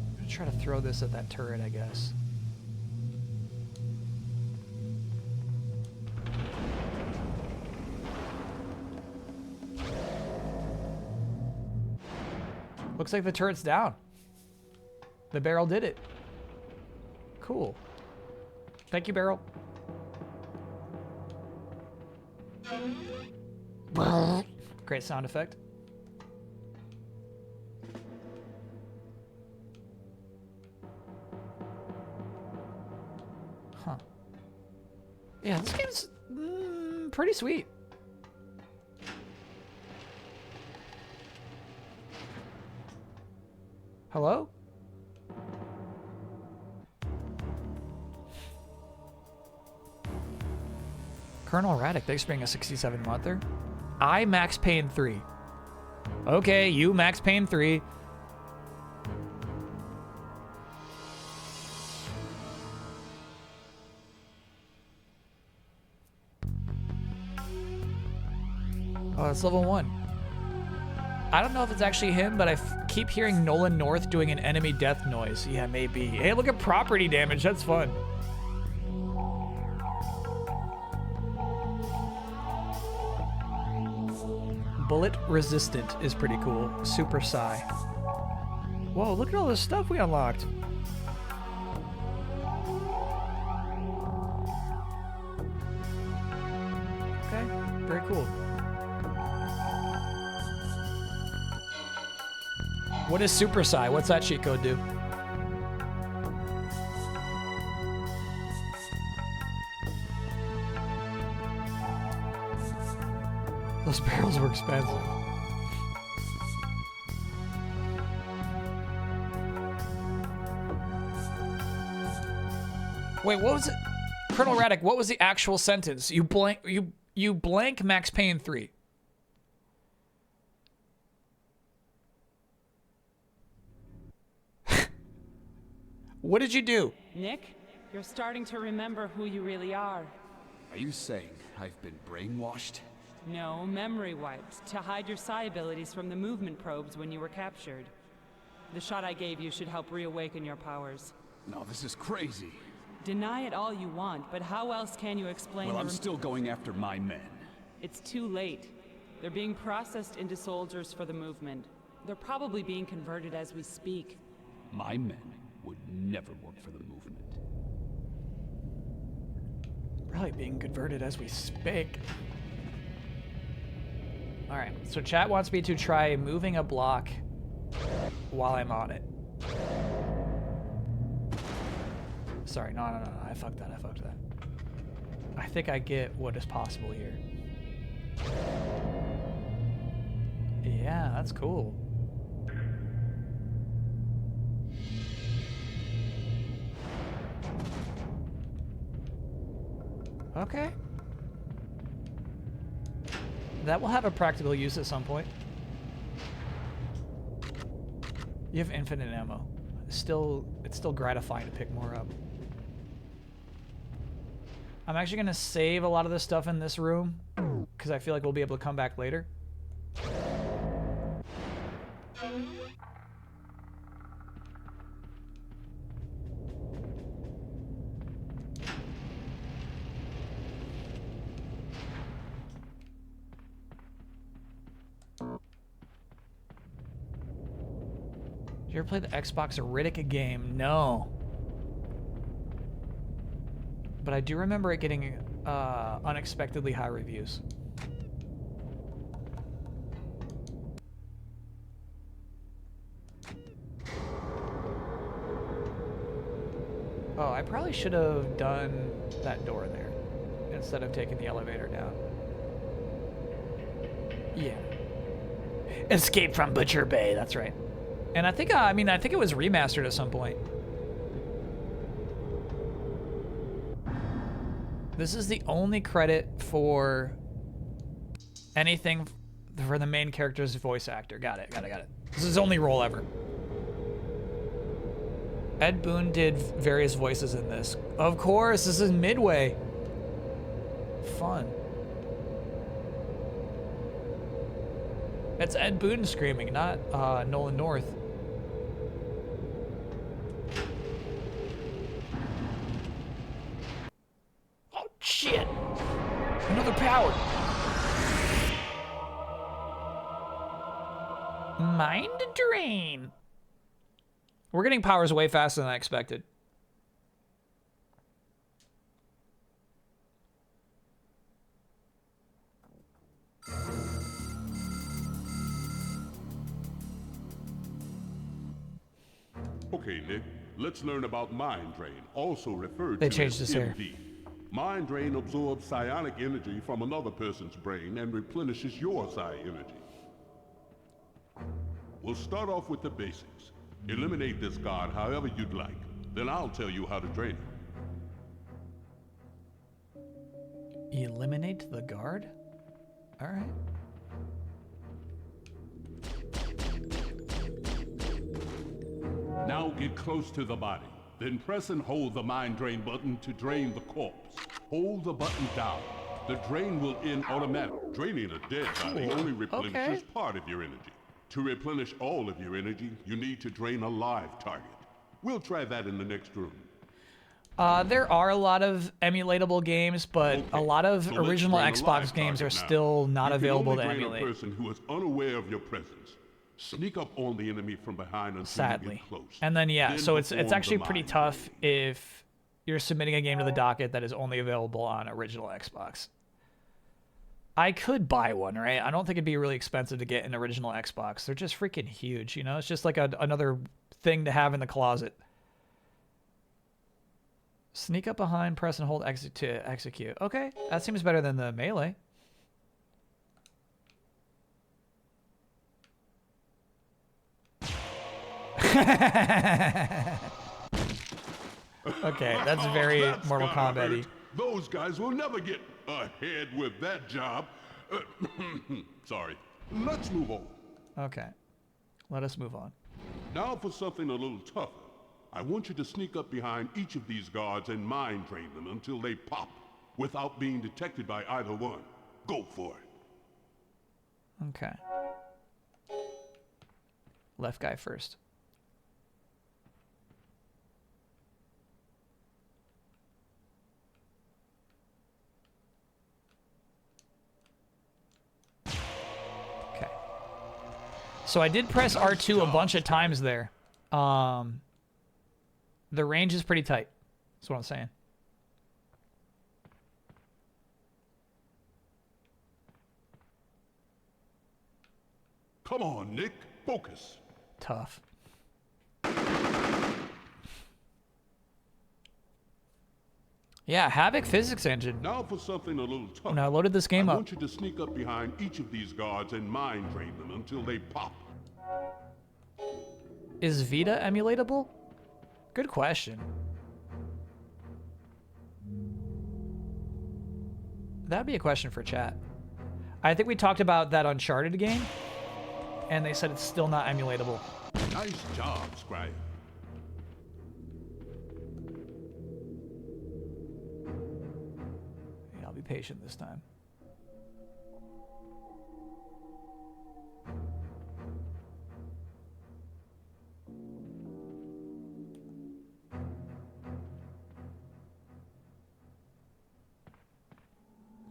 I'm gonna try to throw this at that turret, I guess. Looks like the turret's down. The barrel did it. Cool. Thank you, barrel. Great sound effect. Huh. Yeah, this game's pretty sweet. Hello? Colonel Raddick, thanks for being a 67-monther. I Max Payne 3. Okay, you Max Payne 3. Oh, that's level 1. I don't know if it's actually him, but I keep hearing Nolan North doing an enemy death noise. Yeah, maybe. Hey, look at property damage. That's fun. Bullet resistant is pretty cool. Super Psi. Whoa, look at all this stuff we unlocked. Okay, very cool. What is Super Psi? What's that cheat code do? Those barrels were expensive. Wait, what was it? Colonel Raddick, what was the actual sentence? You blank Max Payne 3. What did you do? Nick, you're starting to remember who you really are. Are you saying I've been brainwashed? No, memory wiped to hide your psi abilities from the movement probes when you were captured. The shot I gave you should help reawaken your powers. No, this is crazy. Deny it all you want, but how else can you explain Well, I'm still going after my men. It's too late. They're being processed into soldiers for the movement. They're probably being converted as we speak. My men would never work for the movement. Probably being converted as we speak. All right, so chat wants me to try moving a block while I'm on it. Sorry, no, I fucked that, I think I get what is possible here. Yeah, that's cool. Okay. That will have a practical use at some point. You have infinite ammo. It's still gratifying to pick more up. I'm actually going to save a lot of the stuff in this room because I feel like we'll be able to come back later. Did you ever play the Xbox Riddick game? No. But I do remember it getting unexpectedly high reviews. Oh, I probably should have done that door there instead of taking the elevator down. Yeah. Escape from Butcher Bay. That's right. And I think I think it was remastered at some point. This is the only credit for anything for the main character's voice actor. Got it. This is his only role ever. Ed Boon did various voices in this. Of course, this is Midway. Fun. That's Ed Boon screaming, not Nolan North. Oh, shit. Another power. Mind drain. We're getting powers way faster than I expected. Okay, Nick, let's learn about Mind Drain, also referred They to changed as this here. MD. Mind Drain absorbs psionic energy from another person's brain and replenishes your psi energy. We'll start off with the basics. Eliminate this guard however you'd like. Then I'll tell you how to drain it. Eliminate the guard? All right. Now get close to the body. Then press and hold the mind drain button to drain the corpse. Hold the button down. The drain will end automatically. Draining a dead body only replenishes part of your energy. To replenish all of your energy, you need to drain a live target. We'll try that in the next room. There are a lot of emulatable games, but a lot of original Xbox games are still not available to emulate. A person who is unaware of your presence. Sneak up on the enemy from behind until you get close. And then yeah, so it's perform actually the pretty mind tough if you're submitting a game to the docket that is only available on original Xbox. I could buy one, right? I don't think it'd be really expensive to get an original Xbox. They're just freaking huge, you know? It's just like another thing to have in the closet. Sneak up behind, press and hold exit to execute. Okay, that seems better than the melee. Okay, that's very That's Mortal gotta Kombat-y. hurt. Those guys will never get ahead with that job. Sorry. Let's move on. Okay, let us move on. Now for something a little tougher. I want you to sneak up behind each of these guards and mind drain them until they pop, without being detected by either one. Go for it. Okay. Left guy first. Okay. So I did press R2 a bunch of times there. The range is pretty tight. That's what I'm saying. Come on, Nick. Focus. Tough. Yeah, Havoc physics engine. Now for something a little tougher. When I loaded this game I up. want you to sneak up behind each of these guards and mind drain them until they pop. Is Vita emulatable? Good question. That'd be a question for chat. I think we talked about that Uncharted game, and they said it's still not emulatable. Nice job, Scribe. Yeah, I'll be patient this time.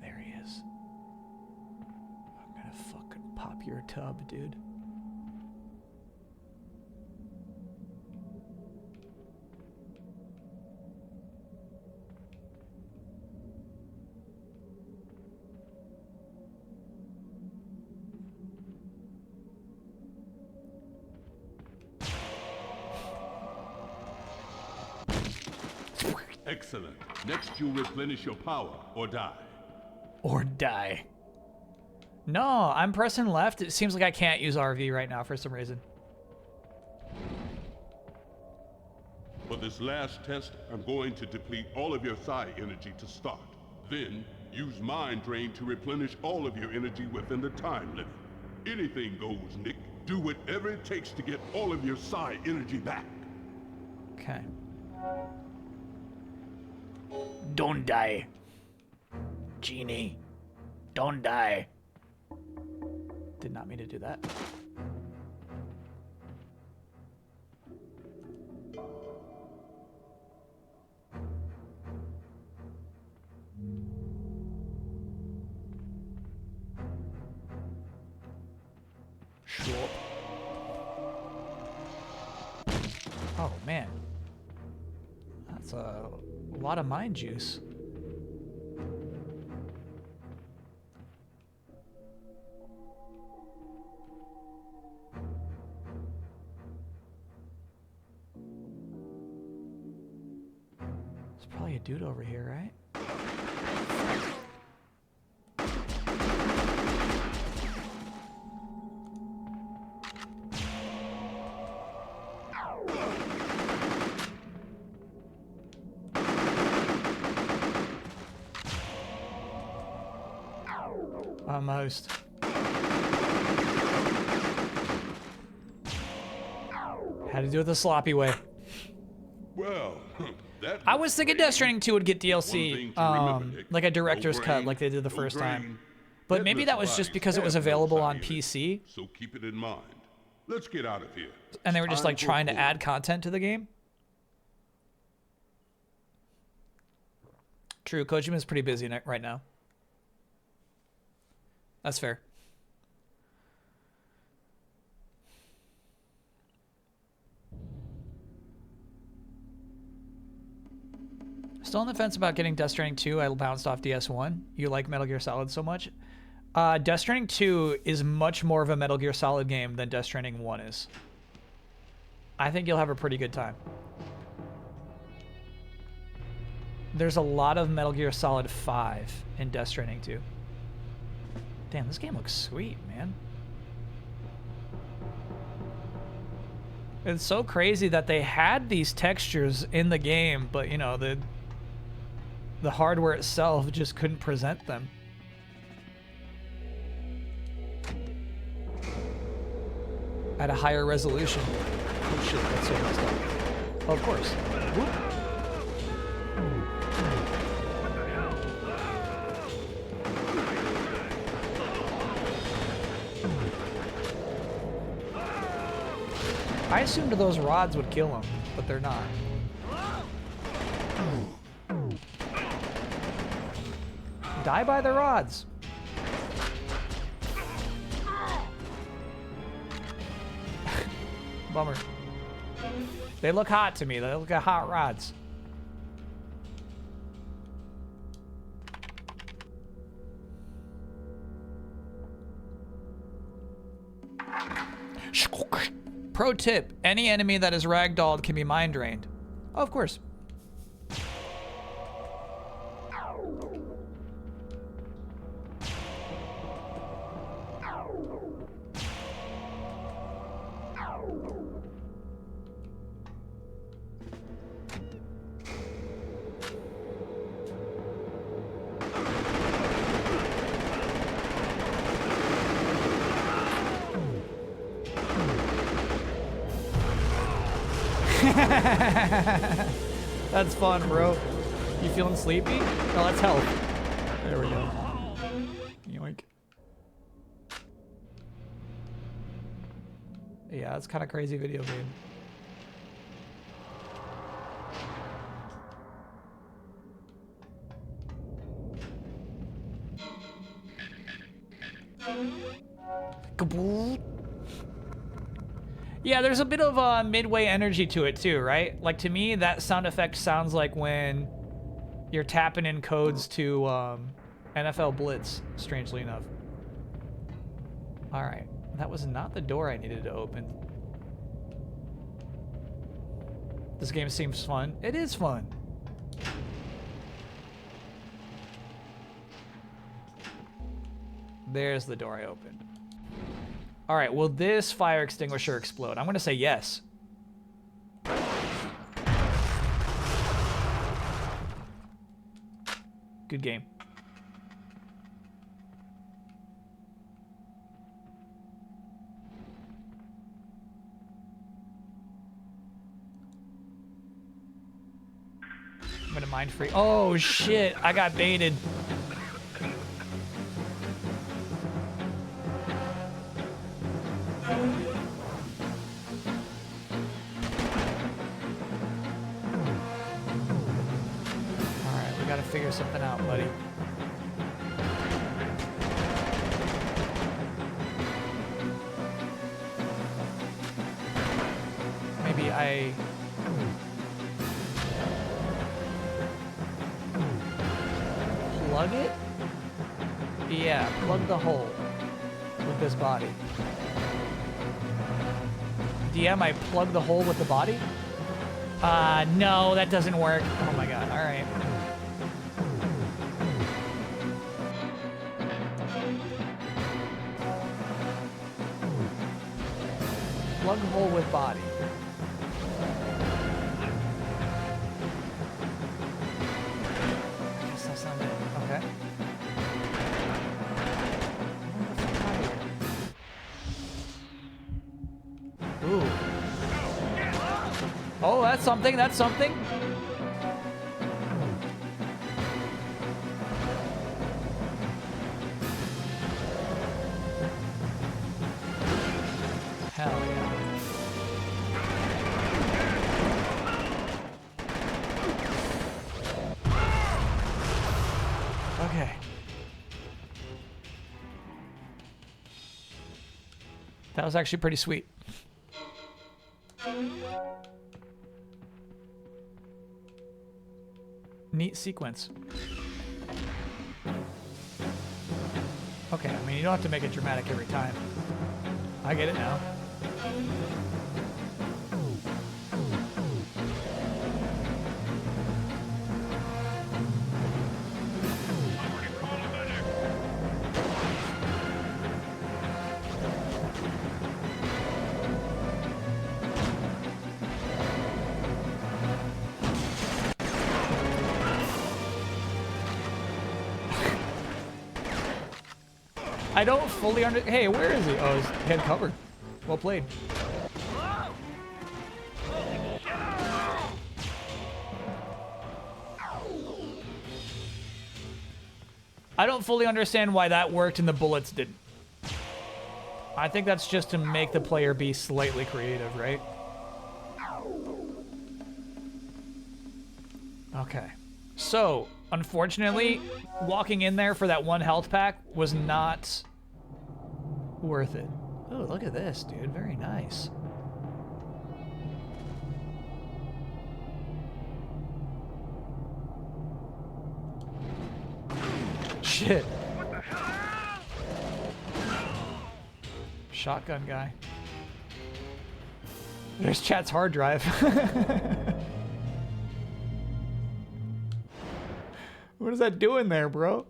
There he is. I'm gonna fucking pop your tub, dude. Excellent. Next, you replenish your power or die. Or die. No, I'm pressing left. It seems like I can't use RV right now for some reason. For this last test, I'm going to deplete all of your Psi energy to start. Then, use Mind Drain to replenish all of your energy within the time limit. Anything goes, Nick. Do whatever it takes to get all of your Psi energy back. Okay. Don't die. Genie. Don't die. Did not mean to do that. Sure. Oh man. That's a lot of mind juice. There's probably a dude over here, right? Almost. Had to do it the sloppy way. Well, that I was thinking Death Stranding 2 would get DLC, like a director's cut, like they did the first time. But maybe that was just because it was available on PC. So keep it in mind. Let's get out of here. And they were just like trying to add content to the game. True, Kojima's pretty busy right now. That's fair. Still on the fence about getting Death Stranding 2. I bounced off DS1. You like Metal Gear Solid so much. Death Stranding 2 is much more of a Metal Gear Solid game than Death Stranding 1 is. I think you'll have a pretty good time. There's a lot of Metal Gear Solid 5 in Death Stranding 2. Damn, this game looks sweet, man. It's so crazy that they had these textures in the game, but you know, the hardware itself just couldn't present them. At a higher resolution. Oh shit, that's so messed up. Oh, of course. Whoop. I assumed those rods would kill him, but they're not. Die by the rods. Bummer. They look hot to me. They look like hot rods. Pro tip, any enemy that is ragdolled can be mind drained. Oh, of course. That's fun, bro. You feeling sleepy? Oh, let's help. There we go. Yoink. Yeah, it's kind of crazy video game. Kaboom. Yeah, there's a bit of midway energy to it too, right? Like to me, that sound effect sounds like when you're tapping in codes to NFL Blitz, strangely enough. All right, that was not the door I needed to open. This game seems fun. It is fun. There's the door I opened. All right, will this fire extinguisher explode? I'm gonna say yes. Good game. I'm gonna mind free. Oh shit, I got baited. Alright, we gotta figure something out, buddy. Maybe I... plug it? Yeah, plug the hole with this body. DM, I plug the hole with the body? No, that doesn't work. Oh my god, alright. Plug hole with body. I guess that's not it. Okay. Ooh. Oh, that's something, that's something. Hell yeah. Okay. That was actually pretty sweet. Neat sequence. Okay, I mean, you don't have to make it dramatic every time. I get it now. I don't fully Hey, where is he? Oh, his head covered. Well played. I don't fully understand why that worked and the bullets didn't. I think that's just to make the player be slightly creative, right? Okay. So, unfortunately, walking in there for that one health pack was not worth it. Oh, look at this, dude. Very nice. Shit. Shotgun guy. There's chat's hard drive. What is that doing there, bro?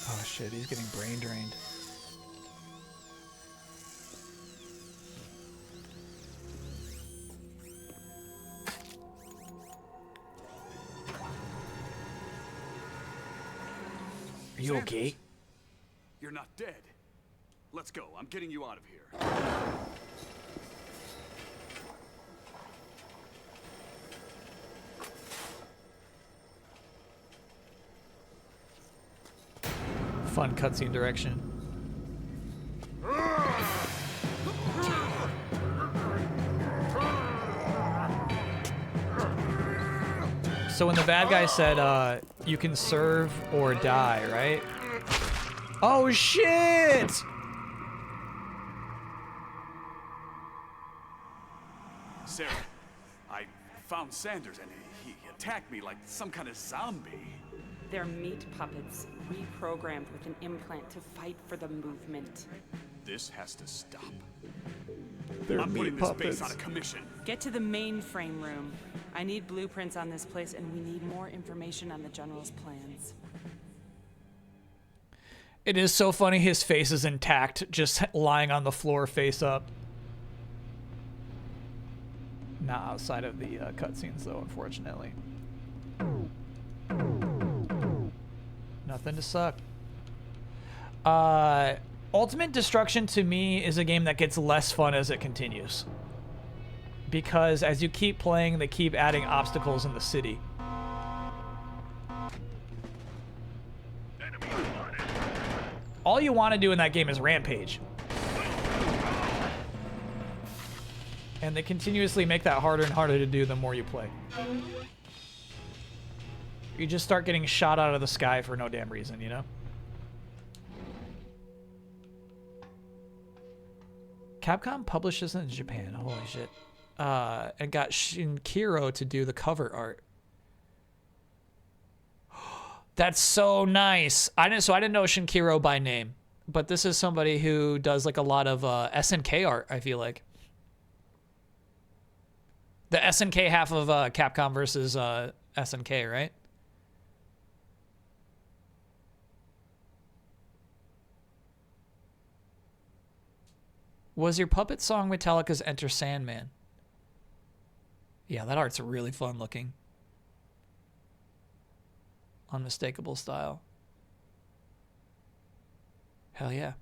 Oh shit, he's getting brain drained. Are you okay? You're not dead. Let's go. I'm getting you out of here. Fun cutscene direction. So when the bad guy said, you can serve or die, right? Oh shit! Sarah, I found Sanders and he attacked me like some kind of zombie. They're meat puppets, reprogrammed with an implant to fight for the movement. This has to stop. They're I'm meat putting this puppets. base out of commission. Get to the mainframe room. I need blueprints on this place, and we need more information on the General's plans. It is so funny his face is intact, just lying on the floor face up. Not outside of the cutscenes, though, unfortunately. Nothing to suck. Ultimate Destruction, to me, is a game that gets less fun as it continues. Because as you keep playing, they keep adding obstacles in the city. All you want to do in that game is rampage. And they continuously make that harder and harder to do the more you play. You just start getting shot out of the sky for no damn reason, you know? Capcom publishes in Japan. Holy shit. And got Shinkiro to do the cover art. That's so nice. I didn't know Shinkiro by name, but this is somebody who does like a lot of SNK art, I feel like. The SNK half of Capcom versus SNK, right? Was your puppet song Metallica's Enter Sandman? Yeah, that art's really fun looking. Unmistakable style. Hell yeah.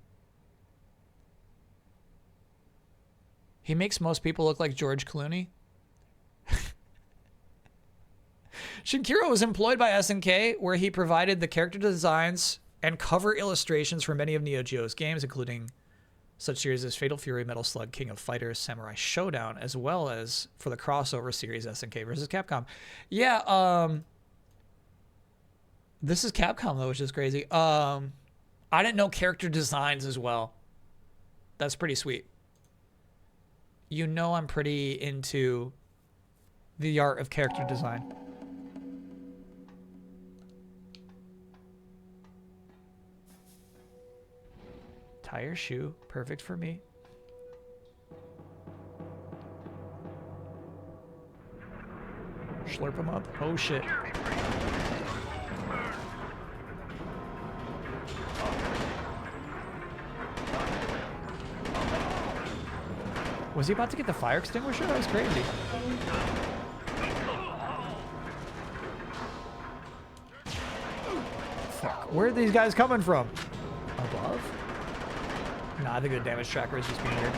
He makes most people look like George Clooney. Shinkiro was employed by SNK, where he provided the character designs and cover illustrations for many of Neo Geo's games, including such series as Fatal Fury, Metal Slug, King of Fighters, Samurai Showdown, as well as for the crossover series SNK versus Capcom. Yeah, this is Capcom though, which is crazy. I didn't know character designs as well. That's pretty sweet. You know I'm pretty into the art of character design. Tire shoe, perfect for me. Slurp him up. Oh shit. Was he about to get the fire extinguisher? That was crazy. Fuck. Where are these guys coming from? Above? Nah, I think the damage tracker is just being weird.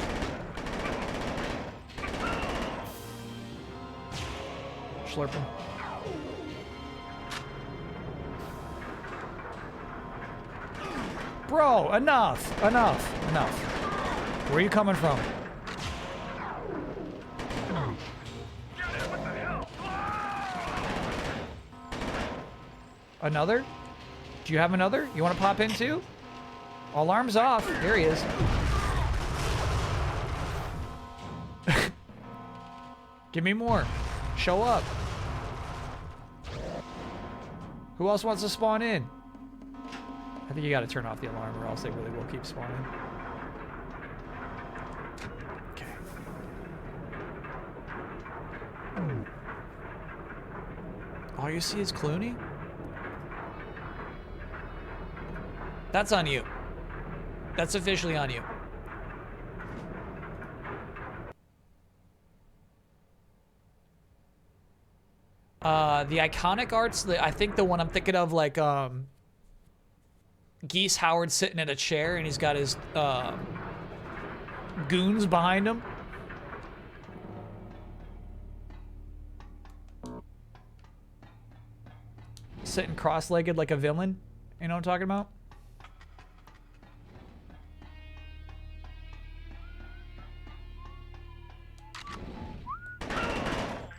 Slurp him. Bro, enough. Enough. Enough. Where are you coming from? Another? Do you have another? You want to pop in too? Alarm's off. There he is. Give me more. Show up. Who else wants to spawn in? I think you gotta turn off the alarm or else they really will keep spawning. Okay. All you see is Clooney? That's on you. That's officially on you. The iconic arts, I think the one I'm thinking of, like, Geese Howard sitting at a chair and he's got his goons behind him. Sitting cross-legged like a villain. You know what I'm talking about?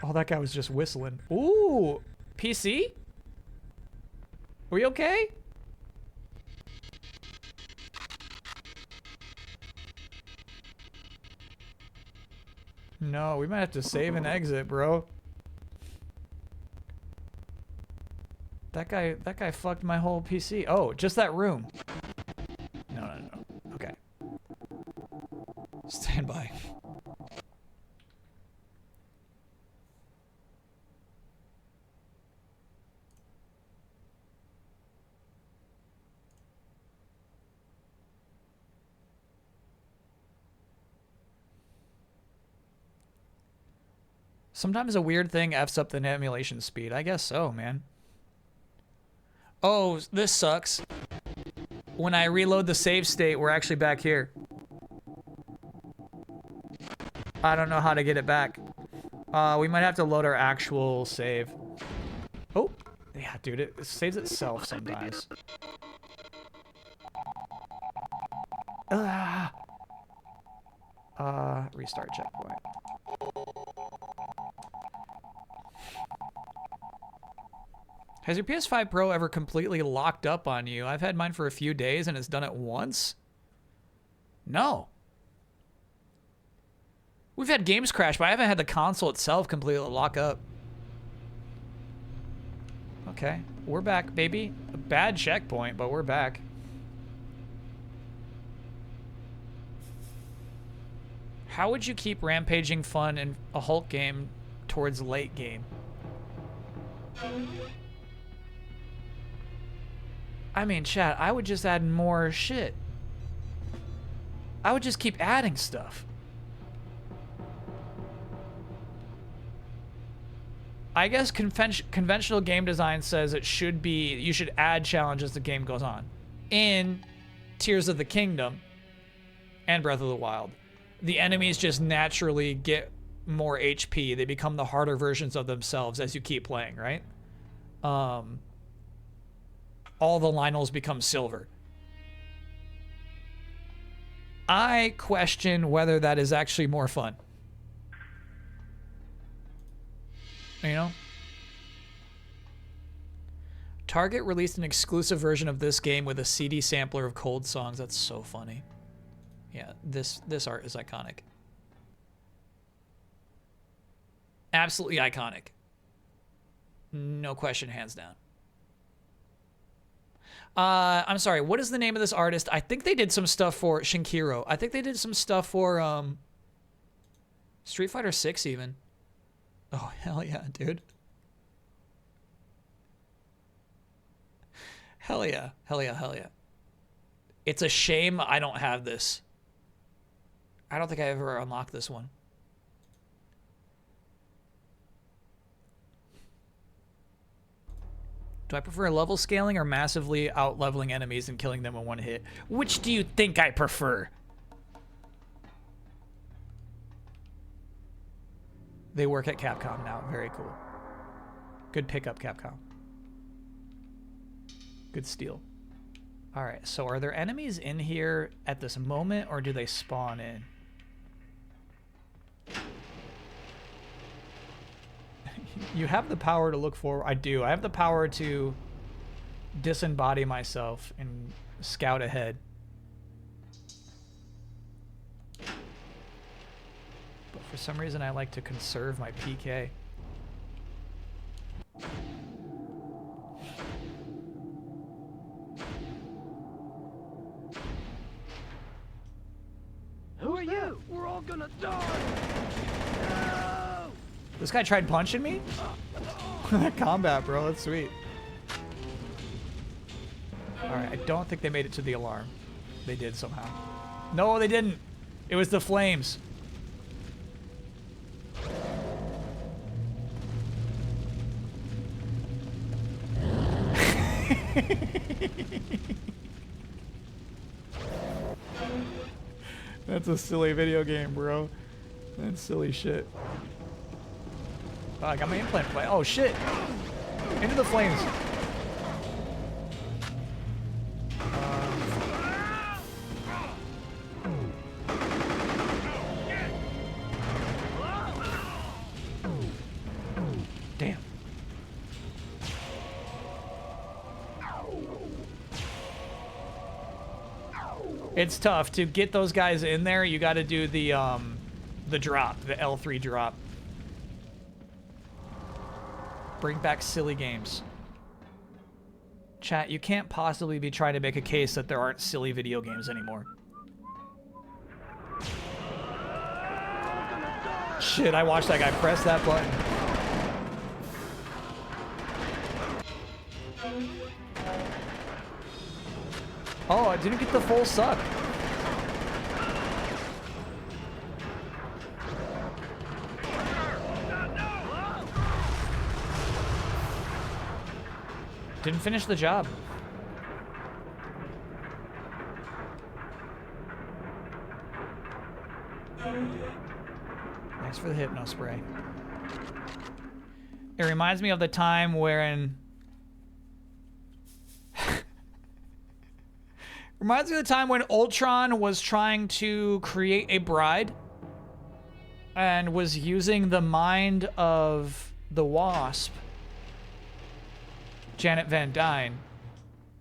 Oh, that guy was just whistling. Ooh, PC? Are we okay? No, we might have to save and exit, bro. That guy fucked my whole PC. Oh, just that room. No. Okay. Stand by. Sometimes a weird thing F's up the emulation speed. I guess so, man. Oh, this sucks. When I reload the save state, we're actually back here. I don't know how to get it back. We might have to load our actual save. Oh, yeah, dude, it saves itself sometimes. Restart checkpoint. Has your PS5 Pro ever completely locked up on you? I've had mine for a few days and it's done it once. No. We've had games crash, but I haven't had the console itself completely lock up. Okay, we're back, baby. A bad checkpoint, but we're back. How would you keep rampaging fun in a Hulk game towards late game? I mean, chat, I would just add more shit. I would just keep adding stuff. I guess conventional game design says it should be, you should add challenges as the game goes on. In Tears of the Kingdom and Breath of the Wild, the enemies just naturally get more HP. They become the harder versions of themselves as you keep playing, right? All the Lionels become silver. I question whether that is actually more fun. You know? Target released an exclusive version of this game with a CD sampler of cold songs. That's so funny. Yeah, this art is iconic. Absolutely iconic. No question, hands down. I'm sorry, what is the name of this artist? I think they did some stuff for Shinkiro. I think they did some stuff for Street Fighter 6 even. Oh, hell yeah, dude. Hell yeah. Hell yeah, hell yeah. It's a shame I don't have this. I don't think I ever unlocked this one. Do I prefer level scaling or massively out-leveling enemies and killing them in one hit? Which do you think I prefer? They work at Capcom now. Very cool. Good pickup, Capcom. Good steal. All right, so are there enemies in here at this moment, or do they spawn in? You have the power to look forward. I do. I have the power to disembody myself and scout ahead. But for some reason, I like to conserve my PK. Who are you? We're all gonna die! This guy tried punching me? That combat, bro. That's sweet. Alright, I don't think they made it to the alarm. They did somehow. No, they didn't. It was the flames. That's a silly video game, bro. That's silly shit. Oh, I got my implant play. Oh shit! Into the flames. Damn. It's tough to get those guys in there. You got to do the drop, the L3 drop. Bring back silly games. Chat, you can't possibly be trying to make a case that there aren't silly video games anymore. Shit, I watched that guy press that button. Oh, I didn't get the full suck. Didn't finish the job. Thanks for the hypno spray. It reminds me of the time wherein... reminds me of the time when Ultron was trying to create a bride and was using the mind of the Wasp, Janet Van Dyne,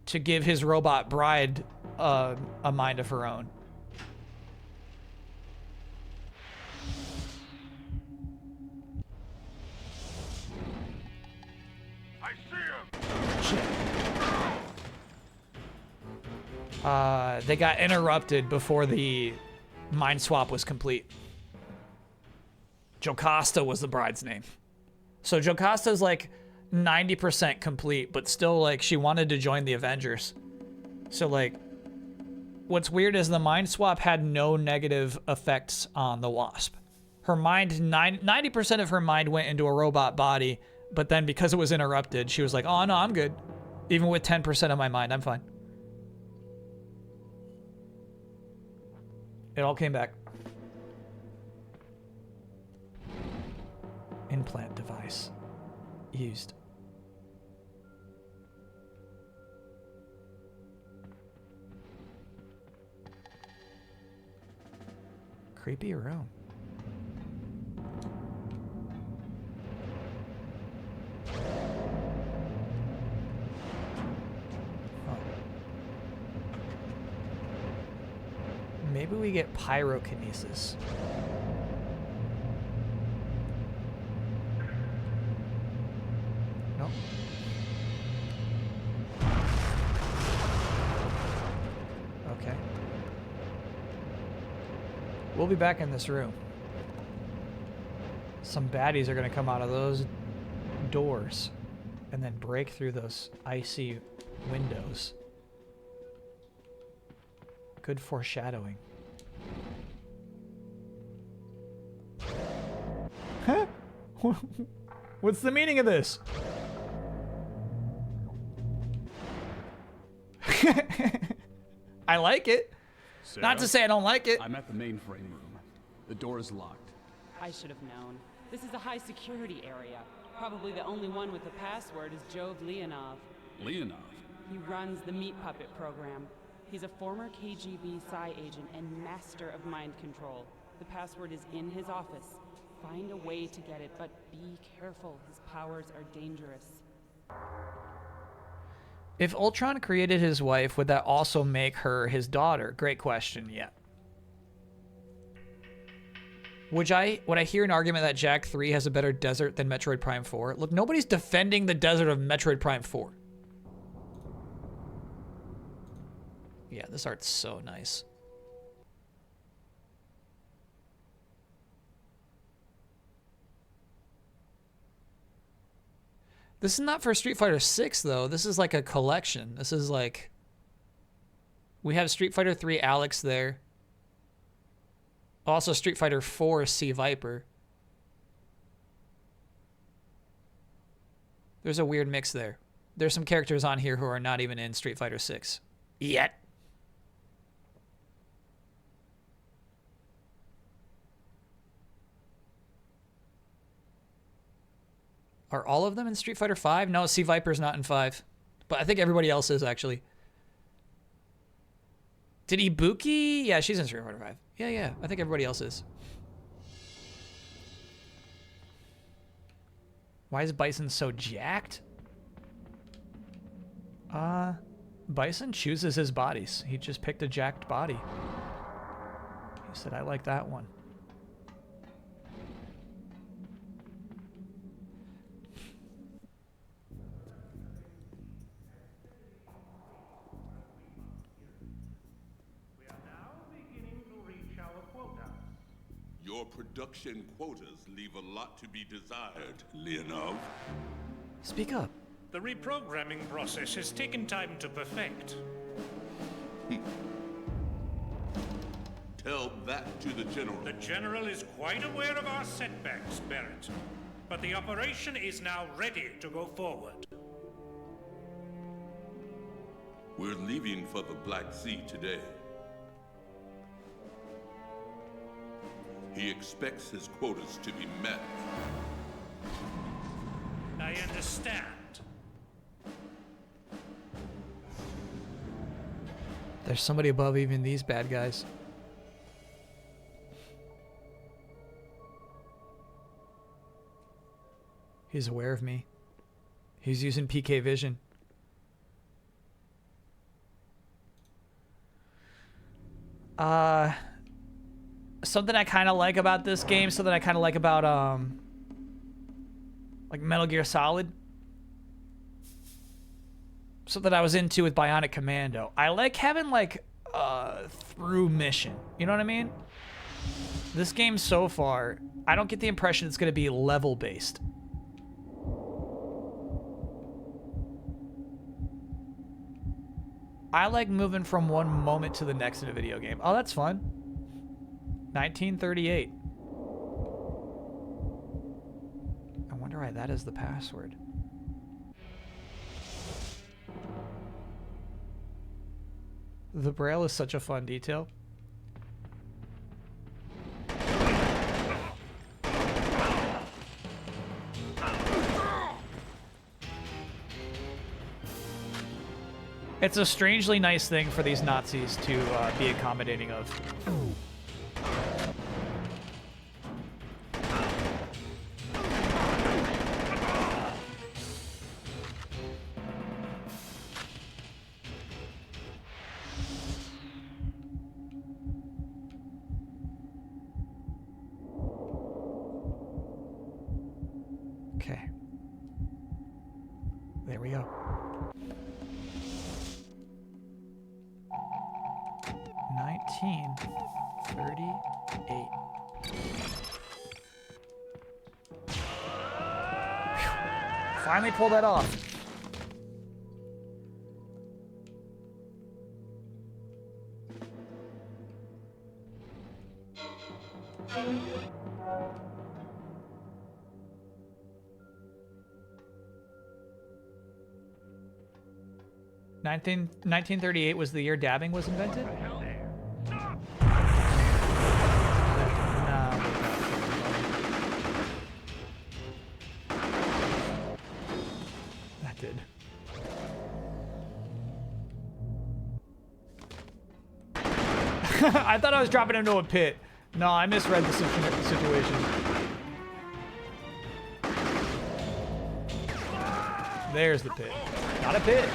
to give his robot bride a mind of her own. I see him. They got interrupted before the mind swap was complete. Jocasta was the bride's name. So Jocasta's like 90% complete, but still like she wanted to join the Avengers. So like what's weird is the mind swap had no negative effects on the Wasp. Her mind, 90% of her mind went into a robot body, but then because it was interrupted, she was like, oh no, I'm good. Even with 10% of my mind, I'm fine. It all came back. Implant device used. Creepy room. Huh. Maybe we get pyrokinesis. Nope. Okay. We'll be back in this room. Some baddies are going to come out of those doors and then break through those icy windows. Good foreshadowing. Huh? What's the meaning of this? I like it. Sarah, Not to say I don't like it. I'm at the mainframe room. The door is locked. I should have known. This is a high security area. Probably the only one with a password is Jove Leonov. Leonov? He runs the Meat Puppet program. He's a former KGB Psi agent and master of mind control. The password is in his office. Find a way to get it, but be careful. His powers are dangerous. If Ultron created his wife, would that also make her his daughter? Great question, yeah. Would I hear an argument that Jak 3 has a better desert than Metroid Prime 4? Look, nobody's defending the desert of Metroid Prime 4. Yeah, this art's so nice. This is not for Street Fighter 6 though. This is like a collection. This is like... We have Street Fighter 3 Alex there. Also Street Fighter 4 C Viper. There's a weird mix there. There's some characters on here who are not even in Street Fighter 6 yet. Are all of them in Street Fighter 5? No, C Viper's not in 5. But I think everybody else is, actually. Did Ibuki? Yeah, she's in Street Fighter 5. Yeah. I think everybody else is. Why is Bison so jacked? Bison chooses his bodies. He just picked a jacked body. He said, I like that one. Your production quotas leave a lot to be desired, Leonov. Speak up. The reprogramming process has taken time to perfect. Tell that to the General. The General is quite aware of our setbacks, Barrett. But the operation is now ready to go forward. We're leaving for the Black Sea today. He expects his quotas to be met. I understand. There's somebody above even these bad guys. He's aware of me. He's using PK vision. Something I kind of like about this game, something I kind of like about like Metal Gear Solid. Something I was into with Bionic Commando. I like having like through mission. You know what I mean? This game so far, I don't get the impression it's going to be level based. I like moving from one moment to the next in a video game. Oh, that's fun. 1938. I wonder why that is the password. The Braille is such a fun detail. It's a strangely nice thing for these Nazis to be accommodating of. Okay. There we go. 1938. Finally pulled that off. – 1938 was the year dabbing was invented? That did. I thought I was dropping into a pit. No, I misread the situation. There's the pit. Not a pit.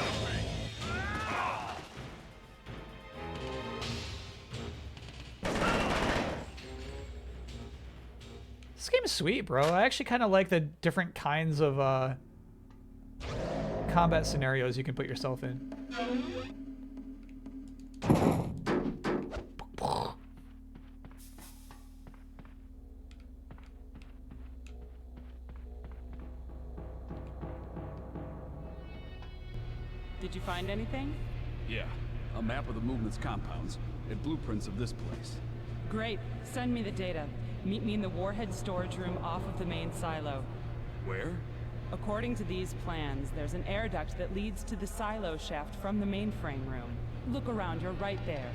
This game is sweet, bro. I actually kind of like the different kinds of combat scenarios you can put yourself in. Did you find anything? Yeah, a map of the movement's compounds and blueprints of this place. Great. Send me the data. Meet me in the warhead storage room off of the main silo. Where? According to these plans, there's an air duct that leads to the silo shaft from the mainframe room. Look around, you're right there.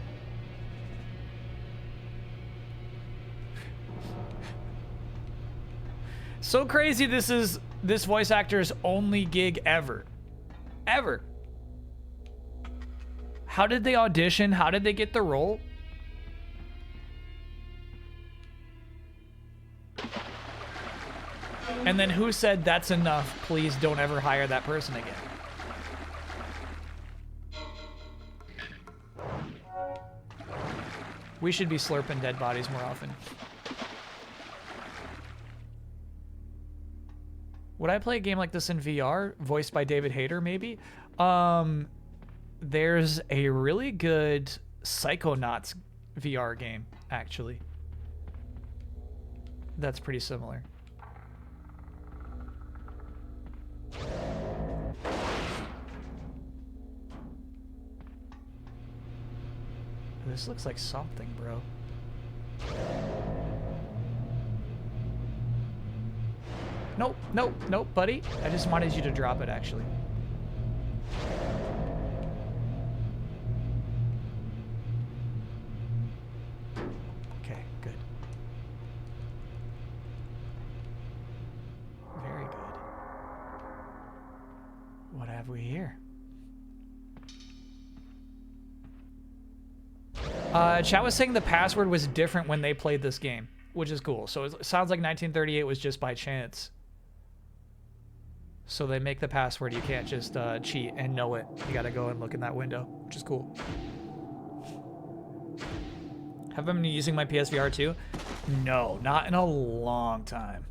So crazy this is this voice actor's only gig ever. Ever. How did they audition? How did they get the role? And then who said that's enough? Please don't ever hire that person again. We should be slurping dead bodies more often. Would I play a game like this in VR? Voiced by David Hayter, maybe? There's a really good Psychonauts VR game, actually. That's pretty similar. This looks like something, bro. Nope, nope, nope, buddy. I just wanted you to drop it, actually. Okay, good. Very good. What have we here? Chat was saying the password was different when they played this game, which is cool. So it sounds like 1938 was just by chance. So they make the password. You can't just cheat and know it. You gotta go and look in that window, which is cool. Have I been using my PSVR 2? No, not in a long time.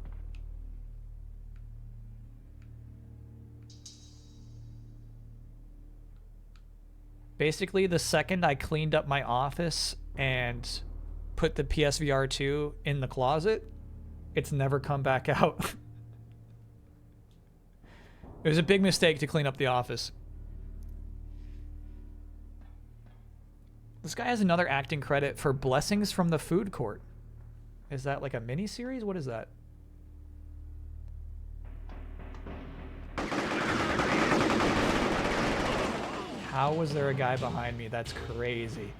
Basically, the second I cleaned up my office and put the PSVR 2 in the closet, it's never come back out. It was a big mistake to clean up the office. This guy has another acting credit for Blessings from the Food Court. Is that like a mini-series? What is that? How was there a guy behind me? That's crazy.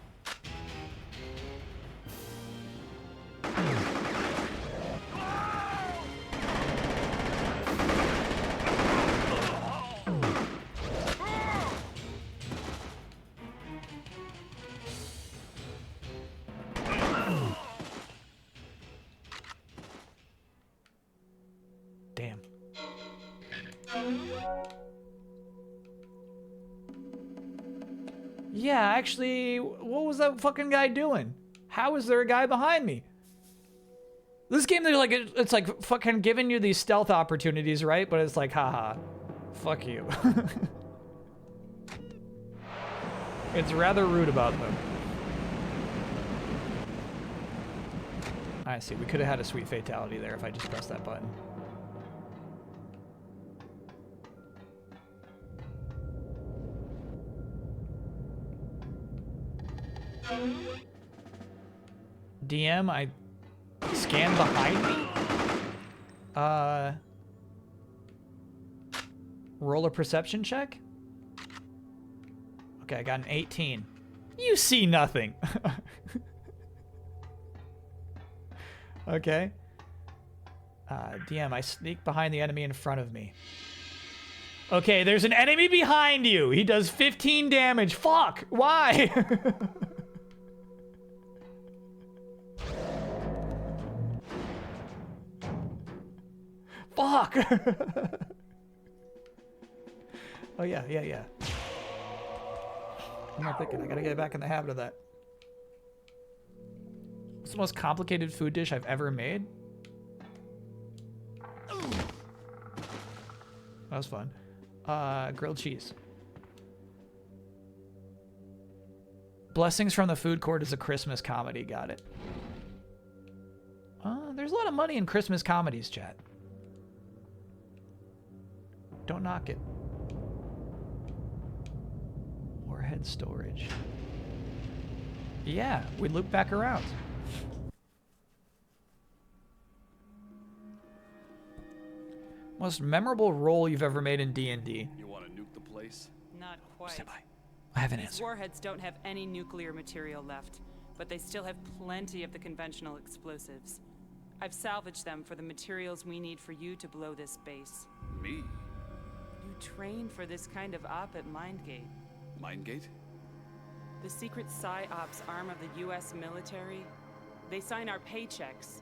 Damn. Yeah, actually, what was that fucking guy doing? How is there a guy behind me? This game, they're like, it's like fucking giving you these stealth opportunities, right? But it's like, haha, fuck you. It's rather rude about them. I see, we could have had a sweet fatality there if I just pressed that button. DM, I scanned behind me. Roll a perception check. Okay, I got an 18. You see nothing. Okay. DM, I sneak behind the enemy in front of me. Okay, there's an enemy behind you. He does 15 damage. Fuck. Why? Fuck. Oh, yeah. I'm not thinking. I gotta get back in the habit of that. What's the most complicated food dish I've ever made? That was fun. Grilled cheese. Blessings from the Food Court is a Christmas comedy. Got it. There's a lot of money in Christmas comedies, chat. Don't knock it. Warhead storage. Yeah, we loop back around. Most memorable role you've ever made in D&D? You want to nuke the place? Not quite. Stand by. I have an These answer. warheads don't have any nuclear material left, but they still have plenty of the conventional explosives. I've salvaged them for the materials we need for you to blow this base. Me? You trained for this kind of op at Mindgate. Mindgate? The secret Psi-Ops arm of the US military. They sign our paychecks.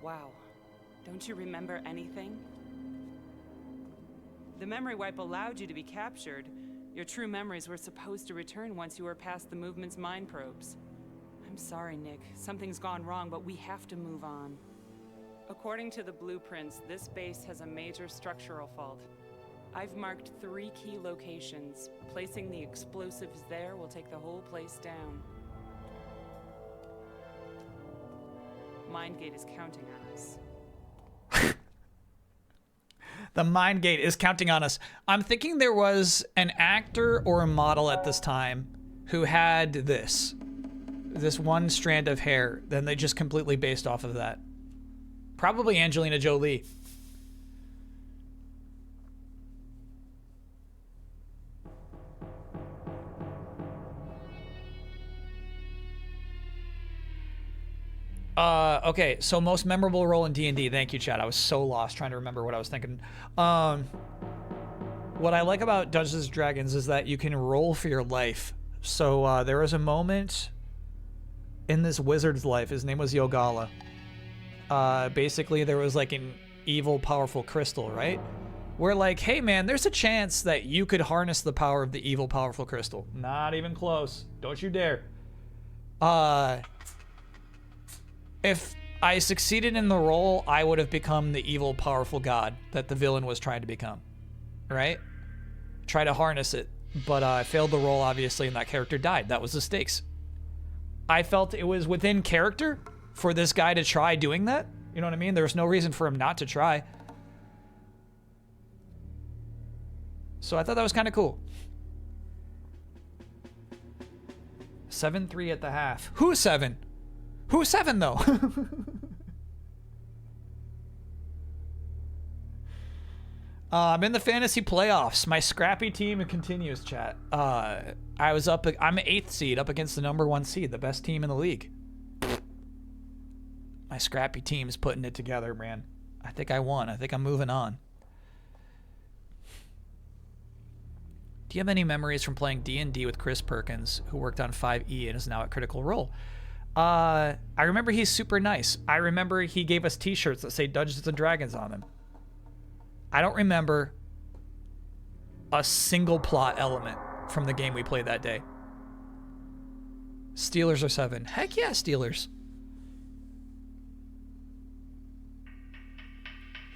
Wow. Don't you remember anything? The memory wipe allowed you to be captured. Your true memories were supposed to return once you were past the movement's mind probes. I'm sorry, Nick. Something's gone wrong, but we have to move on. According to the blueprints, this base has a major structural fault. I've marked 3 key locations. Placing the explosives there will take the whole place down. Mindgate is counting on us. The Mind Gate is counting on us. I'm thinking there was an actor or a model at this time who had this one strand of hair. Then they just completely based off of that. Probably Angelina Jolie. Okay, so most memorable role in D&D. Thank you, Chad. I was so lost trying to remember what I was thinking. What I like about Dungeons & Dragons is that you can roll for your life. So there was a moment in this wizard's life. His name was Yogala. Basically, there was like an evil, powerful crystal, right? Where like, hey man, there's a chance that you could harness the power of the evil, powerful crystal. Not even close. Don't you dare. If I succeeded in the role, I would have become the evil, powerful god that the villain was trying to become, right? Try to harness it, but I failed the role, obviously, and that character died. That was the stakes. I felt it was within character for this guy to try doing that. You know what I mean? There was no reason for him not to try. So I thought that was kind of cool. 7-3 at the half. Who's 7? Who's 7 though? I'm in the fantasy playoffs. My scrappy team continues, chat. I'm 8th seed up against the #1 seed, the best team in the league. My scrappy team's putting it together, man. I think I won. I think I'm moving on. Do you have any memories from playing D&D with Chris Perkins, who worked on 5E and is now at Critical Role? I remember he's super nice. I remember he gave us t-shirts that say Dungeons & Dragons on them. I don't remember a single plot element from the game we played that day. Steelers are 7. Heck yeah, Steelers.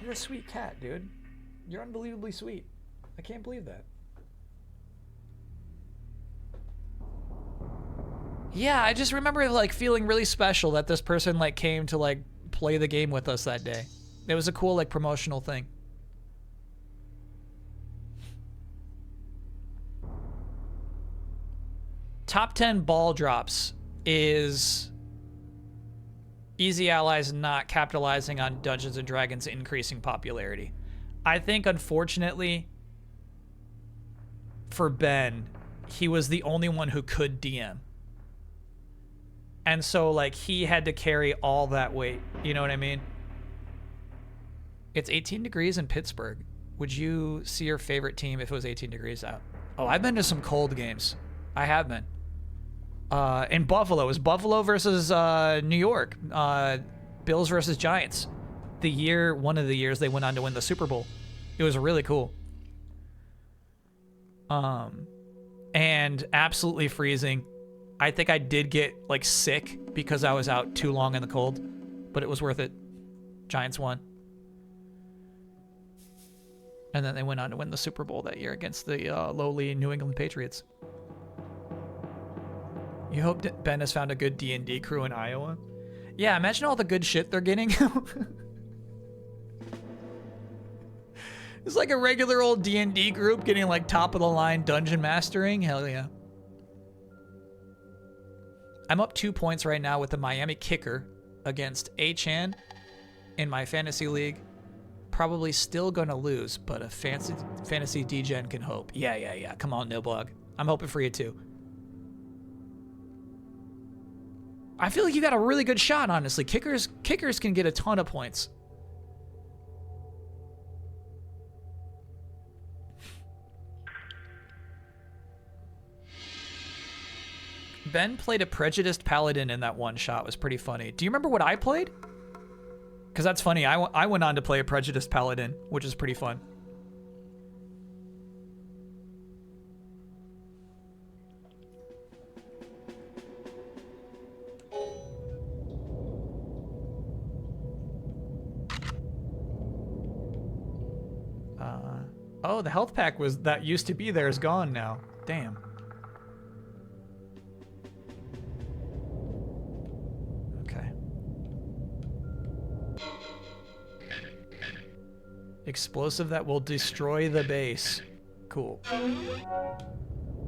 You're a sweet cat, dude. You're unbelievably sweet. I can't believe that. Yeah, I just remember like feeling really special that this person like came to like play the game with us that day. It was a cool like promotional thing. Top 10 ball drops is Easy Allies not capitalizing on Dungeons & Dragons increasing popularity. I think unfortunately for Ben, he was the only one who could DM. And so, like, he had to carry all that weight. You know what I mean? It's 18 degrees in Pittsburgh. Would you see your favorite team if it was 18 degrees out? Oh, I've been to some cold games. I have been. In Buffalo. It was Buffalo versus New York. Bills versus Giants. One of the years they went on to win the Super Bowl. It was really cool. And absolutely freezing. I think I did get like sick because I was out too long in the cold, but it was worth it. Giants won. And then they went on to win the Super Bowl that year against the lowly New England Patriots. You hope Ben has found a good D&D crew in Iowa? Yeah, imagine all the good shit they're getting. It's like a regular old D&D group getting like top of the line dungeon mastering. Hell yeah. I'm up 2 points right now with the Miami kicker against A-Chan in my fantasy league. Probably still gonna lose, but a fantasy D-Gen can hope. Yeah. Come on, Nilblog. I'm hoping for you too. I feel like you got a really good shot, honestly. Kickers can get a ton of points. Ben played a prejudiced paladin in that one shot. It was pretty funny. Do you remember what I played? Because that's funny. I went on to play a prejudiced paladin, which is pretty fun. Oh, the health pack that used to be there is gone now. Damn. Okay. Explosive that will destroy the base. Cool.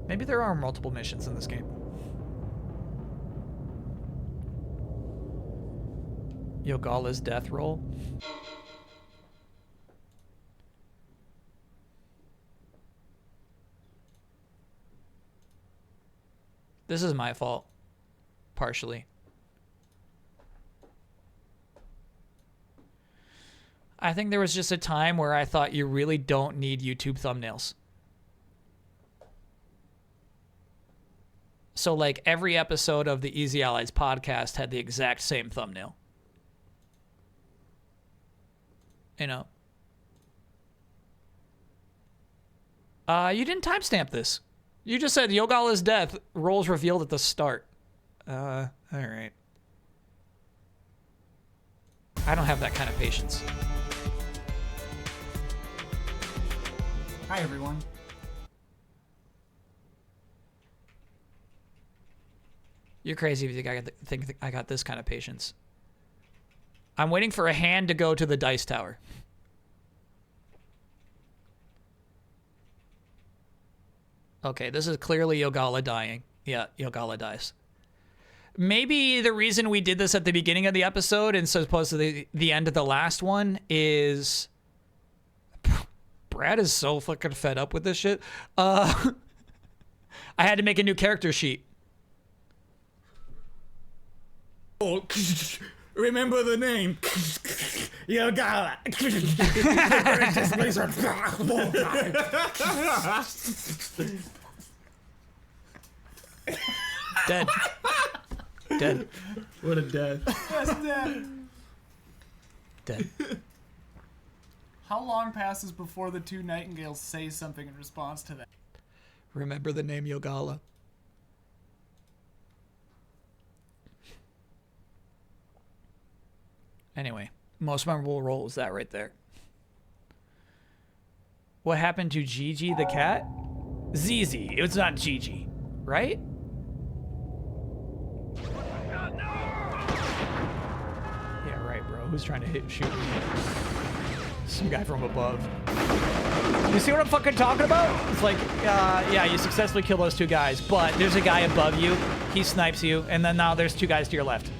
Maybe there are multiple missions in this game. Yogala's death roll. This is my fault. Partially. I think there was just a time where I thought you really don't need YouTube thumbnails. So like every episode of the Easy Allies podcast had the exact same thumbnail. You know. You didn't timestamp this. You just said Yogala's death, roles revealed at the start. Alright. I don't have that kind of patience. Hi, everyone. You're crazy if you think I got this kind of patience. I'm waiting for a hand to go to the dice tower. Okay, this is clearly Yogala dying. Yeah, Yogala dies. Maybe the reason we did this at the beginning of the episode and so opposed to the end of the last one is... Brad is so fucking fed up with this shit. I had to make a new character sheet. Oh, remember the name. Yogala. Dead. Dead. What a death. That's dead. Dead. How long passes before the two nightingales say something in response to that? Remember the name Yogala. Anyway, most memorable role was that right there. What happened to Gigi the cat? Zizi. It was not Gigi, right? Yeah, right, bro. Who's trying to shoot me? Some guy from above. You see what I'm fucking talking about? It's like, yeah, you successfully kill those two guys, but there's a guy above you, he snipes you, and then now there's two guys to your left.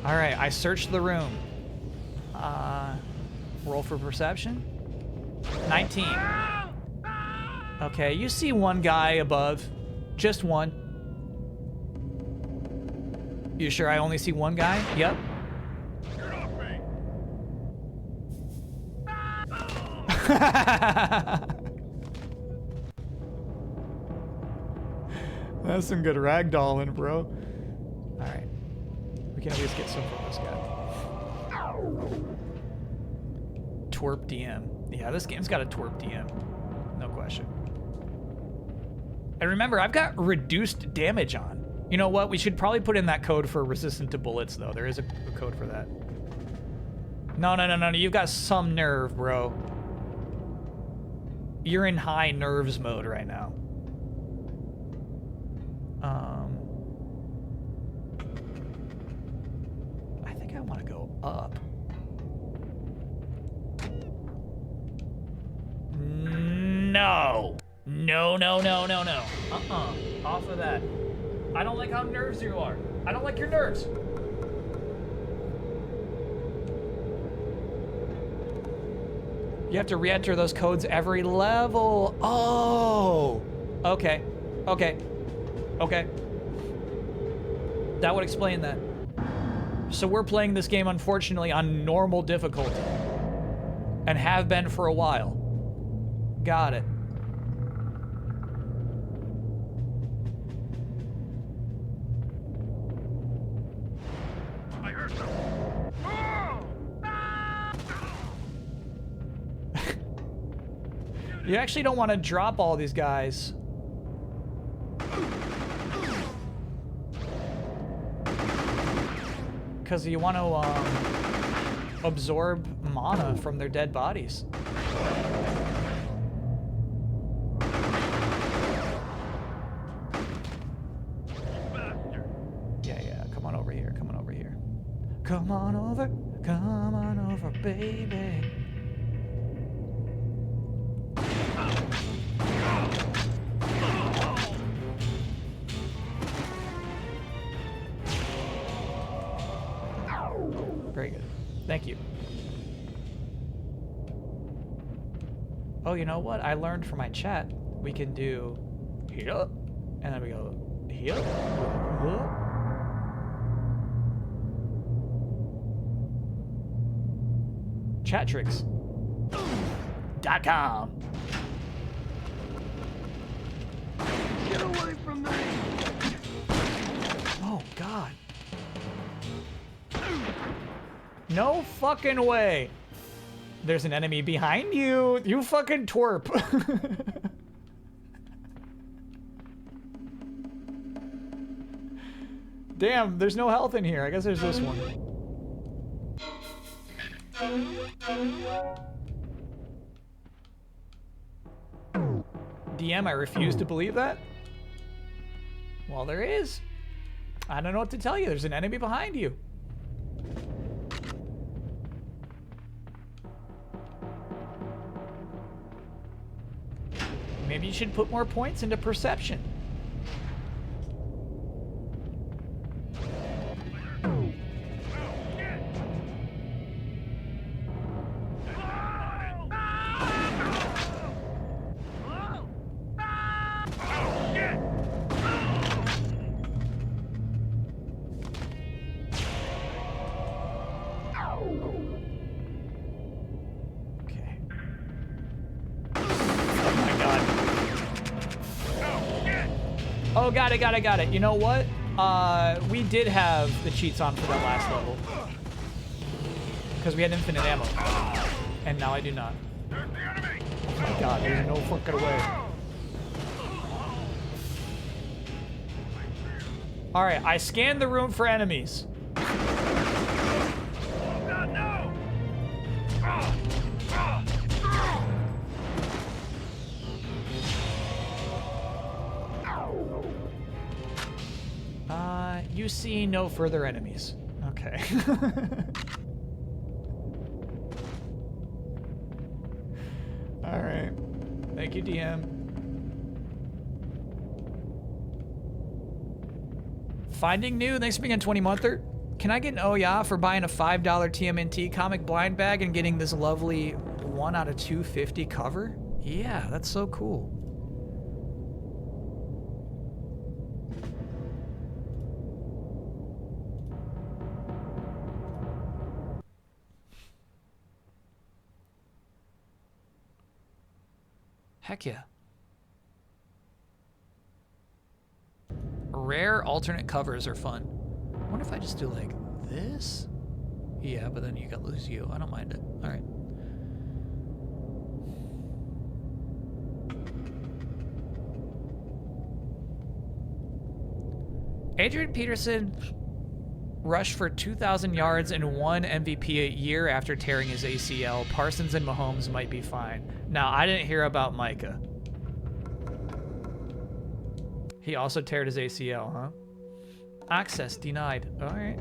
Alright, I searched the room. Roll for perception. 19. Okay, you see one guy above. Just one. You sure I only see one guy? Yep. That's some good ragdolling, bro. Alright. We can at least get some from this guy. Twerp DM. Yeah, this game's got a twerp DM. No question. And remember, I've got reduced damage on. You know what? We should probably put in that code for resistant to bullets, though. There is a code for that. No. You've got some nerve, bro. You're in high nerves mode right now. I think I want to go up. No. No. Off of that. I don't like how nerves you are. I don't like your nerves. You have to re-enter those codes every level. Oh. Okay. That would explain that. So we're playing this game, unfortunately, on normal difficulty. And have been for a while. Got it. I heard them. You actually don't want to drop all these guys. Because you want to absorb mana from their dead bodies. Yeah, come on over here. Come on over over. Come on over, baby. Very good. Thank you. Oh, you know what? I learned from my chat. We can do here, and then we go here. Chattricks.com. Get away from me! Oh, God. No fucking way. There's an enemy behind you. You fucking twerp. Damn, there's no health in here. I guess there's this one. DM, I refuse to believe that. Well, there is. I don't know what to tell you. There's an enemy behind you. Maybe you should put more points into perception. Oh, got it. You know what? We did have the cheats on for that last level. Because we had infinite ammo. And now I do not. Oh my god, there's no fucking way. Alright, I scanned the room for enemies. You see no further enemies. Okay. Alright. Thank you, DM. Finding New, thanks for being a 20-monther. Can I get an oh yeah for buying a $5 TMNT comic blind bag and getting this lovely 1 out of 250 cover? Yeah, that's so cool. Heck yeah. Rare alternate covers are fun. I wonder if I just do like this? Yeah, but then you got lose you. I don't mind it. All right. Adrian Peterson rushed for 2,000 yards and 1 MVP a year after tearing his ACL. Parsons and Mahomes might be fine. Now, I didn't hear about Micah. He also teared his ACL, huh? Access denied. All right.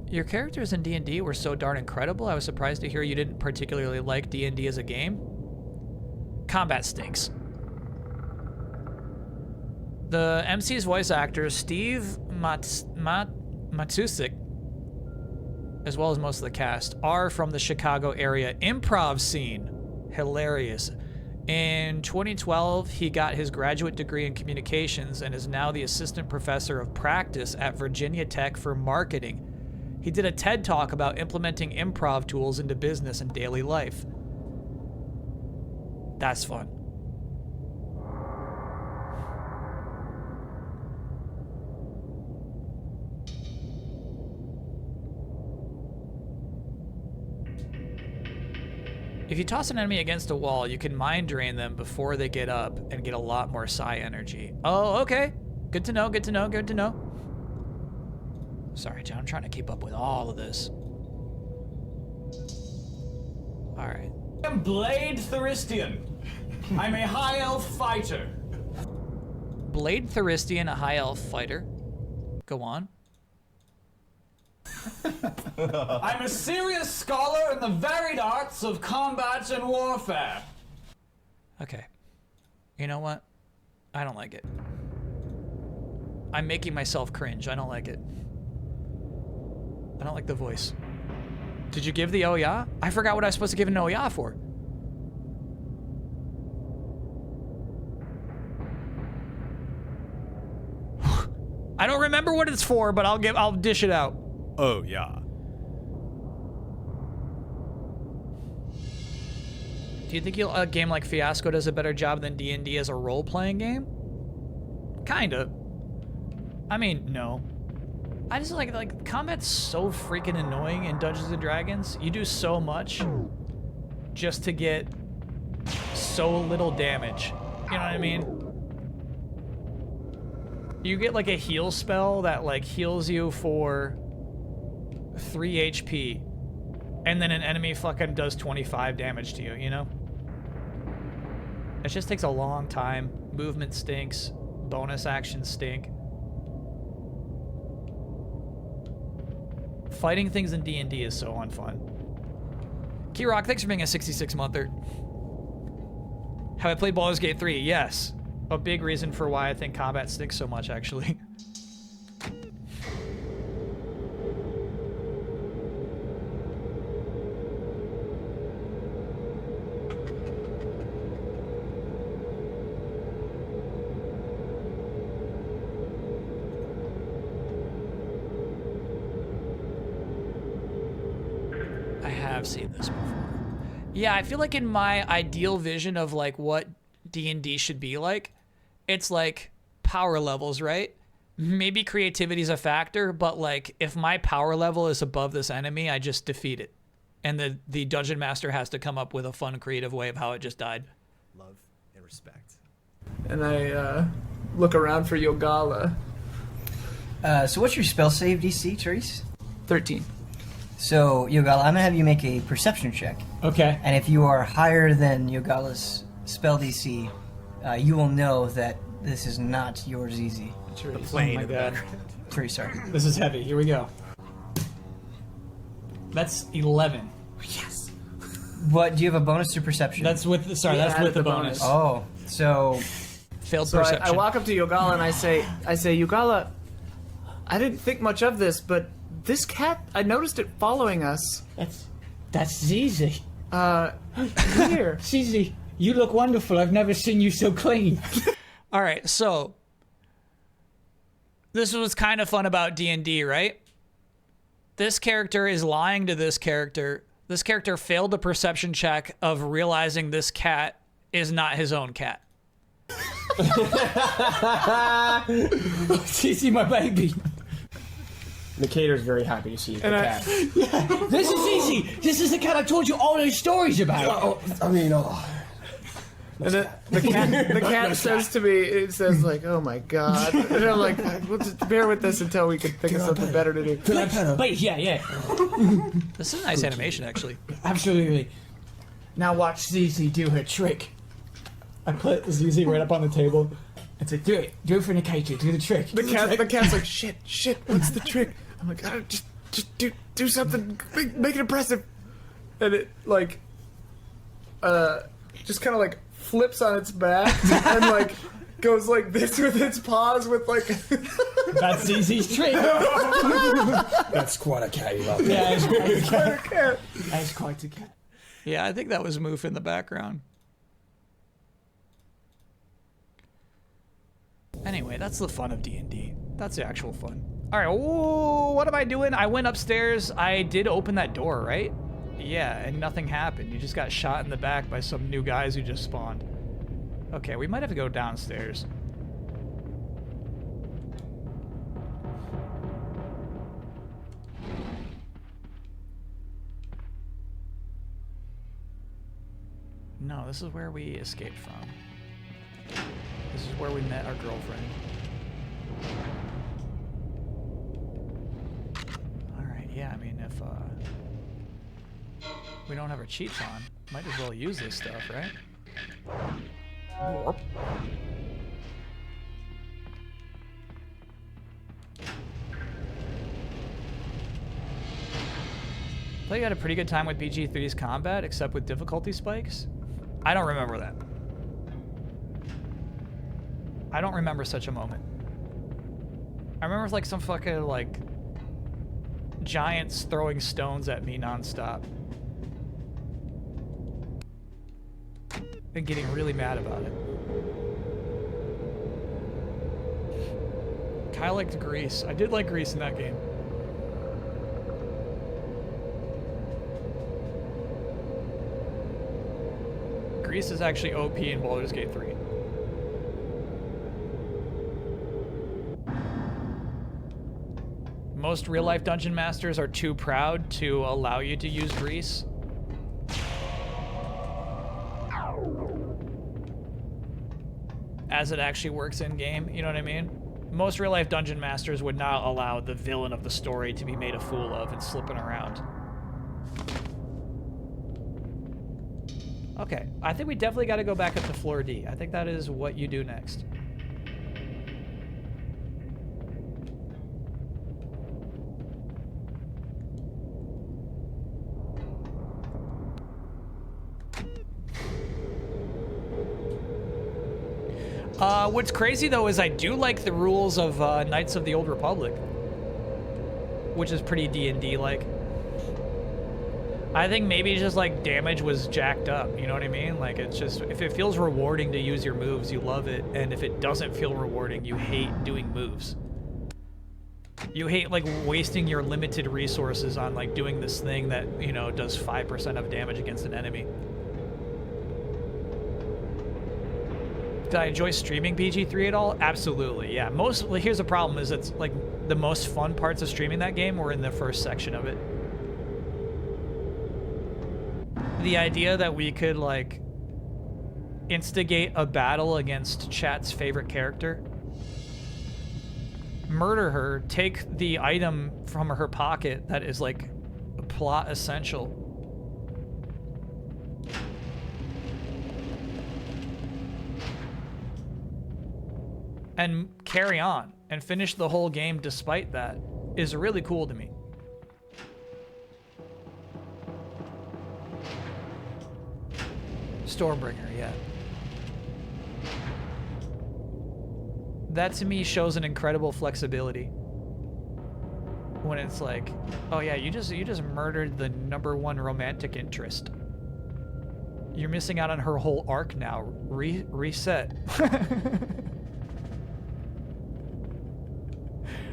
Your characters in D&D were so darn incredible. I was surprised to hear you didn't particularly like D&D as a game. Combat stinks. The MC's voice actor, Steve Matusik, as well as most of the cast, are from the Chicago area improv scene. Hilarious. In 2012, he got his graduate degree in communications and is now the assistant professor of practice at Virginia Tech for marketing. He did a TED Talk about implementing improv tools into business and daily life. That's fun. If you toss an enemy against a wall, you can mind drain them before they get up and get a lot more Psi energy. Oh, okay. Good to know, good to know, good to know. Sorry, John, I'm trying to keep up with all of this. All right. Blade Theristian. I'm a high elf fighter. Blade Tharistian, a high elf fighter. Go on. I'm a serious scholar in the varied arts of combat and warfare. Okay. You know what? I don't like it. I'm making myself cringe. I don't like it. I don't like the voice. Did you give the oh yeah? I forgot what I was supposed to give an oh yeah for. I don't remember what it's for, but I'll dish it out. Oh, yeah. Do you think a game like Fiasco does a better job than D&D as a role-playing game? Kinda. I mean, no. I just like combat's so freaking annoying in Dungeons and Dragons. You do so much just to get so little damage. You know what I mean? You get like a heal spell that like heals you for 3 HP, and then an enemy fucking does 25 damage to you, you know? It just takes a long time. Movement stinks. Bonus actions stink. Fighting things in D&D is so unfun. Keyrock, thanks for being a 66-monther. Have I played Baldur's Gate 3? Yes. A big reason for why I think combat stinks so much, actually. I've seen this before. Yeah, I feel like in my ideal vision of like what D&D should be like, it's like power levels, right? Maybe creativity is a factor, but like if my power level is above this enemy, I just defeat it. And the dungeon master has to come up with a fun, creative way of how it just died. Love and respect. And I look around for Yogala. So what's your spell save DC, Therese? 13. So, Yogala, I'm gonna have you make a perception check. Okay. And if you are higher than Yogala's spell DC, you will know that this is not yours easy. The plane. Oh my god. Therese, sorry. This is heavy. Here we go. That's 11. Yes. What, do you have a bonus to perception? That's with the, sorry, that's with the bonus. Oh, so... Failed So perception. I walk up to Yogala and I say, Yogala, I didn't think much of this, but this cat, I noticed it following us. That's Zizi. Here. Zizi, you look wonderful. I've never seen you so clean. All right, so this was kind of fun about D&D, right? This character is lying to this character. This character failed the perception check of realizing this cat is not his own cat. Zizi, my baby. Nicator's very happy to see the cat. Yeah, this is easy. This is the cat I told you all those stories about. And the cat says to me, it says like, "Oh my god," and I'm like, "We'll just bear with this until we can think of something better to do." Wait, yeah. This is a nice animation, actually. Absolutely. Now watch Zizi do her trick. I put Zizi right up on the table and said, "Do it for Nicator. Do the trick." The cat's like, "Shit, what's the trick?" I'm like, just do something, make it impressive." And it like, just kind of like flips on its back and like goes like this with its paws with like. That's Zizi's trick. That's quite a cat you got. Yeah, it's quite a cat. That's quite a cat. Yeah, I think that was Moof in the background. Anyway, that's the fun of D&D. That's the actual fun. All right, oh, what am I doing? I went upstairs. I did open that door, right? Yeah, and nothing happened. You just got shot in the back by some new guys who just spawned. Okay, we might have to go downstairs. No, this is where we escaped from. This is where we met our girlfriend. Alright, yeah, I mean, if we don't have our cheats on, might as well use this stuff, right? I thought you had a pretty good time with BG3's combat, except with difficulty spikes. I don't remember that. I don't remember such a moment. I remember like some fucking like giants throwing stones at me nonstop. And getting really mad about it. Kyle liked Grease. I did like Grease in that game. Grease is actually OP in Baldur's Gate 3. Most real-life dungeon masters are too proud to allow you to use Grease. As it actually works in-game, you know what I mean? Most real-life dungeon masters would not allow the villain of the story to be made a fool of and slipping around. Okay, I think we definitely got to go back up to floor D. I think that is what you do next. What's crazy though is I do like the rules of Knights of the Old Republic, which is pretty D&D like. I think maybe just like damage was jacked up, you know what I mean? Like it's just, if it feels rewarding to use your moves, you love it, and if it doesn't feel rewarding, you hate doing moves. You hate like wasting your limited resources on like doing this thing that, you know, does 5% of damage against an enemy. Did I enjoy streaming BG3 at all? Absolutely, yeah. Mostly, here's the problem, is it's like the most fun parts of streaming that game were in the first section of it. The idea that we could like instigate a battle against chat's favorite character, murder her, take the item from her pocket that is like plot essential, and carry on and finish the whole game despite that is really cool to me. Stormbringer, yeah. That to me shows an incredible flexibility. When it's like, oh yeah, you just murdered the #1 romantic interest. You're missing out on her whole arc now. Reset.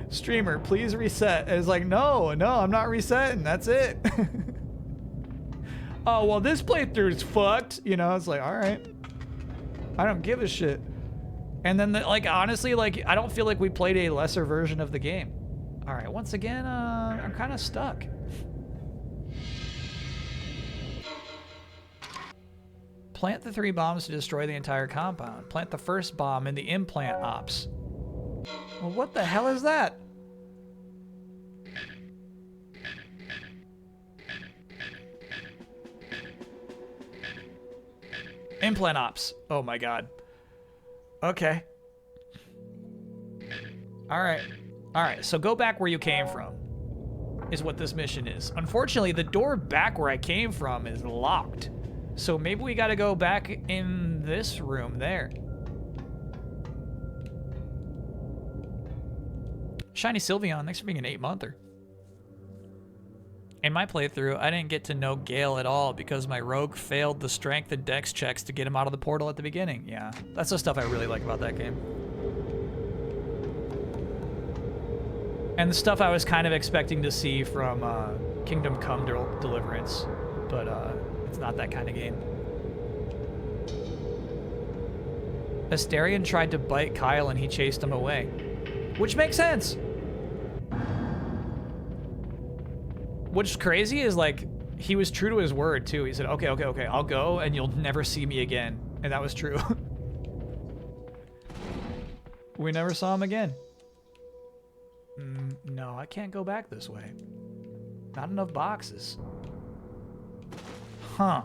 Streamer, please reset. And it's like, no, I'm not resetting. That's it. Oh, well, this playthrough's fucked. You know, it's like, all right. I don't give a shit. And then, like, honestly, like, I don't feel like we played a lesser version of the game. All right, once again, I'm kind of stuck. Plant the 3 bombs to destroy the entire compound. Plant the first bomb in the implant ops. Well, what the hell is that? Implant ops. Oh my god. Okay. Alright, so go back where you came from, is what this mission is. Unfortunately, the door back where I came from is locked. So maybe we gotta go back in this room there. Shiny Sylveon, thanks for being an 8-monther. In my playthrough, I didn't get to know Gale at all because my rogue failed the strength and dex checks to get him out of the portal at the beginning. Yeah, that's the stuff I really like about that game. And the stuff I was kind of expecting to see from Kingdom Come Deliverance, but it's not that kind of game. Asterion tried to bite Kyle and he chased him away, which makes sense. What's crazy is, like, he was true to his word, too. He said, okay, I'll go, and you'll never see me again. And that was true. We never saw him again. No, I can't go back this way. Not enough boxes. Huh.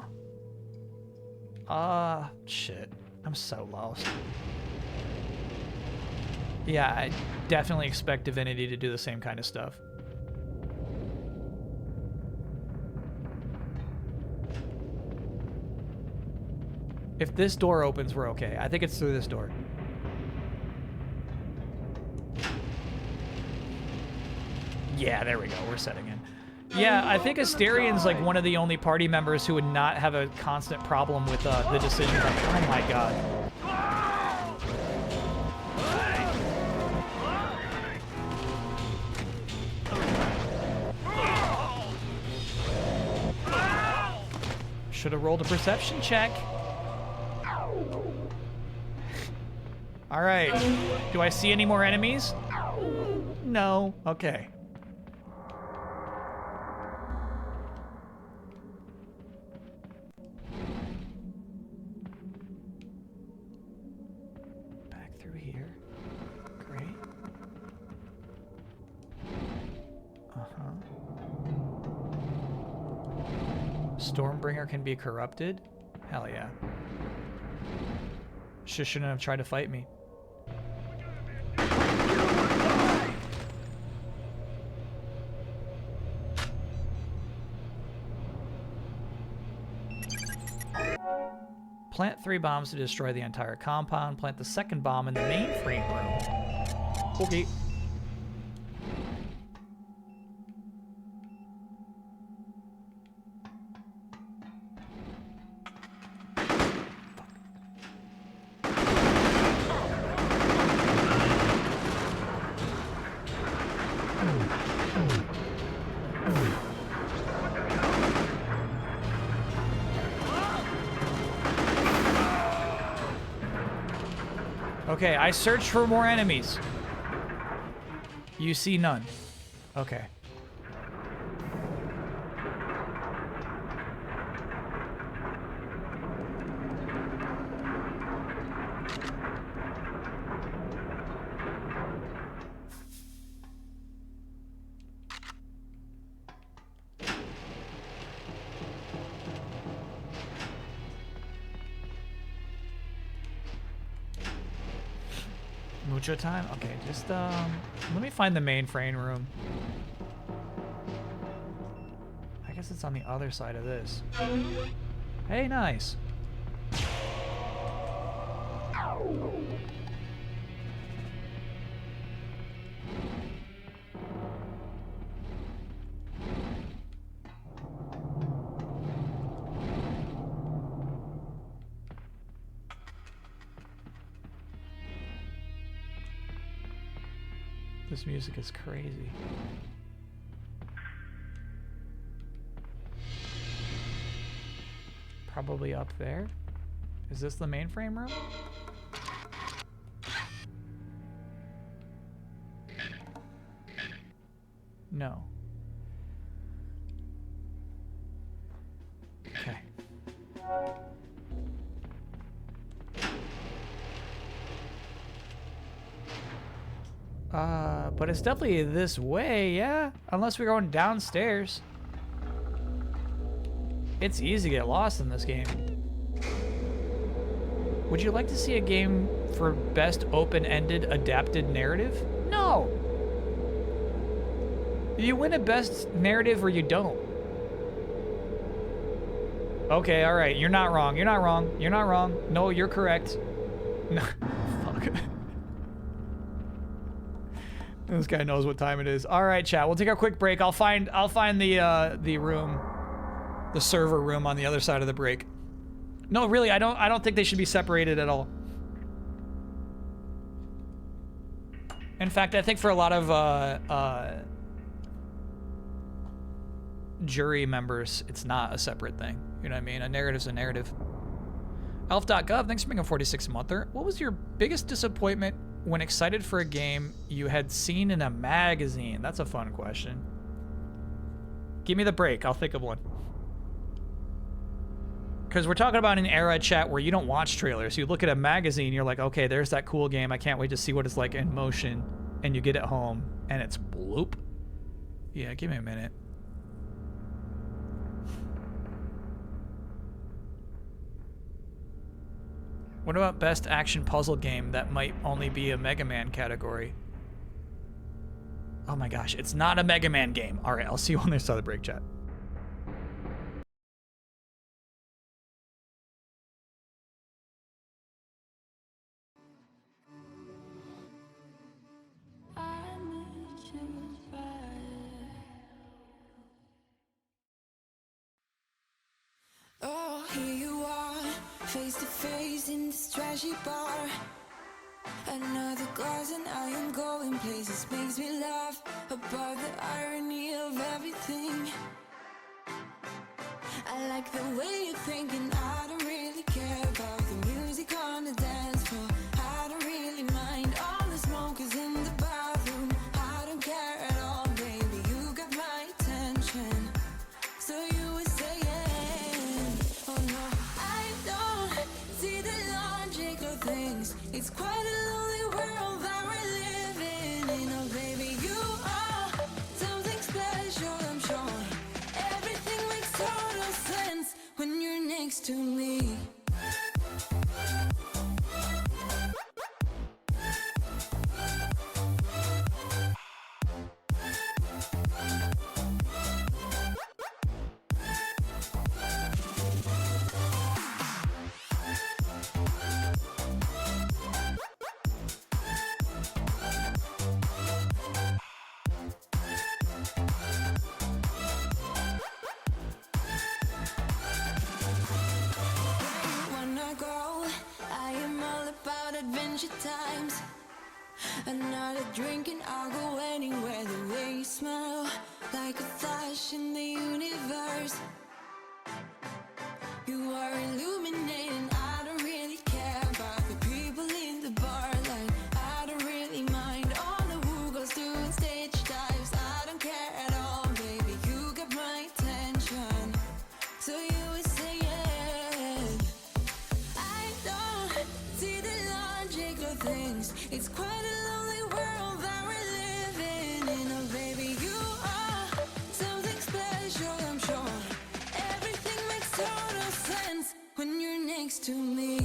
Shit. I'm so lost. Yeah, I definitely expect Divinity to do the same kind of stuff. If this door opens, we're okay. I think it's through this door. Yeah, there we go. We're setting in. Yeah, I think Asterian's like one of the only party members who would not have a constant problem with the decision. Like, oh my god. Should have rolled a perception check. All right. Do I see any more enemies? No. Okay. Back through here. Great. Stormbringer can be corrupted? Hell yeah. Shouldn't have tried to fight me. Plant 3 bombs to destroy the entire compound. Plant the second bomb in the mainframe room. Okay. Okay, I searched for more enemies. You see none. Okay. Mucho time? Okay, just let me find the mainframe room. I guess it's on the other side of this. Hey, nice. This music is crazy. Probably up there. Is this the mainframe room? No. Okay. But it's definitely this way, yeah? Unless we're going downstairs. It's easy to get lost in this game. Would you like to see a game for best open-ended adapted narrative? No! You win a best narrative or you don't. Okay, alright, you're not wrong. You're not wrong. You're not wrong. No, you're correct. No, fuck. This guy knows what time it is. All right, chat. We'll take a quick break. I'll find the room, the server room on the other side of the break. No, really, I don't think they should be separated at all. In fact, I think for a lot of jury members, it's not a separate thing. You know what I mean? A narrative's a narrative. Elf.gov, thanks for being a 46-monther. What was your biggest disappointment when excited for a game you had seen in a magazine? That's a fun question. Give me the break. I'll think of one. Because we're talking about an era, chat, where you don't watch trailers. You look at a magazine, you're like, okay, there's that cool game. I can't wait to see what it's like in motion. And you get it home, and it's bloop. Yeah, give me a minute. What about best action puzzle game that might only be a Mega Man category? Oh my gosh, it's not a Mega Man game. All right, I'll see you on the other side of the break, chat. Oh, here you are, face to face in this trashy bar. Another glass and I am going places. Makes me laugh about the irony of everything. I like the way you're thinking. I don't really care about the music on the dance floor. I don't really mind all the smokers in the bathroom. I don't care at all, baby. You got my attention. So you were saying, oh no, I don't see the logic of things. It's quite a lonely world that we're living in. Oh baby, you are something special, I'm sure. Everything makes total sense when you're next to me. Wanna go? I am all about adventure times. Another drink and I'll go anywhere. The way you smell, like a flash in the universe. You are illuminating. I don't really care about the people in the bar. Like I don't really mind all the who goes doing stage dives. I don't care at all, baby. You got my attention. So you were saying, I don't see the logic of things. It's quite a lonely world that we're living in. Oh baby, you are something special, I'm sure. Everything makes total sense when you're next to me.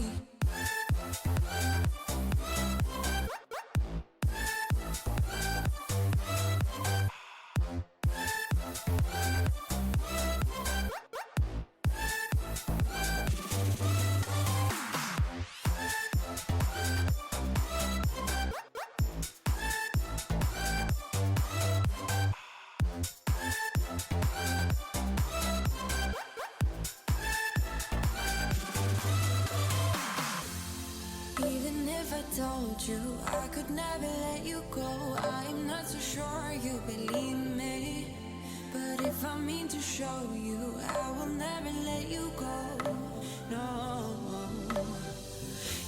Even if I told you I could never let you go, I'm not so sure you believe me. But if I mean to show you, I will never let you go. No,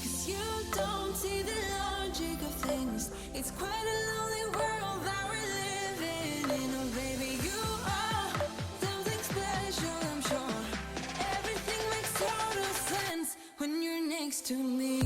'cause you don't see the logic of things. It's quite a lonely world that we're living in. Oh baby, you are something special, I'm sure. Everything makes total sense when you're next to me.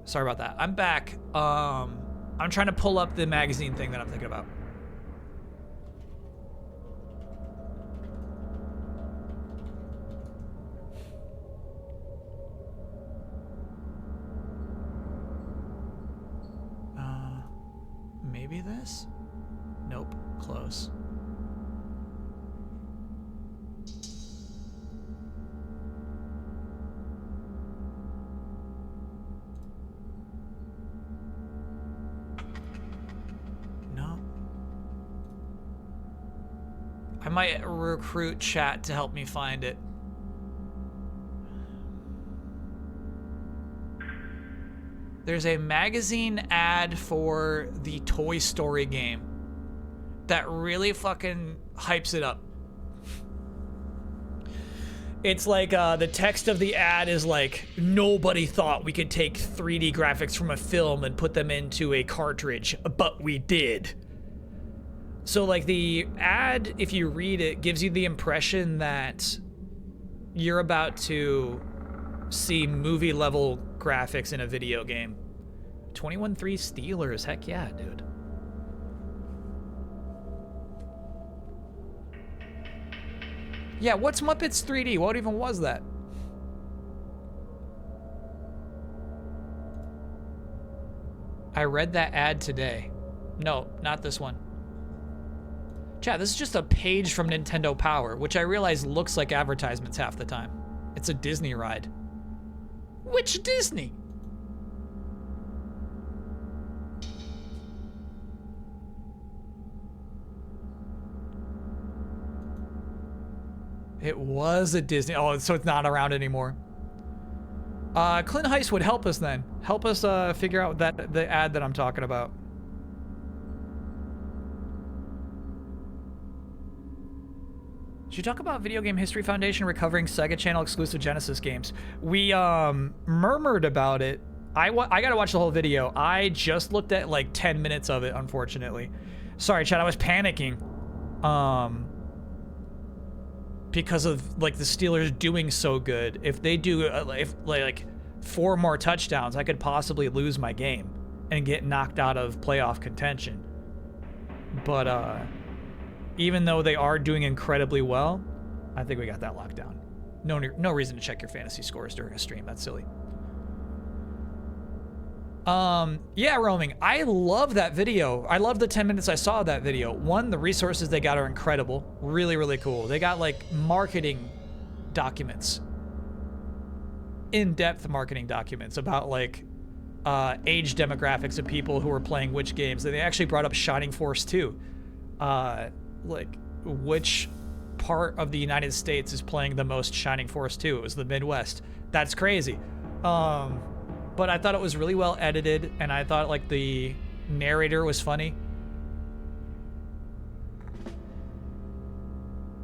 Sorry about that. I'm back. I'm trying to pull up the magazine thing that I'm thinking about. Maybe this? Nope. Close. No. I might recruit chat to help me find it. There's a magazine ad for the Toy Story game that really fucking hypes it up. It's like the text of the ad is like, nobody thought we could take 3D graphics from a film and put them into a cartridge, but we did. So like the ad, if you read it, gives you the impression that you're about to see movie level graphics in a video game. 21-3 Steelers, heck yeah, dude. Yeah, what's Muppets 3D? What even was that? I read that ad today. No, not this one. Chat, this is just a page from Nintendo Power, which I realize looks like advertisements half the time. It's a Disney ride. Which Disney? It was a Disney. Oh, so it's not around anymore. Clint Heist would help us then. Help us figure out the ad that I'm talking about. Should you talk about Video Game History Foundation recovering Sega Channel exclusive Genesis games? We murmured about it. I gotta watch the whole video. I just looked at like 10 minutes of it, unfortunately. Sorry, Chad, I was panicking. Because of like the Steelers doing so good. If they do like 4 more touchdowns, I could possibly lose my game and get knocked out of playoff contention. But even though they are doing incredibly well, I think we got that locked down. No reason to check your fantasy scores during a stream. That's silly. Yeah, Roaming. I love that video. I love the 10 minutes I saw of that video. One, the resources they got are incredible. Really, really cool. They got like marketing documents. In-depth marketing documents about like age demographics of people who are playing which games. And they actually brought up Shining Force 2. Like which part of the United States is playing the most Shining Force 2? It was the Midwest. That's crazy. But I thought it was really well edited, and I thought like the narrator was funny.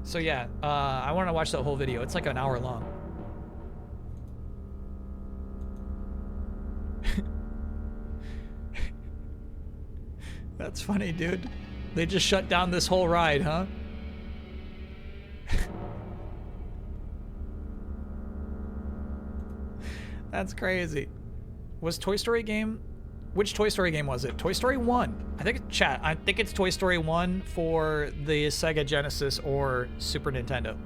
So yeah, I want to watch that whole video. It's like an hour long. That's funny, dude. They just shut down this whole ride, huh? That's crazy. Was Toy Story game? Which Toy Story game was it? Toy Story 1. I think, chat, I think it's Toy Story 1 for the Sega Genesis or Super Nintendo.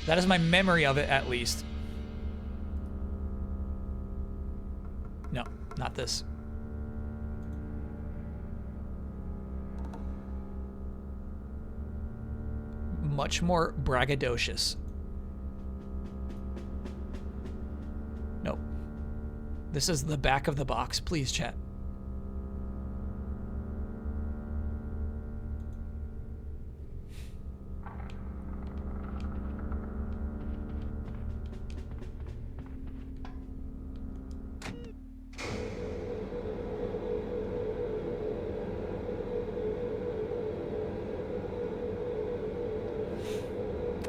That is my memory of it, at least. No, not this. Much more braggadocious. Nope. This is the back of the box. Please, chat.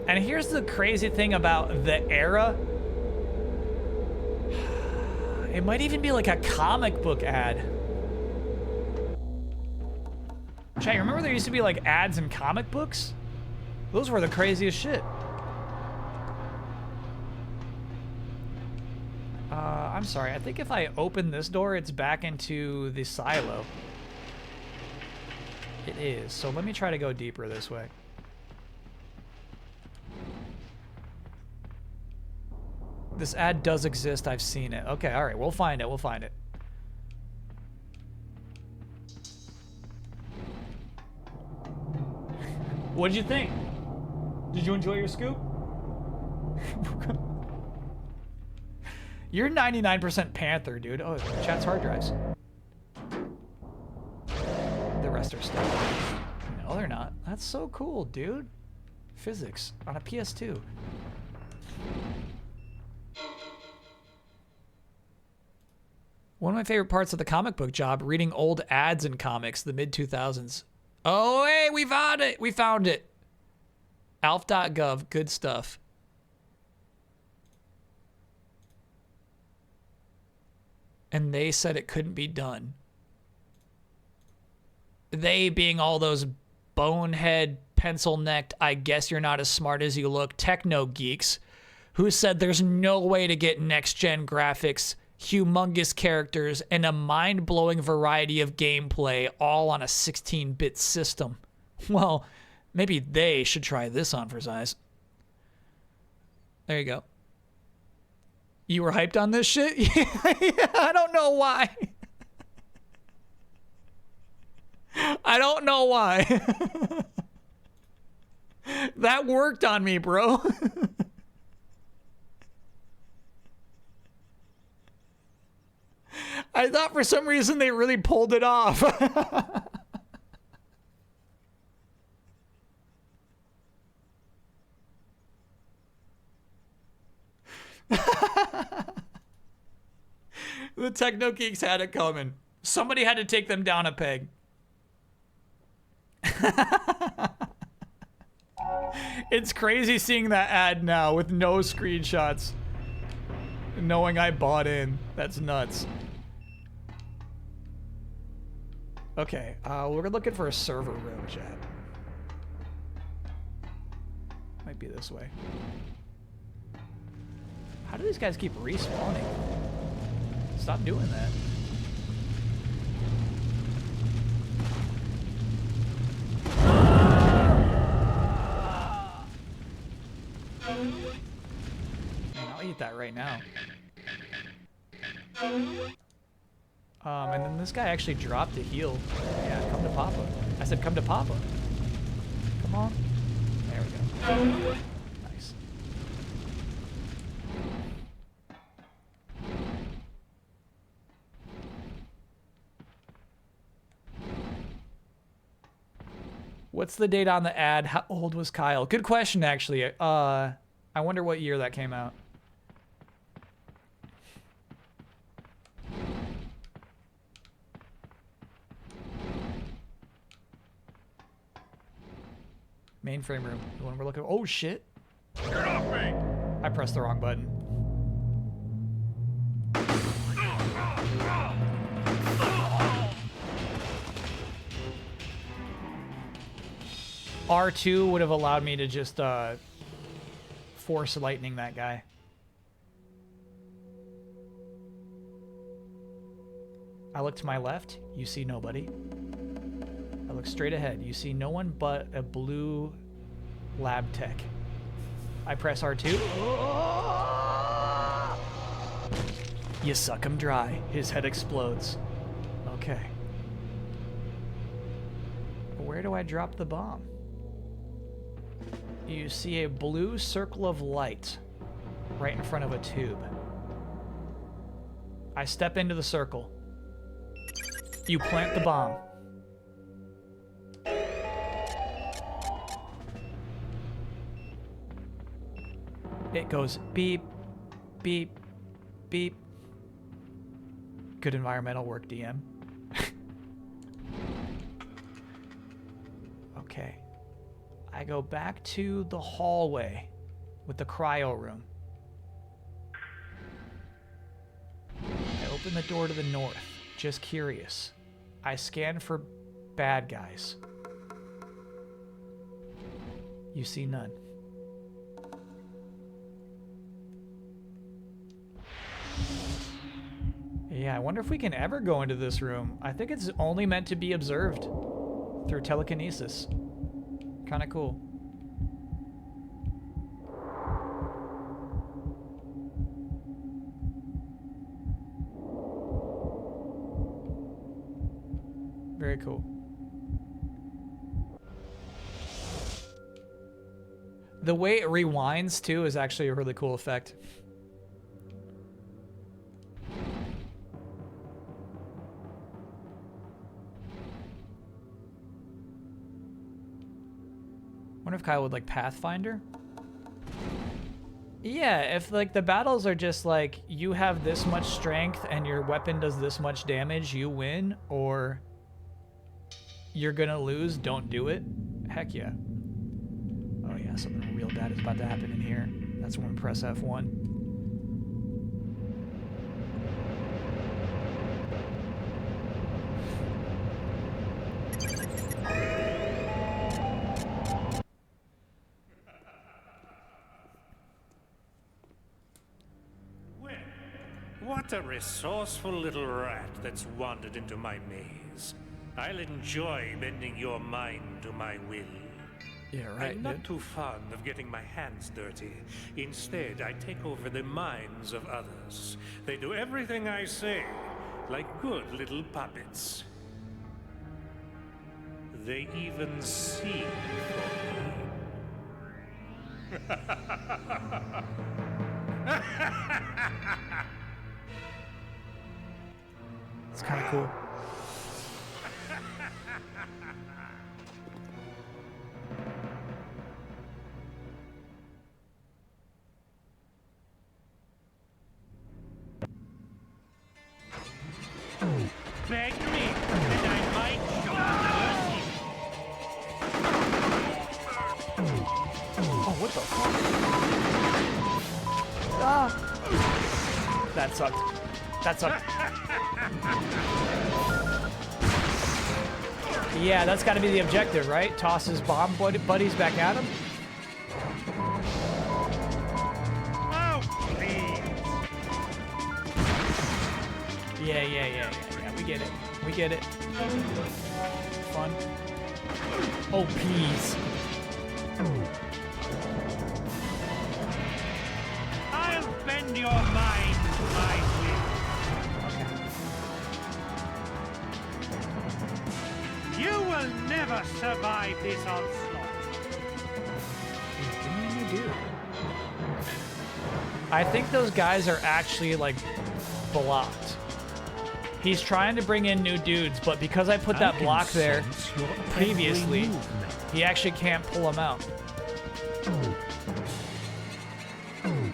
And here's the crazy thing about the era. It might even be like a comic book ad. Chat, you remember there used to be like ads in comic books? Those were the craziest shit. I'm sorry. I think if I open this door, it's back into the silo. It is. So let me try to go deeper this way. This ad does exist. I've seen it. Okay, all right. We'll find it. We'll find it. What did you think? Did you enjoy your scoop? You're 99% Panther, dude. Oh, chat's hard drives. The rest are stuff. No, they're not. That's so cool, dude. Physics on a PS2. One of my favorite parts of the comic book job, reading old ads in comics, the mid-2000s. Oh, hey, we found it! We found it! Alf.gov, good stuff. And they said it couldn't be done. They being all those bonehead, pencil-necked, I guess you're not as smart as you look, techno geeks who said there's no way to get next-gen graphics, humongous characters, and a mind-blowing variety of gameplay all on a 16-bit system. Well, maybe they should try this on for size. There you go. You were hyped on this shit? Yeah, I don't know why. I don't know why. That worked on me, bro. I thought for some reason they really pulled it off. The techno geeks had it coming. Somebody had to take them down a peg. It's crazy seeing that ad now with no screenshots. Knowing I bought in. That's nuts. Okay, we're looking for a server room, chat. Might be this way. How do these guys keep respawning? Stop doing that. Man, I'll eat that right now. And then this guy actually dropped a heal. Yeah, come to Papa. I said come to Papa. Come on. There we go. Nice. What's the date on the ad? How old was Kyle? Good question, actually. I wonder what year that came out. Mainframe room. The one we're looking. Oh shit! Get off me! I pressed the wrong button. R2 would have allowed me to just force lightning that guy. I look to my left, you see nobody. I look straight ahead, you see no one but a blue lab tech. I press R2. You suck him dry. His head explodes. Okay. Where do I drop the bomb? You see a blue circle of light right in front of a tube. I step into the circle. You plant the bomb. It goes beep, beep, beep. Good environmental work, DM. Okay. I go back to the hallway with the cryo room. I open the door to the north, just curious. I scan for bad guys. You see none. Yeah, I wonder if we can ever go into this room. I think it's only meant to be observed through telekinesis. Kind of cool. Very cool. The way it rewinds too is actually a really cool effect. Wonder if Kyle would like Pathfinder? Yeah, if like the battles are just like you have this much strength and your weapon does this much damage, you win, or you're gonna lose, don't do it. Heck yeah. Oh yeah. yeah, something real bad is about to happen in here. That's when we press F1. What a resourceful little rat that's wandered into my maze. I'll enjoy bending your mind to my will. Yeah, right, I'm not dude. too fond of getting my hands dirty. Instead, I take over the minds of others. They do everything I say, like good little puppets. They even see for me. It's kind of cool. Beg me, and I might show mercy. Oh, what the fuck? Ah! That sucked. That sucked. Yeah, that's got to be the objective, right? Toss his bomb buddies back at him. Oh, please. Yeah. We get it. We get it. Fun. Oh, peas. I'll bend your mind to my will. You will never survive this onslaught. Give me a new dude. I think those guys are actually, like, blocked. He's trying to bring in new dudes, but because I put that block there previously, he actually can't pull them out.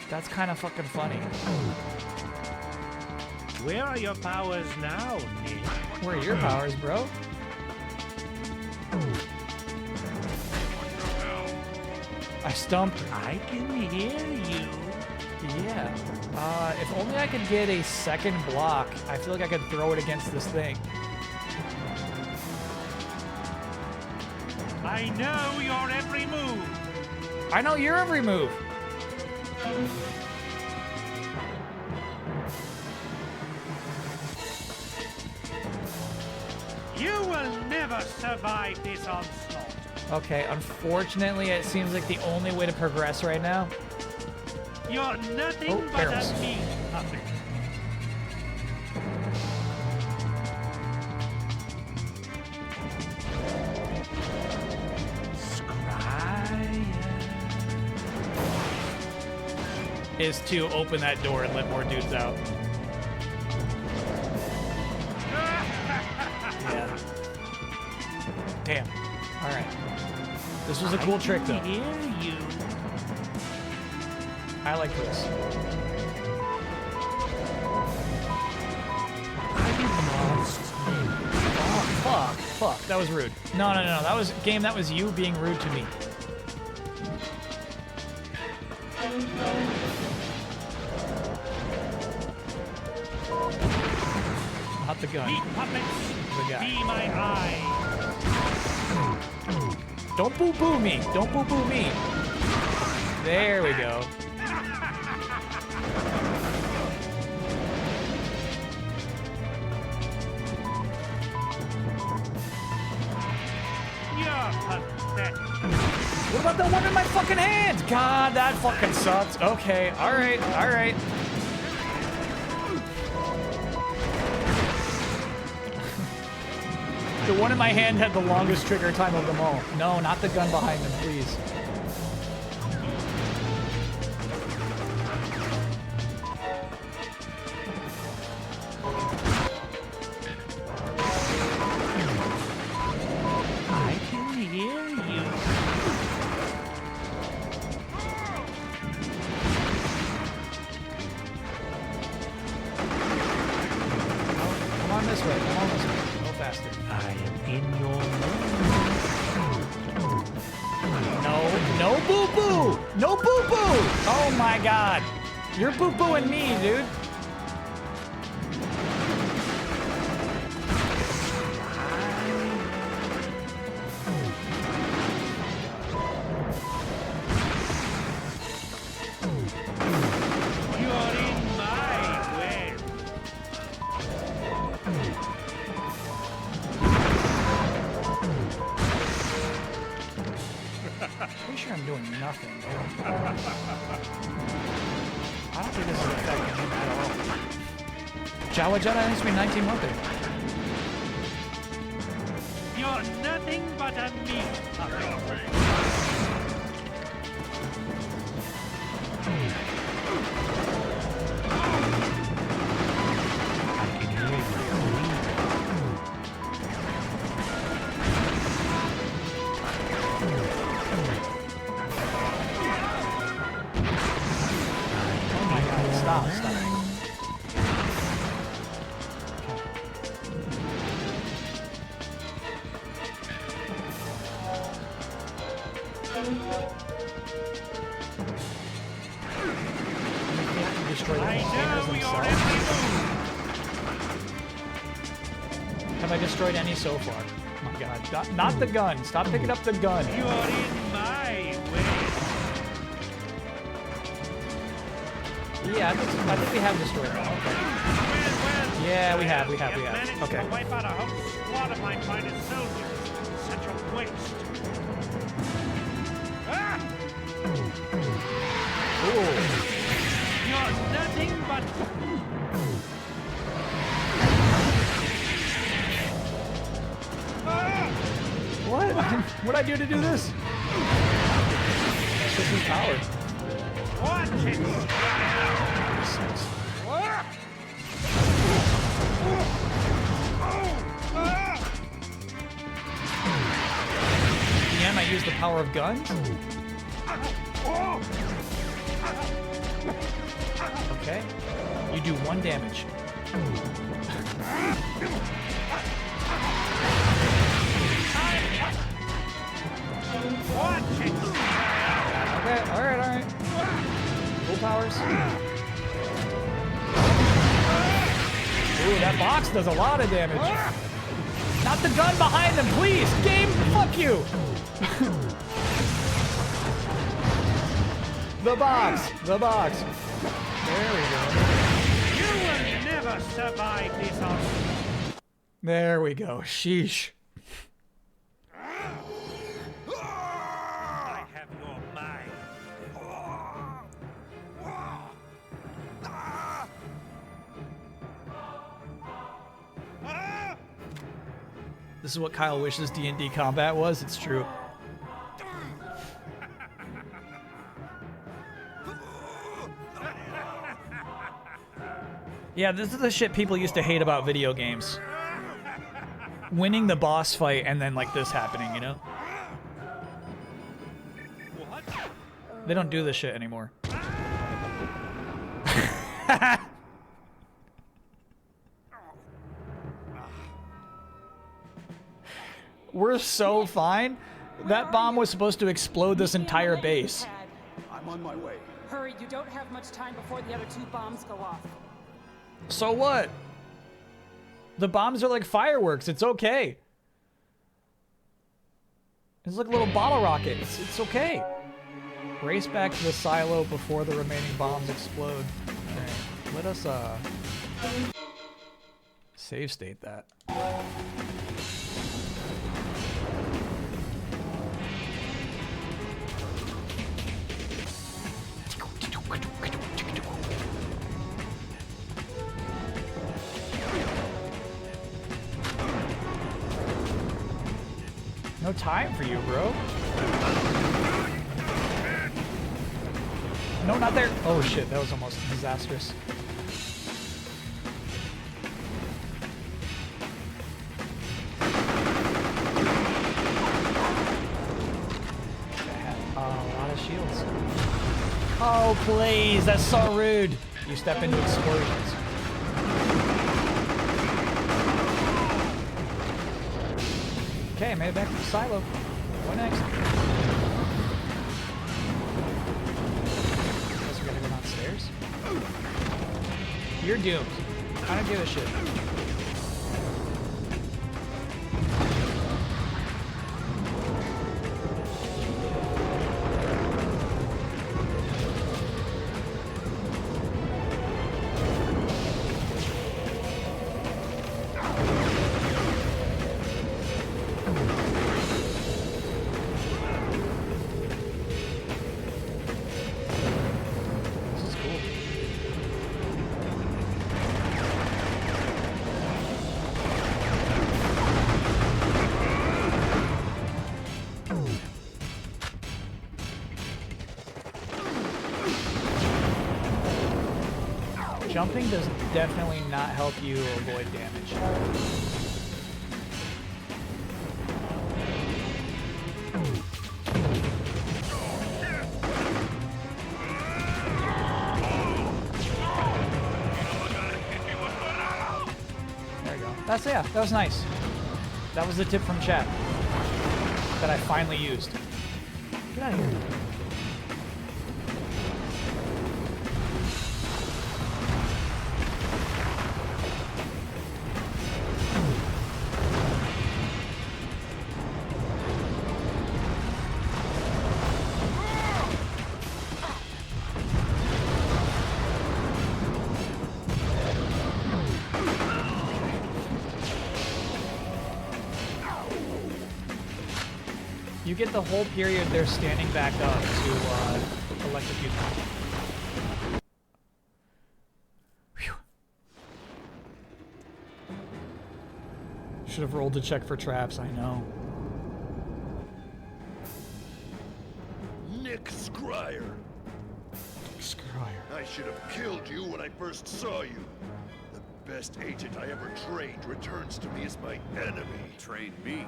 That's kind of fucking funny. Where are your powers now, Nick? Where are your powers, bro? I stumped. I can hear you. Yeah. If only I could get a second block, I feel like I could throw it against this thing. I know your every move. I know your every move. You will never survive this onslaught. Okay, unfortunately, it seems like the only way to progress right now. You're nothing but barrels. a meat puppet. Is to open that door and let more dudes out. Yeah. Damn. All right. This was a cool trick, though. I hear you. I like this. Oh, fuck. That was rude. No. That was game. That was you being rude to me. Not the gun. Meat puppets, The guy. be my eye. Don't boo-boo me. Don't boo-boo me. There we go. You're pathetic. What about the one in my fucking hand? God, that fucking sucks. Okay, all right. The one in my hand had the longest trigger time of them all. No, not the gun behind him, please. I can hear you. Come on this way. Go faster. I am in your No boo-boo! No boo-boo! Oh my god. You're boo-booing me, dude. You're in my way. Pretty sure I'm doing nothing, dude. I don't think this is affecting him at all. Jawa Jedi has been 19 months. You're nothing but a meat puppet. Oh my god, stop. Destroy the containers themselves. Have I destroyed any so far? Oh my god, not the gun. Stop picking up the gun. You're in my way. Yeah, I think we have destroyed them. Okay. Yeah, we have. Managed Okay. to wipe out a whole squad of my finest soldiers. Such a waste. Ah! Ooh. You're nothing but... What? What'd I do to do this? This is power. Watch it! Damn, I used the power of guns? Okay. You do 1 damage. Watch it! Okay, alright. Full powers. Ooh, that box does a lot of damage. Not the gun behind them, please! Game, fuck you! The box! There we go. You will never survive this on. There we go. Sheesh. I have your mind. This is what Kyle wishes D&D combat was. It's true. Yeah, this is the shit people used to hate about video games. Winning the boss fight and then like this happening, you know? They don't do this shit anymore. We're so fine. That bomb was supposed to explode this entire base. I'm on my way. Hurry, you don't have much time before the other 2 bombs go off. So what? The bombs are like fireworks. It's okay. It's like a little bottle rocket. It's okay. Race back to the silo before the remaining bombs explode. Okay. Let us save state that. No time for you, bro. No, not there. Oh shit, that was almost disastrous. A lot of shields. Oh please, that's so rude. You step into explosions. Okay, I made it back to the silo. What next? You're doomed. I don't give a shit. Jumping does definitely not help you avoid damage. There you go. That's, yeah, that was nice. That was the tip from chat that I finally used. Get out of here. You get the whole period they're standing back up to electrocute them. Whew. Should have rolled to check for traps, I know. Nick Scryer. Scryer. I should have killed you when I first saw you. The best agent I ever trained returns to me as my enemy. Train me?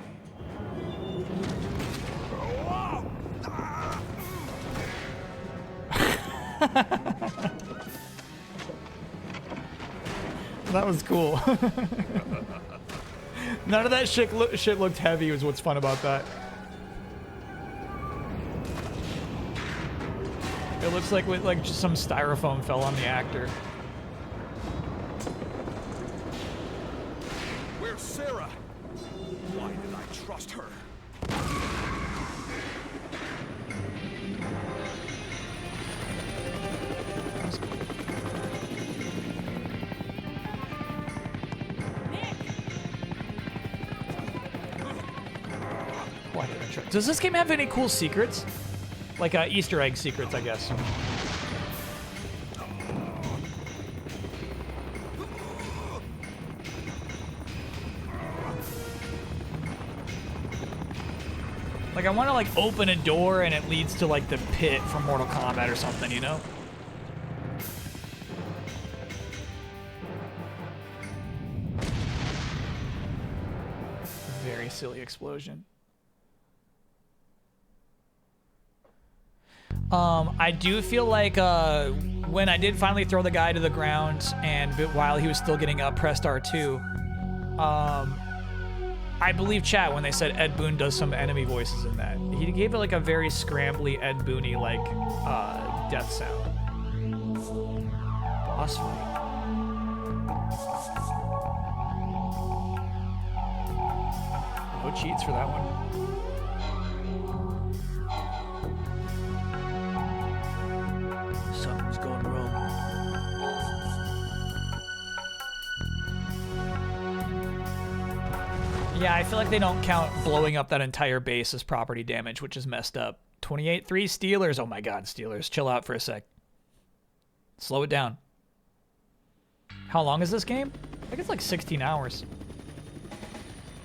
That was cool. None of that shit looked heavy was what's fun about that. It looks like just some styrofoam fell on the actor. Where's Sarah? Why did I trust her? Does this game have any cool secrets? Like Easter egg secrets, I guess. Like I want to like open a door and it leads to like the pit from Mortal Kombat or something, you know? Very silly explosion. I do feel like when I did finally throw the guy to the ground and while he was still getting up, pressed R2, I believe chat when they said Ed Boon does some enemy voices in that. He gave it like a very scrambly Ed Boon-y like death sound. Boss fight. No cheats for that one. Something's going wrong. Yeah, I feel like they don't count blowing up that entire base as property damage, which is messed up. 28-3 Steelers. Oh my god, Steelers. Chill out for a sec. Slow it down. How long is this game? I think it's like 16 hours.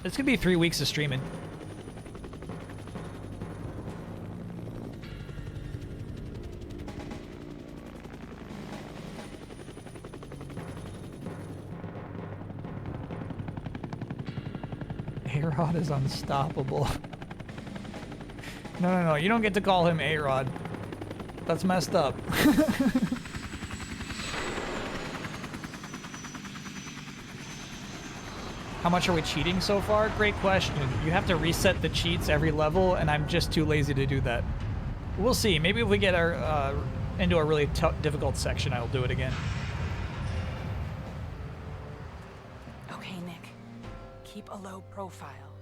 It's gonna be 3 weeks of streaming. A-Rod is unstoppable. No, you don't get to call him A-Rod. That's messed up. How much are we cheating so far? Great question. You have to reset the cheats every level, and I'm just too lazy to do that. We'll see. Maybe if we get our into a really difficult section, I'll do it again. Keep a low profile.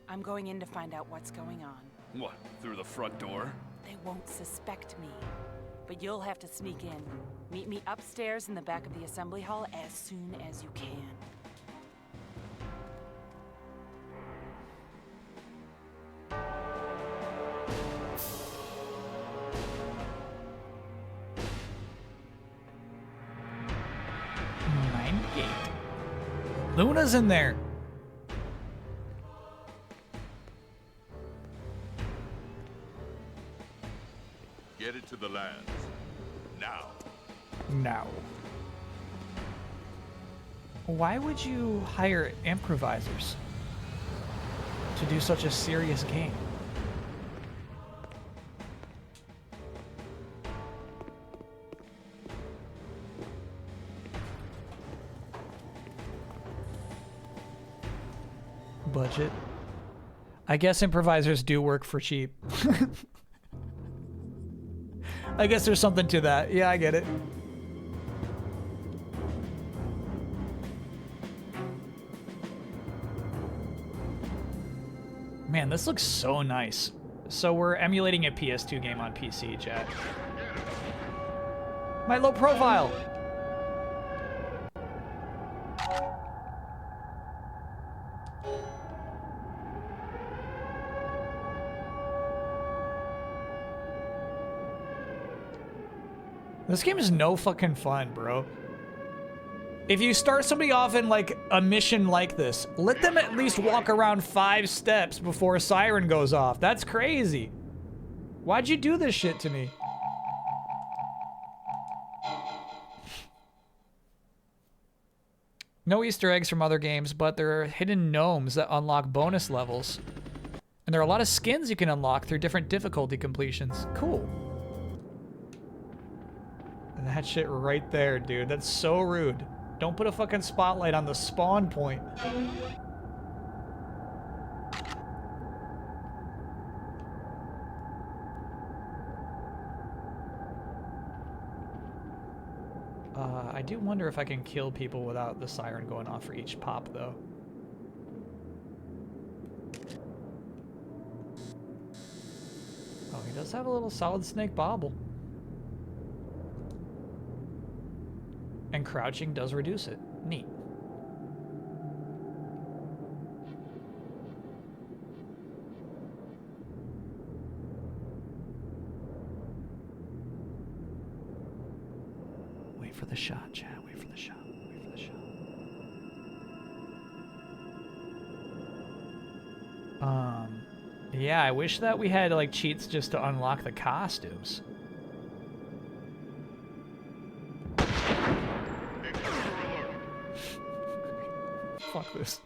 I'm going in to find out what's going on. What, through the front door? They won't suspect me. But you'll have to sneak in. Meet me upstairs in the back of the assembly hall as soon as you can. Mind gate. Luna's in there. Get it to the lands. Now. No. Why would you hire improvisers to do such a serious game? Budget. I guess improvisers do work for cheap. I guess there's something to that. Yeah, I get it. Man, this looks so nice. So we're emulating a PS2 game on PC, chat. My low profile! This game is no fucking fun, bro. If you start somebody off in like a mission like this, let them at least walk around 5 steps before a siren goes off. That's crazy. Why'd you do this shit to me? No Easter eggs from other games, but there are hidden gnomes that unlock bonus levels. And there are a lot of skins you can unlock through different difficulty completions. Cool. And that shit right there, dude. That's so rude. Don't put a fucking spotlight on the spawn point. I do wonder if I can kill people without the siren going off for each pop, though. Oh, he does have a little solid snake bobble. And crouching does reduce it. Neat. Wait for the shot, chat. Wait for the shot. Wait for the shot. Yeah, I wish that we had like cheats just to unlock the costumes. Fuck this.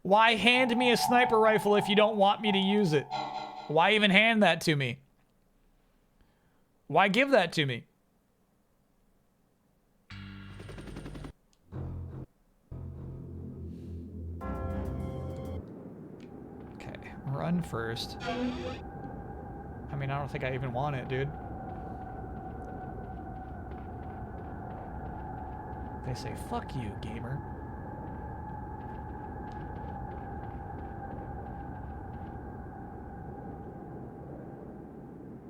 Why hand me a sniper rifle if you don't want me to use it? Why even hand that to me? Why give that to me? Okay, run first. I mean, I don't think I even want it, dude. They say, fuck you, gamer.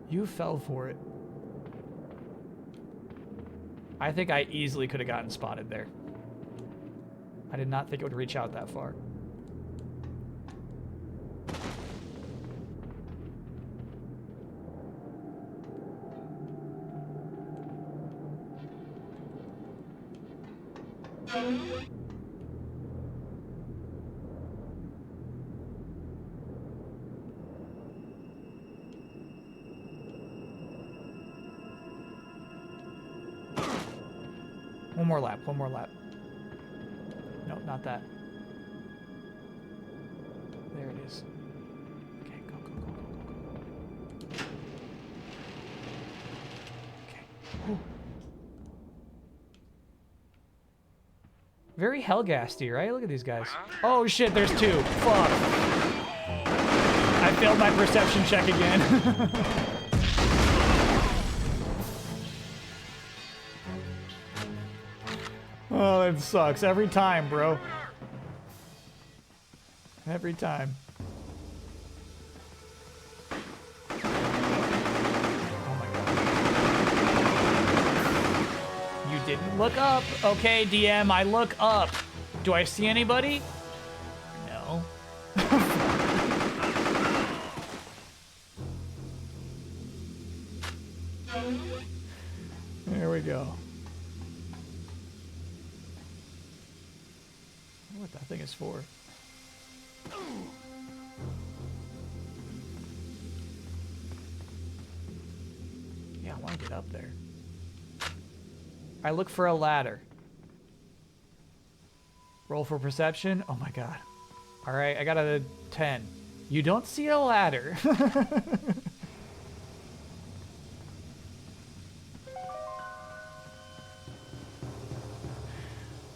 You fell for it. I think I easily could have gotten spotted there. I did not think it would reach out that far. One more lap, one more lap. No, not that. There it is. Okay, go, go, go, go, go, go. Okay. Whew. Very Hellgasty, right? Look at these guys. Oh shit, there's 2. Fuck. I failed my perception check again. Oh, it sucks every time, bro. Every time. Oh my god. You didn't look up. Okay, DM, I look up. Do I see anybody? No. There we go. What that thing is for. Yeah, I want to get up there. I look for a ladder. Roll for perception. Oh my god. All right, I got a 10. You don't see a ladder.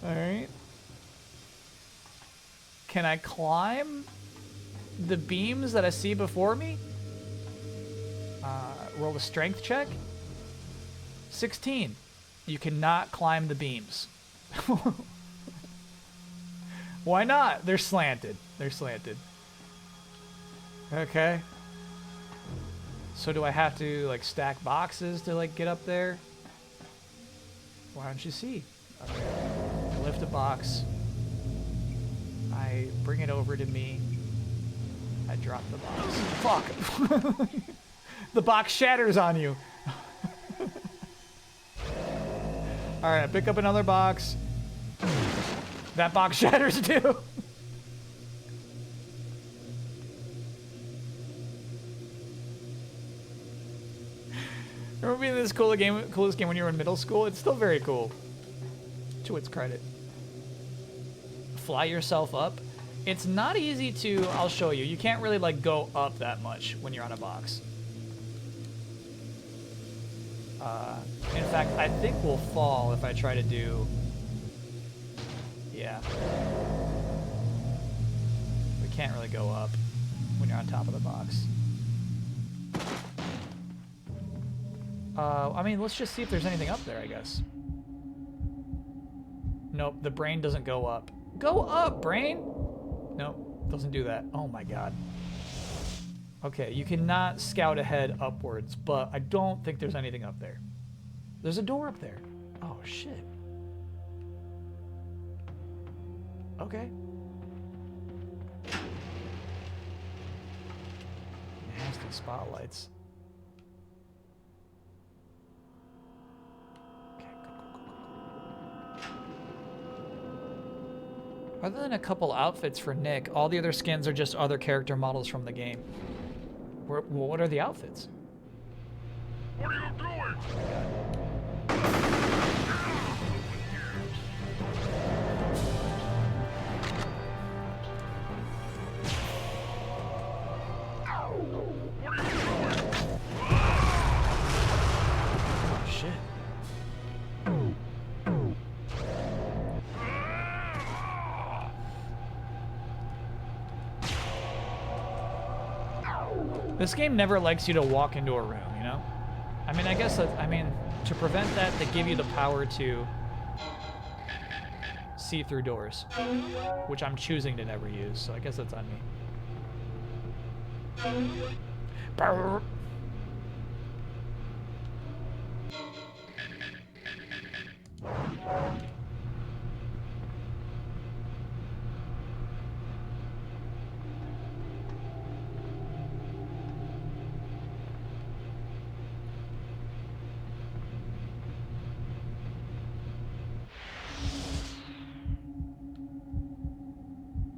All right. Can I climb the beams that I see before me? Roll a strength check. 16. You cannot climb the beams. Why not? They're slanted. They're slanted. Okay. So do I have to like stack boxes to like get up there? Why don't you see? Okay. I lift a box. I bring it over to me. I drop the box. Fuck! The box shatters on you. Alright, I pick up another box. That box shatters too. Remember being this coolest game when you were in middle school? It's still very cool. To its credit. Fly yourself up. It's not easy to, I'll show you. You can't really like go up that much when you're on a box. In fact, I think we'll fall if I try to do, yeah. We can't really go up when you're on top of the box. I mean, let's just see if there's anything up there, I guess. Nope, the brain doesn't go up. Go up, brain! Nope, doesn't do that. Oh my god. Okay, you cannot scout ahead upwards, but I don't think there's anything up there. There's a door up there. Oh, shit. Okay. Nasty spotlights. Other than a couple outfits for Nick, all the other skins are just other character models from the game. What are the outfits? What are you doing? What are you doing? Oh, shit. This game never likes you to walk into a room, you know? I mean, I guess that, I mean, to prevent that, they give you the power to see through doors, which I'm choosing to never use, so I guess that's on me. Brrr.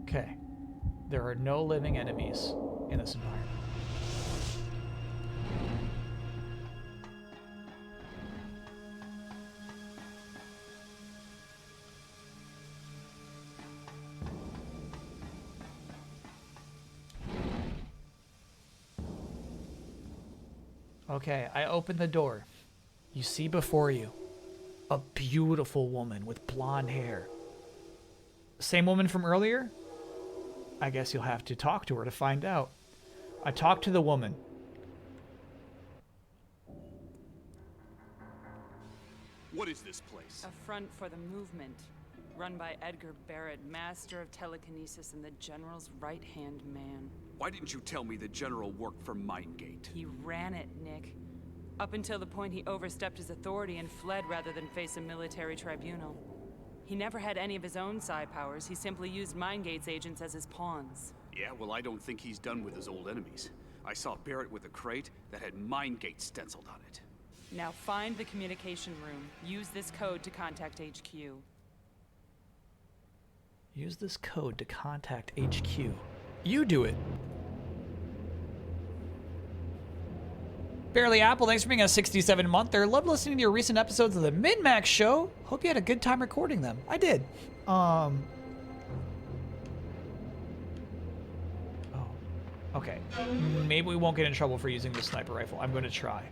Okay. There are no living enemies in this environment. Okay, I open the door. You see before you a beautiful woman with blonde hair. Same woman from earlier? I guess you'll have to talk to her to find out. I talk to the woman. What is this place? A front for the movement, run by Edgar Barrett, master of telekinesis and the General's right-hand man. Why didn't you tell me the General worked for Mindgate? He ran it, Nick. Up until the point he overstepped his authority and fled rather than face a military tribunal. He never had any of his own psi powers, he simply used Mindgate's agents as his pawns. Yeah, well, I don't think he's done with his old enemies. I saw Barrett with a crate that had Mindgate stenciled on it. Now find the communication room. Use this code to contact HQ. Use this code to contact HQ. You do it. Barely Apple, thanks for being a 67-monther. Love listening to your recent episodes of the Min-Max Show. Hope you had a good time recording them. I did. Oh. Okay. Maybe we won't get in trouble for using the sniper rifle. I'm going to try.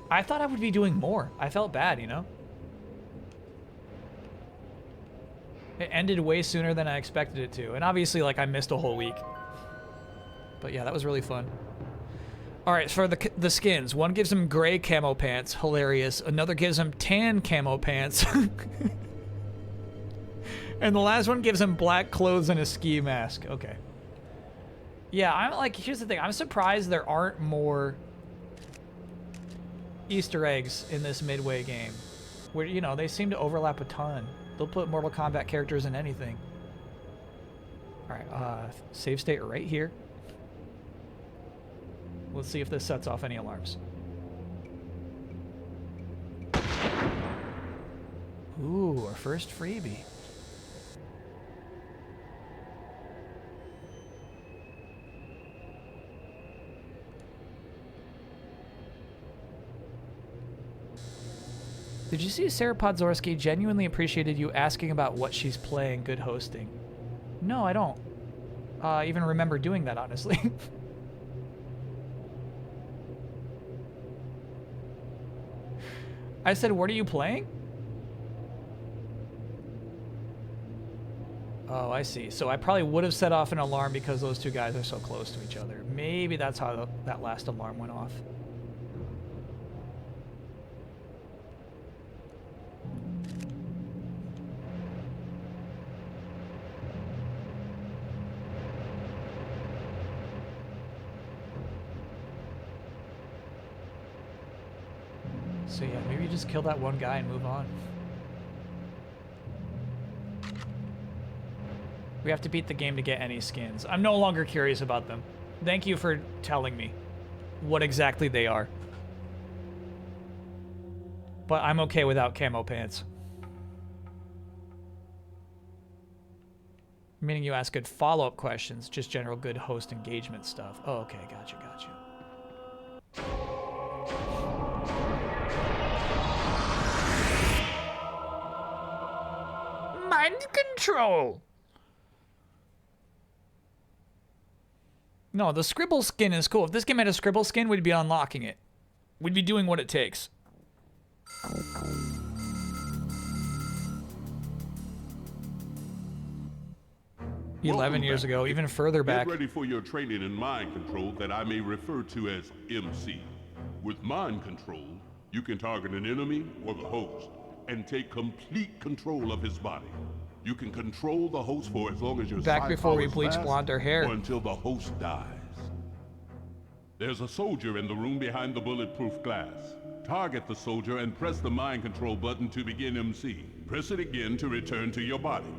I thought I would be doing more. I felt bad, you know? It ended way sooner than I expected it to. And obviously, like, I missed a whole week. But yeah, that was really fun. All right, for the skins. One gives him gray camo pants. Hilarious. Another gives him tan camo pants. And the last one gives him black clothes and a ski mask. Okay. Yeah, I'm like, here's the thing. I'm surprised there aren't more Easter eggs in this Midway game. Where, you know, they seem to overlap a ton. They'll put Mortal Kombat characters in anything. Alright, save state right here. Let's see if this sets off any alarms. Ooh, our first freebie. Did you see Sarah Podzorski genuinely appreciated you asking about what she's playing? Good hosting. No, I don't even remember doing that, honestly. I said, what are you playing? Oh, I see. So I probably would have set off an alarm because those two guys are so close to each other. Maybe that's how that last alarm went off. So yeah, maybe you just kill that one guy and move on. We have to beat the game to get any skins. I'm no longer curious about them. Thank you for telling me what exactly they are. But I'm okay without camo pants. Meaning you ask good follow-up questions, just general good host engagement stuff. Oh, okay, gotcha. Mind control! No, the scribble skin is cool. If this game had a scribble skin, we'd be unlocking it. We'd be doing what it takes. 11 years ago, even further back. Get ready for your training in mind control that I may refer to as MC. With mind control, you can target an enemy or the host and take complete control of his body. You can control the host for as long as your back before we powers bleached last, blonde her hair, or until the host dies. There's a soldier in the room behind the bulletproof glass. Target the soldier and press the mind control button to begin MC. Press it again to return to your body.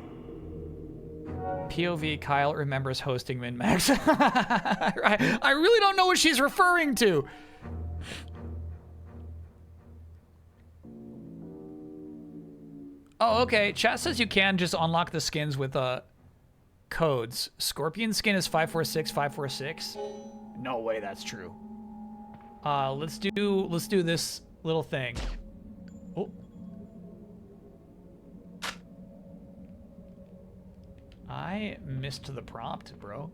POV Kyle remembers hosting Min-Max. I really don't know what she's referring to. Oh, okay. Chat says you can just unlock the skins with codes. Scorpion skin is 546. No way that's true. Let's do this little thing. Oh. I missed the prompt, bro.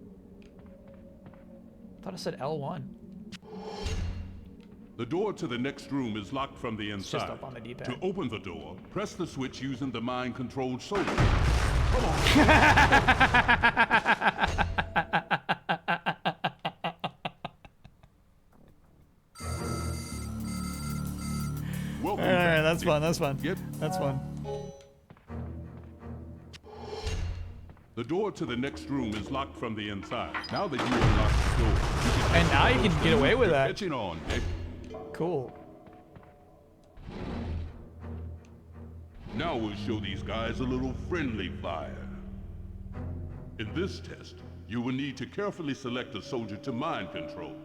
Thought it said L1. The door to the next room is locked from the inside. Just up on the D-pad. To open the door, press the switch using the mind-controlled soldier. Come on. fun. That's fun. That's fun. The door to the next room is locked from the inside. Now that you unlocked the door, you can And now you can get away with that. Catching on, Nick. Cool. Now we'll show these guys a little friendly fire. In this test, you will need to carefully select a soldier to mind control,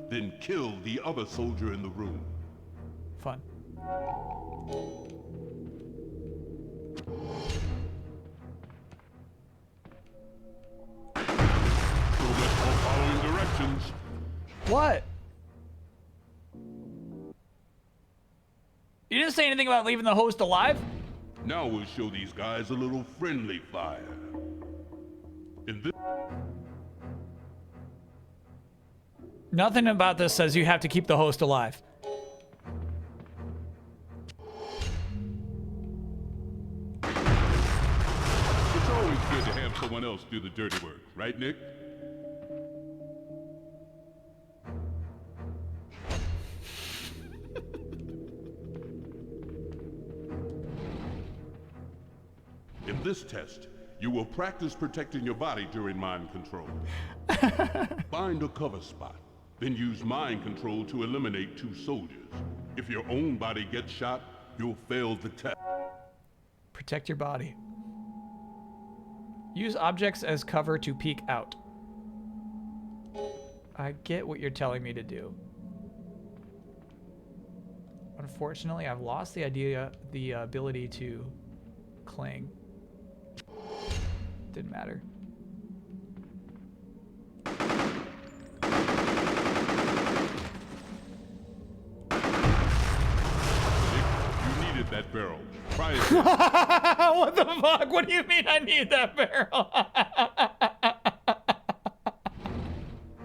then kill the other soldier in the room. Fun. So much for following directions. What? You didn't say anything about leaving the host alive? Now we'll show these guys a little friendly fire. In this... Nothing about this says you have to keep the host alive. It's always good to have someone else do the dirty work, right, Nick? In this test, you will practice protecting your body during mind control. Find a cover spot, then use mind control to eliminate 2 soldiers. If your own body gets shot, you'll fail the test. Protect your body. Use objects as cover to peek out. I get what you're telling me to do. Unfortunately, I've lost the ability to cling. Didn't matter. You needed that barrel. Try it. What the fuck? What do you mean I need that barrel?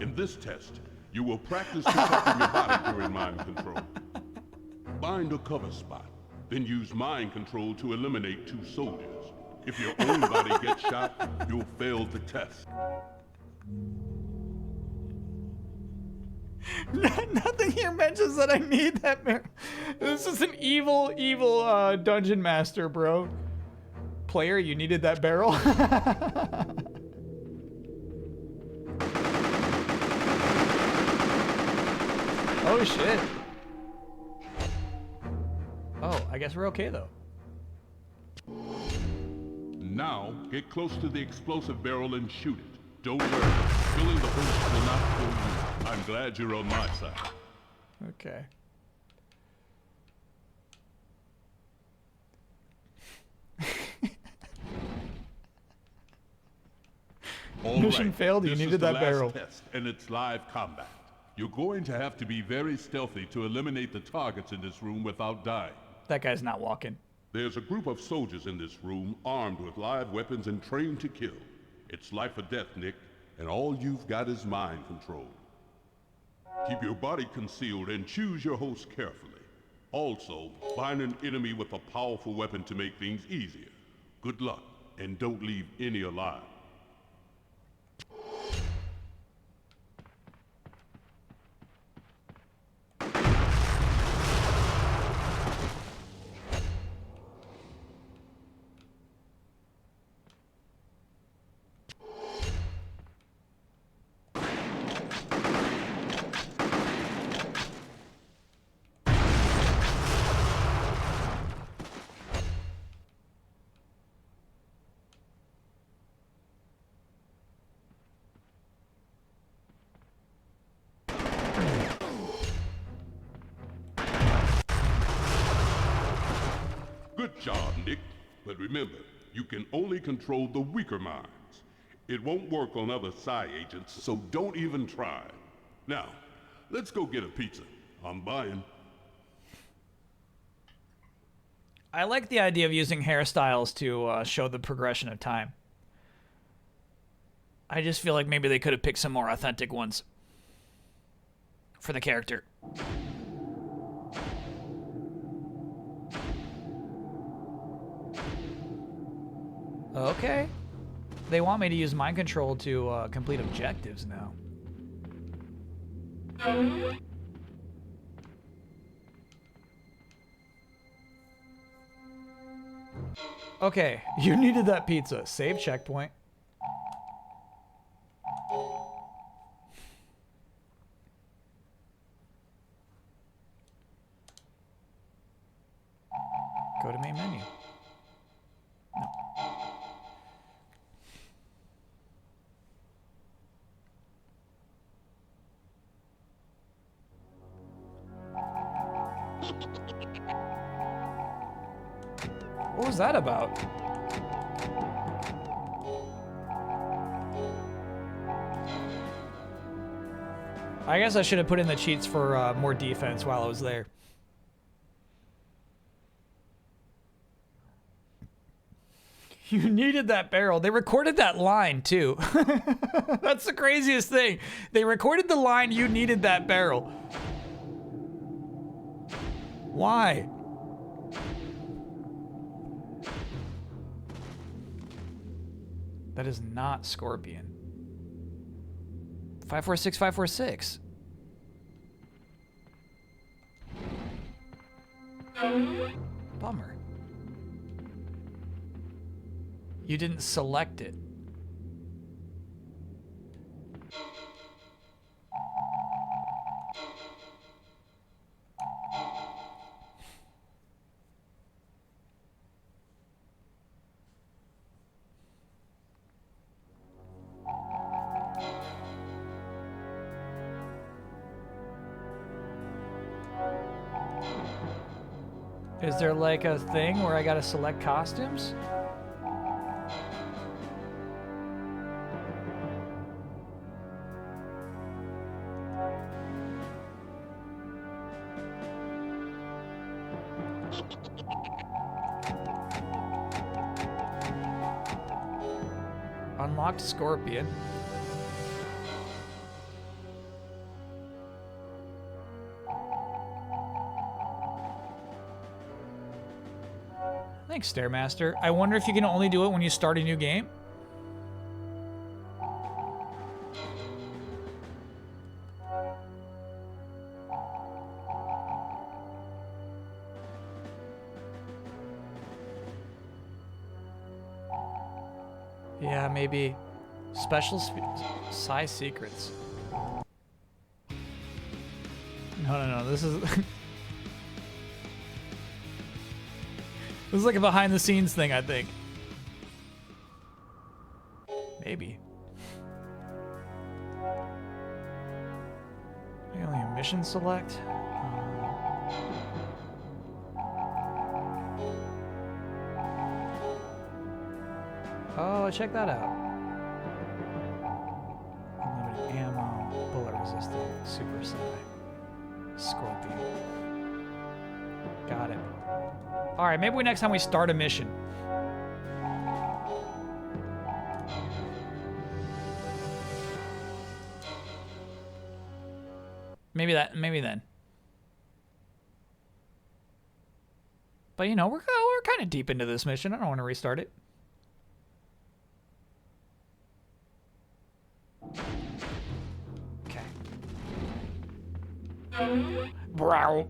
In this test, you will practice protecting your body during mind control. Find a cover spot, then use mind control to eliminate 2 soldiers. If your own body gets shot, you'll fail the test. Nothing here mentions that I need that barrel. This is an evil, evil dungeon master, bro. Player, you needed that barrel? Oh, shit. Oh, I guess we're okay, though. Now, get close to the explosive barrel and shoot it. Don't worry, killing the host will not kill you. I'm glad you're on my side. Okay. Mission failed, you needed that barrel. This is the last test, and it's live combat. You're going to have to be very stealthy to eliminate the targets in this room without dying. That guy's not walking. There's a group of soldiers in this room armed with live weapons and trained to kill. It's life or death, Nick, and all you've got is mind control. Keep your body concealed and choose your host carefully. Also, find an enemy with a powerful weapon to make things easier. Good luck, and don't leave any alive. Good job, Nick. But remember, you can only control the weaker minds. It won't work on other Psi agents, so don't even try. Now, let's go get a pizza. I'm buying. I like the idea of using hairstyles to show the progression of time. I just feel like maybe they could have picked some more authentic ones for the character. Okay. They want me to use mind control to complete objectives now. Okay, you needed that pizza. Save checkpoint. Go to main menu. No. What was that about? I guess I should have put in the cheats for more defense while I was there. You needed that barrel. They recorded that line too. That's the craziest thing. They recorded the line, you needed that barrel. Why? That is not Scorpion. 546, 546. Bummer. You didn't select it. Is there like a thing where I gotta select costumes? Unlocked Scorpion. Thanks, Stairmaster. I wonder if you can only do it when you start a new game? Yeah, maybe. Special Psi secrets. No, this is... This is like a behind the scenes thing, I think. Maybe. Only a mission select? Oh, check that out. Unlimited ammo, bullet resistant, super Psi, Scorpion. Got it. Alright, maybe next time we start a mission. Maybe then. But you know, we're kind of deep into this mission. I don't want to restart it. Okay. Brow.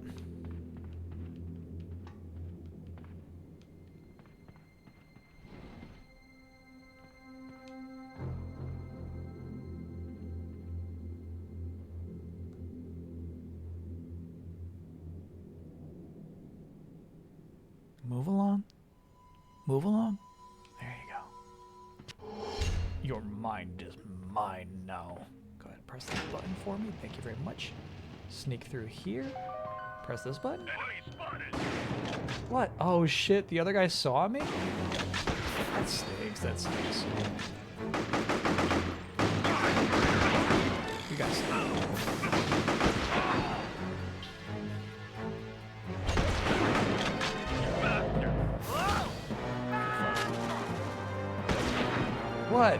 Move along. Move along. There you go. Your mind is mine now. Go ahead and press that button for me. Thank you very much. Sneak through here. Press this button. What? Oh shit, the other guy saw me? That stinks, that stinks. You guys. What?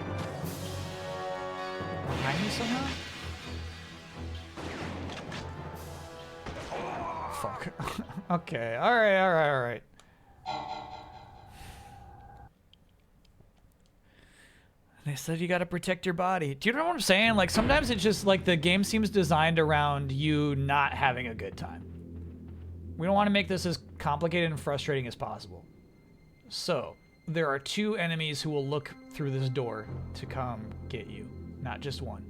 Behind me somehow? Fuck. Okay, alright. They said you gotta protect your body. Do you know what I'm saying? Like, sometimes it's just like the game seems designed around you not having a good time. We don't want to make this as complicated and frustrating as possible. So, there are 2 enemies who will look through this door to come get you, not just one.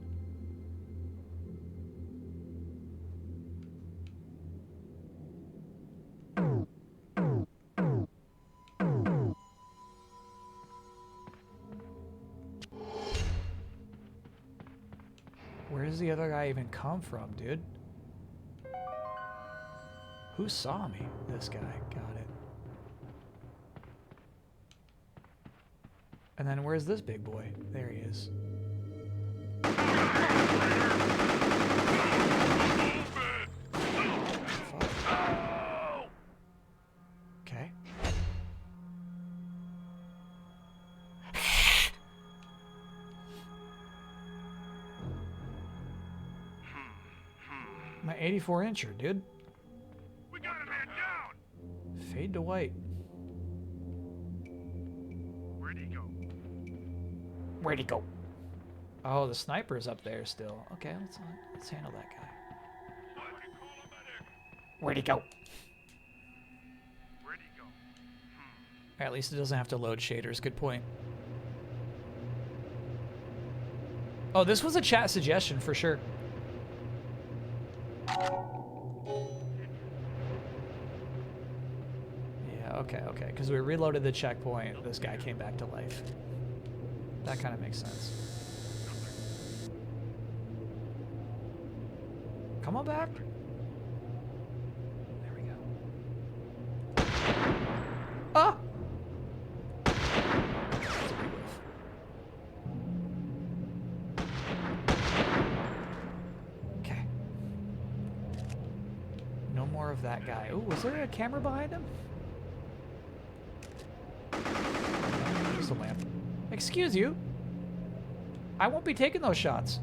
Where does the other guy even come from, dude? Who saw me? This guy. Got it. And then where's this big boy? There he is. Okay. My 84-incher, dude. We got a man down. Fade to white. Where'd he go? Where'd he go? Oh, the sniper's up there still. Okay, let's handle that guy. Where'd he go? Where'd he go? At least it doesn't have to load shaders. Good point. Oh, this was a chat suggestion for sure. Yeah, okay. Because we reloaded the checkpoint, this guy came back to life. That kind of makes sense. Come on back. There we go. Ah! That's a big whiff. Okay. No more of that guy. Ooh, was there a camera behind him? Just a lamp. Excuse you. I won't be taking those shots.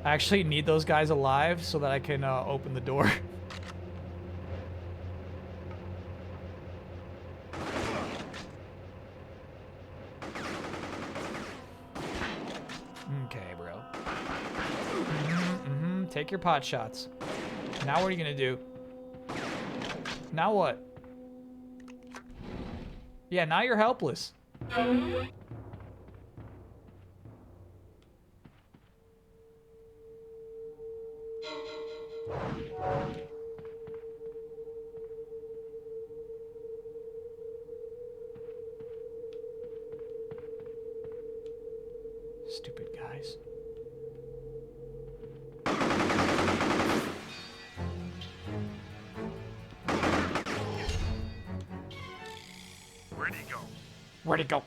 I actually need those guys alive so that I can open the door. Okay, bro. Take your pot shots. Now what are you gonna do? Now what? Yeah, now you're helpless. Stupid guys. Where'd he go? Where'd he go?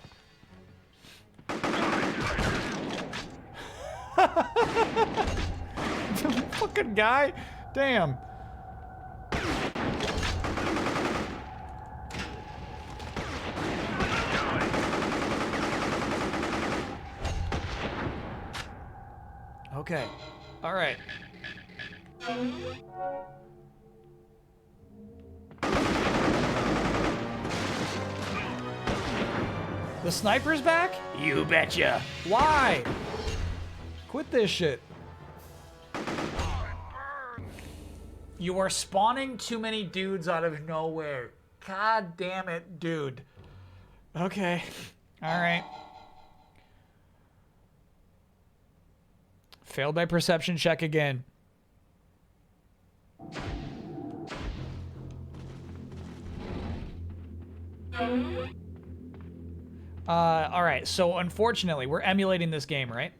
Fucking guy. Damn. Okay. All right. The sniper's back? You betcha. Why? Quit this shit. You are spawning too many dudes out of nowhere. God damn it, dude. Okay. All right. Failed by perception check again. All right. So unfortunately, we're emulating this game, right?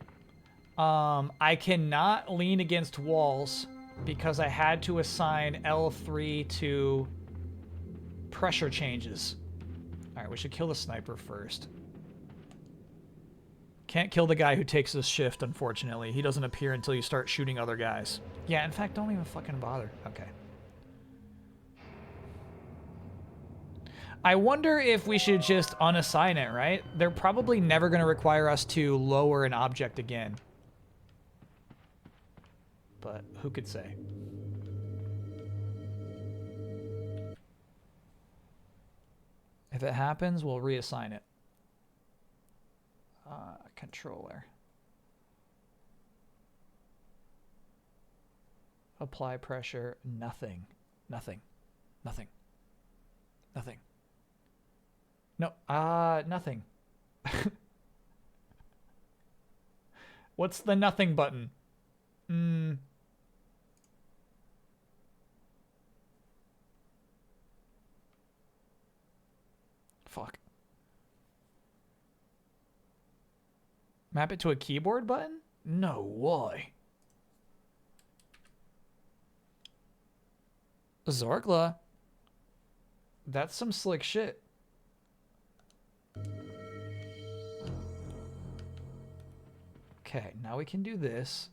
I cannot lean against walls because I had to assign L3 to pressure changes. All right, we should kill the sniper first. Can't kill the guy who takes this shift, unfortunately. He doesn't appear until you start shooting other guys. Yeah, in fact, don't even fucking bother. Okay. I wonder if we should just unassign it, right? They're probably never going to require us to lower an object again. But who could say? If it happens, we'll reassign it. Controller. Apply pressure. Nothing. Nothing. Nothing. Nothing. No. Nothing. What's the nothing button? Fuck. Map it to a keyboard button? No way. Zorgla. That's some slick shit. Okay, now we can do this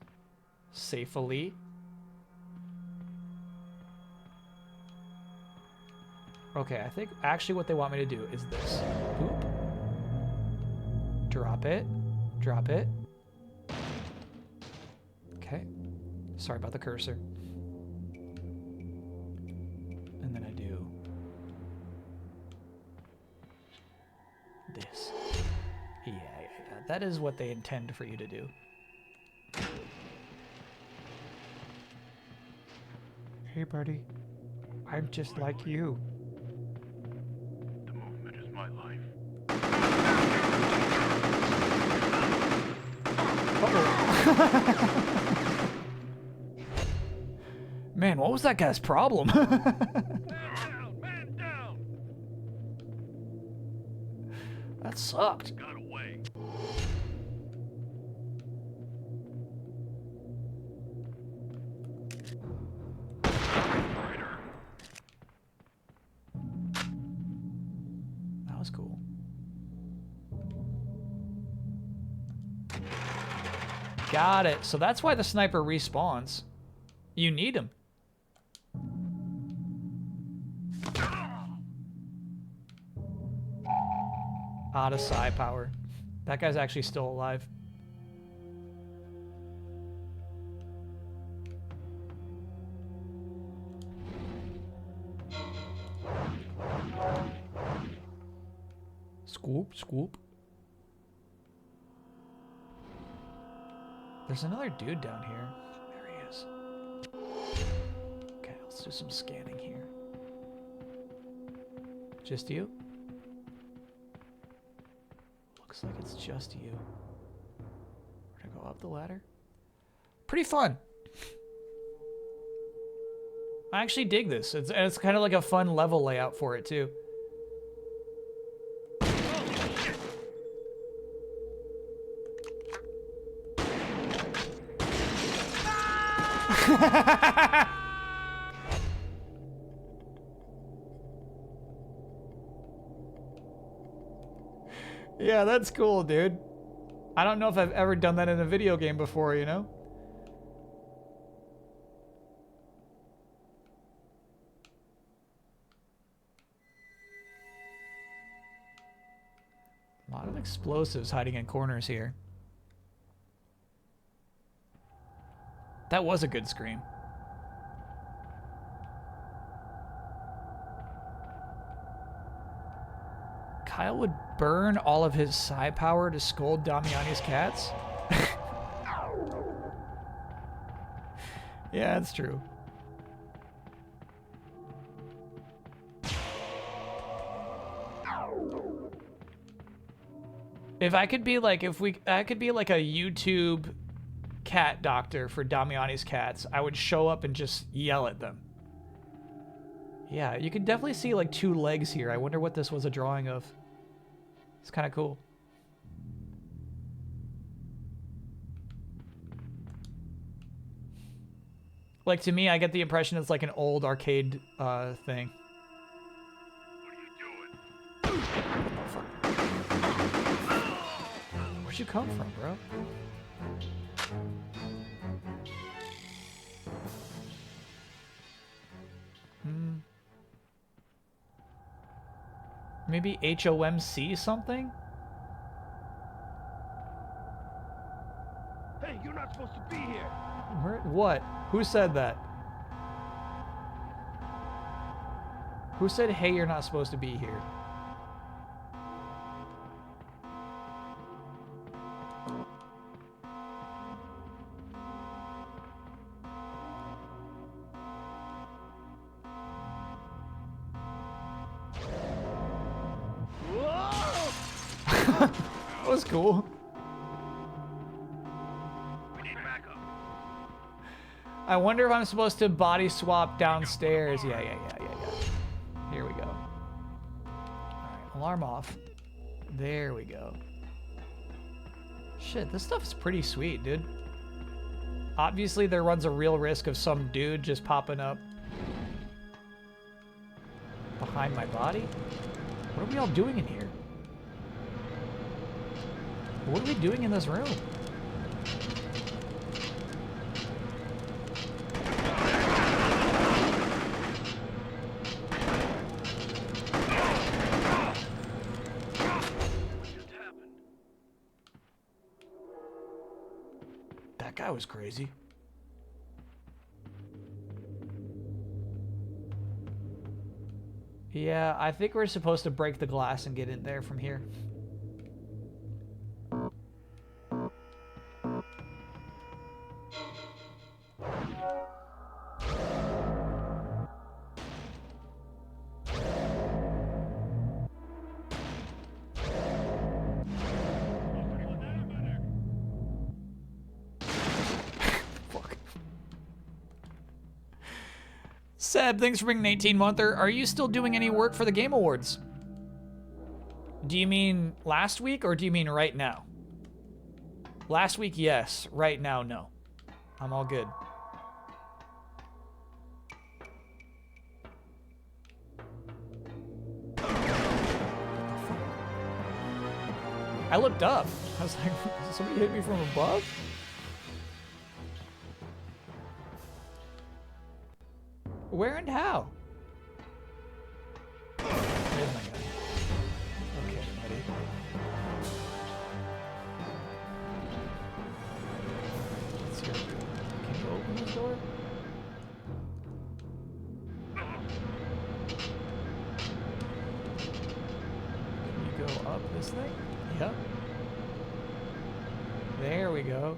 safely. Okay, I think actually what they want me to do is this. Boop. Drop it. Drop it. Okay. Sorry about the cursor. And then I do this. Yeah. That is what they intend for you to do. Hey, buddy. I'm just like you. The movement is my life. Man, what was that guy's problem? That sucked. Got away. That was cool. Got it. So that's why the sniper respawns. You need him. Out of psi power. That guy's actually still alive. Scoop, scoop. There's another dude down here. There he is. Okay, let's do some scanning here. Just you? Looks like it's just you. We're gonna go up the ladder. Pretty fun. I actually dig this. It's kind of like a fun level layout for it too. Yeah, that's cool, dude. I don't know if I've ever done that in a video game before, you know? A lot of explosives hiding in corners here. That was a good scream. Kyle would burn all of his psi power to scold Damiani's cats? Yeah, that's true. If I could be like, I could be like a YouTube cat doctor for Damiani's cats, I would show up and just yell at them. Yeah, you can definitely see like 2 legs here. I wonder what this was a drawing of. It's kind of cool. Like, to me, I get the impression it's like an old arcade thing. What are you doing? Where'd you come from, bro? Maybe HOMC something? Hey, you're not supposed to be here. What? Who said that? Who said, hey, you're not supposed to be here? That was cool. I wonder if I'm supposed to body swap downstairs. Yeah. Here we go. Alright, alarm off. There we go. Shit, this stuff's pretty sweet, dude. Obviously, there runs a real risk of some dude just popping up behind my body. What are we all doing in here? What are we doing in this room? That guy was crazy. Yeah, I think we're supposed to break the glass and get in there from here. Seb, thanks for bringing an 18-monther. Are you still doing any work for the Game Awards? Do you mean last week or do you mean right now? Last week, yes. Right now, no. I'm all good. I looked up. I was like, somebody hit me from above? Where and how? There's my guy. Okay, buddy. Let's hear it. Can you open this door? Can you go up this thing? Yep. There we go.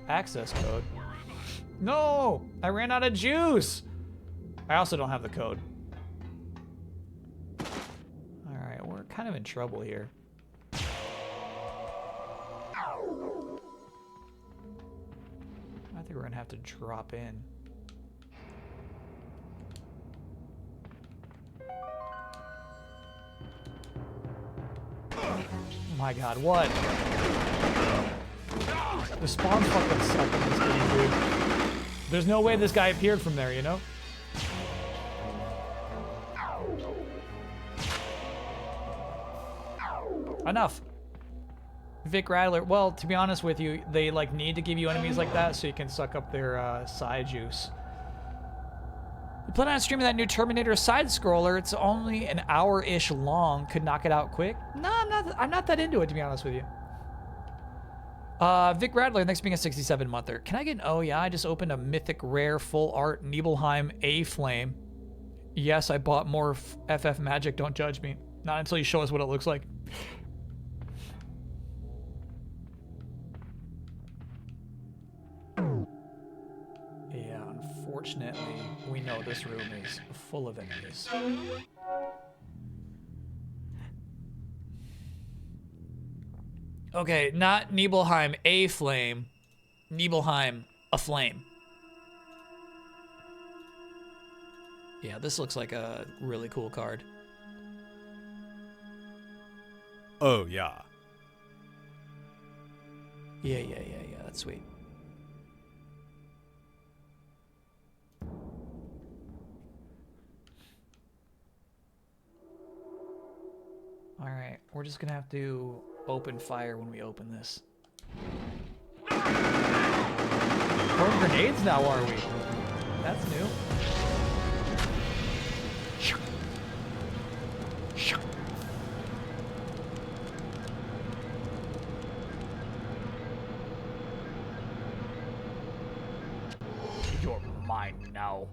Access code. No! I ran out of juice! I also don't have the code. Alright, we're kind of in trouble here. I think we're gonna have to drop in. Oh my god, what? The spawns fucking suck in this game, dude. There's no way this guy appeared from there, you know? Enough. Vic Rattler. Well, to be honest with you, they like need to give you enemies like that so you can suck up their side juice. You plan on streaming that new Terminator side scroller? It's only an hour-ish long. Could knock it out quick. No, I'm not that into it, to be honest with you. Vic Rattler, thanks for being a 67-monther. Can I get an... Oh, yeah, I just opened a mythic rare full art Nibelheim A-Flame. Yes, I bought more FF Magic. Don't judge me. Not until you show us what it looks like. Yeah, unfortunately, we know this room is full of enemies. Okay, not Nibelheim a flame. Nibelheim a flame. Yeah, this looks like a really cool card. Oh, yeah. Yeah, that's sweet. Alright, we're just gonna have to open fire when we open this. Throwing grenades now, are we? That's new. You're mine now.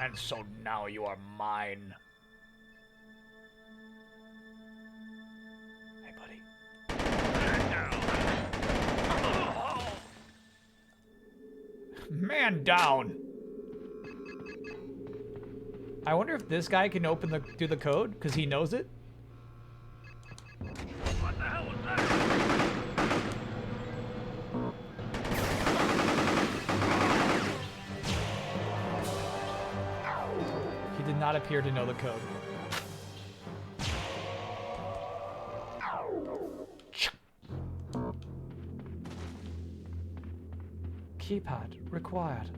And so now you are mine. Hey, buddy. Man down. I wonder if this guy can do the code because he knows it. not appear to know the code. Keypad required.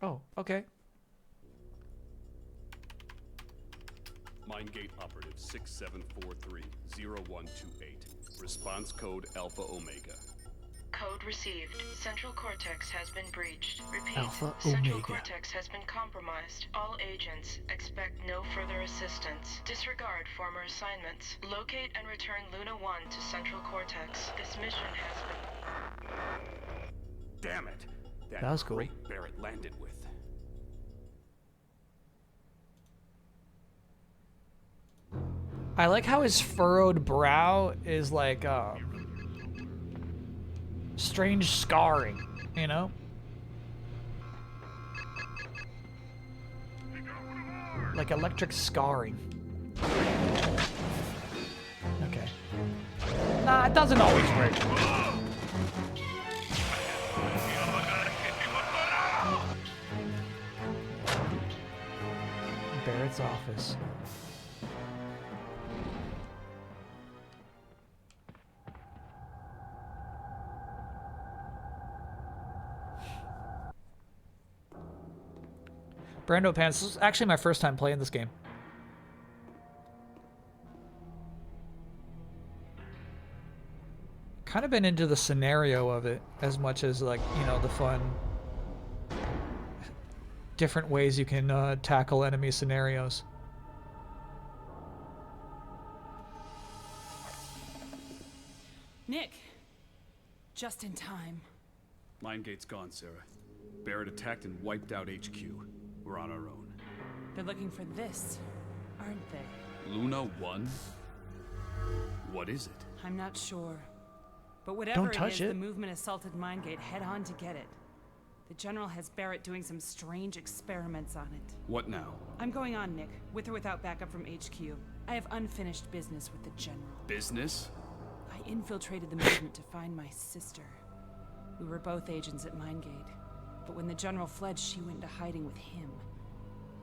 Oh, okay. Mindgate Operative 6743-0128. Response code Alpha Omega. Code received. Central Cortex has been breached. Repeat. Alpha Central Omega. Cortex has been compromised. All agents expect no further assistance. Disregard former assignments. Locate and return Luna 1 to Central Cortex. This mission has been... Damn it! That was cool. Great Barrett landed with. I like how his furrowed brow is like strange scarring, you know? Like electric scarring. Okay. Nah, it doesn't always work. Barrett's office. Brando Pants. This is actually my first time playing this game. Kind of been into the scenario of it as much as, like, you know, the fun different ways you can tackle enemy scenarios. Nick! Just in time. Mindgate's gone, Sarah. Barrett attacked and wiped out HQ. We're on our own. They're looking for this, aren't they? Luna 1? What is it? I'm not sure. But whatever touch it is, it. the movement assaulted Mindgate. Head on to get it. The General has Barrett doing some strange experiments on it. What now? I'm going on, Nick, with or without backup from HQ. I have unfinished business with the General. Business? I infiltrated the movement to find my sister. We were both agents at Mindgate. But when the General fled, she went into hiding with him.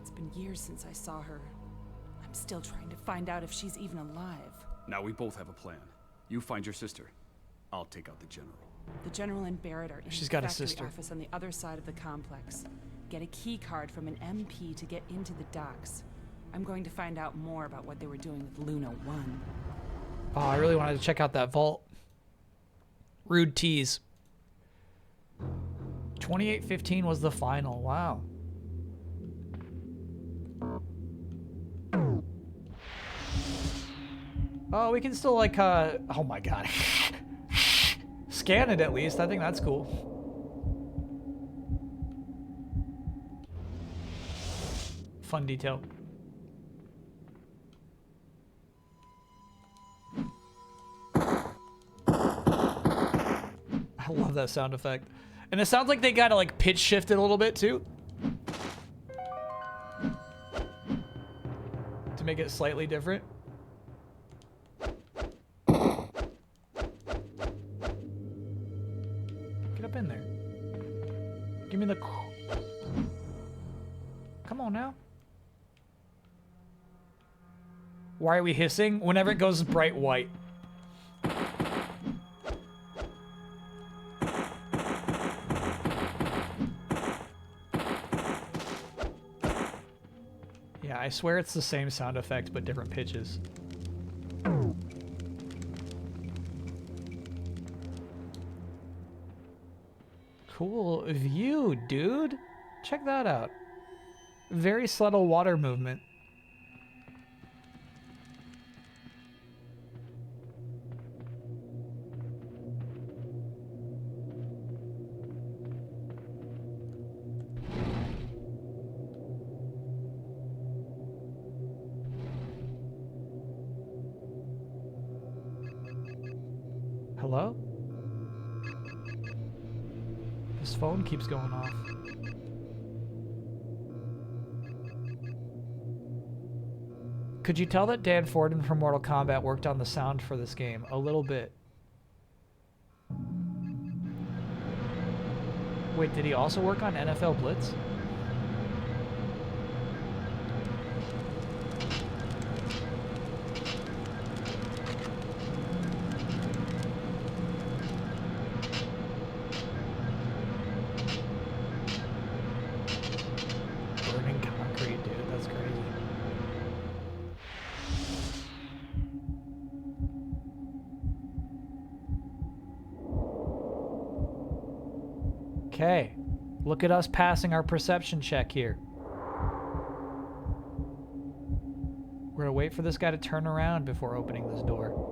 It's been years since I saw her. I'm still trying to find out if she's even alive. Now we both have a plan. You find your sister. I'll take out the General. The General and Barrett are in She's the got a factory sister. office on the other side of the complex. Get a key card from an MP to get into the docks. I'm going to find out more about what they were doing with Luna 1. Oh, I really wanted to check out that vault. Rude tease. 2815 was the final. Wow. Oh, we can still like oh my god. Scan it at least. I think that's cool. Fun detail. I love that sound effect. And it sounds like they gotta like pitch shift it a little bit too. To make it slightly different. Get up in there. Give me the... Come on now. Why are we hissing? Whenever it goes bright white. Yeah, I swear it's the same sound effect, but different pitches. Cool view, dude. Check that out. Very subtle water movement. Hello? His phone keeps going off. Could you tell that Dan Forden from Mortal Kombat worked on the sound for this game? A little bit. Wait, did he also work on NFL Blitz? Burning concrete, dude. That's crazy. Okay. Look at us passing our perception check here. We're gonna wait for this guy to turn around before opening this door.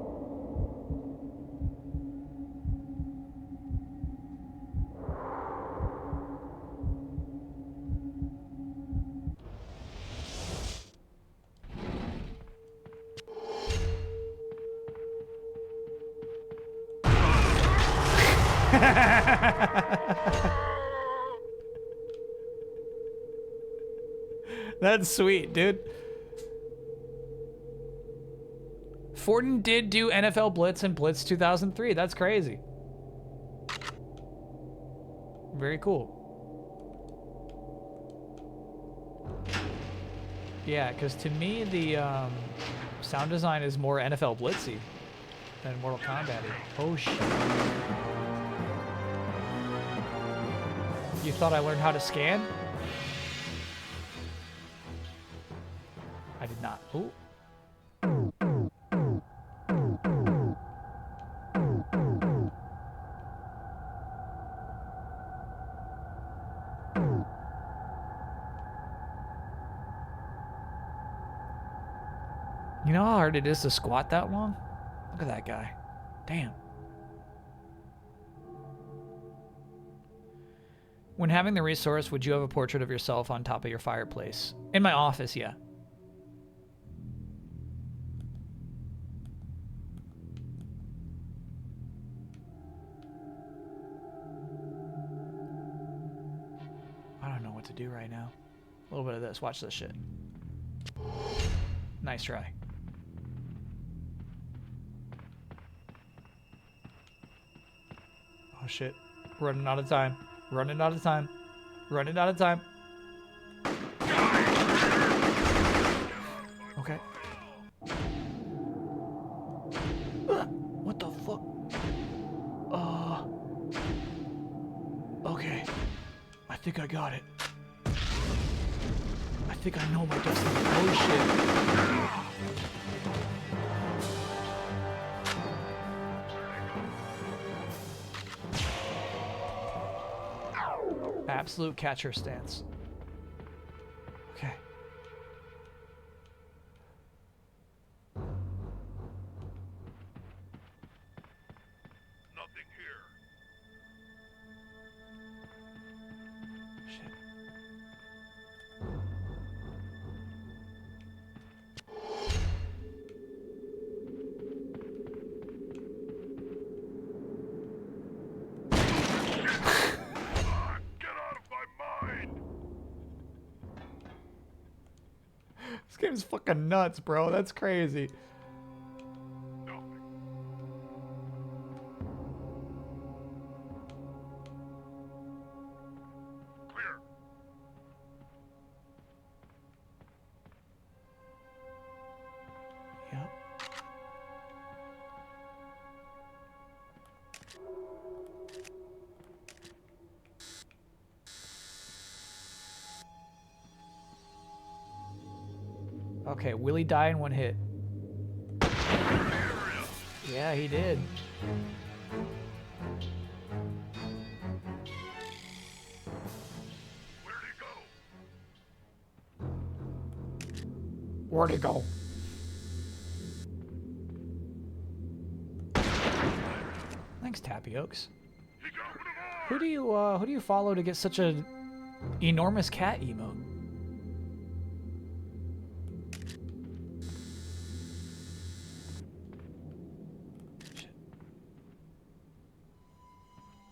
That's sweet, dude. Fortin did do NFL Blitz and Blitz 2003. That's crazy. Very cool. Yeah, because to me, the sound design is more NFL Blitzy than Mortal Kombat. Oh, shit. You thought I learned how to scan? I did not. Ooh. You know how hard it is to squat that long? Look at that guy. Damn. When having the resource, would you have a portrait of yourself on top of your fireplace? In my office, yeah. I don't know what to do right now. A little bit of this. Watch this shit. Nice try. Oh shit. Running out of time. Running out of time. Running out of time. Okay. What the fuck? Okay. I think I got it. I think I know my destiny. Oh shit. Absolute catcher stance. Okay. Nothing here. Shit. This game's fucking nuts, bro. That's crazy. Yep. Okay, will he die in one hit? Yeah, he did. Where'd he go? Thanks, Tapiokes. Who do you follow to get such a enormous cat emote?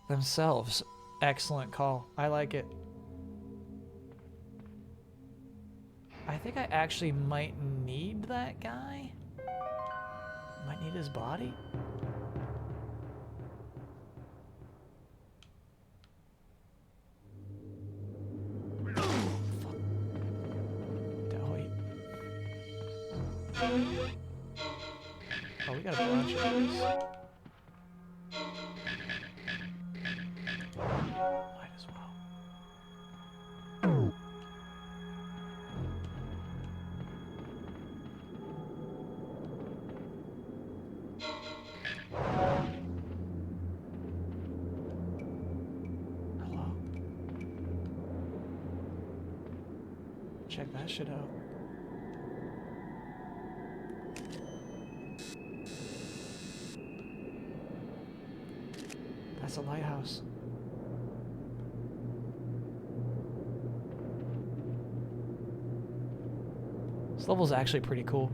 Themselves. Excellent call. I like it. I think I actually might need that guy. Might need his body. Oh, we got a bunch of these. Might as well. Hello? Check that shit out. That's a lighthouse. This level's actually pretty cool.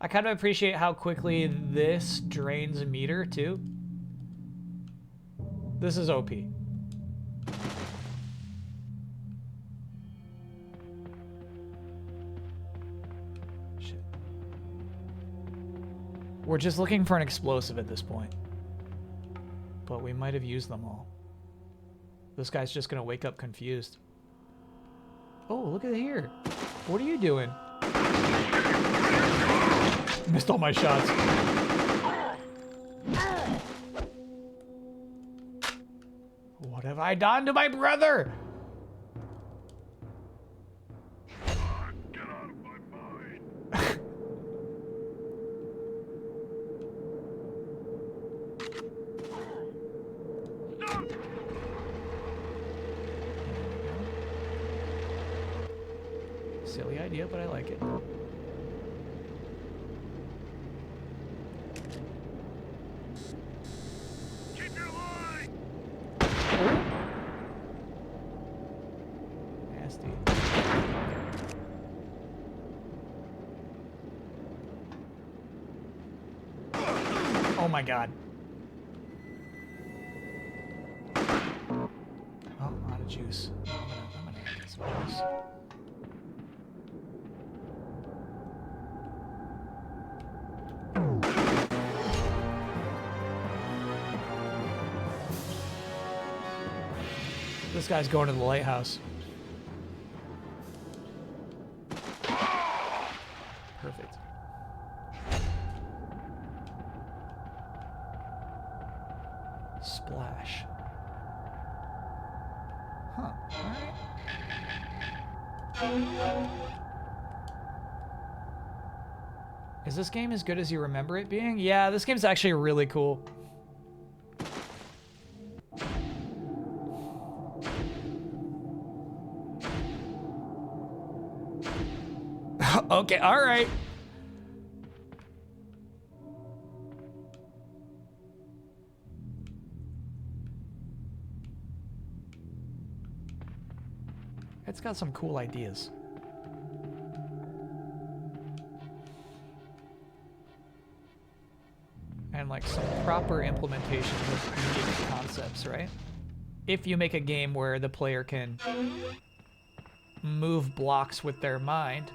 I kind of appreciate how quickly this drains a meter, too. This is OP. Shit. We're just looking for an explosive at this point. But we might have used them all. This guy's just gonna wake up confused. Oh, look at here. What are you doing? Missed all my shots. What have I done to my brother? Get out of my mind. Silly idea, but I like it. Nasty. Oh my god. Oh, out of juice. I'm gonna get some juice. This guy's going to the lighthouse. Perfect. Splash. Huh. Alright. Is this game as good as you remember it being? Yeah, this game's actually really cool. Okay, all right. It's got some cool ideas. And like some proper implementation of unique concepts, right? If you make a game where the player can move blocks with their mind,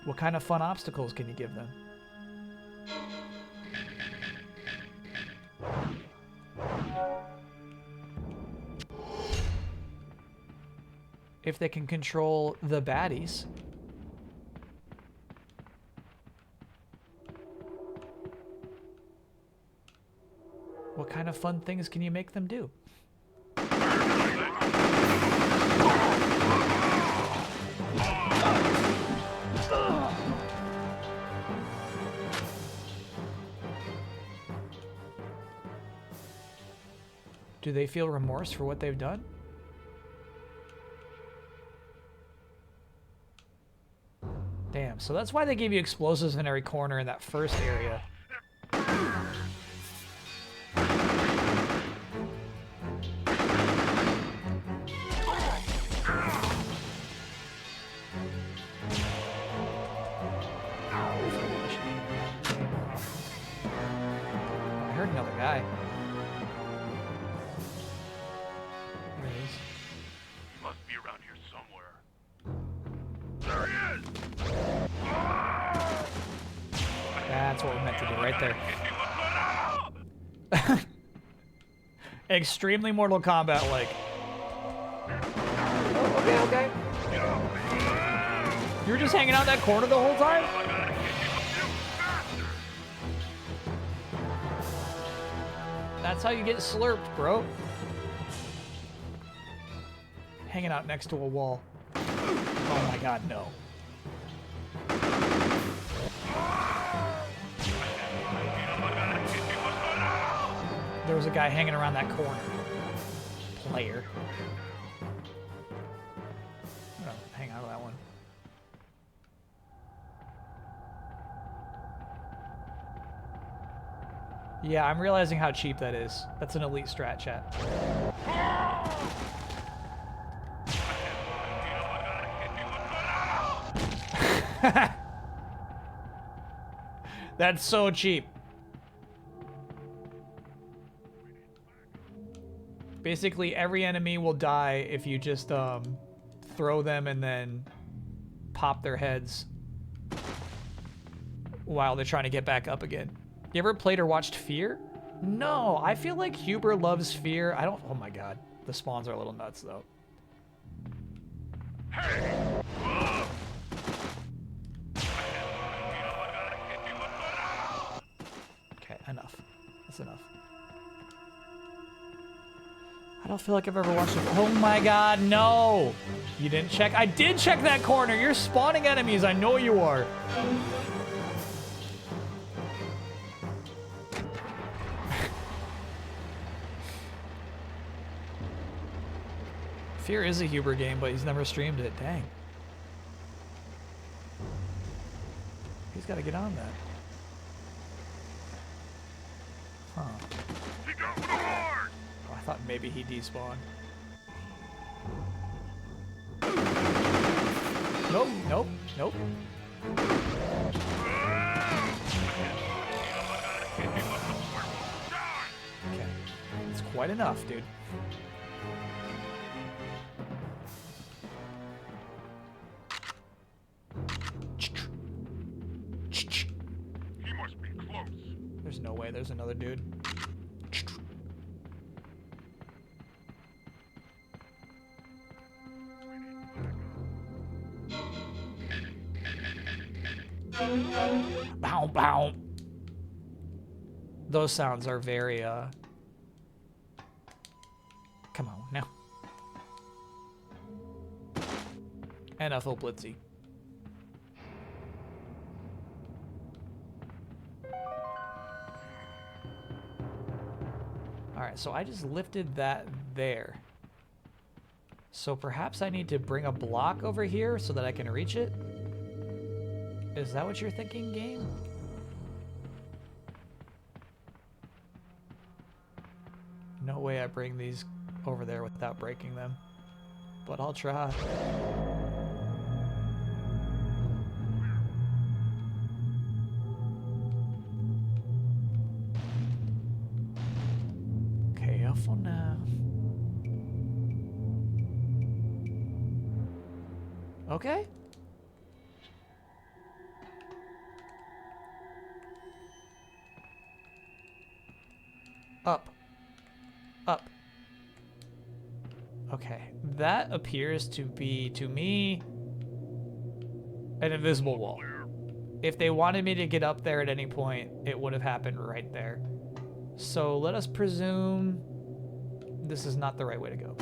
what kind of fun obstacles can you give them? If they can control the baddies, what kind of fun things can you make them do? Do they feel remorse for what they've done? Damn, so that's why they gave you explosives in every corner in that first area. heard another guy. There he is. He must be around here somewhere. There he is! That's what we're meant to do right there. Extremely Mortal Kombat like. Oh, okay, okay. You were just hanging out in that corner the whole time? That's how you get slurped, bro. Hanging out next to a wall. Oh my god, no. There was a guy hanging around that corner. Player. I'm gonna hang out of that one. Yeah, I'm realizing how cheap that is. That's an elite strat, chat. That's so cheap. Basically, every enemy will die if you just throw them and then pop their heads while they're trying to get back up again. You ever played or watched Fear? No, I feel like Huber loves Fear. I don't. Oh my god, the spawns are a little nuts though. Okay, enough. That's enough. I don't feel like I've ever watched it. Oh my god, no! You didn't check? I did check that corner! You're spawning enemies, I know you are. Fear is a Huber game, but he's never streamed it. Dang. He's gotta get on that. Huh. Oh, I thought maybe he despawned. Nope, nope, nope. Okay. It's quite enough, dude. He must be close. There's no way there's another dude. Bow, bow. Those sounds are very, come on, now. NFL Blitzy. Alright, so I just lifted that there. So perhaps I need to bring a block over here so that I can reach it? Is that what you're thinking, game? No way I bring these over there without breaking them. But I'll try. Careful now. Okay. Up. Up. Okay. That appears to be, to me, an invisible wall. If they wanted me to get up there at any point, it would have happened right there. So let us presume this is not the right way to go.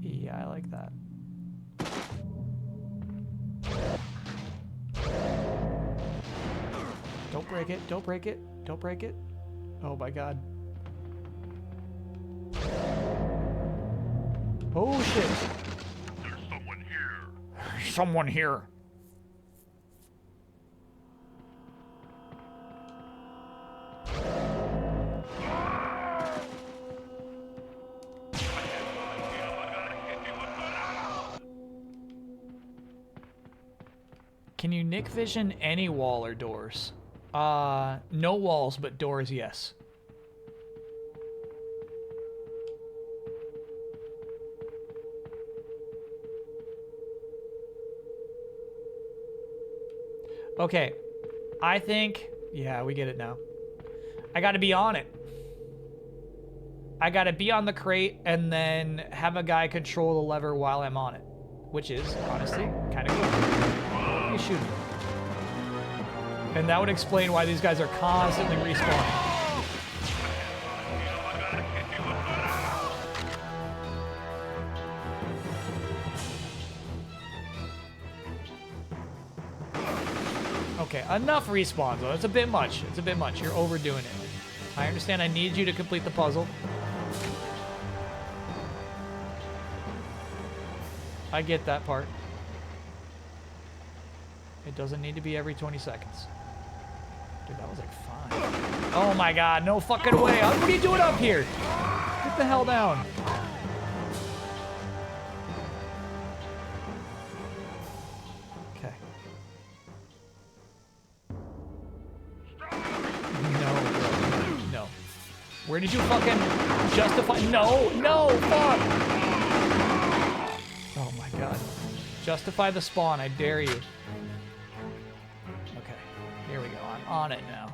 Yeah, I like that. Don't break it. Don't break it. Don't break it. Oh my god. Oh shit. There's someone here. There's someone here. Can you nick vision any wall or doors? No walls, but doors, yes. Okay. I think... Yeah, we get it now. I gotta be on it. I gotta be on the crate and then have a guy control the lever while I'm on it. Which is, honestly, kind of cool. You shoot me. And that would explain why these guys are constantly respawning. Okay, enough respawns though. It's a bit much. It's a bit much. You're overdoing it. I understand I need you to complete the puzzle. I get that part. It doesn't need to be every 20 seconds. Dude, that was like fine. Oh my god, no fucking way. What are you doing up here? Get the hell down. Okay. No, bro. No. Where did you fucking justify? No, no, fuck. Oh my god. Justify the spawn, I dare you. Okay, here we go. I'm on it now.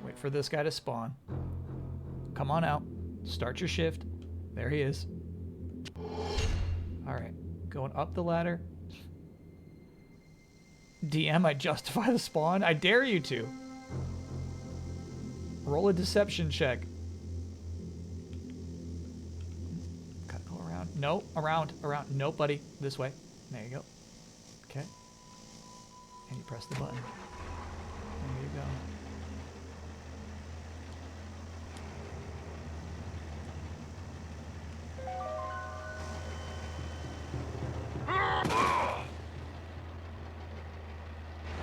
Wait for this guy to spawn. Come on out. Start your shift. There he is. Alright, going up the ladder. DM, I justify the spawn? I dare you to. Roll a deception check. Gotta go around. No, around. No, buddy. This way. There you go. Okay. And you press the button. There you go.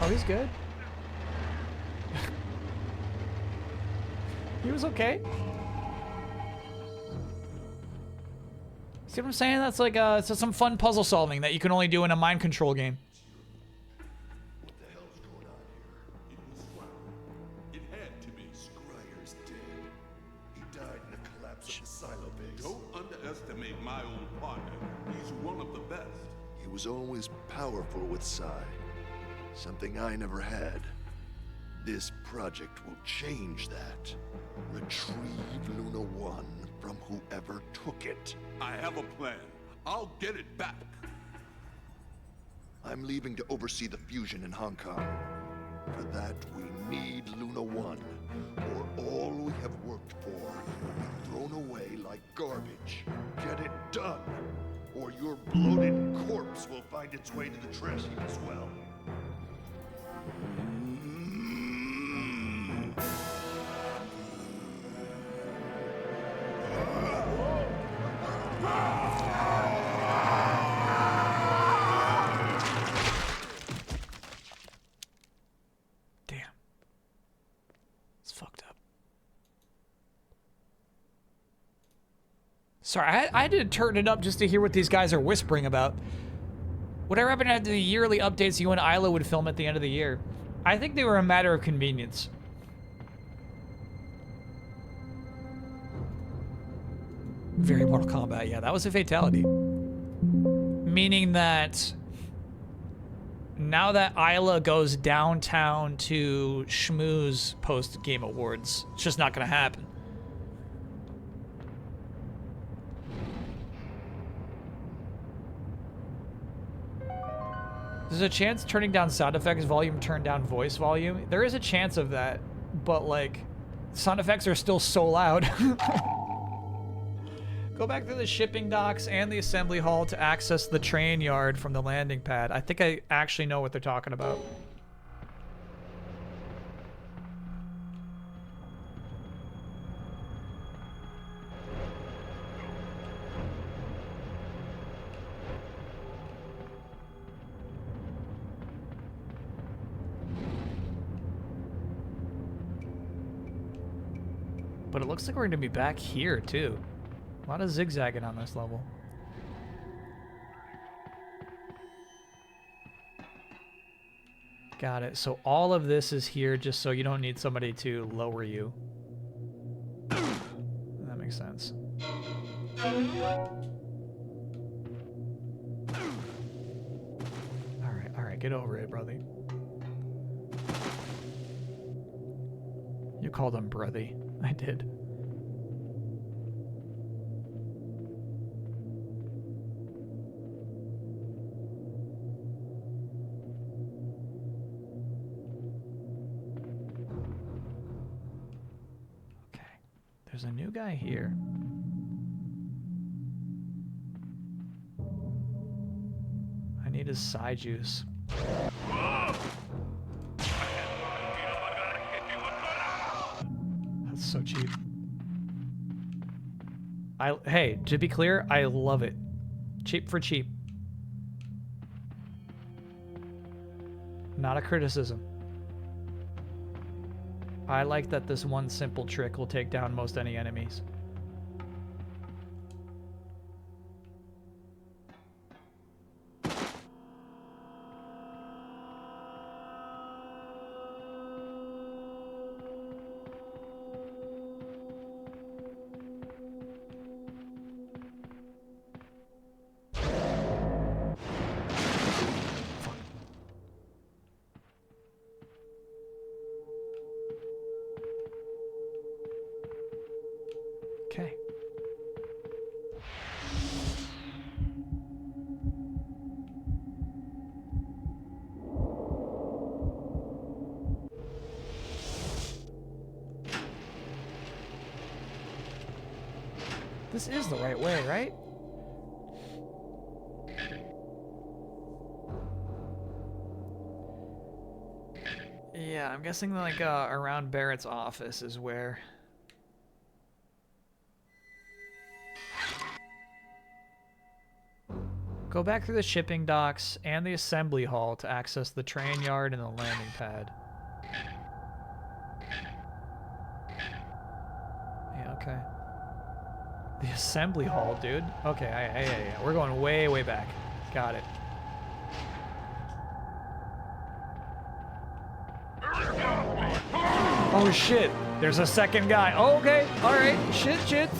Oh, he's good. He was okay. See what I'm saying? That's like it's just some fun puzzle solving that you can only do in a mind control game. What the hell's going on here? It was fine. It had to be. Scryer's dead. He died in the collapse of the silo base. Don't underestimate my old partner. He's one of the best. He was always powerful with Psi. Something I never had. This project will change that. Retrieve Luna 1 from whoever took it. I have a plan. I'll get it back. I'm leaving to oversee the fusion in Hong Kong. For that, we need Luna 1, or all we have worked for will be thrown away like garbage. Get it done, or your bloated corpse will find its way to the trash heap as well. Damn. It's fucked up. Sorry, I had to turn it up just to hear what these guys are whispering about. Whatever happened to the yearly updates you and Isla would film at the end of the year? I think they were a matter of convenience. Very Mortal Kombat, yeah, that was a fatality. Meaning that now that Isla goes downtown to schmooze post-game awards, it's just not gonna happen. There's a chance turning down sound effects volume, turn down voice volume. There is a chance of that, but like, sound effects are still so loud. Go back to the shipping docks and the assembly hall to access the train yard from the landing pad. I think I actually know what they're talking about. But it looks like we're going to be back here, too. A lot of zigzagging on this level. Got it. So all of this is here just so you don't need somebody to lower you. That makes sense. Alright, get over it, brother. You called him brothy. I did. Okay. There's a new guy here. I need his Psi juice. That's so cheap. Hey, to be clear, I love it. Cheap for cheap. Not a criticism. I like that this one simple trick will take down most any enemies. Okay. This is the right way, right? Yeah, I'm guessing like around Barrett's office is where. Go back through the shipping docks and the assembly hall to access the train yard and the landing pad. Yeah, okay. The assembly hall, dude. Okay, yeah. We're going way, way back. Got it. Oh shit, there's a second guy. Oh, okay, alright. Shit.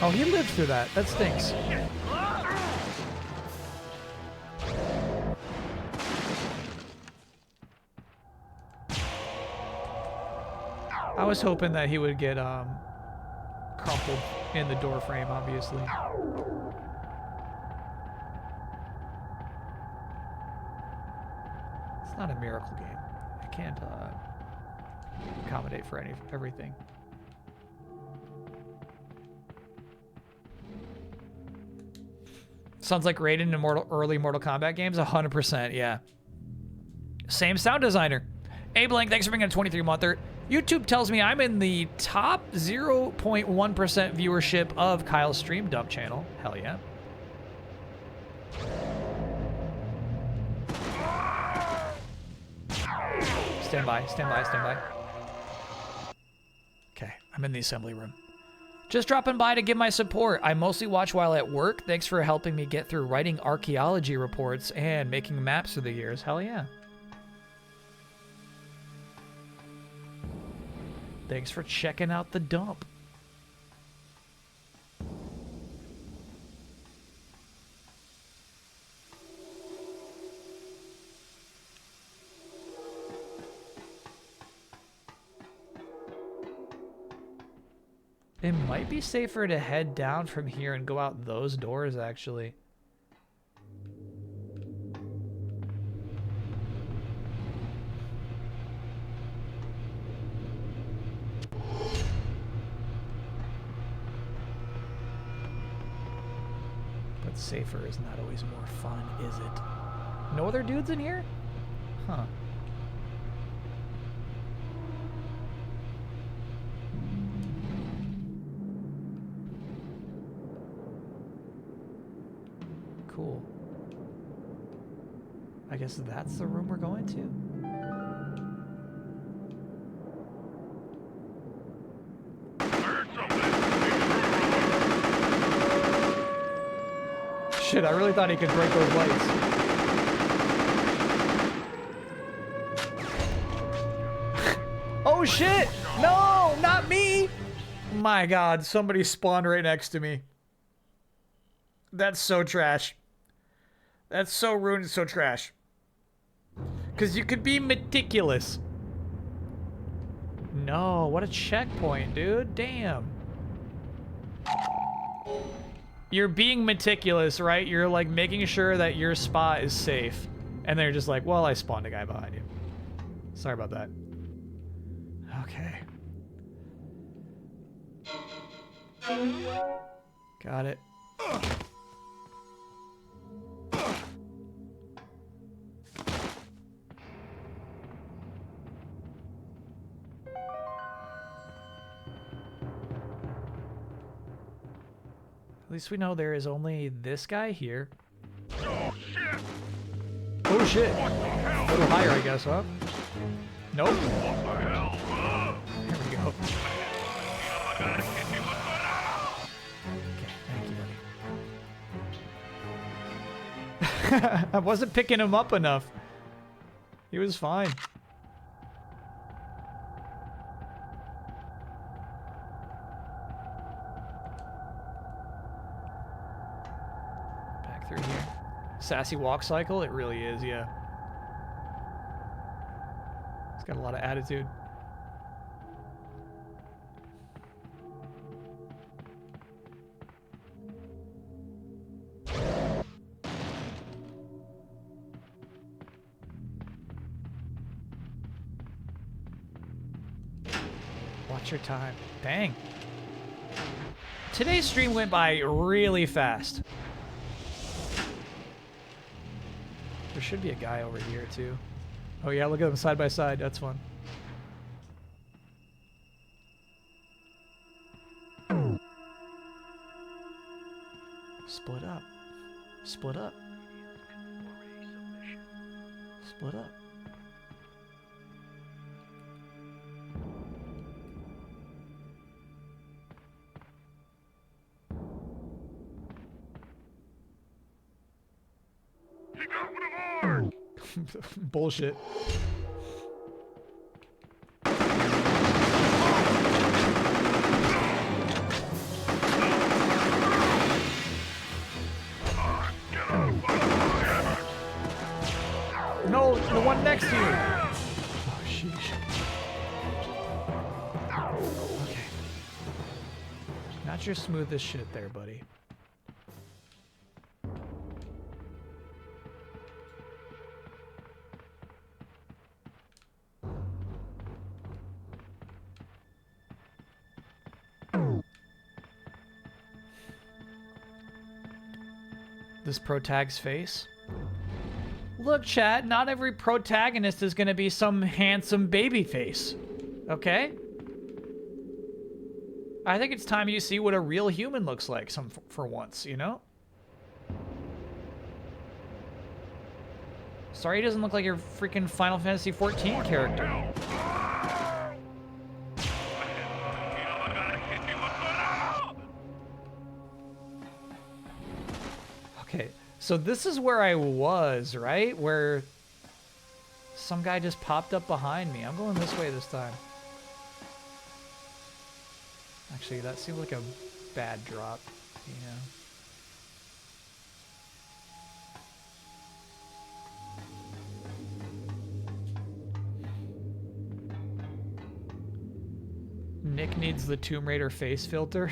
Oh, he lived through that. That stinks. I was hoping that he would get crumpled in the door frame, obviously. It's not a miracle game. I can't accommodate for everything. Sounds like Raiden in early Mortal Kombat games. 100%, yeah. Same sound designer. Hey Blank, thanks for being a 23-monther. YouTube tells me I'm in the top 0.1% viewership of Kyle's stream dump channel. Hell yeah. Stand by. Okay, I'm in the assembly room. Just dropping by to give my support. I mostly watch while at work. Thanks for helping me get through writing archaeology reports and making maps through the years. Hell yeah. Thanks for checking out the dump. It might be safer to head down from here and go out those doors, actually. But safer is not always more fun, is it? No other dudes in here? Huh. Cool. I guess that's the room we're going to. shit, I really thought he could break those lights. Oh shit! No, not me! My god, somebody spawned right next to me. That's so trash. That's so rude and so trash. Because you could be meticulous. No, what a checkpoint, dude. Damn. You're being meticulous, right? You're like making sure that your spot is safe. And they're just like, well, I spawned a guy behind you. Sorry about that. Okay. Got it. At least we know there is only this guy here. Oh shit! A little higher, I guess, huh? Nope. There we go. Okay, thank you, buddy. I wasn't picking him up enough. He was fine. Back through here. Sassy walk cycle? It really is, yeah. It's got a lot of attitude. Watch your time. Dang. Today's stream went by really fast. There should be a guy over here, too. Oh, yeah, look at them side by side. That's fun. Split up. Split up. Split up. Bullshit. No, the one next to you. Oh, sheesh. Okay. Not your smoothest shit there, buddy. This protag's face. Look, chat, not every protagonist is gonna be some handsome baby face. Okay? I think it's time you see what a real human looks like for once, you know? Sorry he doesn't look like your freaking Final Fantasy XIV character. Okay, so this is where I was, right? Where some guy just popped up behind me. I'm going this way this time. Actually, that seems like a bad drop, you know? Nick needs the Tomb Raider face filter.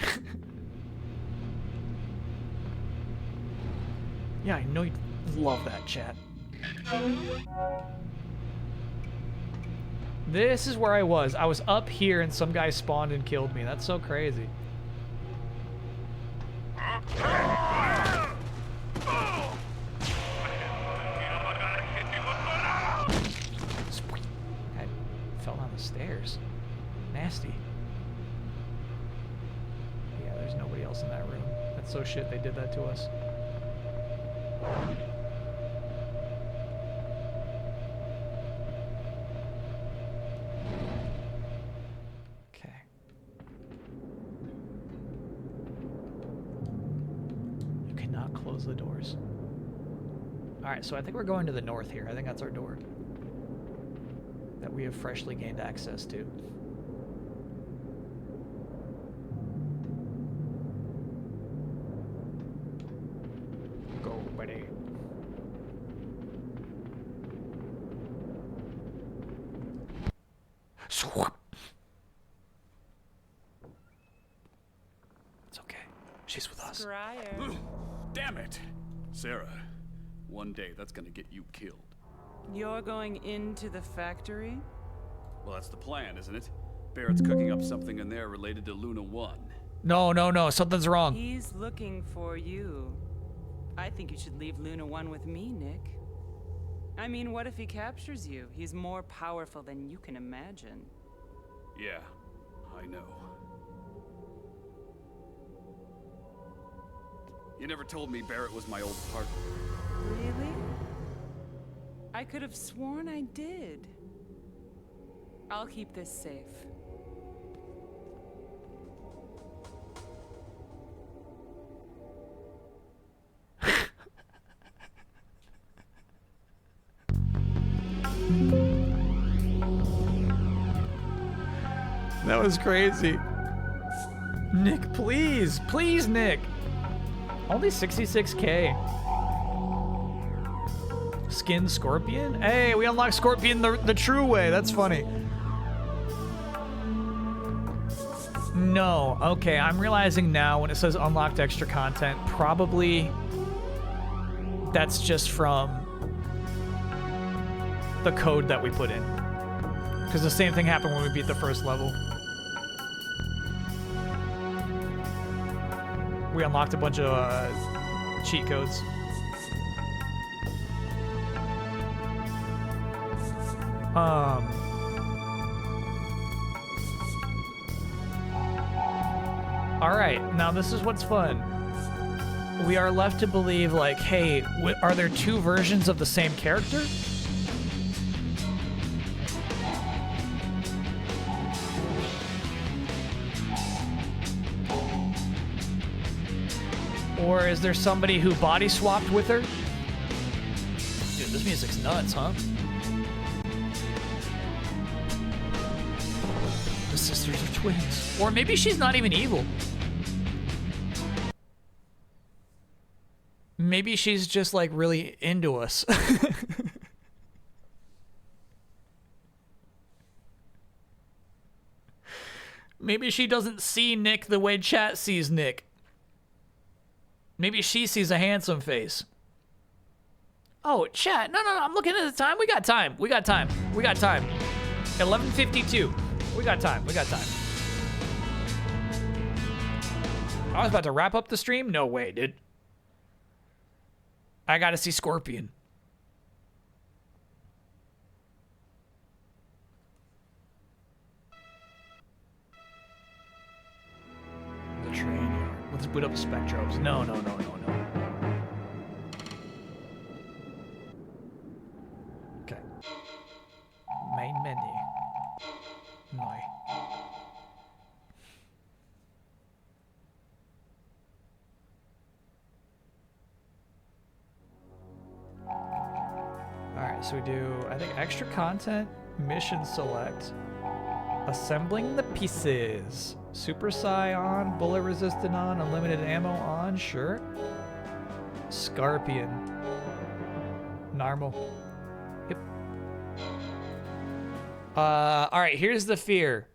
Yeah, I know you'd love that, chat. This is where I was. I was up here and some guy spawned and killed me. That's so crazy. I fell down the stairs. Nasty. Yeah, there's nobody else in that room. That's so shit they did that to us. Okay. You cannot close the doors. Alright, so I think we're going to the north here. I think that's our door that we have freshly gained access to. Go, buddy. It's okay. She's with us. Scryer. Damn it! Sarah, one day that's gonna get you killed. You're going into the factory? Well, that's the plan, isn't it? Barrett's cooking up something in there related to Luna 1. No, something's wrong. He's looking for you. I think you should leave Luna 1 with me, Nick. I mean, what if he captures you? He's more powerful than you can imagine. Yeah, I know. You never told me Barrett was my old partner. Really? I could have sworn I did. I'll keep this safe. That was crazy. Nick, please. Please, Nick. Only 66K. Skin Scorpion? Hey, we unlocked Scorpion the true way. That's funny. No. Okay, I'm realizing now when it says unlocked extra content, probably that's just from the code that we put in. Because the same thing happened when we beat the first level. We unlocked a bunch of cheat codes. Alright, now this is what's fun. We are left to believe, like, hey, are there two versions of the same character? Or is there somebody who body swapped with her? Dude, this music's nuts, huh? The sisters are twins. Or maybe she's not even evil. Maybe she's just like really into us. Maybe she doesn't see Nick the way chat sees Nick. Maybe she sees a handsome face. Oh, chat. No, I'm looking at the time. We got time. 11:52. We got time. I was about to wrap up the stream. No way, dude. I gotta see Scorpion. The train yard. Let's boot up Spectrobes. No. Okay. Main menu. No. Alright, so we do, I think, extra content, mission select, assembling the pieces, Super Psi on, bullet resistant on, unlimited ammo on, sure. Scorpion. Narmal. Yep. Alright, here's the fear.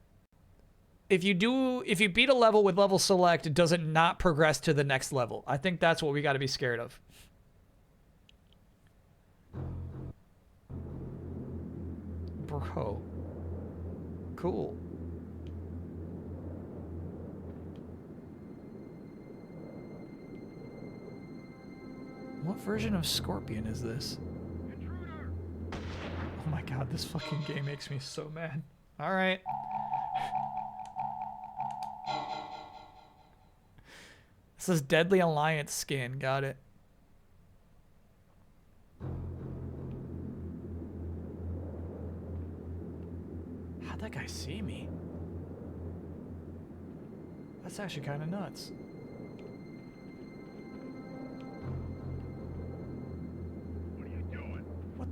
If you beat a level with level select, does it not progress to the next level? I think that's what we gotta be scared of. Bro. Cool. What version of Scorpion is this? Oh my god, this fucking game makes me so mad. Alright. This is Deadly Alliance skin, got it. How'd that guy see me? That's actually kind of nuts.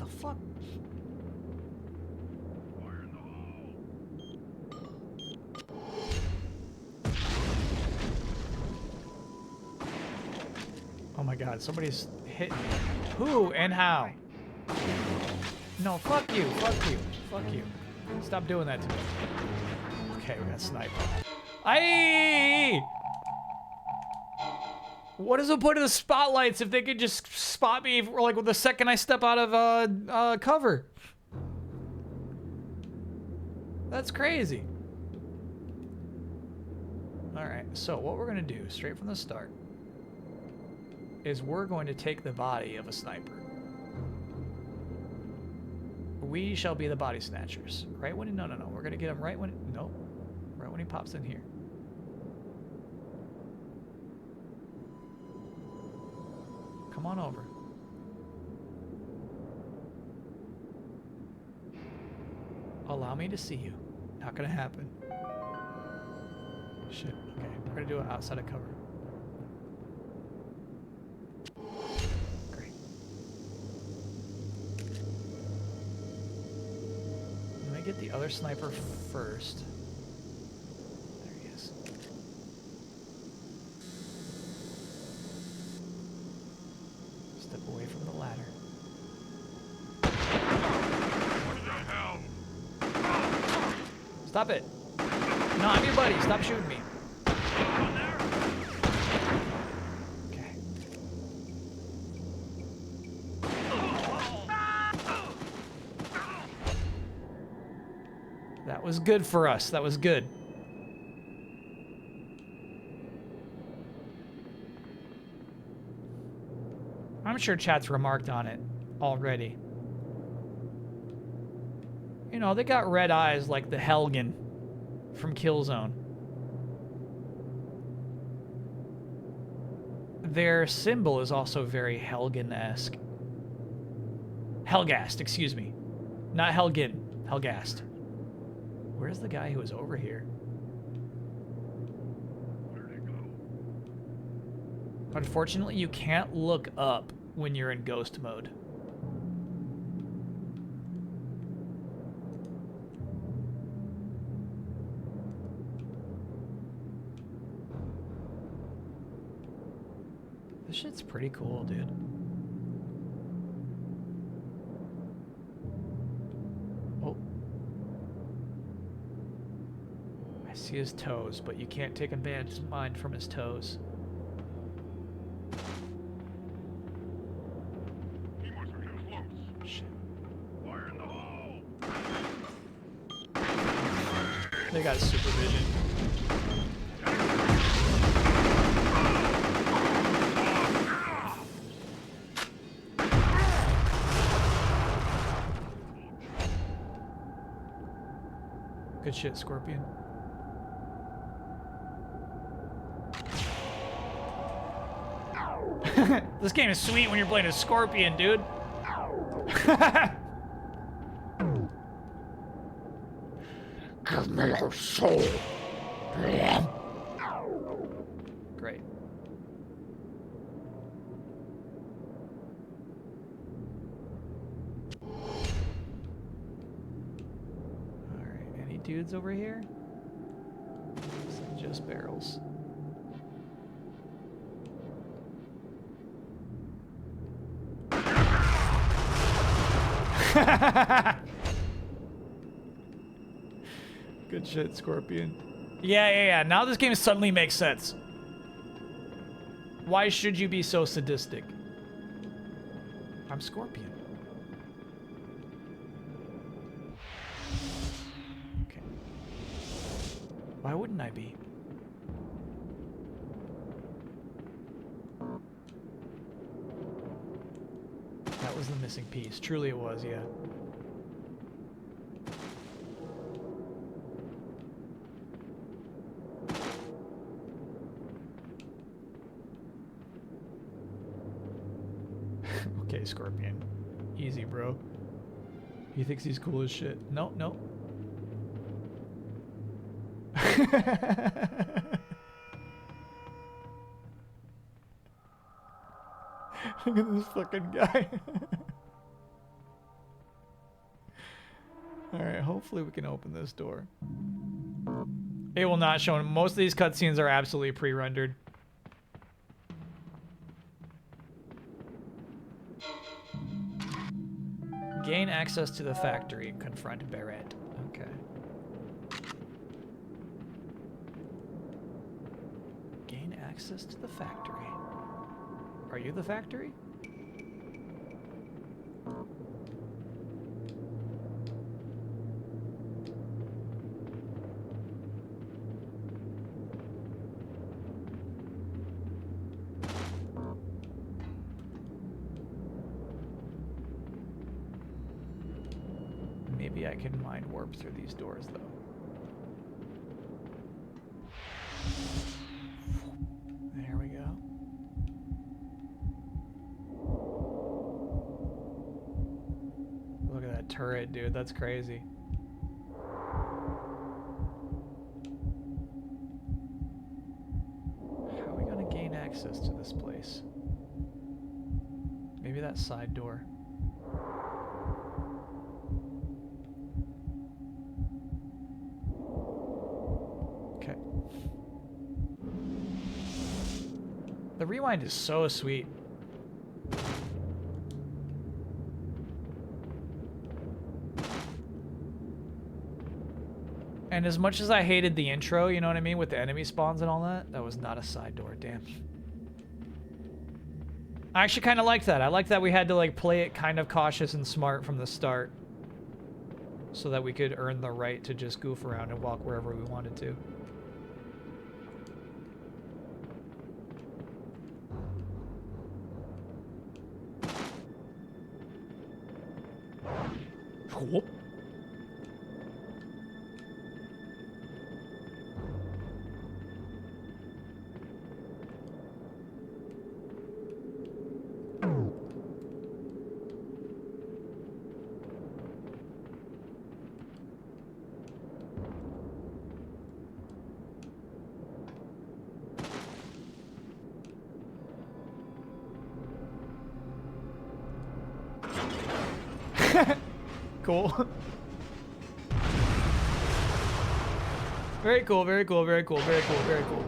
fuck? Oh my god, somebody's hitting me. Who and how? No, fuck you, fuck you, fuck you. Stop doing that to me. Okay, we got sniped. Aye! What is the point of the spotlights if they could just spot me like the second I step out of cover? That's crazy. Alright, so what we're gonna do straight from the start is we're going to take the body of a sniper. We shall be the body snatchers. Right when he, no, we're gonna get him right when, no, right when he pops in here. Come on over. Allow me to see you. Not gonna happen. Shit, okay, we're gonna do it outside of cover. Great. Let me get the other sniper first. There he is. Step away from the ladder. Stop it. No, I'm your buddy. Stop shooting me. Okay. That was good for us. That was good. I'm sure chat's remarked on it already. You know, they got red eyes like the Helgen from Killzone. Their symbol is also very Helgen-esque. Helgast, excuse me. Not Helgen, Helgast. Where's the guy who was over here? Unfortunately, you can't look up when you're in ghost mode. This shit's pretty cool, dude. Oh. I see his toes, but you can't take advantage of mine from his toes. Shit. Fire in the hole. They got supervision. Good shit, Scorpion. This game is sweet when you're playing a Scorpion, dude. Give me your soul. Great. Dudes over here? Looks like just barrels. Good shit, Scorpion. Yeah. Now this game suddenly makes sense. Why should you be so sadistic? I'm Scorpion. Why wouldn't I be? That was the missing piece. Truly it was, yeah. Okay, Scorpion. Easy, bro. He thinks he's cool as shit. No. Look at this fucking guy. Alright, hopefully we can open this door. It will not show. Most of these cutscenes are absolutely pre-rendered. Gain access to the factory. Confront Barrett. Okay. Gain access to the factory. Are you the factory? Maybe I can mind warp through these doors, though. There we go. Look at that turret, dude. That's crazy. How are we gonna gain access to this place? Maybe that side door. The rewind is so sweet. And as much as I hated the intro, you know what I mean, with the enemy spawns and all that, that was not a side door, damn. I actually kind of liked that. I liked that we had to like play it kind of cautious and smart from the start, so that we could earn the right to just goof around and walk wherever we wanted to. Whoop. Cool. Very cool, very cool, very cool, very cool, very cool.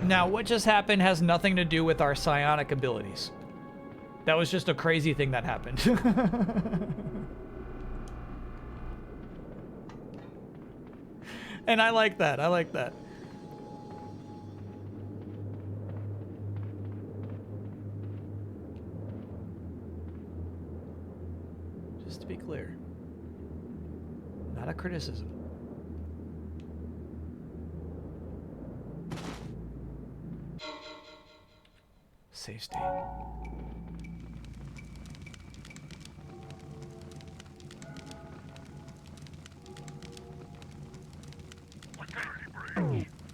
Now, what just happened has nothing to do with our psionic abilities. That was just a crazy thing that happened. And I like that. I like that. Just to be clear. Not a criticism. Save state.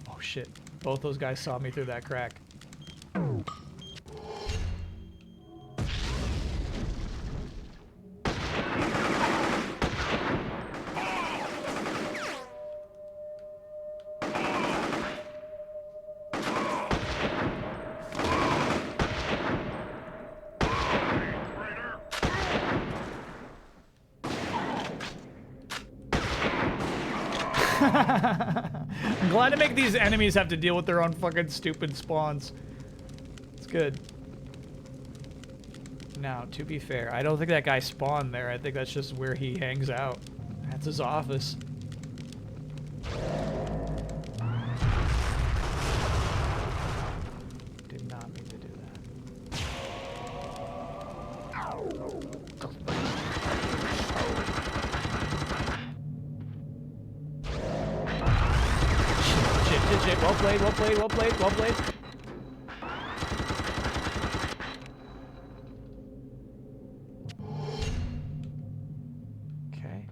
Oh shit. Both those guys saw me through that crack. I'm glad to make these enemies have to deal with their own fucking stupid spawns. It's good. Now, to be fair, I don't think that guy spawned there. I think that's just where he hangs out. That's his office. Did not mean to do that. Shit. Well played, well played, well played, well played. Okay.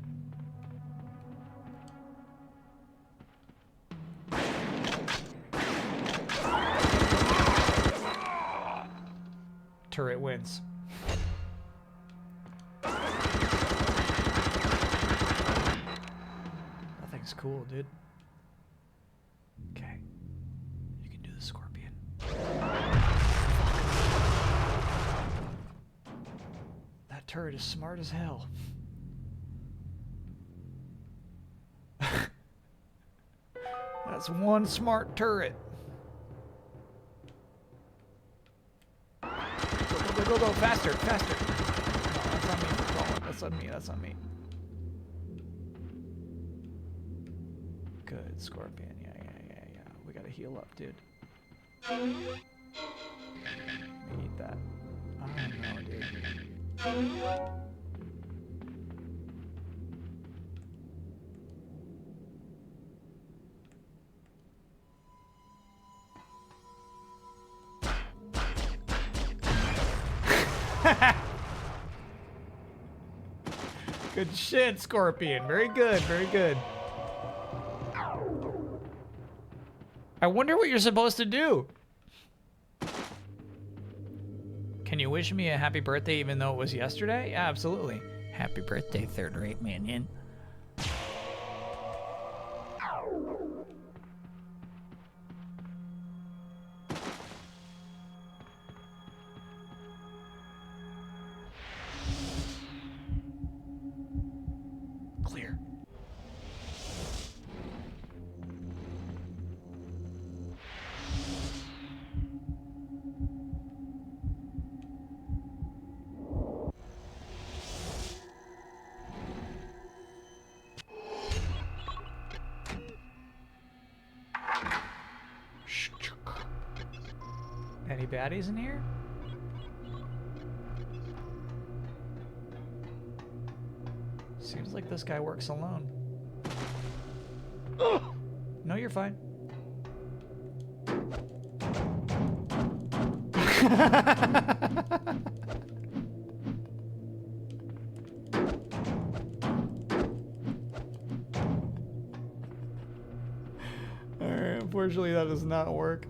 Turret wins. That thing's cool, dude. Okay. You can do the scorpion. That turret is smart as hell. That's one smart turret. Go, go, go, go, faster, faster. No, that's on me. That's on me, that's on me. Good, Scorpion. Yeah. We gotta heal up, dude. Let me eat that. Oh no, dude. Good shit, Scorpion. Very good, very good. I wonder what you're supposed to do. Can you wish me a happy birthday even though it was yesterday? Yeah, absolutely. Happy birthday, third-rate minion. Clear. Any baddies in here? Seems like this guy works alone. Ugh. No, you're fine. Alright, unfortunately that does not work.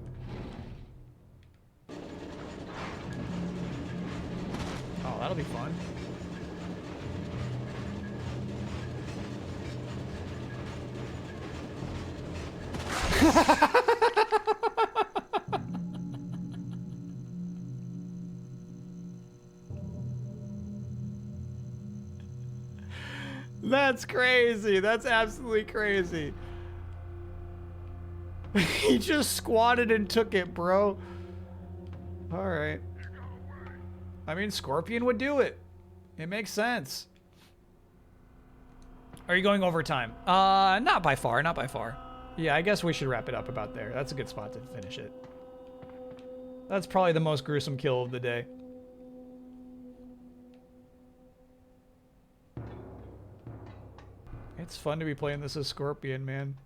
Oh, that'll be fun. That's crazy. That's absolutely crazy. He just squatted and took it, bro. All right. I mean, Scorpion would do it. It makes sense. Are you going overtime? Not by far, not by far. Yeah, I guess we should wrap it up about there. That's a good spot to finish it. That's probably the most gruesome kill of the day. It's fun to be playing this as Scorpion, man.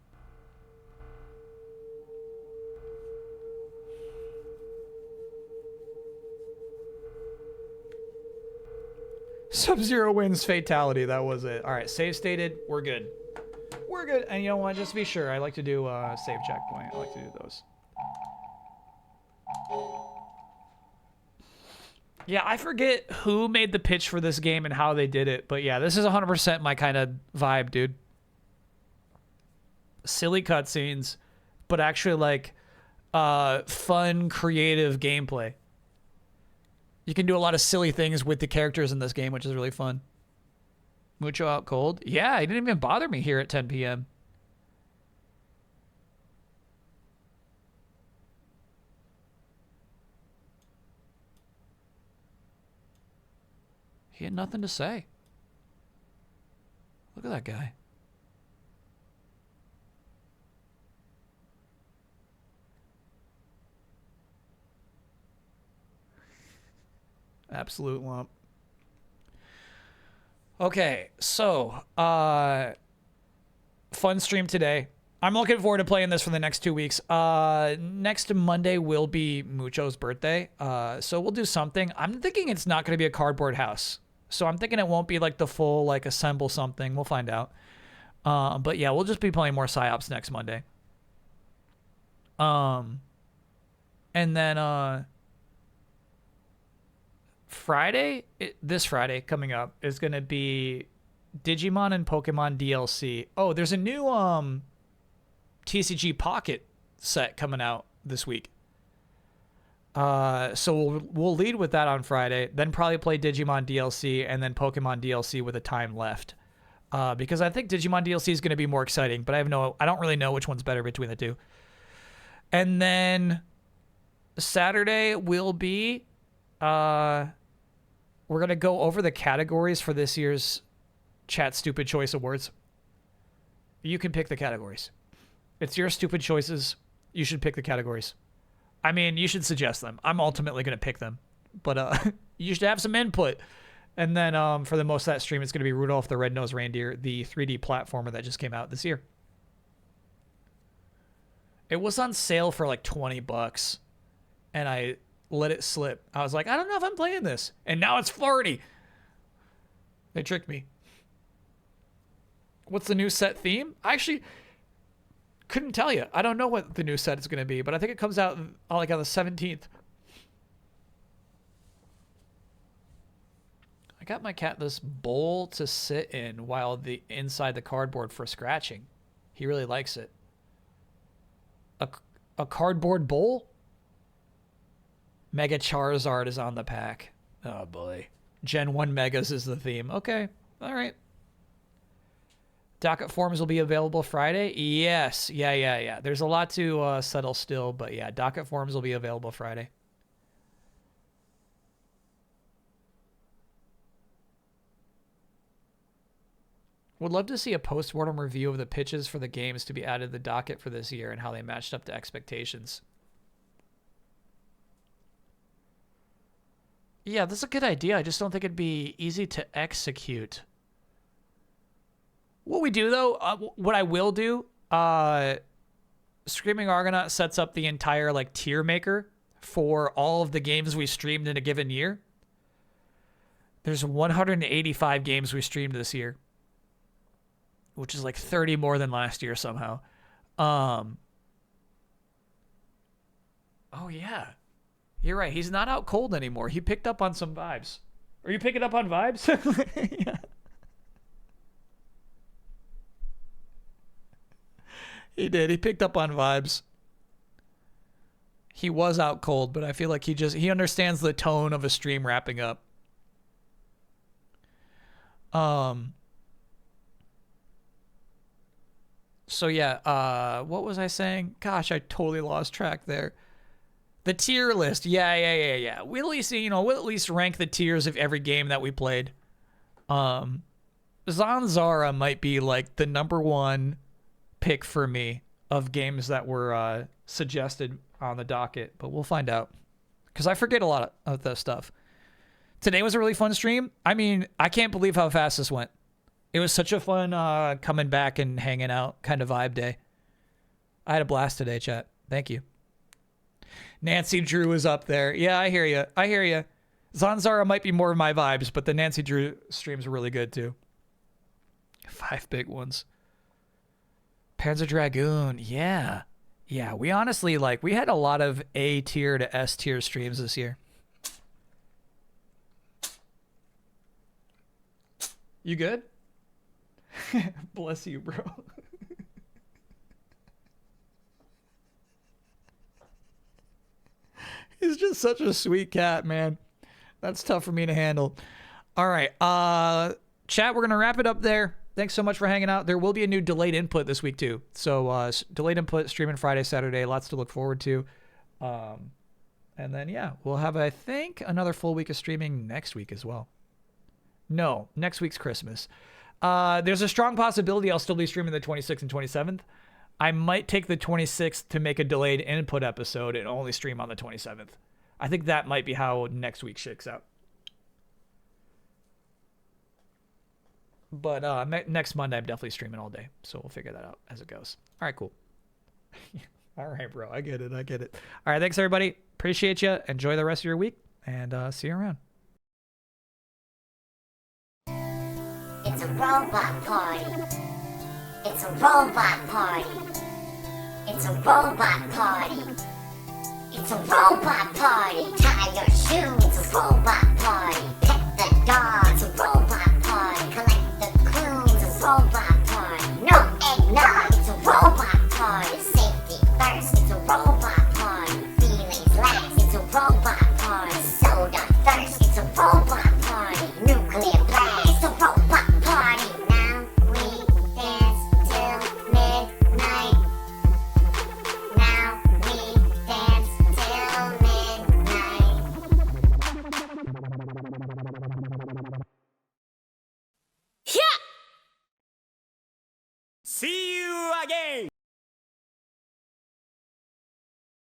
Sub-Zero wins fatality. That was it. All right, save stated. We're good. We're good. And you know what? Just to be sure, I like to do save checkpoint. I like to do those. Yeah, I forget who made the pitch for this game and how they did it, but yeah, this is 100% my kind of vibe, dude. Silly cutscenes, but actually like fun, creative gameplay. You can do a lot of silly things with the characters in this game, which is really fun. Mucho out cold? Yeah, he didn't even bother me here at 10 p.m. He had nothing to say. Look at that guy. Absolute lump. Okay, so fun stream today. I'm looking forward to playing this for the next 2 weeks. Next Monday will be Mucho's birthday, so we'll do something. I'm thinking it's not going to be a cardboard house, so I'm thinking it won't be like the full like assemble something. We'll find out. But yeah, we'll just be playing more Psi-Ops next Monday. And then Friday, this Friday coming up is going to be Digimon and Pokemon DLC. Oh, there's a new TCG Pocket set coming out this week. So we'll lead with that on Friday, then probably play Digimon DLC and then Pokemon DLC with a time left. because I think Digimon DLC is going to be more exciting, but I don't really know which one's better between the two. And then Saturday will be, we're going to go over the categories for this year's Chat Stupid Choice Awards. You can pick the categories. It's your stupid choices. You should pick the categories. I mean, you should suggest them. I'm ultimately going to pick them. But you should have some input. And then for the most of that stream, it's going to be Rudolph the Red-Nosed Reindeer, the 3D platformer that just came out this year. It was on sale for like $20, and I let it slip. I was like, I don't know if I'm playing this. And now it's 40. They tricked me. What's the new set theme? I actually couldn't tell you. I don't know what the new set is going to be, but I think it comes out like on the 17th. I got my cat this bowl to sit in while inside the cardboard for scratching. He really likes it. A cardboard bowl? Mega Charizard is on the pack. Oh boy. Gen 1 Megas is the theme. Okay. All right. Docket forms will be available Friday. Yes. Yeah. There's a lot to settle still, but yeah, docket forms will be available Friday. Would love to see a post-mortem review of the pitches for the games to be added to the docket for this year and how they matched up to expectations. Yeah, that's a good idea. I just don't think it'd be easy to execute. What we do, though, what I will do, Screaming Argonaut sets up the entire like tier maker for all of the games we streamed in a given year. There's 185 games we streamed this year, which is like 30 more than last year somehow. Oh, yeah. You're right. He's not out cold anymore. He picked up on some vibes. Are you picking up on vibes? Yeah. He did. He picked up on vibes. He was out cold, but I feel like he understands the tone of a stream wrapping up. So yeah, what was I saying? Gosh, I totally lost track there. The tier list. Yeah. We'll at least rank the tiers of every game that we played. Zanzara might be like the #1 pick for me of games that were suggested on the docket, but we'll find out because I forget a lot of this stuff. Today was a really fun stream. I mean, I can't believe how fast this went. It was such a fun coming back and hanging out kind of vibe day. I had a blast today, chat. Thank you. Nancy Drew is up there. Yeah, I hear you. Zanzara might be more of my vibes, but the Nancy Drew streams are really good too. 5 big ones. Panzer Dragoon. Yeah. We honestly, we had a lot of A tier to S tier streams this year. You good? Bless you, bro. He's just such a sweet cat, man. That's tough for me to handle. All right. Chat, we're going to wrap it up there. Thanks so much for hanging out. There will be a new delayed input this week, too. So delayed input streaming Friday, Saturday. Lots to look forward to. And then, yeah, we'll have, I think, another full week of streaming next week as well. No, next week's Christmas. There's a strong possibility I'll still be streaming the 26th and 27th. I might take the 26th to make a delayed input episode and only stream on the 27th. I think that might be how next week shakes out. But next Monday, I'm definitely streaming all day. So we'll figure that out as it goes. All right, cool. All right, bro. I get it. All right, thanks, everybody. Appreciate you. Enjoy the rest of your week, and see you around. It's a robot party. It's a robot party. It's a robot party. It's a robot party. Tie your shoes. It's a robot party. Pet the dog. It's a robot party. Collect the clues. It's a robot party. No eggnog. It's a robot party. Safety first. It's a robot party. Feelings last. It's a robot party. Soda thirst. It's a robot